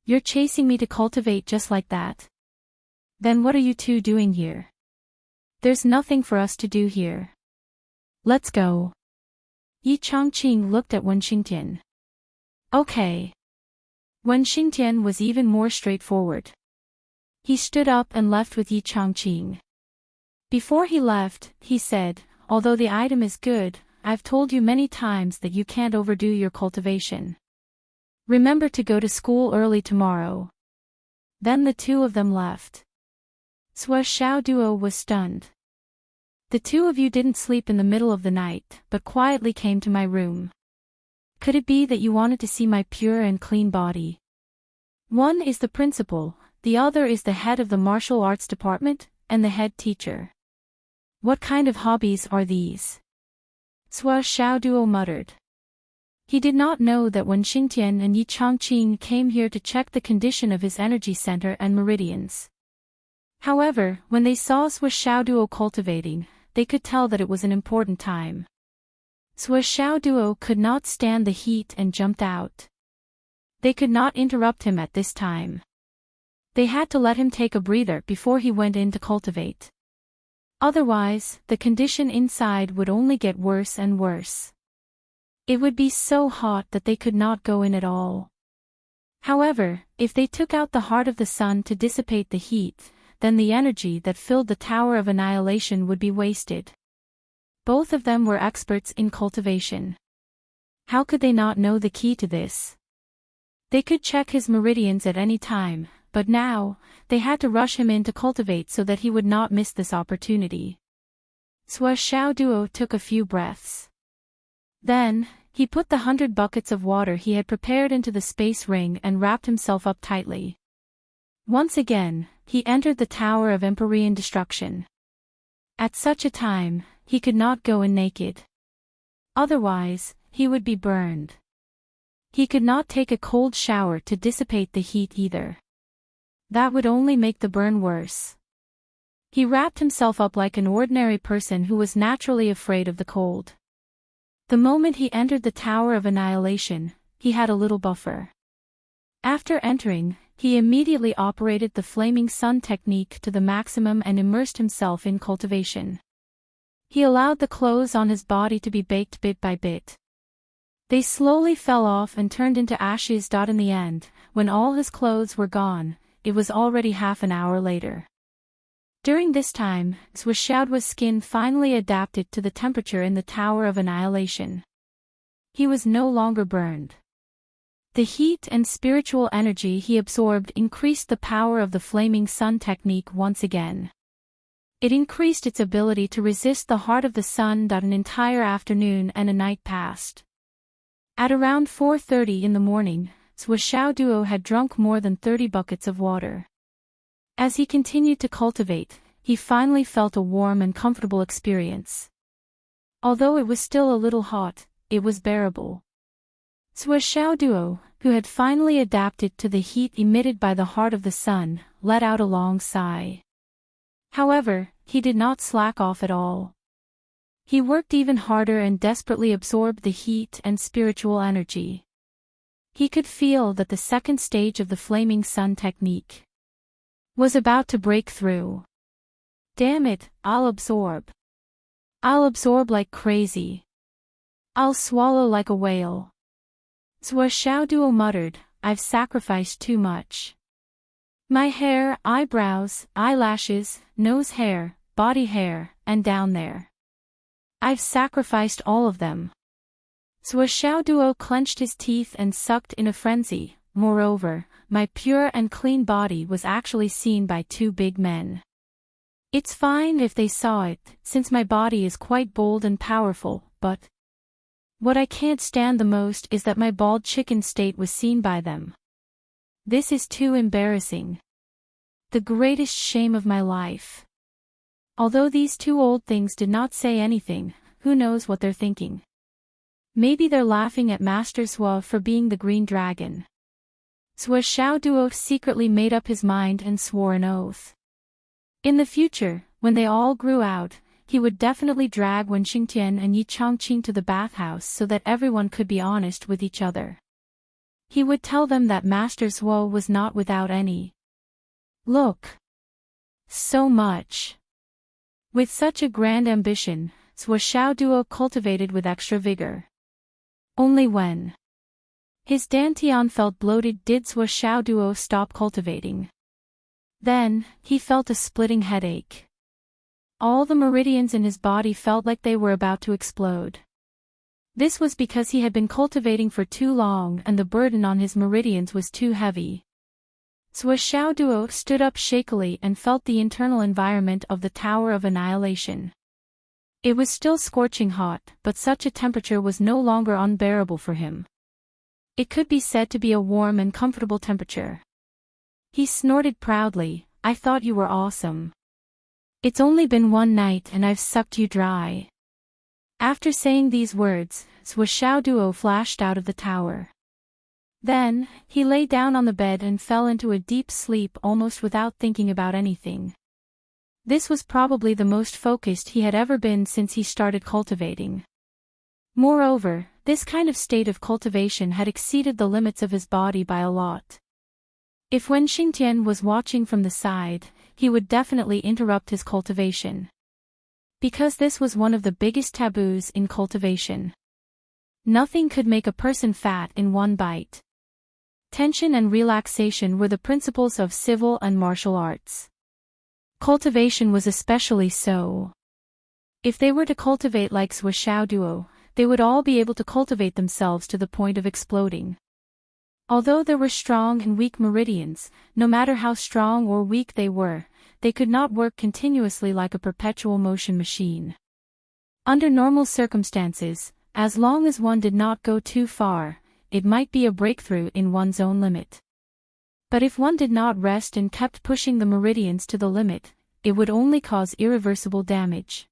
You're chasing me to cultivate just like that? Then what are you two doing here? There's nothing for us to do here. Let's go. Yi Chongqing looked at Wen Xingtian. Okay. Wen Xingtian was even more straightforward. He stood up and left with Yi Chongqing. Before he left, he said, although the item is good, I've told you many times that you can't overdo your cultivation. Remember to go to school early tomorrow. Then the two of them left. Swishaoduo was stunned. The two of you didn't sleep in the middle of the night, but quietly came to my room. Could it be that you wanted to see my pure and clean body? One is the principal, the other is the head of the martial arts department, and the head teacher. What kind of hobbies are these? Swishaoduo muttered. He did not know that when Xingtian and Yi Chongqing came here to check the condition of his energy center and meridians. However, when they saw Swishaoduo cultivating, they could tell that it was an important time. Swishaoduo could not stand the heat and jumped out. They could not interrupt him at this time. They had to let him take a breather before he went in to cultivate. Otherwise, the condition inside would only get worse and worse. It would be so hot that they could not go in at all. However, if they took out the heart of the sun to dissipate the heat, then the energy that filled the Tower of Annihilation would be wasted. Both of them were experts in cultivation. How could they not know the key to this? They could check his meridians at any time, but now, they had to rush him in to cultivate so that he would not miss this opportunity. Swishaoduo took a few breaths. Then, he put the 100 buckets of water he had prepared into the space ring and wrapped himself up tightly. Once again, he entered the Tower of Empyrean Destruction. At such a time, he could not go in naked. Otherwise, he would be burned. He could not take a cold shower to dissipate the heat either. That would only make the burn worse. He wrapped himself up like an ordinary person who was naturally afraid of the cold. The moment he entered the Tower of Annihilation, he had a little buffer. After entering, he immediately operated the Flaming Sun technique to the maximum and immersed himself in cultivation. He allowed the clothes on his body to be baked bit by bit. They slowly fell off and turned into ashes. In the end, when all his clothes were gone, it was already half an hour later. During this time, Swishaoduo's skin finally adapted to the temperature in the Tower of Annihilation. He was no longer burned. The heat and spiritual energy he absorbed increased the power of the Flaming Sun technique once again. It increased its ability to resist the heart of the sun. An entire afternoon and a night passed. At around 4:30 in the morning, Swishaoduo had drunk more than 30 buckets of water. As he continued to cultivate, he finally felt a warm and comfortable experience. Although it was still a little hot, it was bearable. Swishaoduo, who had finally adapted to the heat emitted by the heart of the sun, let out a long sigh. However, he did not slack off at all. He worked even harder and desperately absorbed the heat and spiritual energy. He could feel that the second stage of the Flaming Sun technique, was about to break through. Damn it, I'll absorb. I'll absorb like crazy. I'll swallow like a whale. Xiaoduo muttered, I've sacrificed too much. My hair, eyebrows, eyelashes, nose hair, body hair, and down there. I've sacrificed all of them. Xiaoduo clenched his teeth and sucked in a frenzy. Moreover, my pure and clean body was actually seen by two big men. It's fine if they saw it, since my body is quite bold and powerful, but what I can't stand the most is that my bald chicken state was seen by them. This is too embarrassing. The greatest shame of my life. Although these two old things did not say anything, who knows what they're thinking. Maybe they're laughing at Master Zhuo for being the green dragon. Xiaoduo secretly made up his mind and swore an oath. In the future, when they all grew out, he would definitely drag Wen Xingtian and Yi Chongqing to the bathhouse so that everyone could be honest with each other. He would tell them that Master Zhuo was not without any. Look. So much. With such a grand ambition, Xiaoduo cultivated with extra vigor. Only when his dantian felt bloated did Xiaoduo stop cultivating. Then, he felt a splitting headache. All the meridians in his body felt like they were about to explode. This was because he had been cultivating for too long and the burden on his meridians was too heavy. Xiaoduo stood up shakily and felt the internal environment of the Tower of Annihilation. It was still scorching hot, but such a temperature was no longer unbearable for him. It could be said to be a warm and comfortable temperature. He snorted proudly, I thought you were awesome. It's only been one night and I've sucked you dry. After saying these words, Xiaoduo flashed out of the tower. Then, he lay down on the bed and fell into a deep sleep almost without thinking about anything. This was probably the most focused he had ever been since he started cultivating. Moreover, this kind of state of cultivation had exceeded the limits of his body by a lot. If Wen Xingtian was watching from the side, he would definitely interrupt his cultivation. Because this was one of the biggest taboos in cultivation. Nothing could make a person fat in one bite. Tension and relaxation were the principles of civil and martial arts. Cultivation was especially so. If they were to cultivate like Xiaoduo, they would all be able to cultivate themselves to the point of exploding. Although there were strong and weak meridians, no matter how strong or weak they could not work continuously like a perpetual motion machine. Under normal circumstances, as long as one did not go too far, it might be a breakthrough in one's own limit. But if one did not rest and kept pushing the meridians to the limit, it would only cause irreversible damage.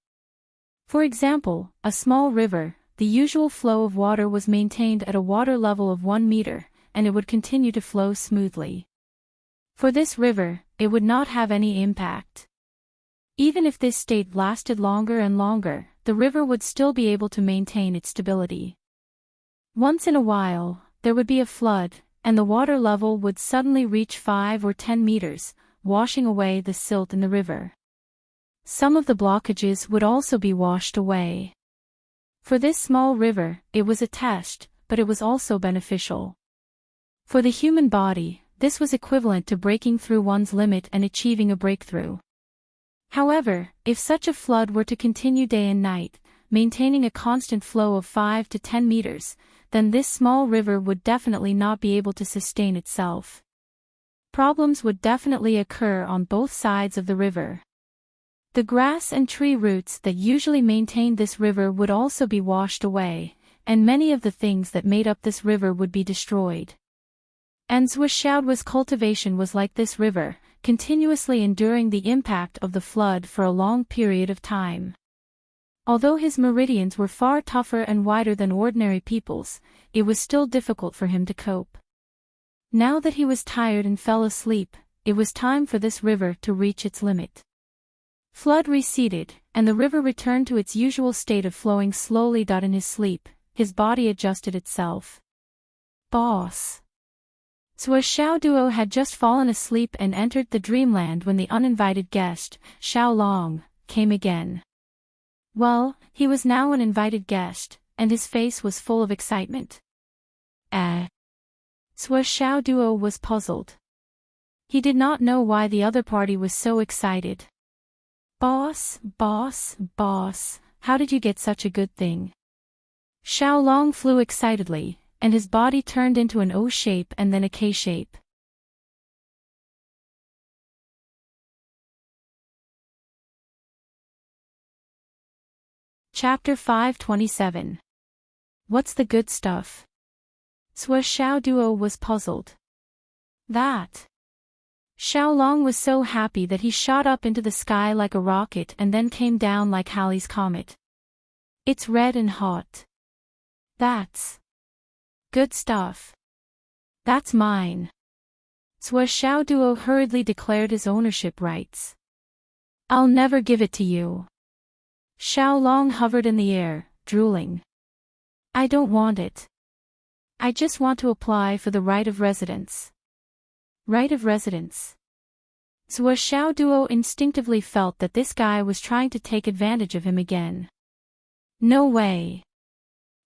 For example, a small river, the usual flow of water was maintained at a water level of 1 meter, and it would continue to flow smoothly. For this river, it would not have any impact. Even if this state lasted longer and longer, the river would still be able to maintain its stability. Once in a while, there would be a flood, and the water level would suddenly reach 5 or 10 meters, washing away the silt in the river. Some of the blockages would also be washed away. For this small river, it was a test, but it was also beneficial. For the human body, this was equivalent to breaking through one's limit and achieving a breakthrough. However, if such a flood were to continue day and night, maintaining a constant flow of 5 to 10 meters, then this small river would definitely not be able to sustain itself. Problems would definitely occur on both sides of the river. The grass and tree roots that usually maintained this river would also be washed away, and many of the things that made up this river would be destroyed. And Xiaoduo's cultivation was like this river, continuously enduring the impact of the flood for a long period of time. Although his meridians were far tougher and wider than ordinary people's, it was still difficult for him to cope. Now that he was tired and fell asleep, it was time for this river to reach its limit. Flood receded, and the river returned to its usual state of flowing slowly. In his sleep, his body adjusted itself. Boss. So Xiao Duo had just fallen asleep and entered the dreamland when the uninvited guest, Xiao Long, came again. Well, he was now an invited guest, and his face was full of excitement. So Xiao Duo was puzzled. He did not know why the other party was so excited. Boss, how did you get such a good thing? Xiao Long flew excitedly, and his body turned into an O shape and then a K shape. Chapter 527. What's the good stuff? So Xiao Duo was puzzled. That. Xiao Long was so happy that he shot up into the sky like a rocket and then came down like Halley's Comet. It's red and hot. That's good stuff. That's mine. So Xiao Duo hurriedly declared his ownership rights. I'll never give it to you. Xiao Long hovered in the air, drooling. I don't want it. I just want to apply for the right of residence. Right of residence. So Xiao Duo instinctively felt that this guy was trying to take advantage of him again. No way.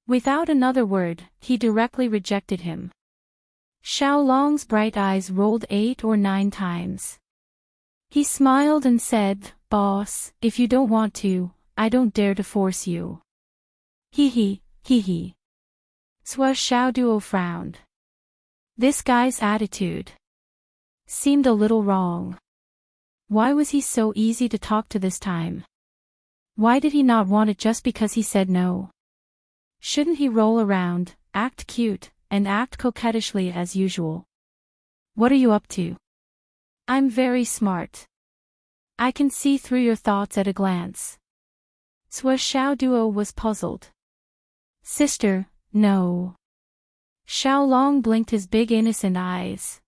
Without another word, he directly rejected him. Xiao Long's bright eyes rolled 8 or 9 times. He smiled and said, Boss, if you don't want to, I don't dare to force you. Hee. So Xiao Duo frowned. This guy's attitude seemed a little wrong. Why was he so easy to talk to this time? Why did he not want it just because he said no? Shouldn't he roll around, act cute, and act coquettishly as usual? What are you up to? I'm very smart. I can see through your thoughts at a glance. So Xiao Duo was puzzled. Sister, no. Xiao Long blinked his big innocent eyes.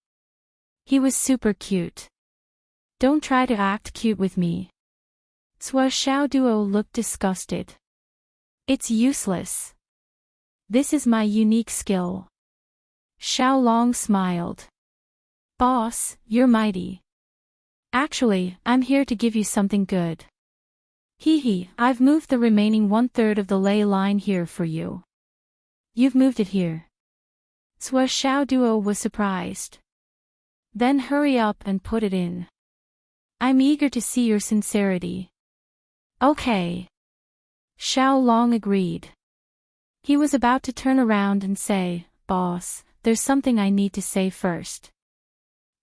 He was super cute. Don't try to act cute with me. So Xiao Duo looked disgusted. It's useless. This is my unique skill. Xiao Long smiled. Boss, you're mighty. Actually, I'm here to give you something good. I've moved the remaining 1/3 of the ley line here for you. You've moved it here. So Xiao Duo was surprised. Then hurry up and put it in. I'm eager to see your sincerity. Okay. Xiao Long agreed. He was about to turn around and say, Boss, there's something I need to say first.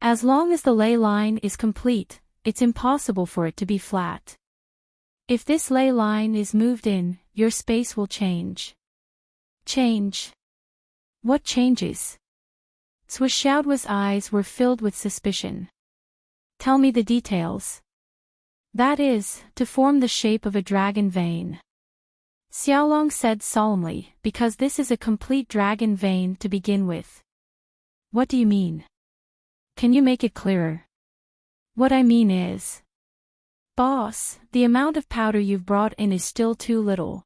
As long as the ley line is complete, it's impossible for it to be flat. If this ley line is moved in, your space will change. Change? What changes? So Xiaoduo's eyes were filled with suspicion. Tell me the details. That is, to form the shape of a dragon vein. Xiaolong said solemnly, because this is a complete dragon vein to begin with. What do you mean? Can you make it clearer? What I mean is, Boss, the amount of powder you've brought in is still too little.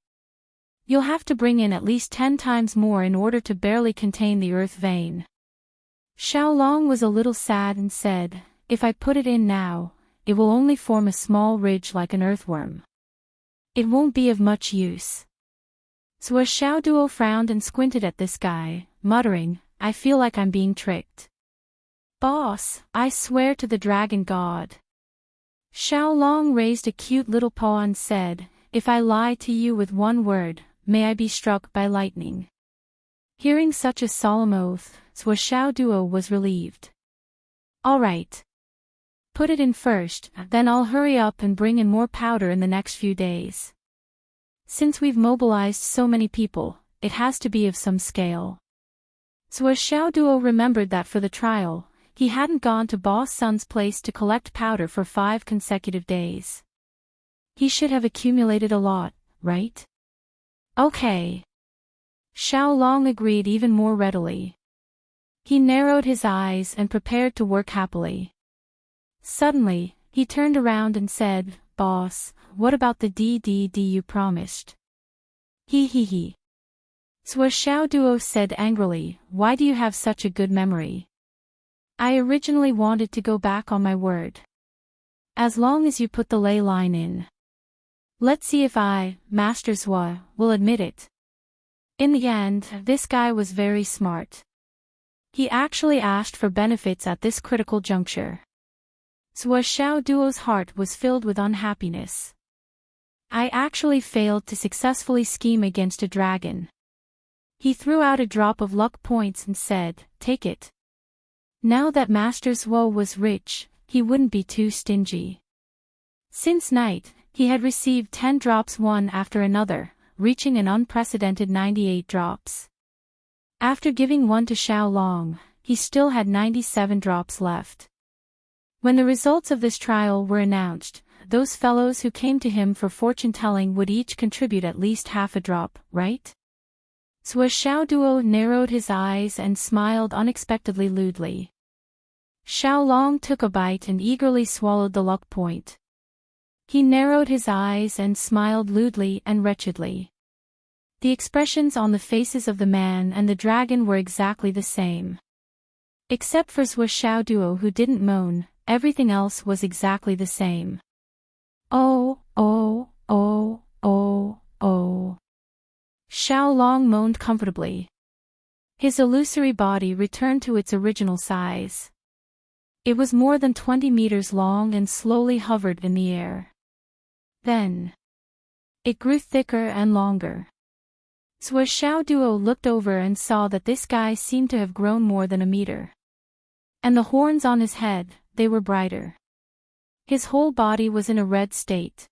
You'll have to bring in at least 10 times more in order to barely contain the earth vein. Xiaolong was a little sad and said, if I put it in now, it will only form a small ridge like an earthworm. It won't be of much use. So Xiaoduo frowned and squinted at this guy, muttering, I feel like I'm being tricked. Boss, I swear to the dragon god. Xiaolong raised a cute little paw and said, if I lie to you with one word, may I be struck by lightning. Hearing such a solemn oath, so Xiaoduo was relieved. All right. Put it in first, then I'll hurry up and bring in more powder in the next few days. Since we've mobilized so many people, it has to be of some scale. So Xiaoduo remembered that for the trial, he hadn't gone to Boss Sun's place to collect powder for 5 consecutive days. He should have accumulated a lot, right? Okay. Xiaolong agreed even more readily. He narrowed his eyes and prepared to work happily. Suddenly, he turned around and said, Boss, what about the DDD you promised? He. So Xiaoduo said angrily, why do you have such a good memory? I originally wanted to go back on my word. As long as you put the ley line in. Let's see if I, Master Zhua, will admit it. In the end, this guy was very smart. He actually asked for benefits at this critical juncture. Zhua Xiaoduo's heart was filled with unhappiness. I actually failed to successfully scheme against a dragon. He threw out a drop of luck points and said, "Take it." Now that Master Zhua was rich, he wouldn't be too stingy. Since night, he had received 10 drops one after another, reaching an unprecedented 98 drops. After giving one to Xiaolong, he still had 97 drops left. When the results of this trial were announced, those fellows who came to him for fortune-telling would each contribute at least half a drop, right? Zhua Xiaoduo narrowed his eyes and smiled unexpectedly lewdly. Xiaolong took a bite and eagerly swallowed the luck point. He narrowed his eyes and smiled lewdly and wretchedly. The expressions on the faces of the man and the dragon were exactly the same. Except for Zhua Xiaoduo, who didn't moan, everything else was exactly the same. Oh, oh, oh, oh, oh. Xiaolong moaned comfortably. His illusory body returned to its original size. It was more than 20 meters long and slowly hovered in the air. Then, it grew thicker and longer. Zhua Xiaoduo looked over and saw that this guy seemed to have grown more than a meter. And the horns on his head, they were brighter. His whole body was in a red state.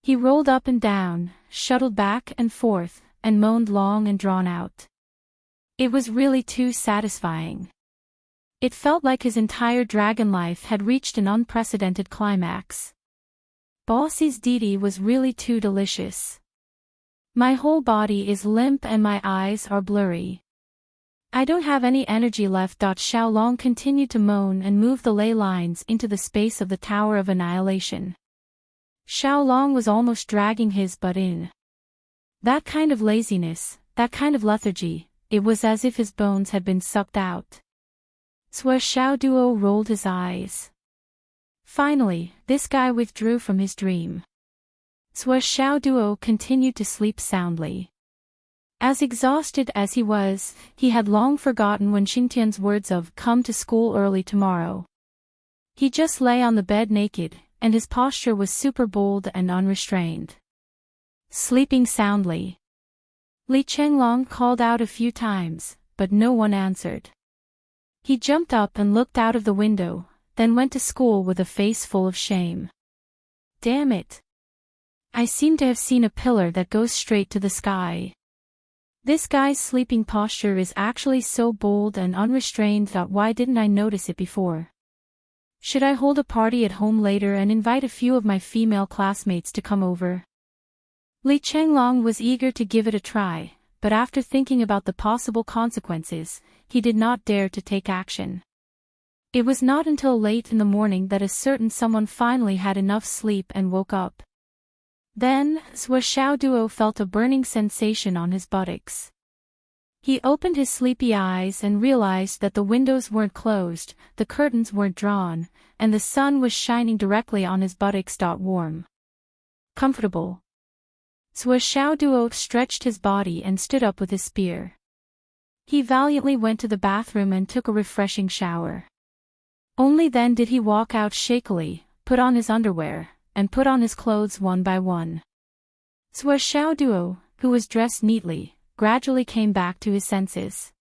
He rolled up and down, shuttled back and forth, and moaned long and drawn out. It was really too satisfying. It felt like his entire dragon life had reached an unprecedented climax. Bossy's deity was really too delicious. My whole body is limp and my eyes are blurry. I don't have any energy left. Xiaolong continued to moan and move the ley lines into the space of the Tower of Annihilation. Xiaolong was almost dragging his butt in. That kind of laziness, that kind of lethargy, it was as if his bones had been sucked out. Zhua Xiaoduo rolled his eyes. Finally, this guy withdrew from his dream. Zhua Xiaoduo continued to sleep soundly. As exhausted as he was, he had long forgotten Wen Xingtian's words of "come to school early tomorrow." He just lay on the bed naked, and his posture was super bold and unrestrained. Sleeping soundly. Li Chenglong called out a few times, but no one answered. He jumped up and looked out of the window, then went to school with a face full of shame. Damn it! I seem to have seen a pillar that goes straight to the sky. This guy's sleeping posture is actually so bold and unrestrained that why didn't I notice it before? Should I hold a party at home later and invite a few of my female classmates to come over? Li Chenglong was eager to give it a try, but after thinking about the possible consequences, he did not dare to take action. It was not until late in the morning that a certain someone finally had enough sleep and woke up. Then, Zhua Xiaoduo felt a burning sensation on his buttocks. He opened his sleepy eyes and realized that the windows weren't closed, the curtains weren't drawn, and the sun was shining directly on his buttocks. Warm. Comfortable. Zhua Xiaoduo stretched his body and stood up with his spear. He valiantly went to the bathroom and took a refreshing shower. Only then did he walk out shakily, put on his underwear, and put on his clothes one by one. Zhua Xiaoduo, who was dressed neatly, gradually came back to his senses.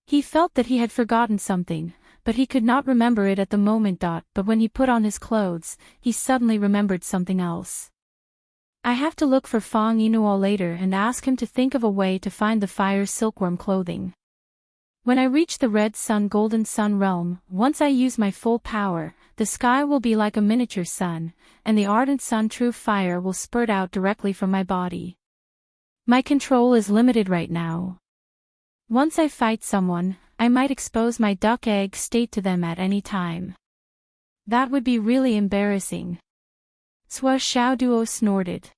He felt that he had forgotten something, but he could not remember it at the moment. But when he put on his clothes, he suddenly remembered something else. I have to look for Fang Yinuo later and ask him to think of a way to find the fire silkworm clothing. When I reach the red sun golden sun realm, once I use my full power, the sky will be like a miniature sun, and the ardent sun true fire will spurt out directly from my body. My control is limited right now. Once I fight someone, I might expose my duck egg state to them at any time. That would be really embarrassing. Zhua Xiaoduo snorted.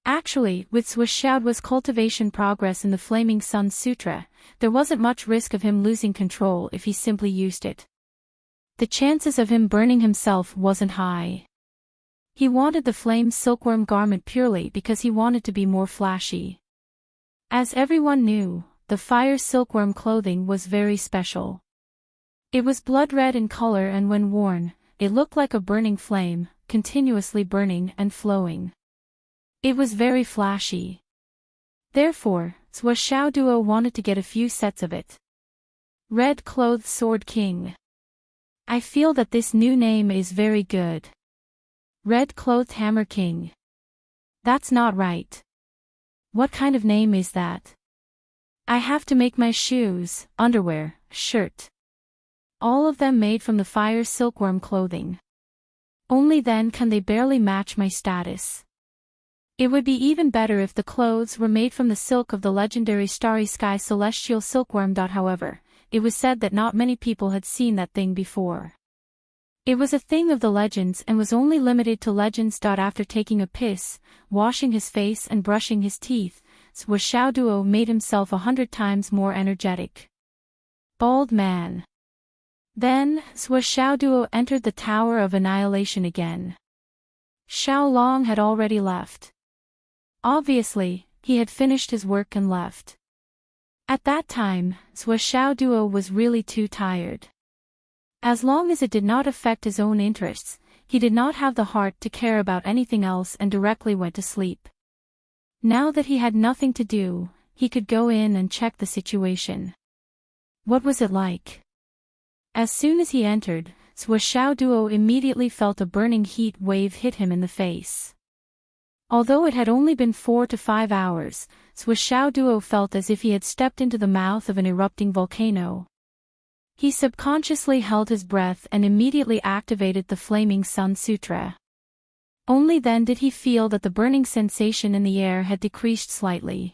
Actually, with Xiaoduo's cultivation progress in the Flaming Sun Sutra, there wasn't much risk of him losing control if he simply used it. The chances of him burning himself wasn't high. He wanted the flame silkworm garment purely because he wanted to be more flashy. As everyone knew, the fire silkworm clothing was very special. It was blood red in color, and when worn, it looked like a burning flame, continuously burning and flowing. It was very flashy. Therefore, Xiaoduo wanted to get a few sets of it. Red Clothed Sword King. I feel that this new name is very good. Red Clothed Hammer King. That's not right. What kind of name is that? I have to make my shoes, underwear, shirt. All of them made from the fire silkworm clothing. Only then can they barely match my status. It would be even better if the clothes were made from the silk of the legendary Starry Sky Celestial Silkworm. However, it was said that not many people had seen that thing before. It was a thing of the legends and was only limited to legends. After taking a piss, washing his face and brushing his teeth, Xiaoduo made himself 100 times more energetic. Bald man. Then, Xiaoduo entered the Tower of Annihilation again. Xiao Long had already left. Obviously, he had finished his work and left. At that time, Xiaoduo was really too tired. As long as it did not affect his own interests, he did not have the heart to care about anything else and directly went to sleep. Now that he had nothing to do, he could go in and check the situation. What was it like? As soon as he entered, Xiaoduo immediately felt a burning heat wave hit him in the face. Although it had only been 4 to 5 hours, Xiaoduo felt as if he had stepped into the mouth of an erupting volcano. He subconsciously held his breath and immediately activated the Flaming Sun Sutra. Only then did he feel that the burning sensation in the air had decreased slightly.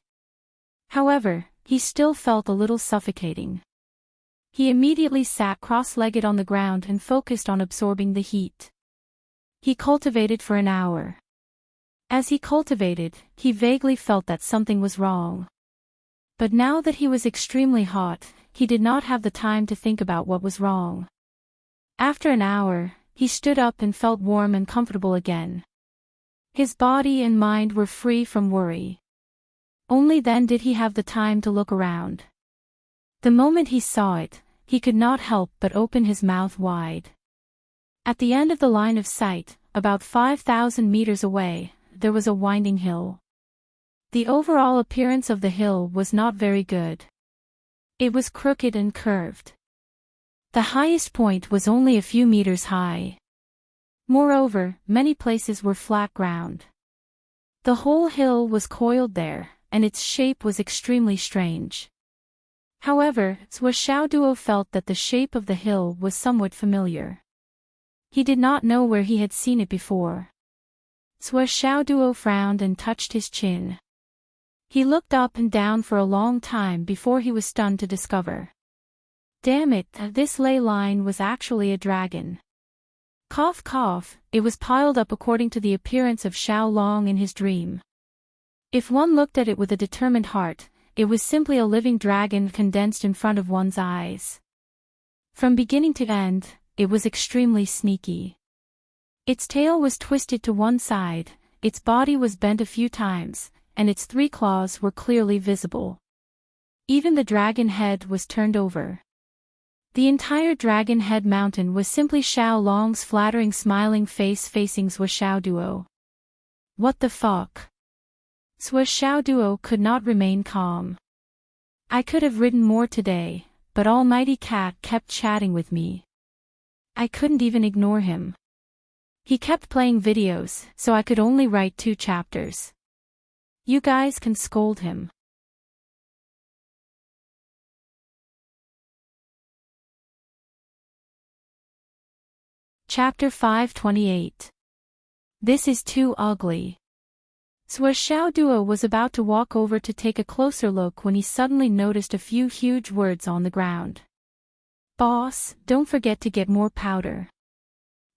However, he still felt a little suffocating. He immediately sat cross-legged on the ground and focused on absorbing the heat. He cultivated for an hour. As he cultivated, he vaguely felt that something was wrong. But now that he was extremely hot, he did not have the time to think about what was wrong. After an hour, he stood up and felt warm and comfortable again. His body and mind were free from worry. Only then did he have the time to look around. The moment he saw it, he could not help but open his mouth wide. At the end of the line of sight, about 5,000 meters away, there was a winding hill. The overall appearance of the hill was not very good. It was crooked and curved. The highest point was only a few meters high. Moreover, many places were flat ground. The whole hill was coiled there, and its shape was extremely strange. However, Xiaoduo felt that the shape of the hill was somewhat familiar. He did not know where he had seen it before. Xiaoduo frowned and touched his chin. He looked up and down for a long time before he was stunned to discover. Damn it, this ley line was actually a dragon. Cough cough, it was piled up according to the appearance of Xiao Long in his dream. If one looked at it with a determined heart, it was simply a living dragon condensed in front of one's eyes. From beginning to end, it was extremely sneaky. Its tail was twisted to one side, its body was bent a few times, and its 3 claws were clearly visible. Even the dragon head was turned over. The entire dragon head mountain was simply Xiao Long's flattering smiling face facing Xiaoduo. What the fuck? Xiaoduo could not remain calm. I could have ridden more today, but Almighty Cat kept chatting with me. I couldn't even ignore him. He kept playing videos, so I could only write 2 chapters. You guys can scold him. Chapter 528. This is too ugly. Xiaoduo was about to walk over to take a closer look when he suddenly noticed a few huge words on the ground. Boss, don't forget to get more powder.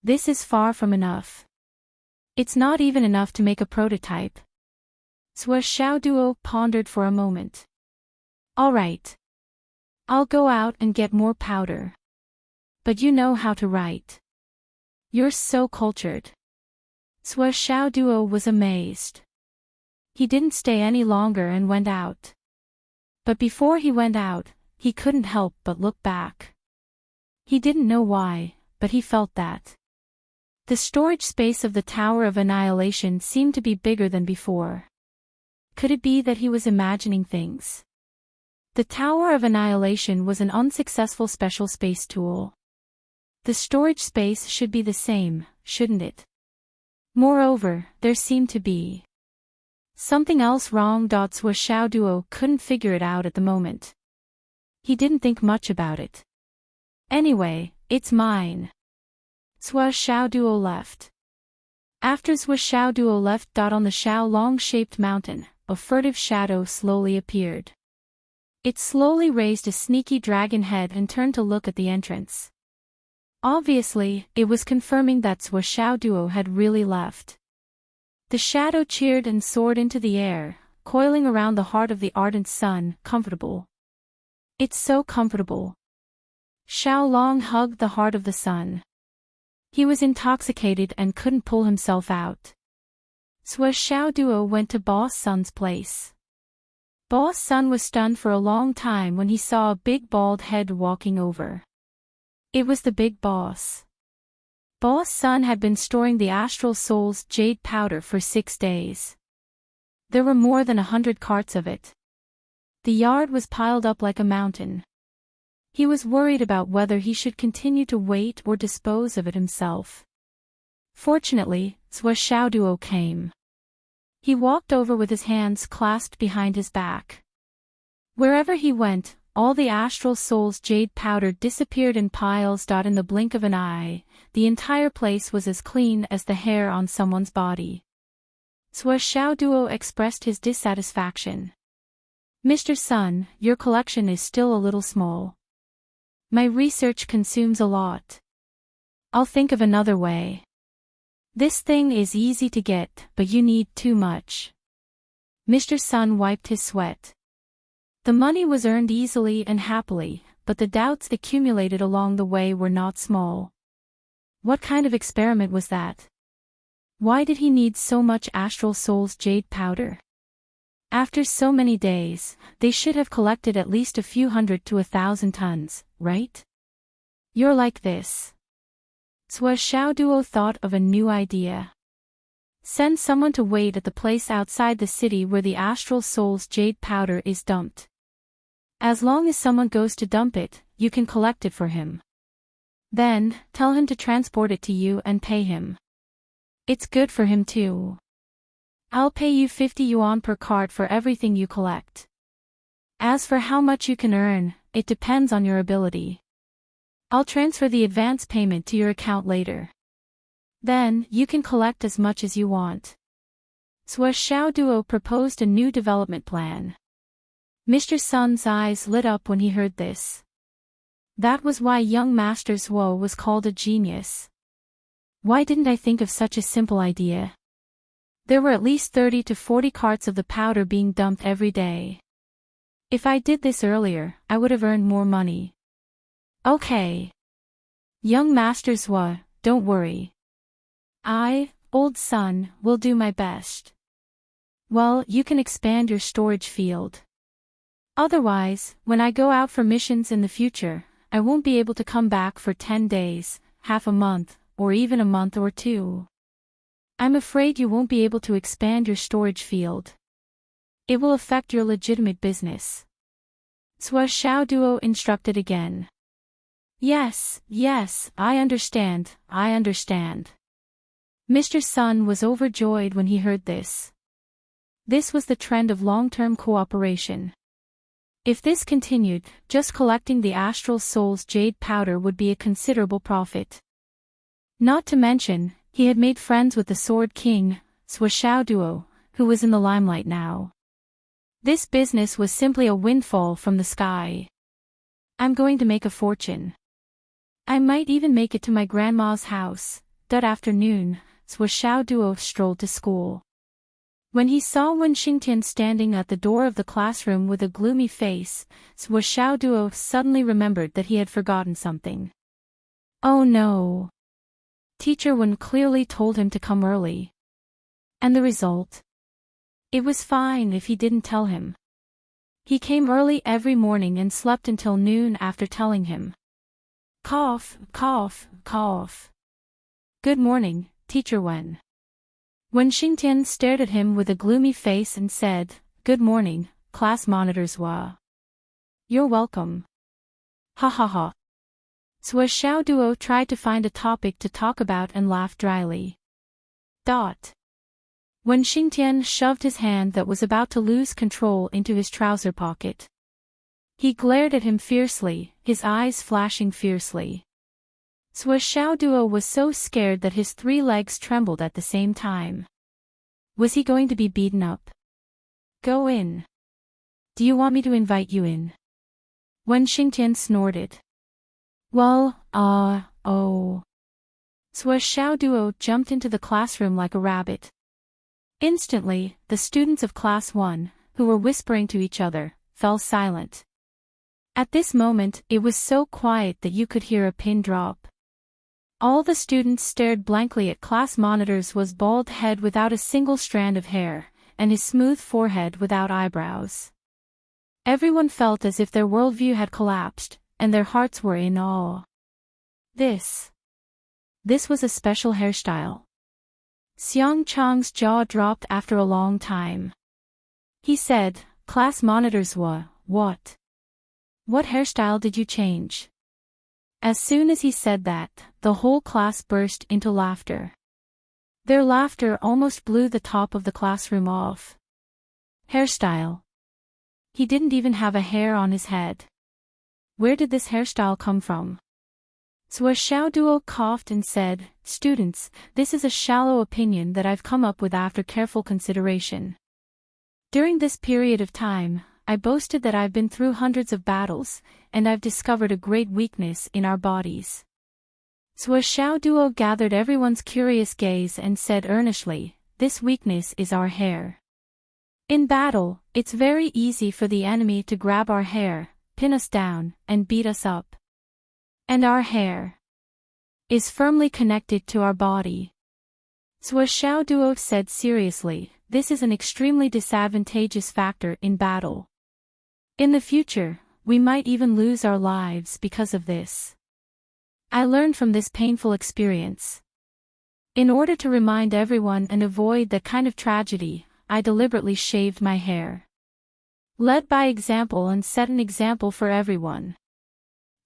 This is far from enough. It's not even enough to make a prototype. Xiao Duo pondered for a moment. All right. I'll go out and get more powder. But you know how to write. You're so cultured. Xiao Duo was amazed. He didn't stay any longer and went out. But before he went out, he couldn't help but look back. He didn't know why, but he felt that. The storage space of the Tower of Annihilation seemed to be bigger than before. Could it be that he was imagining things? The Tower of Annihilation was an unsuccessful special space tool. The storage space should be the same, shouldn't it? Moreover, there seemed to be something else wrong. Xiao Duo couldn't figure it out at the moment. He didn't think much about it. Anyway, it's mine. Xiao Duo left. After Xiao Duo left. On the Xiao Long-shaped mountain, a furtive shadow slowly appeared. It slowly raised a sneaky dragon head and turned to look at the entrance. Obviously, it was confirming that Xiao Duo had really left. The shadow cheered and soared into the air, coiling around the heart of the ardent sun, comfortable. It's so comfortable. Xiao Long hugged the heart of the sun. He was intoxicated and couldn't pull himself out. Xiao Duo went to Boss Sun's place. Boss Sun was stunned for a long time when he saw a big bald head walking over. It was the big boss. Boss Sun had been storing the Astral Soul's jade powder for 6 days. There were more than 100 carts of it. The yard was piled up like a mountain. He was worried about whether he should continue to wait or dispose of it himself. Fortunately, Xiao Duo came. He walked over with his hands clasped behind his back. Wherever he went, all the Astral Soul's jade powder disappeared in piles. In the blink of an eye, the entire place was as clean as the hair on someone's body. Xiao Duo expressed his dissatisfaction. Mr. Sun, your collection is still a little small. My research consumes a lot. I'll think of another way. This thing is easy to get, but you need too much. Mr. Sun wiped his sweat. The money was earned easily and happily, but the doubts accumulated along the way were not small. What kind of experiment was that? Why did he need so much Astral Soul's jade powder? After so many days, they should have collected at least a few hundred to 1,000 tons, right? You're like this. Xiao Duo thought of a new idea. Send someone to wait at the place outside the city where the Astral Soul's jade powder is dumped. As long as someone goes to dump it, you can collect it for him. Then, tell him to transport it to you and pay him. It's good for him too. I'll pay you 50 yuan per cart for everything you collect. As for how much you can earn, it depends on your ability. I'll transfer the advance payment to your account later. Then, you can collect as much as you want. Xiao Duo proposed a new development plan. Mr. Sun's eyes lit up when he heard this. That was why young Master Zhuo was called a genius. Why didn't I think of such a simple idea? There were at least 30 to 40 carts of the powder being dumped every day. If I did this earlier, I would have earned more money. Okay. Young Master Zhuo, don't worry. I, old Sun, will do my best. Well, you can expand your storage field. Otherwise, when I go out for missions in the future, I won't be able to come back for 10 days, half a month, or even a month or 2. I'm afraid you won't be able to expand your storage field. It will affect your legitimate business. Xiao Duo instructed again. Yes, I understand. Mr. Sun was overjoyed when he heard this. This was the trend of long-term cooperation. If this continued, just collecting the Astral Soul's jade powder would be a considerable profit. Not to mention, he had made friends with the Sword King, Xiao Duo, who was in the limelight now. This business was simply a windfall from the sky. I'm going to make a fortune. I might even make it to my grandma's house. That afternoon, Xiao Duo strolled to school. When he saw Wen Xingtian standing at the door of the classroom with a gloomy face, Sua Xiaoduo suddenly remembered that he had forgotten something. Oh no! Teacher Wen clearly told him to come early. And the result? It was fine if he didn't tell him. He came early every morning and slept until noon after telling him. Cough, cough, cough. Good morning, Teacher Wen. Wen Xingtian stared at him with a gloomy face and said, Good morning, class monitors Wa. You're welcome. Ha ha ha. Sua Xiaoduo tried to find a topic to talk about and laughed dryly. Wen Xingtian shoved his hand that was about to lose control into his trouser pocket. He glared at him fiercely, his eyes flashing fiercely. Sua Xiaoduo was so scared that his 3 legs trembled at the same time. Was he going to be beaten up? Go in. Do you want me to invite you in? Wen Xingtian snorted. Well, oh. Sua Xiaoduo jumped into the classroom like a rabbit. Instantly, the students of Class 1, who were whispering to each other, fell silent. At this moment, it was so quiet that you could hear a pin drop. All the students stared blankly at class monitors' bald head without a single strand of hair, and his smooth forehead without eyebrows. Everyone felt as if their worldview had collapsed, and their hearts were in awe. This was a special hairstyle. Xiang Chang's jaw dropped after a long time. He said, Class monitors what? What hairstyle did you change? As soon as he said that, the whole class burst into laughter. Their laughter almost blew the top of the classroom off. Hairstyle. He didn't even have a hair on his head. Where did this hairstyle come from? Sua Xiaoduo coughed and said, Students, this is a shallow opinion that I've come up with after careful consideration. During this period of time, I boasted that I've been through hundreds of battles, and I've discovered a great weakness in our bodies. Sua Xiaoduo gathered everyone's curious gaze and said earnestly, This weakness is our hair. In battle, it's very easy for the enemy to grab our hair, pin us down, and beat us up. And our hair is firmly connected to our body. Sua Xiaoduo said seriously, this is an extremely disadvantageous factor in battle. In the future, we might even lose our lives because of this. I learned from this painful experience. In order to remind everyone and avoid that kind of tragedy, I deliberately shaved my hair. Led by example and set an example for everyone.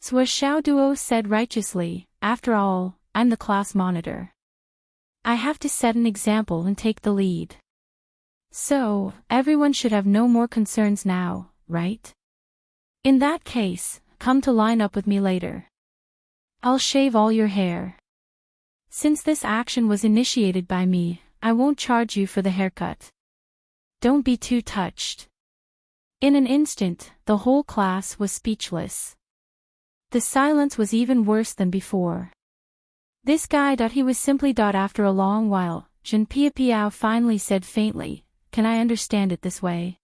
Sua Xiaoduo said righteously, after all, I'm the class monitor. I have to set an example and take the lead. So, everyone should have no more concerns now, right? In that case, come to line up with me later. I'll shave all your hair. Since this action was initiated by me, I won't charge you for the haircut. Don't be too touched. In an instant, the whole class was speechless. The silence was even worse than before. This guy he was simply after a long while, Zhen Piapiao finally said faintly, can I understand it this way?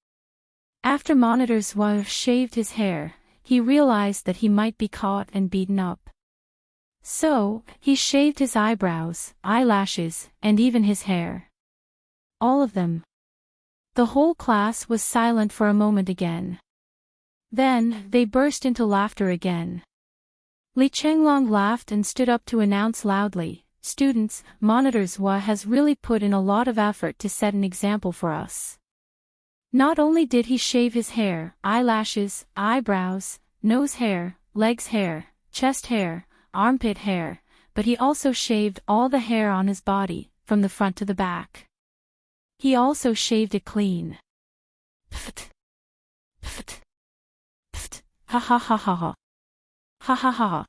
After monitors shaved his hair, he realized that he might be caught and beaten up. So, he shaved his eyebrows, eyelashes, and even his hair. All of them. The whole class was silent for a moment again. Then, they burst into laughter again. Li Chenglong laughed and stood up to announce loudly, Students, monitors has really put in a lot of effort to set an example for us. Not only did he shave his hair, eyelashes, eyebrows, nose hair, legs hair, chest hair, armpit hair, but he also shaved all the hair on his body, from the front to the back. He also shaved it clean. Pft. Pft. Pft. Ha ha ha ha ha. Ha ha ha ha.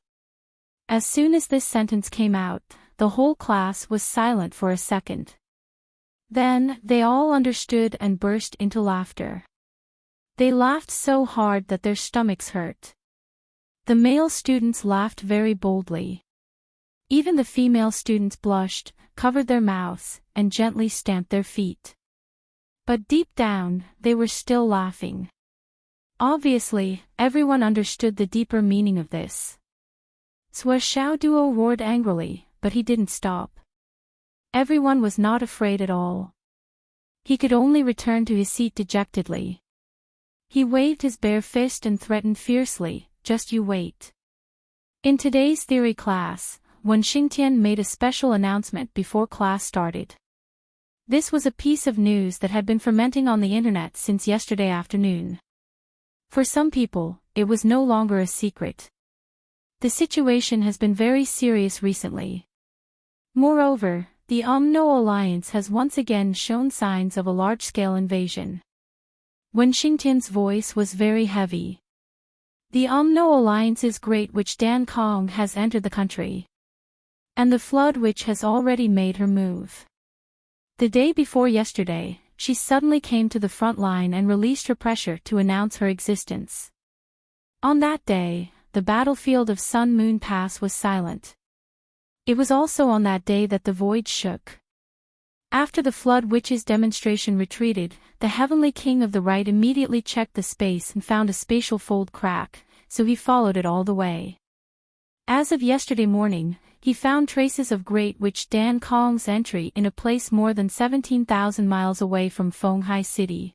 As soon as this sentence came out, the whole class was silent for a second. Then, they all understood and burst into laughter. They laughed so hard that their stomachs hurt. The male students laughed very boldly. Even the female students blushed, covered their mouths, and gently stamped their feet. But deep down, they were still laughing. Obviously, everyone understood the deeper meaning of this. Sua Xiao Duo roared angrily, but he didn't stop. Everyone was not afraid at all. He could only return to his seat dejectedly. He waved his bare fist and threatened fiercely, "Just you wait." In today's theory class, Wen Xingtian made a special announcement before class started. This was a piece of news that had been fermenting on the internet since yesterday afternoon. For some people, it was no longer a secret. The situation has been very serious recently. Moreover, the UMNO alliance has once again shown signs of a large-scale invasion. Wen Xingtian's voice was very heavy. The UMNO alliance's Great Witch Dan Kong has entered the country. And the Flood Witch has already made her move. The day before yesterday, she suddenly came to the front line and released her pressure to announce her existence. On that day, the battlefield of Sun Moon Pass was silent. It was also on that day that the void shook. After the Flood Witch's demonstration retreated, the Heavenly King of the Right immediately checked the space and found a spatial fold crack, so he followed it all the way. As of yesterday morning, he found traces of Great Witch Dan Kong's entry in a place more than 17,000 miles away from Fenghai City.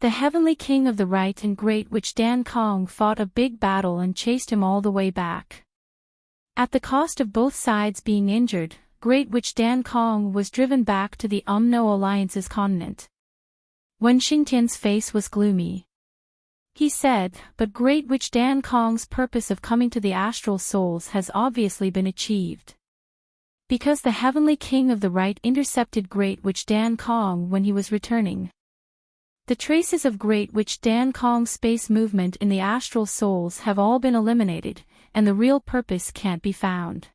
The Heavenly King of the Right and Great Witch Dan Kong fought a big battle and chased him all the way back. At the cost of both sides being injured, Great Witch Dan Kong was driven back to the UMNO alliance's continent. Wen Xingtian's face was gloomy. He said, "But Great Witch Dan Kong's purpose of coming to the astral souls has obviously been achieved. Because the Heavenly King of the Right intercepted Great Witch Dan Kong when he was returning. The traces of Great Witch Dan Kong's space movement in the astral souls have all been eliminated, and the real purpose can't be found.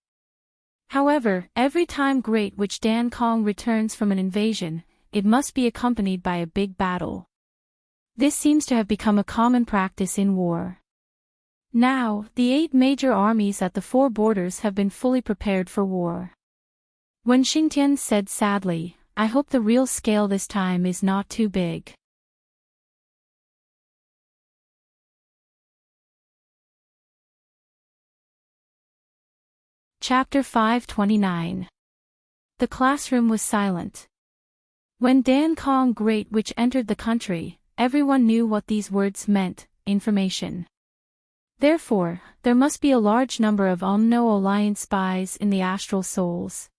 However, every time Great Witch Dan Kong returns from an invasion, it must be accompanied by a big battle. This seems to have become a common practice in war. Now, the 8 major armies at the 4 borders have been fully prepared for war." Wen Xingtian said sadly, "I hope the real scale this time is not too big." Chapter 529. The classroom was silent. When Dan Kong Great Witch entered the country, everyone knew what these words meant: information. Therefore, there must be a large number of UMNO alliance spies in the astral souls.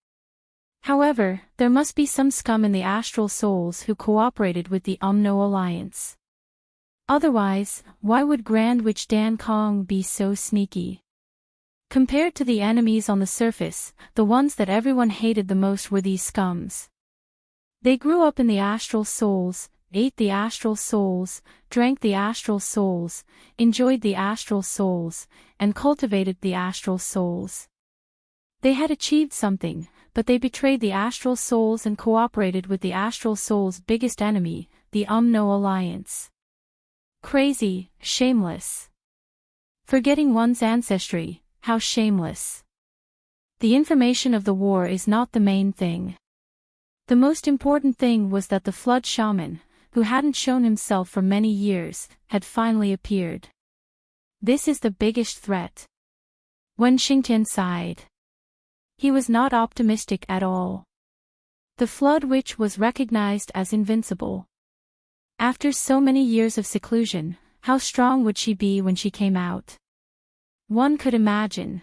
However, there must be some scum in the astral souls who cooperated with the UMNO alliance. Otherwise, why would Grand Witch Dan Kong be so sneaky? Compared to the enemies on the surface, the ones that everyone hated the most were these scums. They grew up in the astral souls, ate the astral souls, drank the astral souls, enjoyed the astral souls, and cultivated the astral souls. They had achieved something, but they betrayed the astral souls and cooperated with the astral souls' biggest enemy, the UMNO alliance. Crazy, shameless. Forgetting one's ancestry, how shameless. The information of the war is not the main thing. The most important thing was that the Flood Shaman, who hadn't shown himself for many years, had finally appeared. This is the biggest threat. Wen Xingtian sighed. He was not optimistic at all. The Flood Witch was recognized as invincible. After so many years of seclusion, how strong would she be when she came out? One could imagine.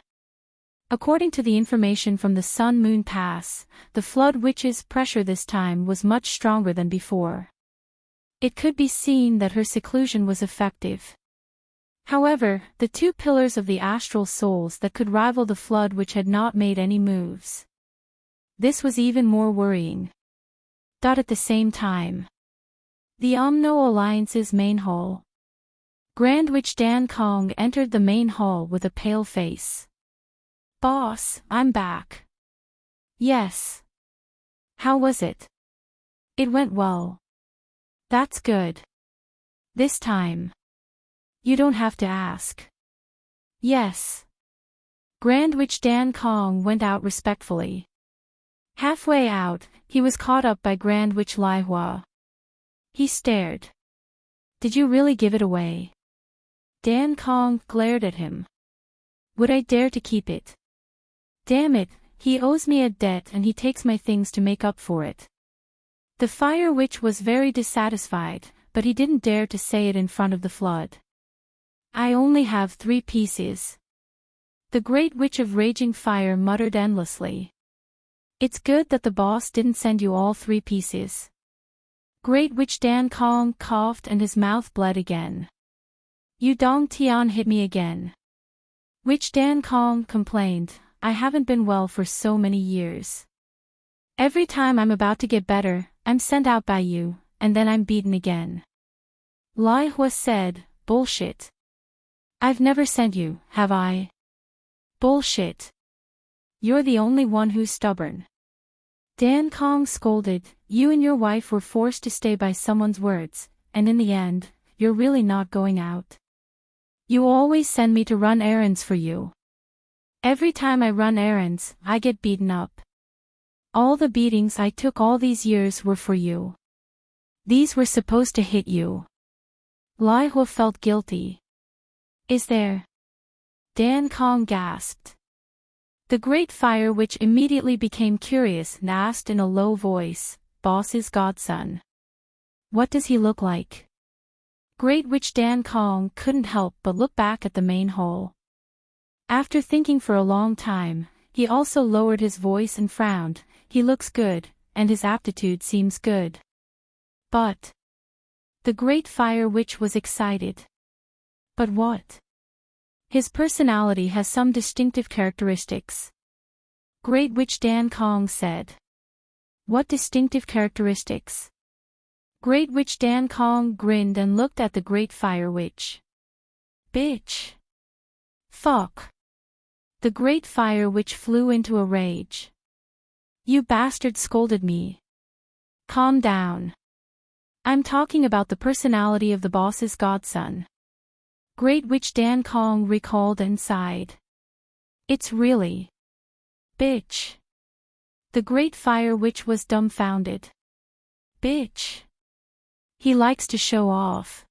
According to the information from the Sun Moon Pass, the Flood Witch's pressure this time was much stronger than before. It could be seen that her seclusion was effective. However, the 2 pillars of the astral souls that could rival the Flood Witch had not made any moves. This was even more worrying. At the same time, the UMNO alliance's main hall. Grand Witch Dan Kong entered the main hall with a pale face. "Boss, I'm back." "Yes. How was it?" "It went well." "That's good. This time. You don't have to ask." "Yes." Grand Witch Dan Kong went out respectfully. Halfway out, he was caught up by Grand Witch Lai Hua. He stared. Did you really give it away? Dan Kong glared at him. Would I dare to keep it? Damn it, he owes me a debt and he takes my things to make up for it. The Fire Witch was very dissatisfied, but he didn't dare to say it in front of the flood. I only have 3 pieces. The Great Witch of Raging Fire muttered endlessly. It's good that the boss didn't send you all 3 pieces. Great Witch Dan Kong coughed and his mouth bled again. You Dong Tian hit me again. Witch Dan Kong complained, I haven't been well for so many years. Every time I'm about to get better, I'm sent out by you, and then I'm beaten again. Lai Hua said, bullshit. I've never sent you, have I? Bullshit. You're the only one who's stubborn. Dan Kong scolded, you and your wife were forced to stay by someone's words, and in the end, you're really not going out. You always send me to run errands for you. Every time I run errands, I get beaten up. All the beatings I took all these years were for you. These were supposed to hit you. Lai Hua felt guilty. Is there? Dan Kong gasped. The Great Fire Witch immediately became curious and asked in a low voice, Boss's godson. What does he look like? Great Witch Dan Kong couldn't help but look back at the main hall. After thinking for a long time, he also lowered his voice and frowned. He looks good, and his aptitude seems good. But the Great Fire Witch was excited. But what? His personality has some distinctive characteristics. Great Witch Dan Kong said. What distinctive characteristics? Great Witch Dan Kong grinned and looked at the Great Fire Witch. Bitch. Fuck. The Great Fire Witch flew into a rage. You bastard scolded me. Calm down. I'm talking about the personality of the boss's godson. Great Witch Dan Kong recalled and sighed. It's really. Bitch. The Great Fire Witch was dumbfounded. Bitch. He likes to show off.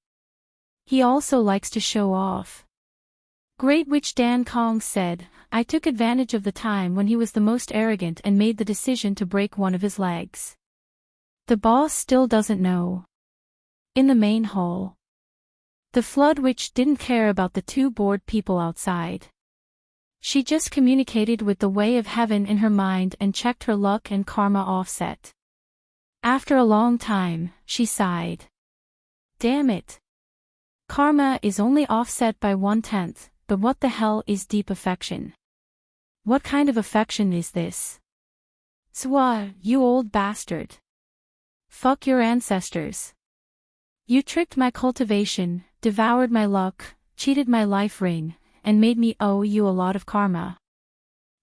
He also likes to show off. Great Witch Dan Kong said, I took advantage of the time when he was the most arrogant and made the decision to break one of his legs. The boss still doesn't know. In the main hall. The Flood Witch didn't care about the 2 bored people outside. She just communicated with the way of heaven in her mind and checked her luck and karma offset. After a long time, she sighed. Damn it. Karma is only offset by 1/10, but what the hell is deep affection? What kind of affection is this? Swa, you old bastard. Fuck your ancestors. You tricked my cultivation, devoured my luck, cheated my life ring, and made me owe you a lot of karma.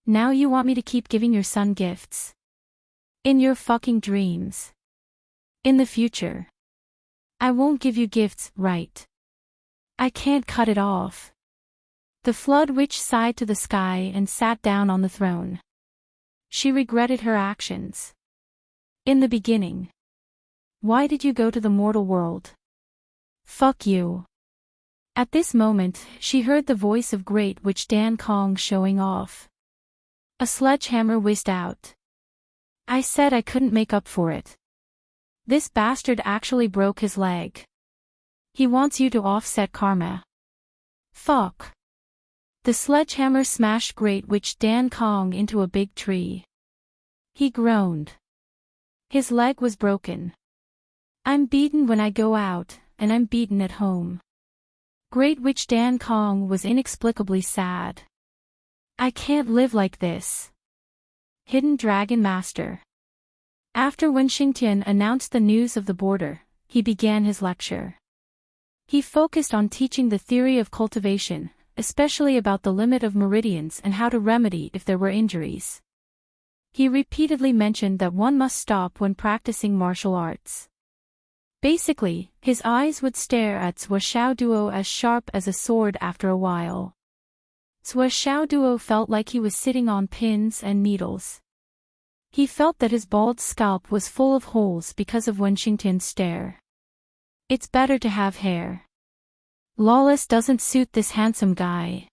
Now you want me to keep giving your son gifts. In your fucking dreams. In the future. I won't give you gifts, right? I can't cut it off. The Flood Witch sighed to the sky and sat down on the throne. She regretted her actions. In the beginning. Why did you go to the mortal world? Fuck you. At this moment, she heard the voice of Great Witch Dan Kong showing off. A sledgehammer whizzed out. I said I couldn't make up for it. This bastard actually broke his leg. He wants you to offset karma. Fuck. The sledgehammer smashed Great Witch Dan Kong into a big tree. He groaned. His leg was broken. I'm beaten when I go out, and I'm beaten at home. Great Witch Dan Kong was inexplicably sad. I can't live like this. Hidden Dragon Master. After Wen Xingtian announced the news of the border, he began his lecture. He focused on teaching the theory of cultivation, especially about the limit of meridians and how to remedy if there were injuries. He repeatedly mentioned that one must stop when practicing martial arts. Basically, his eyes would stare at Zhou Xiaoduo as sharp as a sword after a while. Zhou Xiaoduo felt like he was sitting on pins and needles. He felt that his bald scalp was full of holes because of Wen Xingtian's stare. It's better to have hair. Lawless doesn't suit this handsome guy.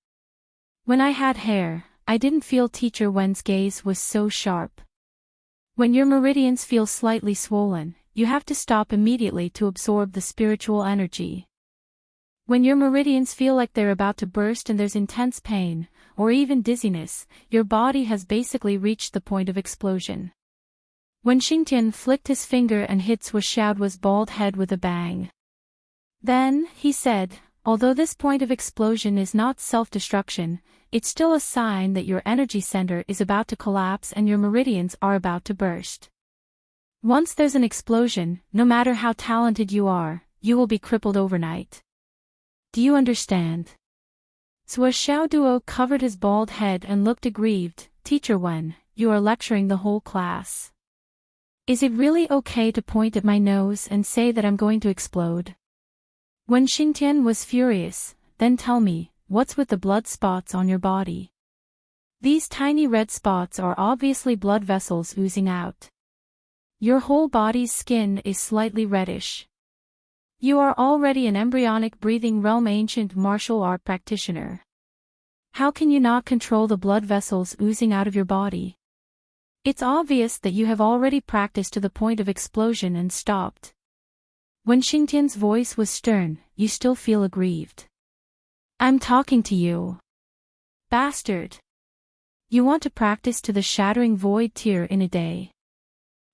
When I had hair, I didn't feel Teacher Wen's gaze was so sharp. When your meridians feel slightly swollen, you have to stop immediately to absorb the spiritual energy. When your meridians feel like they're about to burst and there's intense pain, or even dizziness, your body has basically reached the point of explosion. When Xingtian flicked his finger and hit Xiaoduo's bald head with a bang. Then, he said, although this point of explosion is not self-destruction, it's still a sign that your energy center is about to collapse and your meridians are about to burst. Once there's an explosion, no matter how talented you are, you will be crippled overnight. Do you understand? Xiaoduo covered his bald head and looked aggrieved. Teacher Wen, you are lecturing the whole class. Is it really okay to point at my nose and say that I'm going to explode? Wen Xingtian was furious. Then tell me, what's with the blood spots on your body? These tiny red spots are obviously blood vessels oozing out. Your whole body's skin is slightly reddish. You are already an embryonic breathing realm ancient martial art practitioner. How can you not control the blood vessels oozing out of your body? It's obvious that you have already practiced to the point of explosion and stopped. When Xingtian's voice was stern, you still feel aggrieved. I'm talking to you. Bastard. You want to practice to the shattering void tier in a day.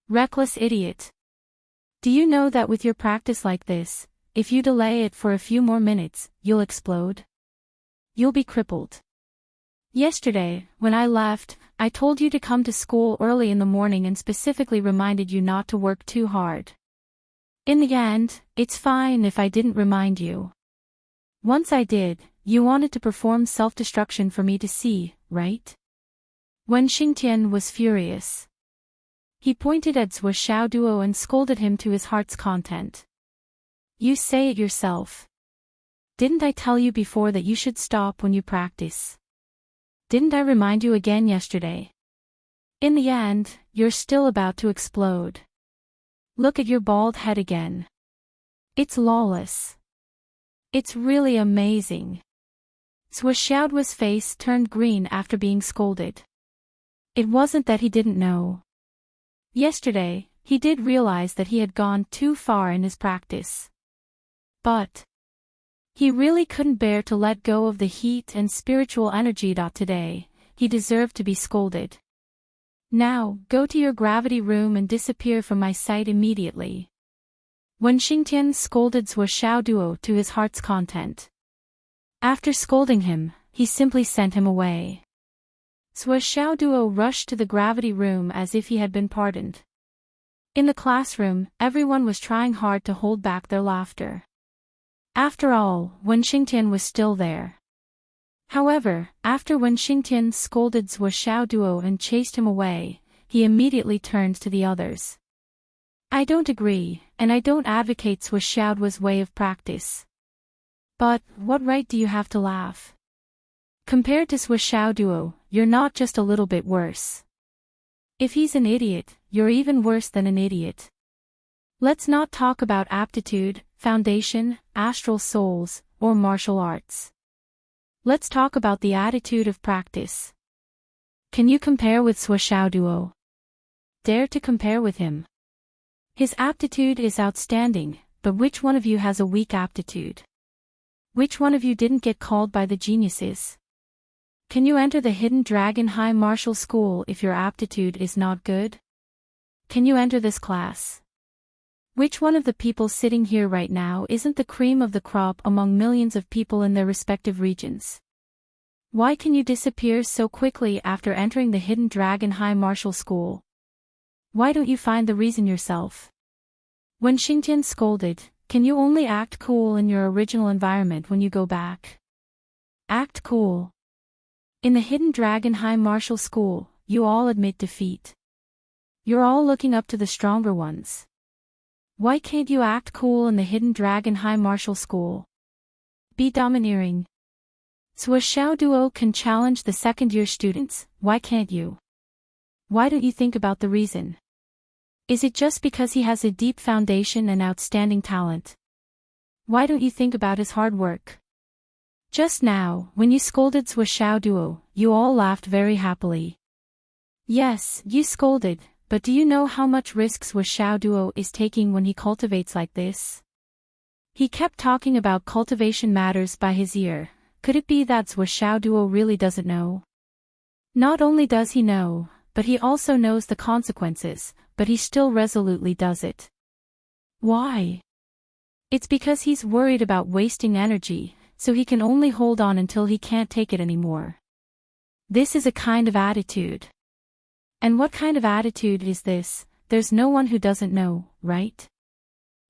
Reckless idiot. Do you know that with your practice like this, if you delay it for a few more minutes, you'll explode? You'll be crippled. Yesterday, when I left, I told you to come to school early in the morning and specifically reminded you not to work too hard. In the end, it's fine if I didn't remind you. Once I did, you wanted to perform self-destruction for me to see, right? Wen Xingtian was furious. He pointed at Xiaoduo and scolded him to his heart's content. You say it yourself. Didn't I tell you before that you should stop when you practice? Didn't I remind you again yesterday? In the end, you're still about to explode. Look at your bald head again. It's lawless. It's really amazing. Xiaoduo's face turned green after being scolded. It wasn't that he didn't know. Yesterday, he did realize that he had gone too far in his practice. But he really couldn't bear to let go of the heat and spiritual energy. Today, he deserved to be scolded. Now, go to your gravity room and disappear from my sight immediately. When Xingtian scolded Xiaoduo to his heart's content. After scolding him, he simply sent him away. Xiaoduo rushed to the gravity room as if he had been pardoned. In the classroom, everyone was trying hard to hold back their laughter. After all, Wen Xingtian was still there. However, after Wen Xingtian scolded Xiaoduo and chased him away, he immediately turned to the others. I don't agree, and I don't advocate Xiaoduo's way of practice. But, what right do you have to laugh? Compared to Xiaoduo, you're not just a little bit worse. If he's an idiot, you're even worse than an idiot. Let's not talk about aptitude, foundation, astral souls, or martial arts. Let's talk about the attitude of practice. Can you compare with Xiaoduo? Dare to compare with him. His aptitude is outstanding, but which one of you has a weak aptitude? Which one of you didn't get called by the geniuses? Can you enter the Hidden Dragon High Martial School if your aptitude is not good? Can you enter this class? Which one of the people sitting here right now isn't the cream of the crop among millions of people in their respective regions? Why can you disappear so quickly after entering the Hidden Dragon High Martial School? Why don't you find the reason yourself? When Xingtian scolded, can you only act cool in your original environment when you go back? Act cool. In the Hidden Dragon High Martial School, you all admit defeat. You're all looking up to the stronger ones. Why can't you act cool in the Hidden Dragon High Martial School? Be domineering. Xiaoduo can challenge the second-year students, why can't you? Why don't you think about the reason? Is it just because he has a deep foundation and outstanding talent? Why don't you think about his hard work? Just now, when you scolded Zhuo Xiaoduo, you all laughed very happily. Yes, you scolded, but do you know how much risk Zhuo Xiaoduo is taking when he cultivates like this? He kept talking about cultivation matters by his ear. Could it be that Zhuo Xiaoduo really doesn't know? Not only does he know, but he also knows the consequences, but he still resolutely does it. Why? It's because he's worried about wasting energy, so he can only hold on until he can't take it anymore. This is a kind of attitude. And what kind of attitude is this? There's no one who doesn't know, right?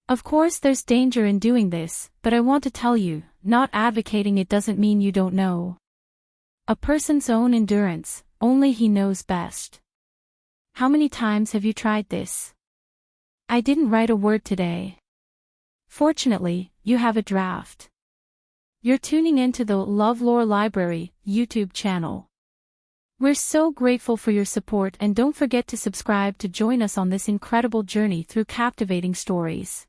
Of course there's danger in doing this, but I want to tell you, not advocating it doesn't mean you don't know. A person's own endurance, only he knows best. How many times have you tried this? I didn't write a word today. Fortunately, you have a draft. You're tuning into the LoveLore Library YouTube channel. We're so grateful for your support, and don't forget to subscribe to join us on this incredible journey through captivating stories.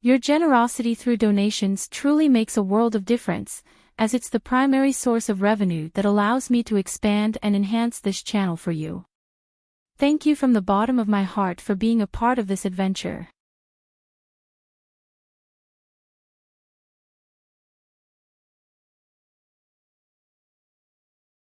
Your generosity through donations truly makes a world of difference, as it's the primary source of revenue that allows me to expand and enhance this channel for you. Thank you from the bottom of my heart for being a part of this adventure.